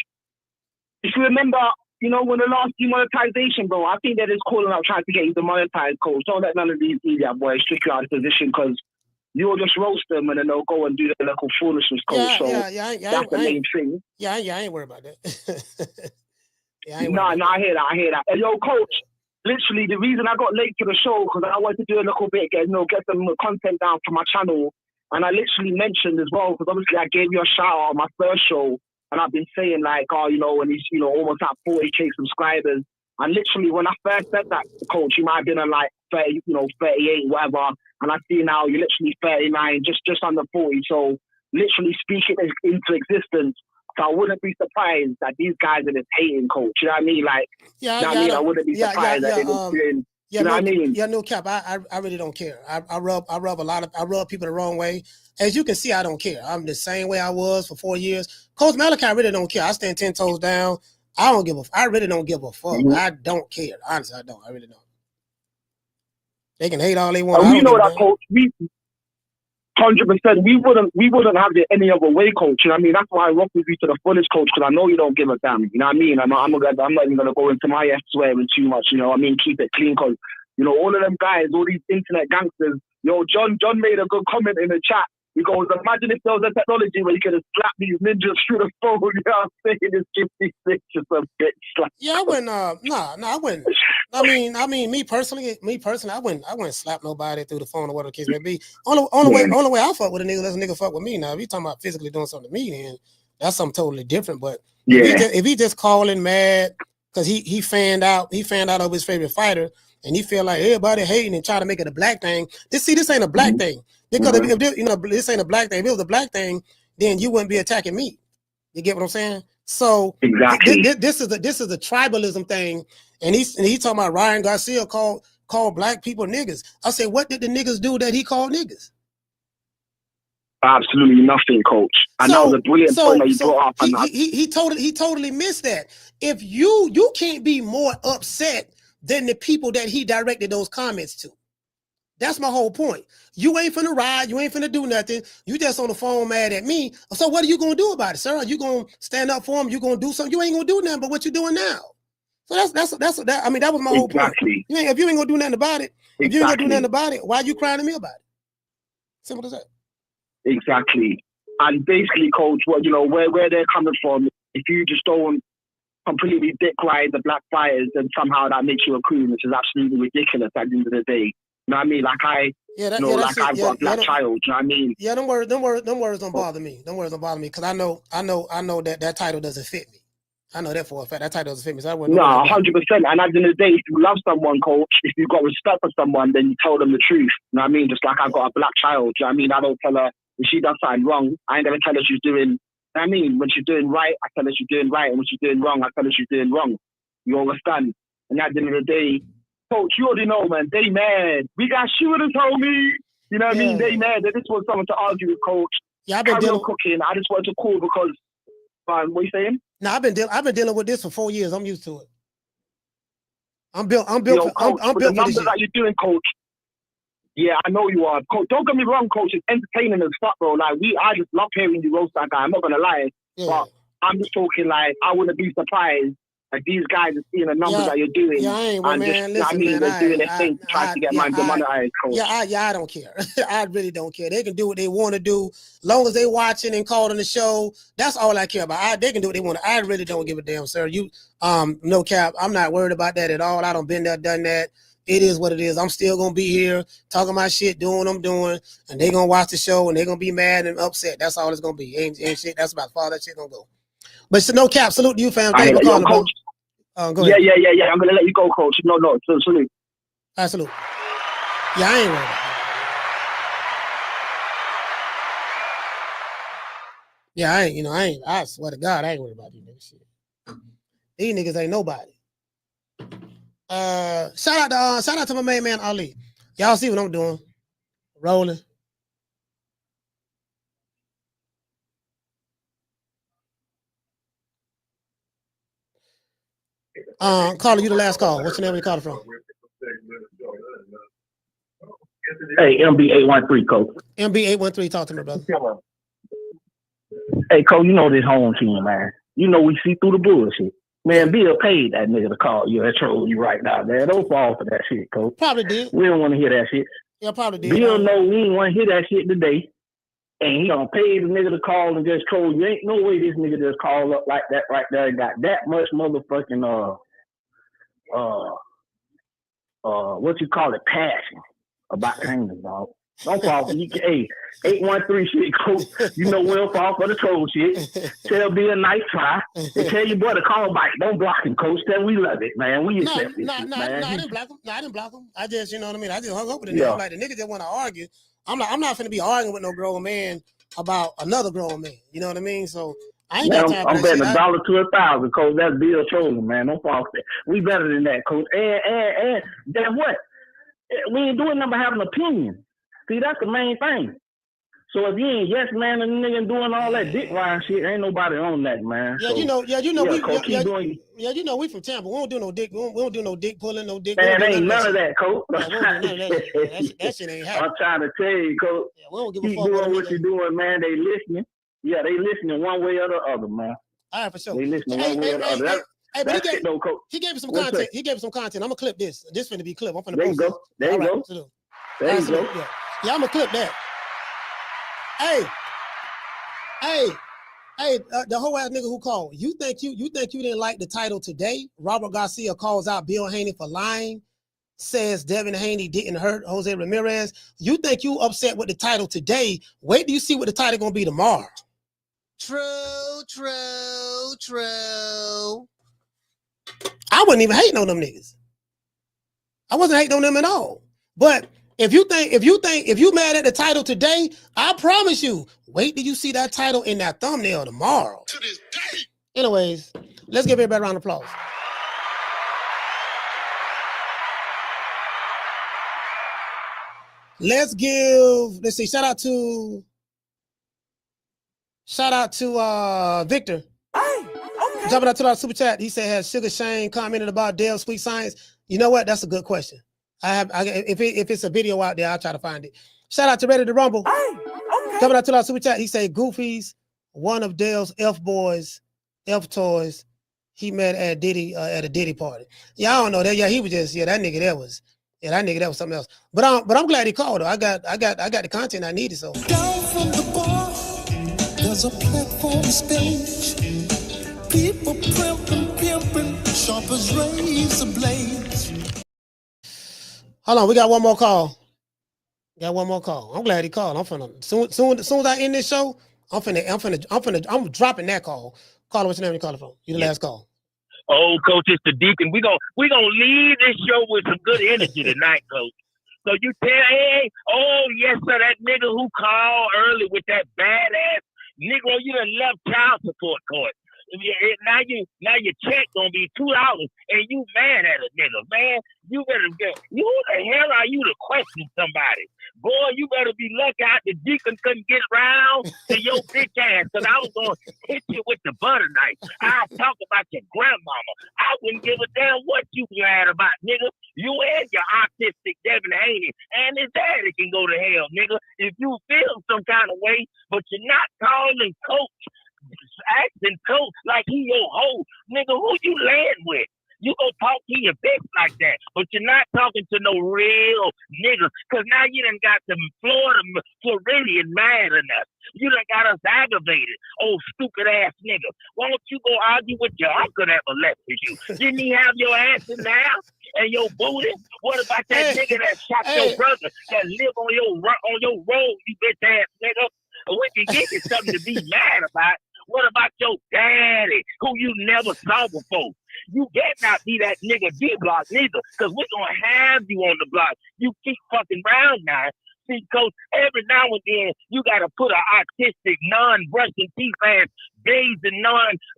if you remember, you know, when the last demonetization, bro, I think they're just calling out trying to get you demonetized, coach. Don't let none of these idiot boys trick you out of position because you'll just roast them and then they'll go and do their local foolishness, coach. That's the main thing. Yeah, I ain't worried about that. I hear that. And yo, coach, literally the reason I got late to the show because I wanted to do a little bit, get some content down for my channel. And I literally mentioned as well, because obviously I gave you a shout out on my first show. And I've been saying like, oh, you know, when he's, you know, almost at 40K subscribers. And literally when I first said that, coach, you might have been on like 30, you know, 38, whatever. And I see now you're literally 39, just under 40. So literally speaking into existence. So I wouldn't be surprised that these guys are just hating, coach. You know what I mean? Like, I wouldn't be surprised that they're just doing. You know what I mean? Yeah, no cap. I really don't care. I rub people the wrong way. As you can see, I don't care. I'm the same way I was for 4 years. Coach Malachi really don't care. I stand 10 toes down. I really don't give a fuck. I don't care. Honestly, I don't. I really don't. They can hate all they want. We know that, coach. 100%. We wouldn't have it any other way, coach. You know what I mean? That's why I rock with you to the fullest, coach, because I know you don't give a damn. You know what I mean? I'm not even gonna go into my swearing too much. You know what I mean? Keep it clean, because you know all of them guys, all these internet gangsters. Yo, John made a good comment in the chat. He goes, imagine if there was a technology where you could have slapped these ninjas through the phone. You know what I'm saying? It's 56 or some bitch. Like, yeah, I wouldn't. I wouldn't. I mean, me personally, I wouldn't slap nobody through the phone or whatever the case may be. Only way I fuck with a nigga, let a nigga fuck with me. Now, if you talking about physically doing something to me, then that's something totally different. But if he just calling mad because he fanned out of his favorite fighter, and he feel like everybody hating and trying to make it a black thing. This ain't a black thing. Because if this ain't a black thing. If it was a black thing, then you wouldn't be attacking me. You get what I'm saying? So exactly. This is a tribalism thing, and he talking about Ryan Garcia called black people niggas. I say, what did the niggas do that he called niggas? Absolutely nothing, coach. And that was a brilliant point that you brought up. And he totally missed that. If you can't be more upset than the people that he directed those comments to. That's my whole point. You ain't finna ride. You ain't finna do nothing. You just on the phone mad at me. So what are you gonna do about it, sir? Are you gonna stand up for him? You gonna do something? You ain't gonna do nothing but what you doing now. So that. I mean, that was my whole point. If you ain't gonna do nothing about it, if you ain't gonna do nothing about it, why are you crying to me about it? Simple as that. Exactly. And basically, coach, what where they're coming from. If you just don't completely dick ride the black fighters, then somehow that makes you a queen, which is absolutely ridiculous at the end of the day. You know what I mean? Like I've got a black child. You know what I mean? Yeah, them words don't bother me. Them words don't bother me because I know that title doesn't fit me. I know that for a fact. That title doesn't fit me. So 100%. And at the end of the day, if you love someone, coach, if you've got respect for someone, then you tell them the truth. You know what I mean? Just like I've got a black child. You know what I mean? I don't tell her if she does something wrong. I ain't gonna tell her she's doing. You know what I mean? When she's doing right, I tell her she's doing right, and when she's doing wrong, I tell her she's doing wrong. You understand? And at the end of the day, coach, you already know, man. They mad. We got shooters, homie. You know what I mean? They mad. They just want someone to argue with, coach. Yeah, I've been dealing cooking. I just wanted to call because. What you saying? No, I've been dealing with this for 4 years. I'm used to it. I'm built. I'm Coach, built for for the this numbers shit. that you're doing, coach. Yeah, I know you are. Coach, don't get me wrong, coach. It's entertaining as fuck, bro. Like I just love hearing you roast that guy. I'm not gonna lie, but I'm just talking like I wouldn't be surprised. Like these guys are seeing the numbers that you're doing, they're doing their thing to try to get my demonetized, coach. I don't care. I really don't care. They can do what they want to do, long as they watching and calling the show. That's all I care about. They can do what they want. I really don't give a damn, sir. No cap. I'm not worried about that at all. I don't been there, done that. It is what it is. I'm still gonna be here talking my shit, doing what I'm doing, and they gonna watch the show and they gonna be mad and upset. That's all it's gonna be. Ain't shit. That's about far that shit gonna go. But no cap. Salute to you, fam. Thank you for calling, coach. Go ahead. Yeah. I'm gonna let you go, coach. No. Salute. Salute. Yeah, I ain't worried about that. Yeah, I swear to God, I ain't worried about these niggas shit. These niggas ain't nobody. Shout out to my main man Ali. Y'all see what I'm doing? Rolling. Caller, you the last call. What's your name? Where you calling from? Hey, MB813, coach. MB813, talk to me, brother. Hey, coach, you know this home team, man. You know we see through the bullshit. Man, Bill paid that nigga to call you and troll you right now, man. Don't fall for that shit, coach. Probably did. We don't want to hear that shit. Yeah, probably did. Bill know we ain't want to hear that shit today. And he gonna pay the nigga to call and just troll you. Ain't no way this nigga just call up like that right there and got that much motherfucking what you call it, passion about things, dog. Don't fall for you. Hey, 813 shit, coach. You know we don't fall for the troll shit. Tell Bill nice try. And tell your boy to call back. Don't block him, coach. Tell we love it, man. We accept it, man. I didn't block him. I didn't block him. I just, you know what I mean? I just hung up with the nigga. Like the nigga just want to argue. I'm not finna be arguing with no grown man about another grown man. You know what I mean? So I ain't got time for that shit. I'm betting $1 to 1,000, coach. That's Bill trolling, man. Don't fall for that. We better than that, coach. And guess what? We ain't doing nothing but having an opinion. See, that's the main thing. So if you ain't yes man and nigga doing all that dick riding shit, ain't nobody on that, man. Yeah, so, you know, we from Tampa. We don't do no dick. We don't do no dick pulling, no dick. Man, ain't none of that, coach. That shit ain't happening. I'm trying to tell you, coach. Yeah, we don't give keep a fuck doing what you're doing, man. They listening. Yeah, they listening one way or the other, man. All right, for sure. They listening one way or the other. Hey, but he gave me some content. He gave me some content. I'm gonna clip this. This finna be clip. I'm finna there post you go. There you go. There you go. Yeah, I'm gonna clip that. Hey, the whole ass nigga who called. You think you didn't like the title today? Robert Garcia calls out Bill Haney for lying. Says Devin Haney didn't hurt Jose Ramirez. You think you upset with the title today? Wait till you see what the title gonna be tomorrow. True. I wasn't even hating on them niggas. I wasn't hating on them at all. But if you mad at the title today, I promise you, wait till you see that title in that thumbnail tomorrow. To this day. Anyways, let's give everybody a round of applause. Let's see, shout out to Shout out to Victor. Okay. Jumping out to our super chat. He said, has Sugar Shane commented about Dale's Sweet Science? You know what? That's a good question. If it's a video out there, I'll try to find it. Shout out to Ready to Rumble. Okay. Jumping out to our super chat. He said, Goofy's one of Dale's Elf toys. He met at a Diddy party. Yeah, I don't know that. Yeah, he was just that nigga. That was something else. But I'm glad he called though. I got the content I needed. So down from the bar, there's a platform stage. People pimping, sharp as razor blades. Hold on, we got one more call. I'm glad he called. I'm finna soon as I end this show, I'm dropping that call. Caller, what's your name? You calling from? You the last call. Oh, Coach, it's the Deacon. We gonna leave this show with some good energy tonight, Coach. So you tell, hey, oh yes, sir, that nigga who called early with that badass Negro, you done left child support court. Now your check gonna be $2 and you mad at a nigga, man. You better get who the hell are you to question somebody? Boy, you better be lucky out the Deacon couldn't get round to your bitch ass, because I was gonna hit you with the butter knife. I'll talk about your grandmama. I wouldn't give a damn what you mad about, nigga. You and your autistic Devin Haney and his daddy can go to hell, nigga. If you feel some kind of way, but you're not calling Coach, acting Coach like he your hoe, nigga. Who you laying with? You go talk to your bitch like that, but you're not talking to no real niggas, because now you done got the Floridian mad enough. You done got us aggravated, old stupid ass nigga. Why don't you go argue with your uncle that molested you? Didn't he have your ass in there and your booty? What about that nigga that shot your brother that live on your road, you bitch ass nigga? We can get you something to be mad about. What about your daddy, who you never saw before? You better not be that nigga D-block neither, because we're going to have you on the block. You keep fucking around now. See, Coach, every now and then, you got to put an autistic, non-brushing teeth ass, days and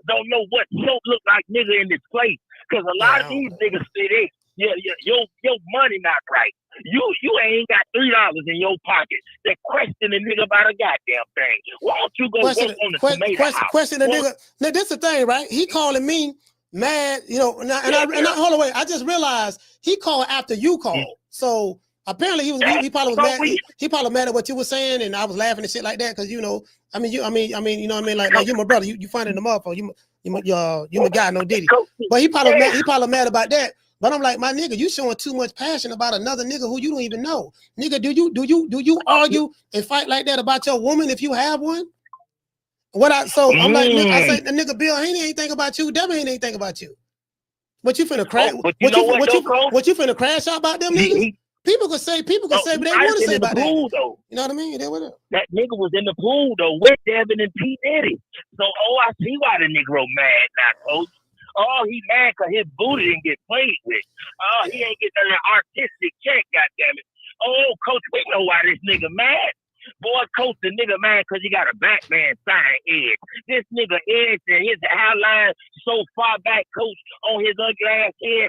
don't know what soap look like nigga in this place. Because a lot of these niggas say this. Your money not right. You ain't got $3 in your pocket. They're questioning the nigga about a goddamn thing. Why don't you go work on the tomato house? Question the nigga. Now, this is the thing, right? He calling me mad, and I hold on, wait. I just realized he called after you called. So apparently he probably was mad. He probably mad at what you were saying, and I was laughing and shit like that because you know what I mean, like you're my brother. You finding him up, or you my guy, no Diddy. But he probably mad about that. But I'm like, my nigga, you showing too much passion about another nigga who you don't even know. Nigga, do you argue and fight like that about your woman if you have one? I'm like, nigga, I say the nigga Bill Haney ain't think about you, Devin Haney ain't think about you. What you finna crash? What you finna crash out about them niggas? People could say, but they want to say about that. Though. You know what I mean? That nigga was in the pool though with Devin and P. Diddy. So I see why the Negro mad now, Coach. Oh, he mad because his booty didn't get played with. Oh, he ain't getting an artistic check, goddammit. Oh, Coach, we know why this nigga mad. Boy, Coach, the nigga mad because he got a Batman sign edge. This nigga edge and his hairline so far back, Coach, on his ugly ass head.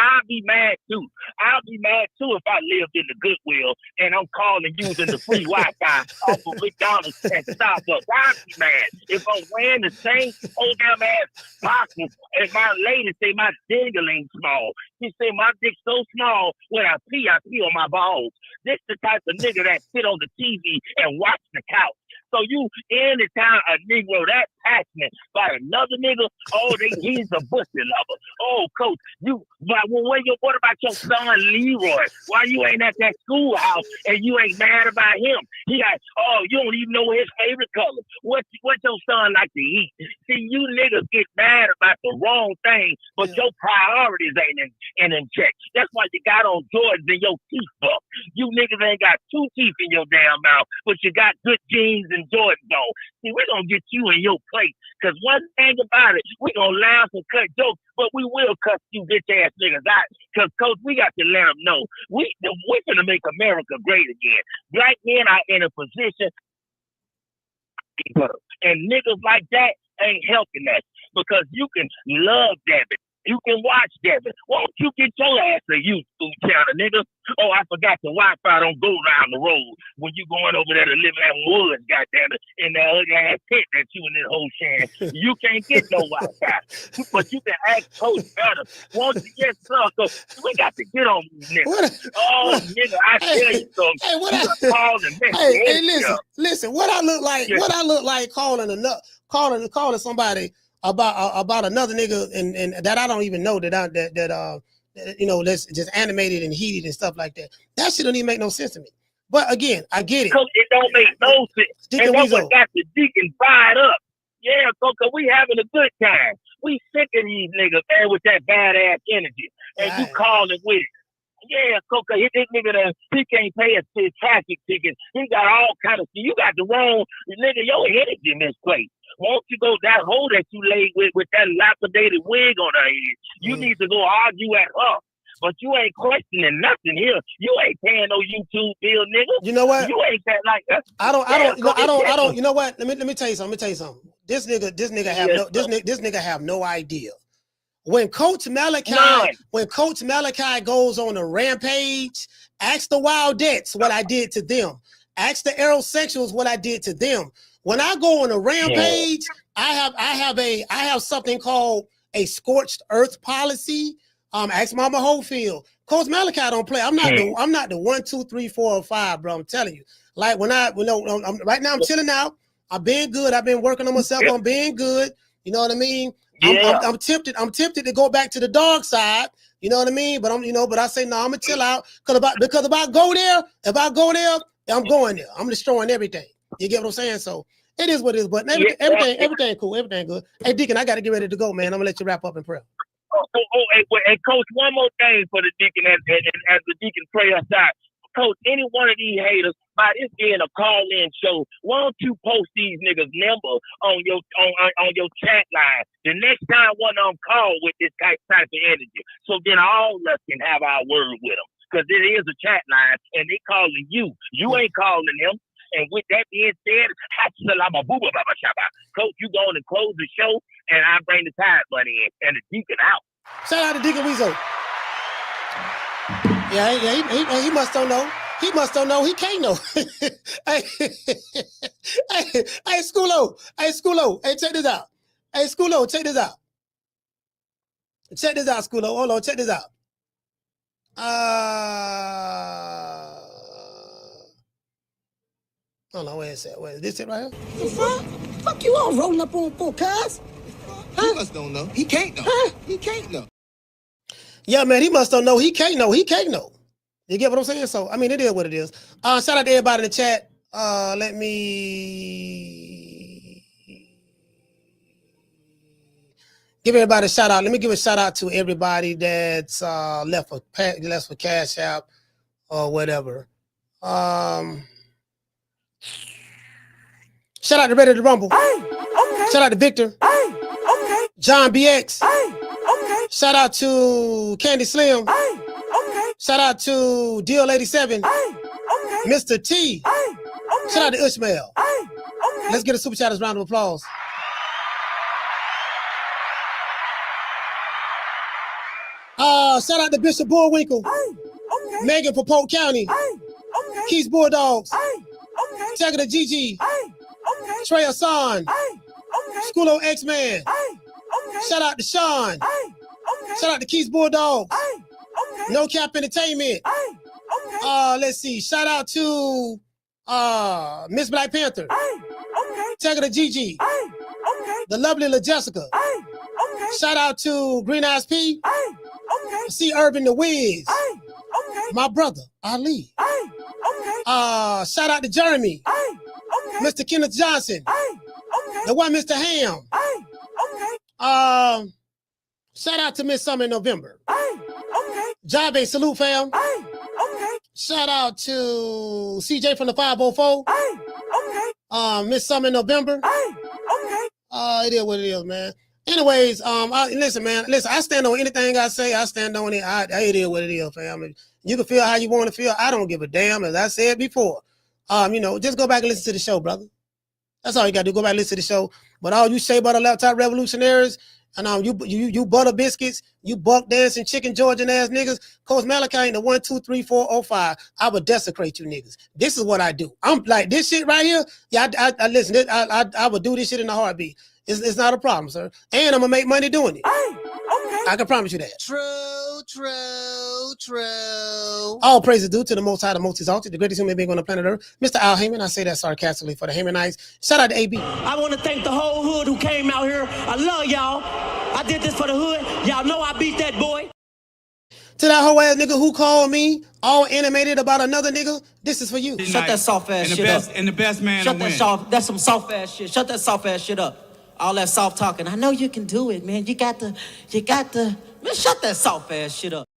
I'll be mad too. I'll be mad too if I lived in the Goodwill and I'm calling using the free Wi-Fi off of McDonald's and Starbucks. I'll be mad if I'm wearing the same old damn ass boxes and my lady say my dingling small. She say my dick so small when I pee on my balls. This the type of nigga that sit on the TV and watch the couch. So you anytime a Negro that passionate about another nigga, he's a pussy lover. Oh, Coach, what about your son Leroy? Why you ain't at that schoolhouse and you ain't mad about him? You don't even know his favorite color. What your son like to eat? See, you niggas get mad about the wrong thing, but your priorities ain't in check. That's why you got on Jordans and your teeth buck. You niggas ain't got 2 teeth in your damn mouth, but you got good jeans and Jordans on. See, we're going to get you in your place. Because one thing about it, we're going to laugh and cut jokes, but we will cut you bitch-ass niggas out. Because, Coach, we got to let them know. We're going to make America great again. Black men are in a position, and niggas like that ain't helping us. Because you can love Devin. You can watch Devin. Won't you get your ass a YouTube channel, nigga? Oh, I forgot the Wi-Fi don't go around the road when you going over there to live in that woods, goddamn it, in that ugly ass tent that you and this whole sharing. You can't get no Wi-Fi, but you can ask Coach better. Won't you? Yes, sir. So we got to get on these niggas. Oh, nigga, I tell you something. Hey, what listen. What I look like? What I look like calling somebody about another nigga and that I don't even know that you know, that's just animated and heated and stuff like that. That shit don't even make no sense to me. But again, I get it. Cause it don't make no sense. And that's what got the Deacon fired up. Yeah, cause we having a good time. We sick of these niggas, man, with that badass energy. And you calling with it. Yeah, Coca, this nigga, he can't pay his traffic ticket. He got all kind of shit. You got the wrong nigga, your energy misplaced. Won't you go that hole that you laid with that lapidated wig on her head? You need to go argue at her. But you ain't questioning nothing here. You ain't paying no YouTube bill, nigga. You know what? You ain't that like that. I don't. You know what? Let me tell you something. This nigga have no idea. When Coach Malachi goes on a rampage, ask the Wildettes what I did to them. Ask the aerosexuals what I did to them. When I go on a rampage, I have something called a scorched earth policy. Ask Mama Hopefield. Coach Malachi don't play. I'm not the 1, 2, 3, 4, or 5, bro. I'm telling you. Like right now I'm chilling out. I'm being good. I've been working on myself. I'm being good. You know what I mean? Yeah. I'm tempted to go back to the dark side. You know what I mean? But but I say no. I'm gonna chill out because if I go there, I'm going there. I'm destroying everything. You get what I'm saying? So it is what it is. But everything cool. Everything good. Hey, Deacon, I got to get ready to go, man. I'm gonna let you wrap up in prayer. Hey, Coach, one more thing for the Deacon as the Deacon pray us out. Coach, any one of these haters, by this being a call-in show, why don't you post these niggas' number on your chat line? The next time one of them call with this type of energy, so then all of us can have our word with them. Because it is a chat line, and they calling you. You ain't calling them. And with that being said, Coach, you going to close the show, and I bring the tide money in and the Deacon out. Shout out to Deacon Weasel. Yeah, he must don't know. He must don't know. He can't know. Hey, Schoolo. Hey, check this out. Hey, Schoolo, check this out. Check this out, Schoolo. Hold on, check this out. Hold on, wait a second. Wait, is this it right here? The fuck? Fuck you all rolling up on for, cuz? He must don't know. He can't know. Huh? He can't know. Yeah, man, he must don't know. He can't know. He can't know. You get what I'm saying? So, I mean, it is what it is. Shout out to everybody in the chat. Let me give everybody a shout out. Let me give a shout out to everybody that's left for Cash App or whatever. Shout out to Ready to Rumble. Okay. Shout out to Victor. Okay. John BX. Okay. Shout out to Candy Slim. Okay. Shout out to Deal 87. Okay. Mr. T. Okay. Shout out to Ishmael. Okay. Let's get a super chat round of applause. Shout out to Bishop Bullwinkle. Okay. Megan for Polk County. Okay. Keys Bulldogs. Okay. Check it to Gigi. Okay. Trey Hassan. Okay. Schoolo X-Man. Okay. Shout out to Sean. Okay. Shout out to Keys Bulldogs. Okay. No Cap Entertainment. Okay. Let's see. Shout out to Miss Black Panther. Okay. Check it to Gigi. Okay. The lovely La Jessica. Okay. Shout out to Green Eyes P. Okay. C Urban the Wiz. Okay. My brother Ali. Okay. Shout out to Jeremy. Okay. Mr. Kenneth Johnson. Okay. The one Mr. Ham. Okay. Shout out to Miss Summer in November. Okay. Jabe, salute fam. Okay. Shout out to CJ from the 504. Okay. Miss Summer in November. Okay. It is what it is, man. Anyways, listen, man. Listen, I stand on anything I say. I stand on it. It is what it is, fam. You can feel how you want to feel. I don't give a damn, as I said before. Just go back and listen to the show, brother. That's all you got to do. Go back and listen to the show. But all you Shea Butter Laptop revolutionaries, And you butter biscuits, you buck dancing chicken Georgian ass niggas. Coach Malachi ain't the 1, 2, 3, 4, 05. I would desecrate you niggas. This is what I do. I'm like this shit right here. Yeah, I listen. I would do this shit in a heartbeat. It's not a problem, sir. And I'm gonna make money doing it. Hey, okay. I can promise you that. True. All praise is due to the Most High, the Most Exalted, the greatest human being on the planet Earth, Mr. Al Heyman. I say that sarcastically for the Heymanites. Shout out to AB. I want to thank the whole hood who came out here. I love y'all. I did this for the hood. Y'all know I beat that boy. To that whole ass nigga who called me all animated about another nigga, this is for you. Shut that soft ass shit up. And the best man Shut to that win. soft. That's some soft ass shit. Shut that soft ass shit up. All that soft talking. I know you can do it, man. You got to. Man, shut that soft ass shit up.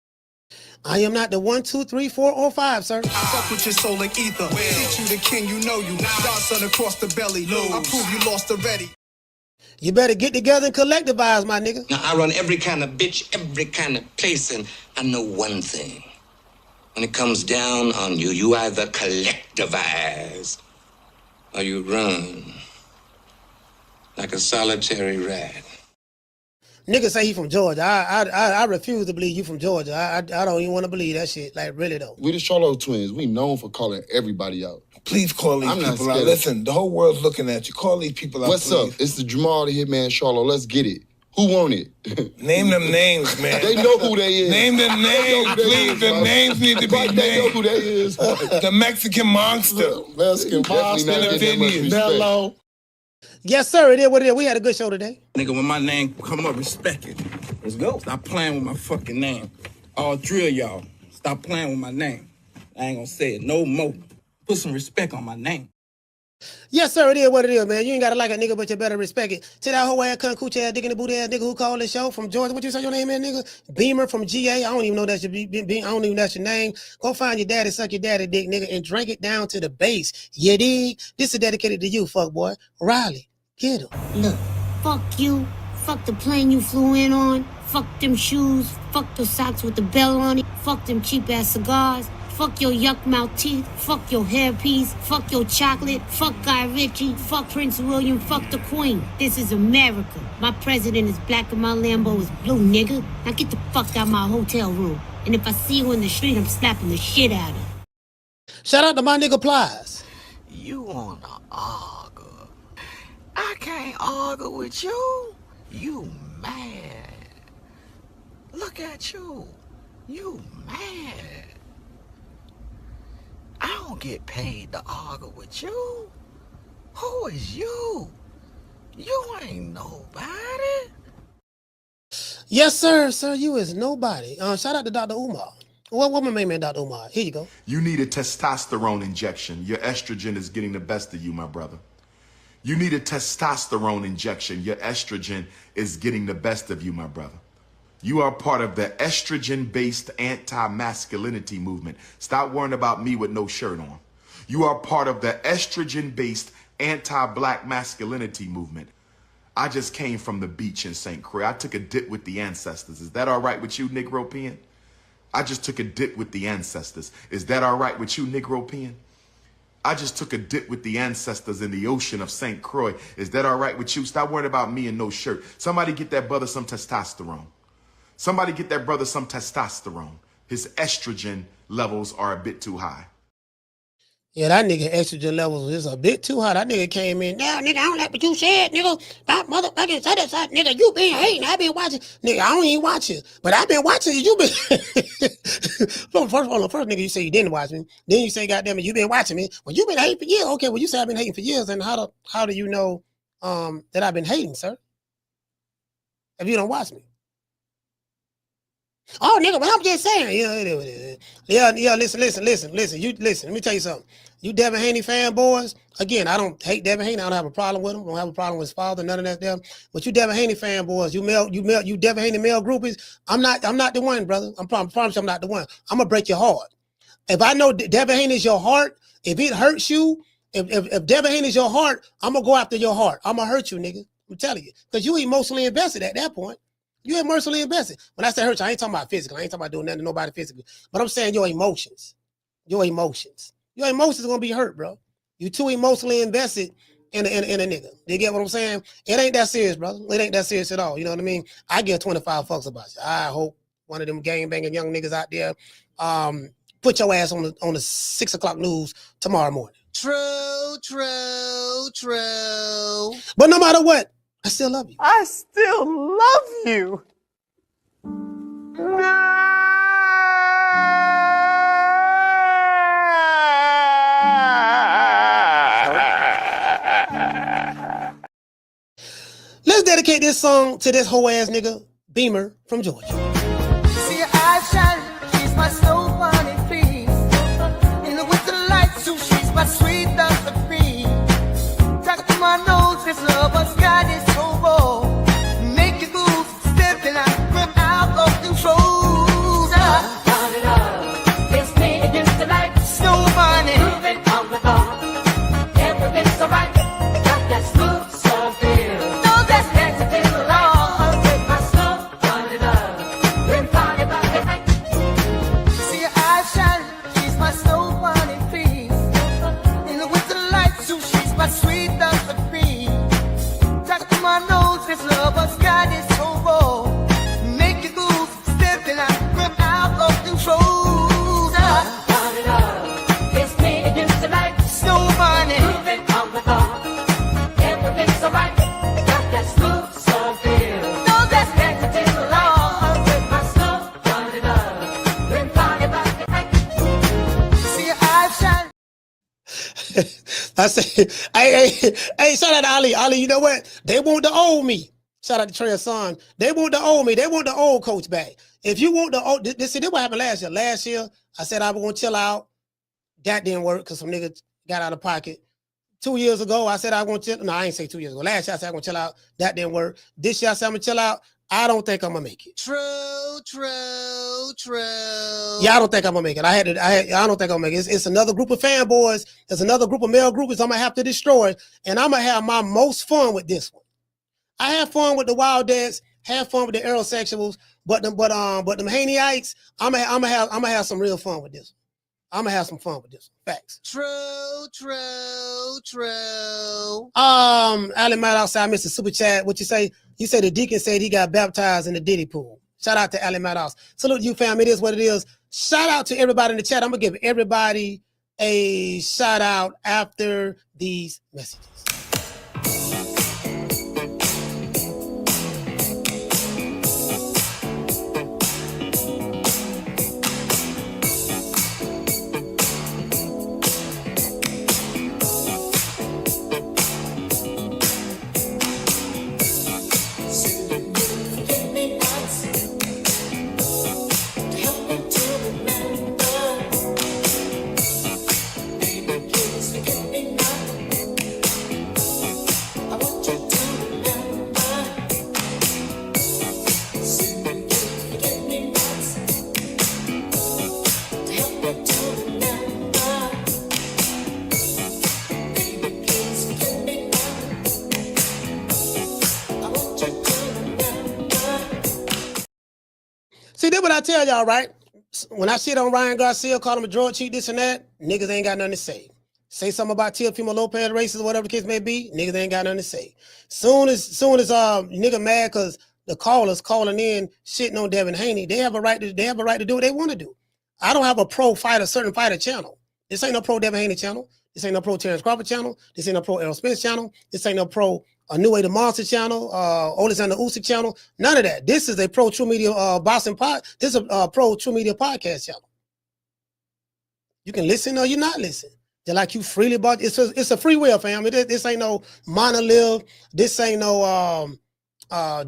I am not the 1, 2, 3, 4, or 5, sir. Fuck with your soul like ether. Teach you the king, you know you. Godson across the belly. I prove you lost already. You better get together and collectivize, my nigga. Now, I run every kind of bitch, every kind of place, and I know one thing. When it comes down on you, you either collectivize or you run like a solitary rat. Niggas say he from Georgia. I refuse to believe you from Georgia. I don't even want to believe that shit. Like, really, though. We the Charlo twins. We known for calling everybody out. Please call these people out. Listen, the whole world's looking at you. Call these people out, What's please. up? It's the Jamal the Hitman Charlo. Let's get it. Who want it? Name them names, man. They know who they is. Name the names, please. The names need to be named. They know who they is. The Mexican monster. Mexican monster. Bello. Yes, sir. It is what it is. We had a good show today. Nigga, when my name come up, respect it. Let's go. Stop playing with my fucking name. All three of y'all, stop playing with my name. I ain't gonna say it no more. Put some respect on my name. Yes, sir. It is what it is, man. You ain't gotta like a nigga, but you better respect it. To that whole ass cunt coochie ass dick in the booty ass nigga who called the show from Georgia. What you say your name is, nigga? Beamer from GA. I don't even know that's your I don't even know that's your name. Go find your daddy, suck your daddy dick, nigga, and drink it down to the base. You dig? This is dedicated to you, fuck boy. Riley, get him. Look, fuck you. Fuck the plane you flew in on. Fuck them shoes. Fuck the socks with the bell on it. Fuck them cheap ass cigars. Fuck your yuck mouth teeth. Fuck your hairpiece. Fuck your chocolate. Fuck Guy Ritchie. Fuck Prince William. Fuck the Queen. This is America. My president is black and my Lambo is blue, nigga. Now get the fuck out my hotel room. And if I see you in the street, I'm slapping the shit out of you. Shout out to my nigga Plies. You wanna argue? I can't argue with you. You mad. Look at you. You mad. I don't get paid to argue with you. Who is you? You ain't nobody. Yes, sir. Sir, you is nobody. Shout out to Dr. Umar. What my main man, Dr. Umar? Here you go. You need a testosterone injection. Your estrogen is getting the best of you, my brother. You need a testosterone injection. Your estrogen is getting the best of you, my brother. You are part of the estrogen-based anti-masculinity movement. Stop worrying about me with no shirt on. You are part of the estrogen-based anti-black masculinity movement. I just came from the beach in St. Croix. I took a dip with the ancestors. Is that all right with you, Negropean? I just took a dip with the ancestors. Is that all right with you, Negropean? I just took a dip with the ancestors in the ocean of St. Croix. Is that all right with you? Stop worrying about me and no shirt. Somebody get that brother some testosterone. Somebody get that brother some testosterone. His estrogen levels are a bit too high. Yeah, that nigga estrogen levels is a bit too high. That nigga came in. Now, nigga, I don't like what you said, nigga. That motherfucking said that side, nigga. You been hating. I been watching. Nigga, I don't even watch you. But I been watching you. You been. First, nigga, you say you didn't watch me. Then you say, goddamn it, you been watching me. Well, you been hating for years. Okay, well, you say I've been hating for years. And how do you know that I've been hating, sir? If you don't watch me. Oh, nigga, but I'm just saying. Yeah, listen. You listen. Let me tell you something. You Devin Haney fanboys, again, I don't hate Devin Haney. I don't have a problem with him. I don't have a problem with his father, none of that them. But you Devin Haney fanboys, you Devin Haney male groupies, I'm not the one, brother. I promise you I'm not the one. I'm gonna break your heart. If I know Devin Haney is your heart, if it hurts you, if Devin Haney is your heart, I'm gonna go after your heart. I'm gonna hurt you, nigga. I'm telling you. Because you emotionally invested at that point. You emotionally invested. When I say hurt you, I ain't talking about physical. I ain't talking about doing nothing to nobody physically. But I'm saying your emotions. Your emotions are gonna be hurt, bro. You too emotionally invested and a nigga. You get what I'm saying? It ain't that serious, brother. It ain't that serious at all. You know what I mean? I give 25 fucks about you. I hope one of them gang banging young niggas out there put your ass on the 6 o'clock news tomorrow morning. True. But no matter what, I still love you. I still love you. Let's dedicate this song to this whole ass nigga, Beamer from Georgia. See her eyes shine, she's my snow bunny, please. In the winter lights, so she's my sweet dust of cream. Talk to my nose, this lover's got it so raw. Make you move, step and I grip out of control. Turn it up, it's me against the light. Snow bunny, moving on the bar. Everything's alright, got that smooth soul feel. I say, hey, shout out to Ali. Ali, you know what? They want the old me. Shout out to Trey Son. They want the old me. They want the old coach back. If you want the old, this what happened last year. Last year, I said I was going to chill out. That didn't work because some niggas got out of pocket. 2 years ago, I said I was going to chill. No, I ain't say 2 years ago. Last year, I said I'm going to chill out. That didn't work. This year, I said I'm going to chill out. I don't think I'm going to make it. True. Yeah, I don't think I'm going to make it. I don't think I'm going to make it. It's another group of fanboys. There's another group of male groupies I'm going to have to destroy. And I'm going to have my most fun with this one. I have fun with the wild dads, have fun with the aerosexuals, but them Haneyites, I'm gonna have some real fun with this. I'm gonna have some fun with this. Facts. True. Ali Maddox, I missed the super chat. What you say? You say the deacon said he got baptized in the Diddy pool. Shout out to Ali Maddox. Salute you, fam. It is what it is. Shout out to everybody in the chat. I'm gonna give everybody a shout out after these messages. See, that's what I tell y'all, right? When I shit on Ryan Garcia, call him a drug cheat, this and that, niggas ain't got nothing to say. Say something about Teofimo Lopez racist or whatever the case may be, niggas ain't got nothing to say. Soon as nigga mad because the callers calling in shitting on Devin Haney, they have a right to do what they want to do. I don't have a pro fighter, certain fighter channel. This ain't no pro Devin Haney channel. This ain't no pro Terrence Crawford channel. This ain't no pro Errol Spence channel. This ain't no pro A New Way to Monster channel, Alexander Usyk channel. None of that. This is a pro True Media Boston pod. This is a pro True Media podcast channel. You can listen or you not listen. They're like you freely bought. It's a free will, fam. This ain't no monolith. This ain't no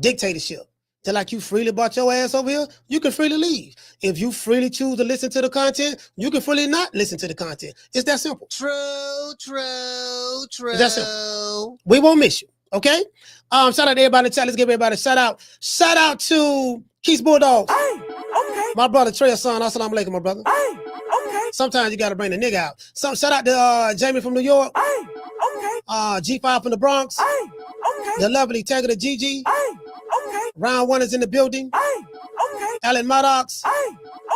dictatorship. They're like you freely bought your ass over here. You can freely leave. If you freely choose to listen to the content, you can freely not listen to the content. It's that simple. True. It's that simple. We won't miss you. Okay. Shout out to everybody in the chat. Let's give everybody a shout out. Shout out to Keith's Bulldogs. Hey, okay. My brother Trey Son. Assalamu alaikum, my brother. Hey, okay. Sometimes you gotta bring the nigga out. Shout out to Jamie from New York. Hey, okay. G5 from the Bronx. Hey, okay. The lovely Tagger to Gigi. Hey, okay. Round One is in the building. Hey, okay. Alan Maddox. Hey,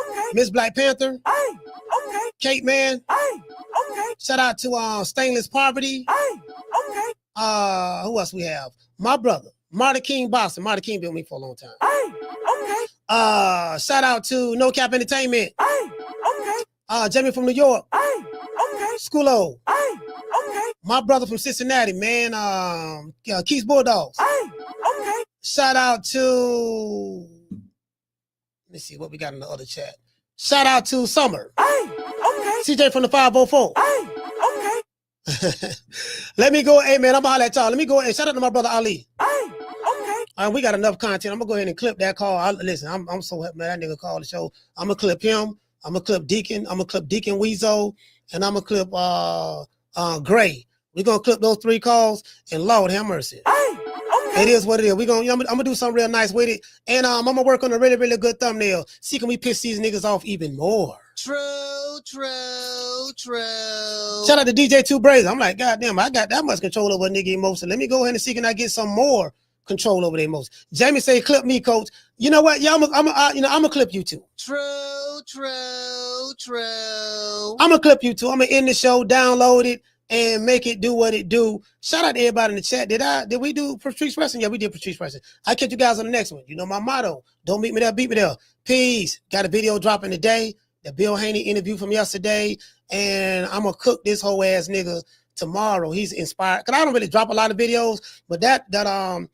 okay. Miss Black Panther. Hey, okay. Kate Man. Hey, okay. Shout out to Stainless Poverty. Hey, okay. Who else we have? My brother, Marty King Boston. Marty King been with me for a long time. Okay. Shout out to No Cap Entertainment. Okay. Jamie from New York. Okay. Schoolo. Okay. My brother from Cincinnati, man. Keith's Bulldogs. Okay. Shout out to, let me see what we got in the other chat. Shout out to Summer. Okay. CJ from the 504. Okay. Let me go. Hey, man, I'm gonna holler at y'all. Let me go and shout out to my brother Ali. Okay. We got enough content. I'm gonna go ahead and clip that call. Listen, I'm so happy, man. That nigga called the show. I'm gonna clip him. I'm gonna clip Deacon. I'm gonna clip Deacon Weezo, and I'm gonna clip Gray. We're gonna clip those 3 calls, and Lord have mercy. It is what it is. I'm gonna do something real nice with it, and I'm gonna work on a really, really good thumbnail. See, can we piss these niggas off even more? True. Shout out to DJ 2 Brazen. I'm like, goddamn, I got that much control over a nigga emotion. Let me go ahead and see can I get some more control over their emotion. Jamie say, clip me, coach. You know what? Yeah, I'm gonna clip you too. True. I'm gonna clip you too. I'm gonna end the show, download it, and make it do what it do. Shout out to everybody in the chat. Did we do Patrice Wrestling? Yeah, we did Patrice Wrestling. I catch you guys on the next one. You know my motto. Don't meet me there, beat me there. Peace. Got a video dropping today. The Bill Haney interview from yesterday. And I'm gonna cook this whole ass nigga tomorrow. He's inspired. Cause I don't really drop a lot of videos, but that Devin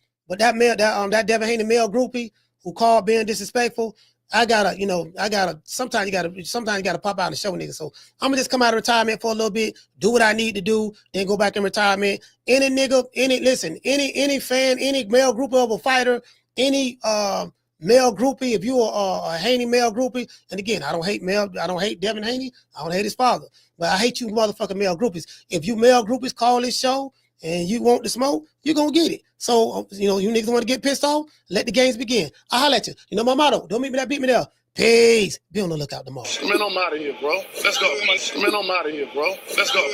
Haney male groupie who called being disrespectful. Sometimes you gotta pop out and show niggas. So I'm gonna just come out of retirement for a little bit, do what I need to do, then go back in retirement. Any nigga, any fan, any male groupie of a fighter, any male groupie, if you are a Haney male groupie, and again, I don't hate Devin Haney, I don't hate his father, but I hate you motherfucking male groupies. If you male groupies call this show and you want the smoke, you're gonna get it. So, you niggas want to get pissed off, let the games begin. I'll holler at you. You know my motto, don't meet me there, beat me there. Peace. Be on the lookout tomorrow. Man, I'm out of here, bro. Let's go. Man, I'm out of here, bro. Let's go.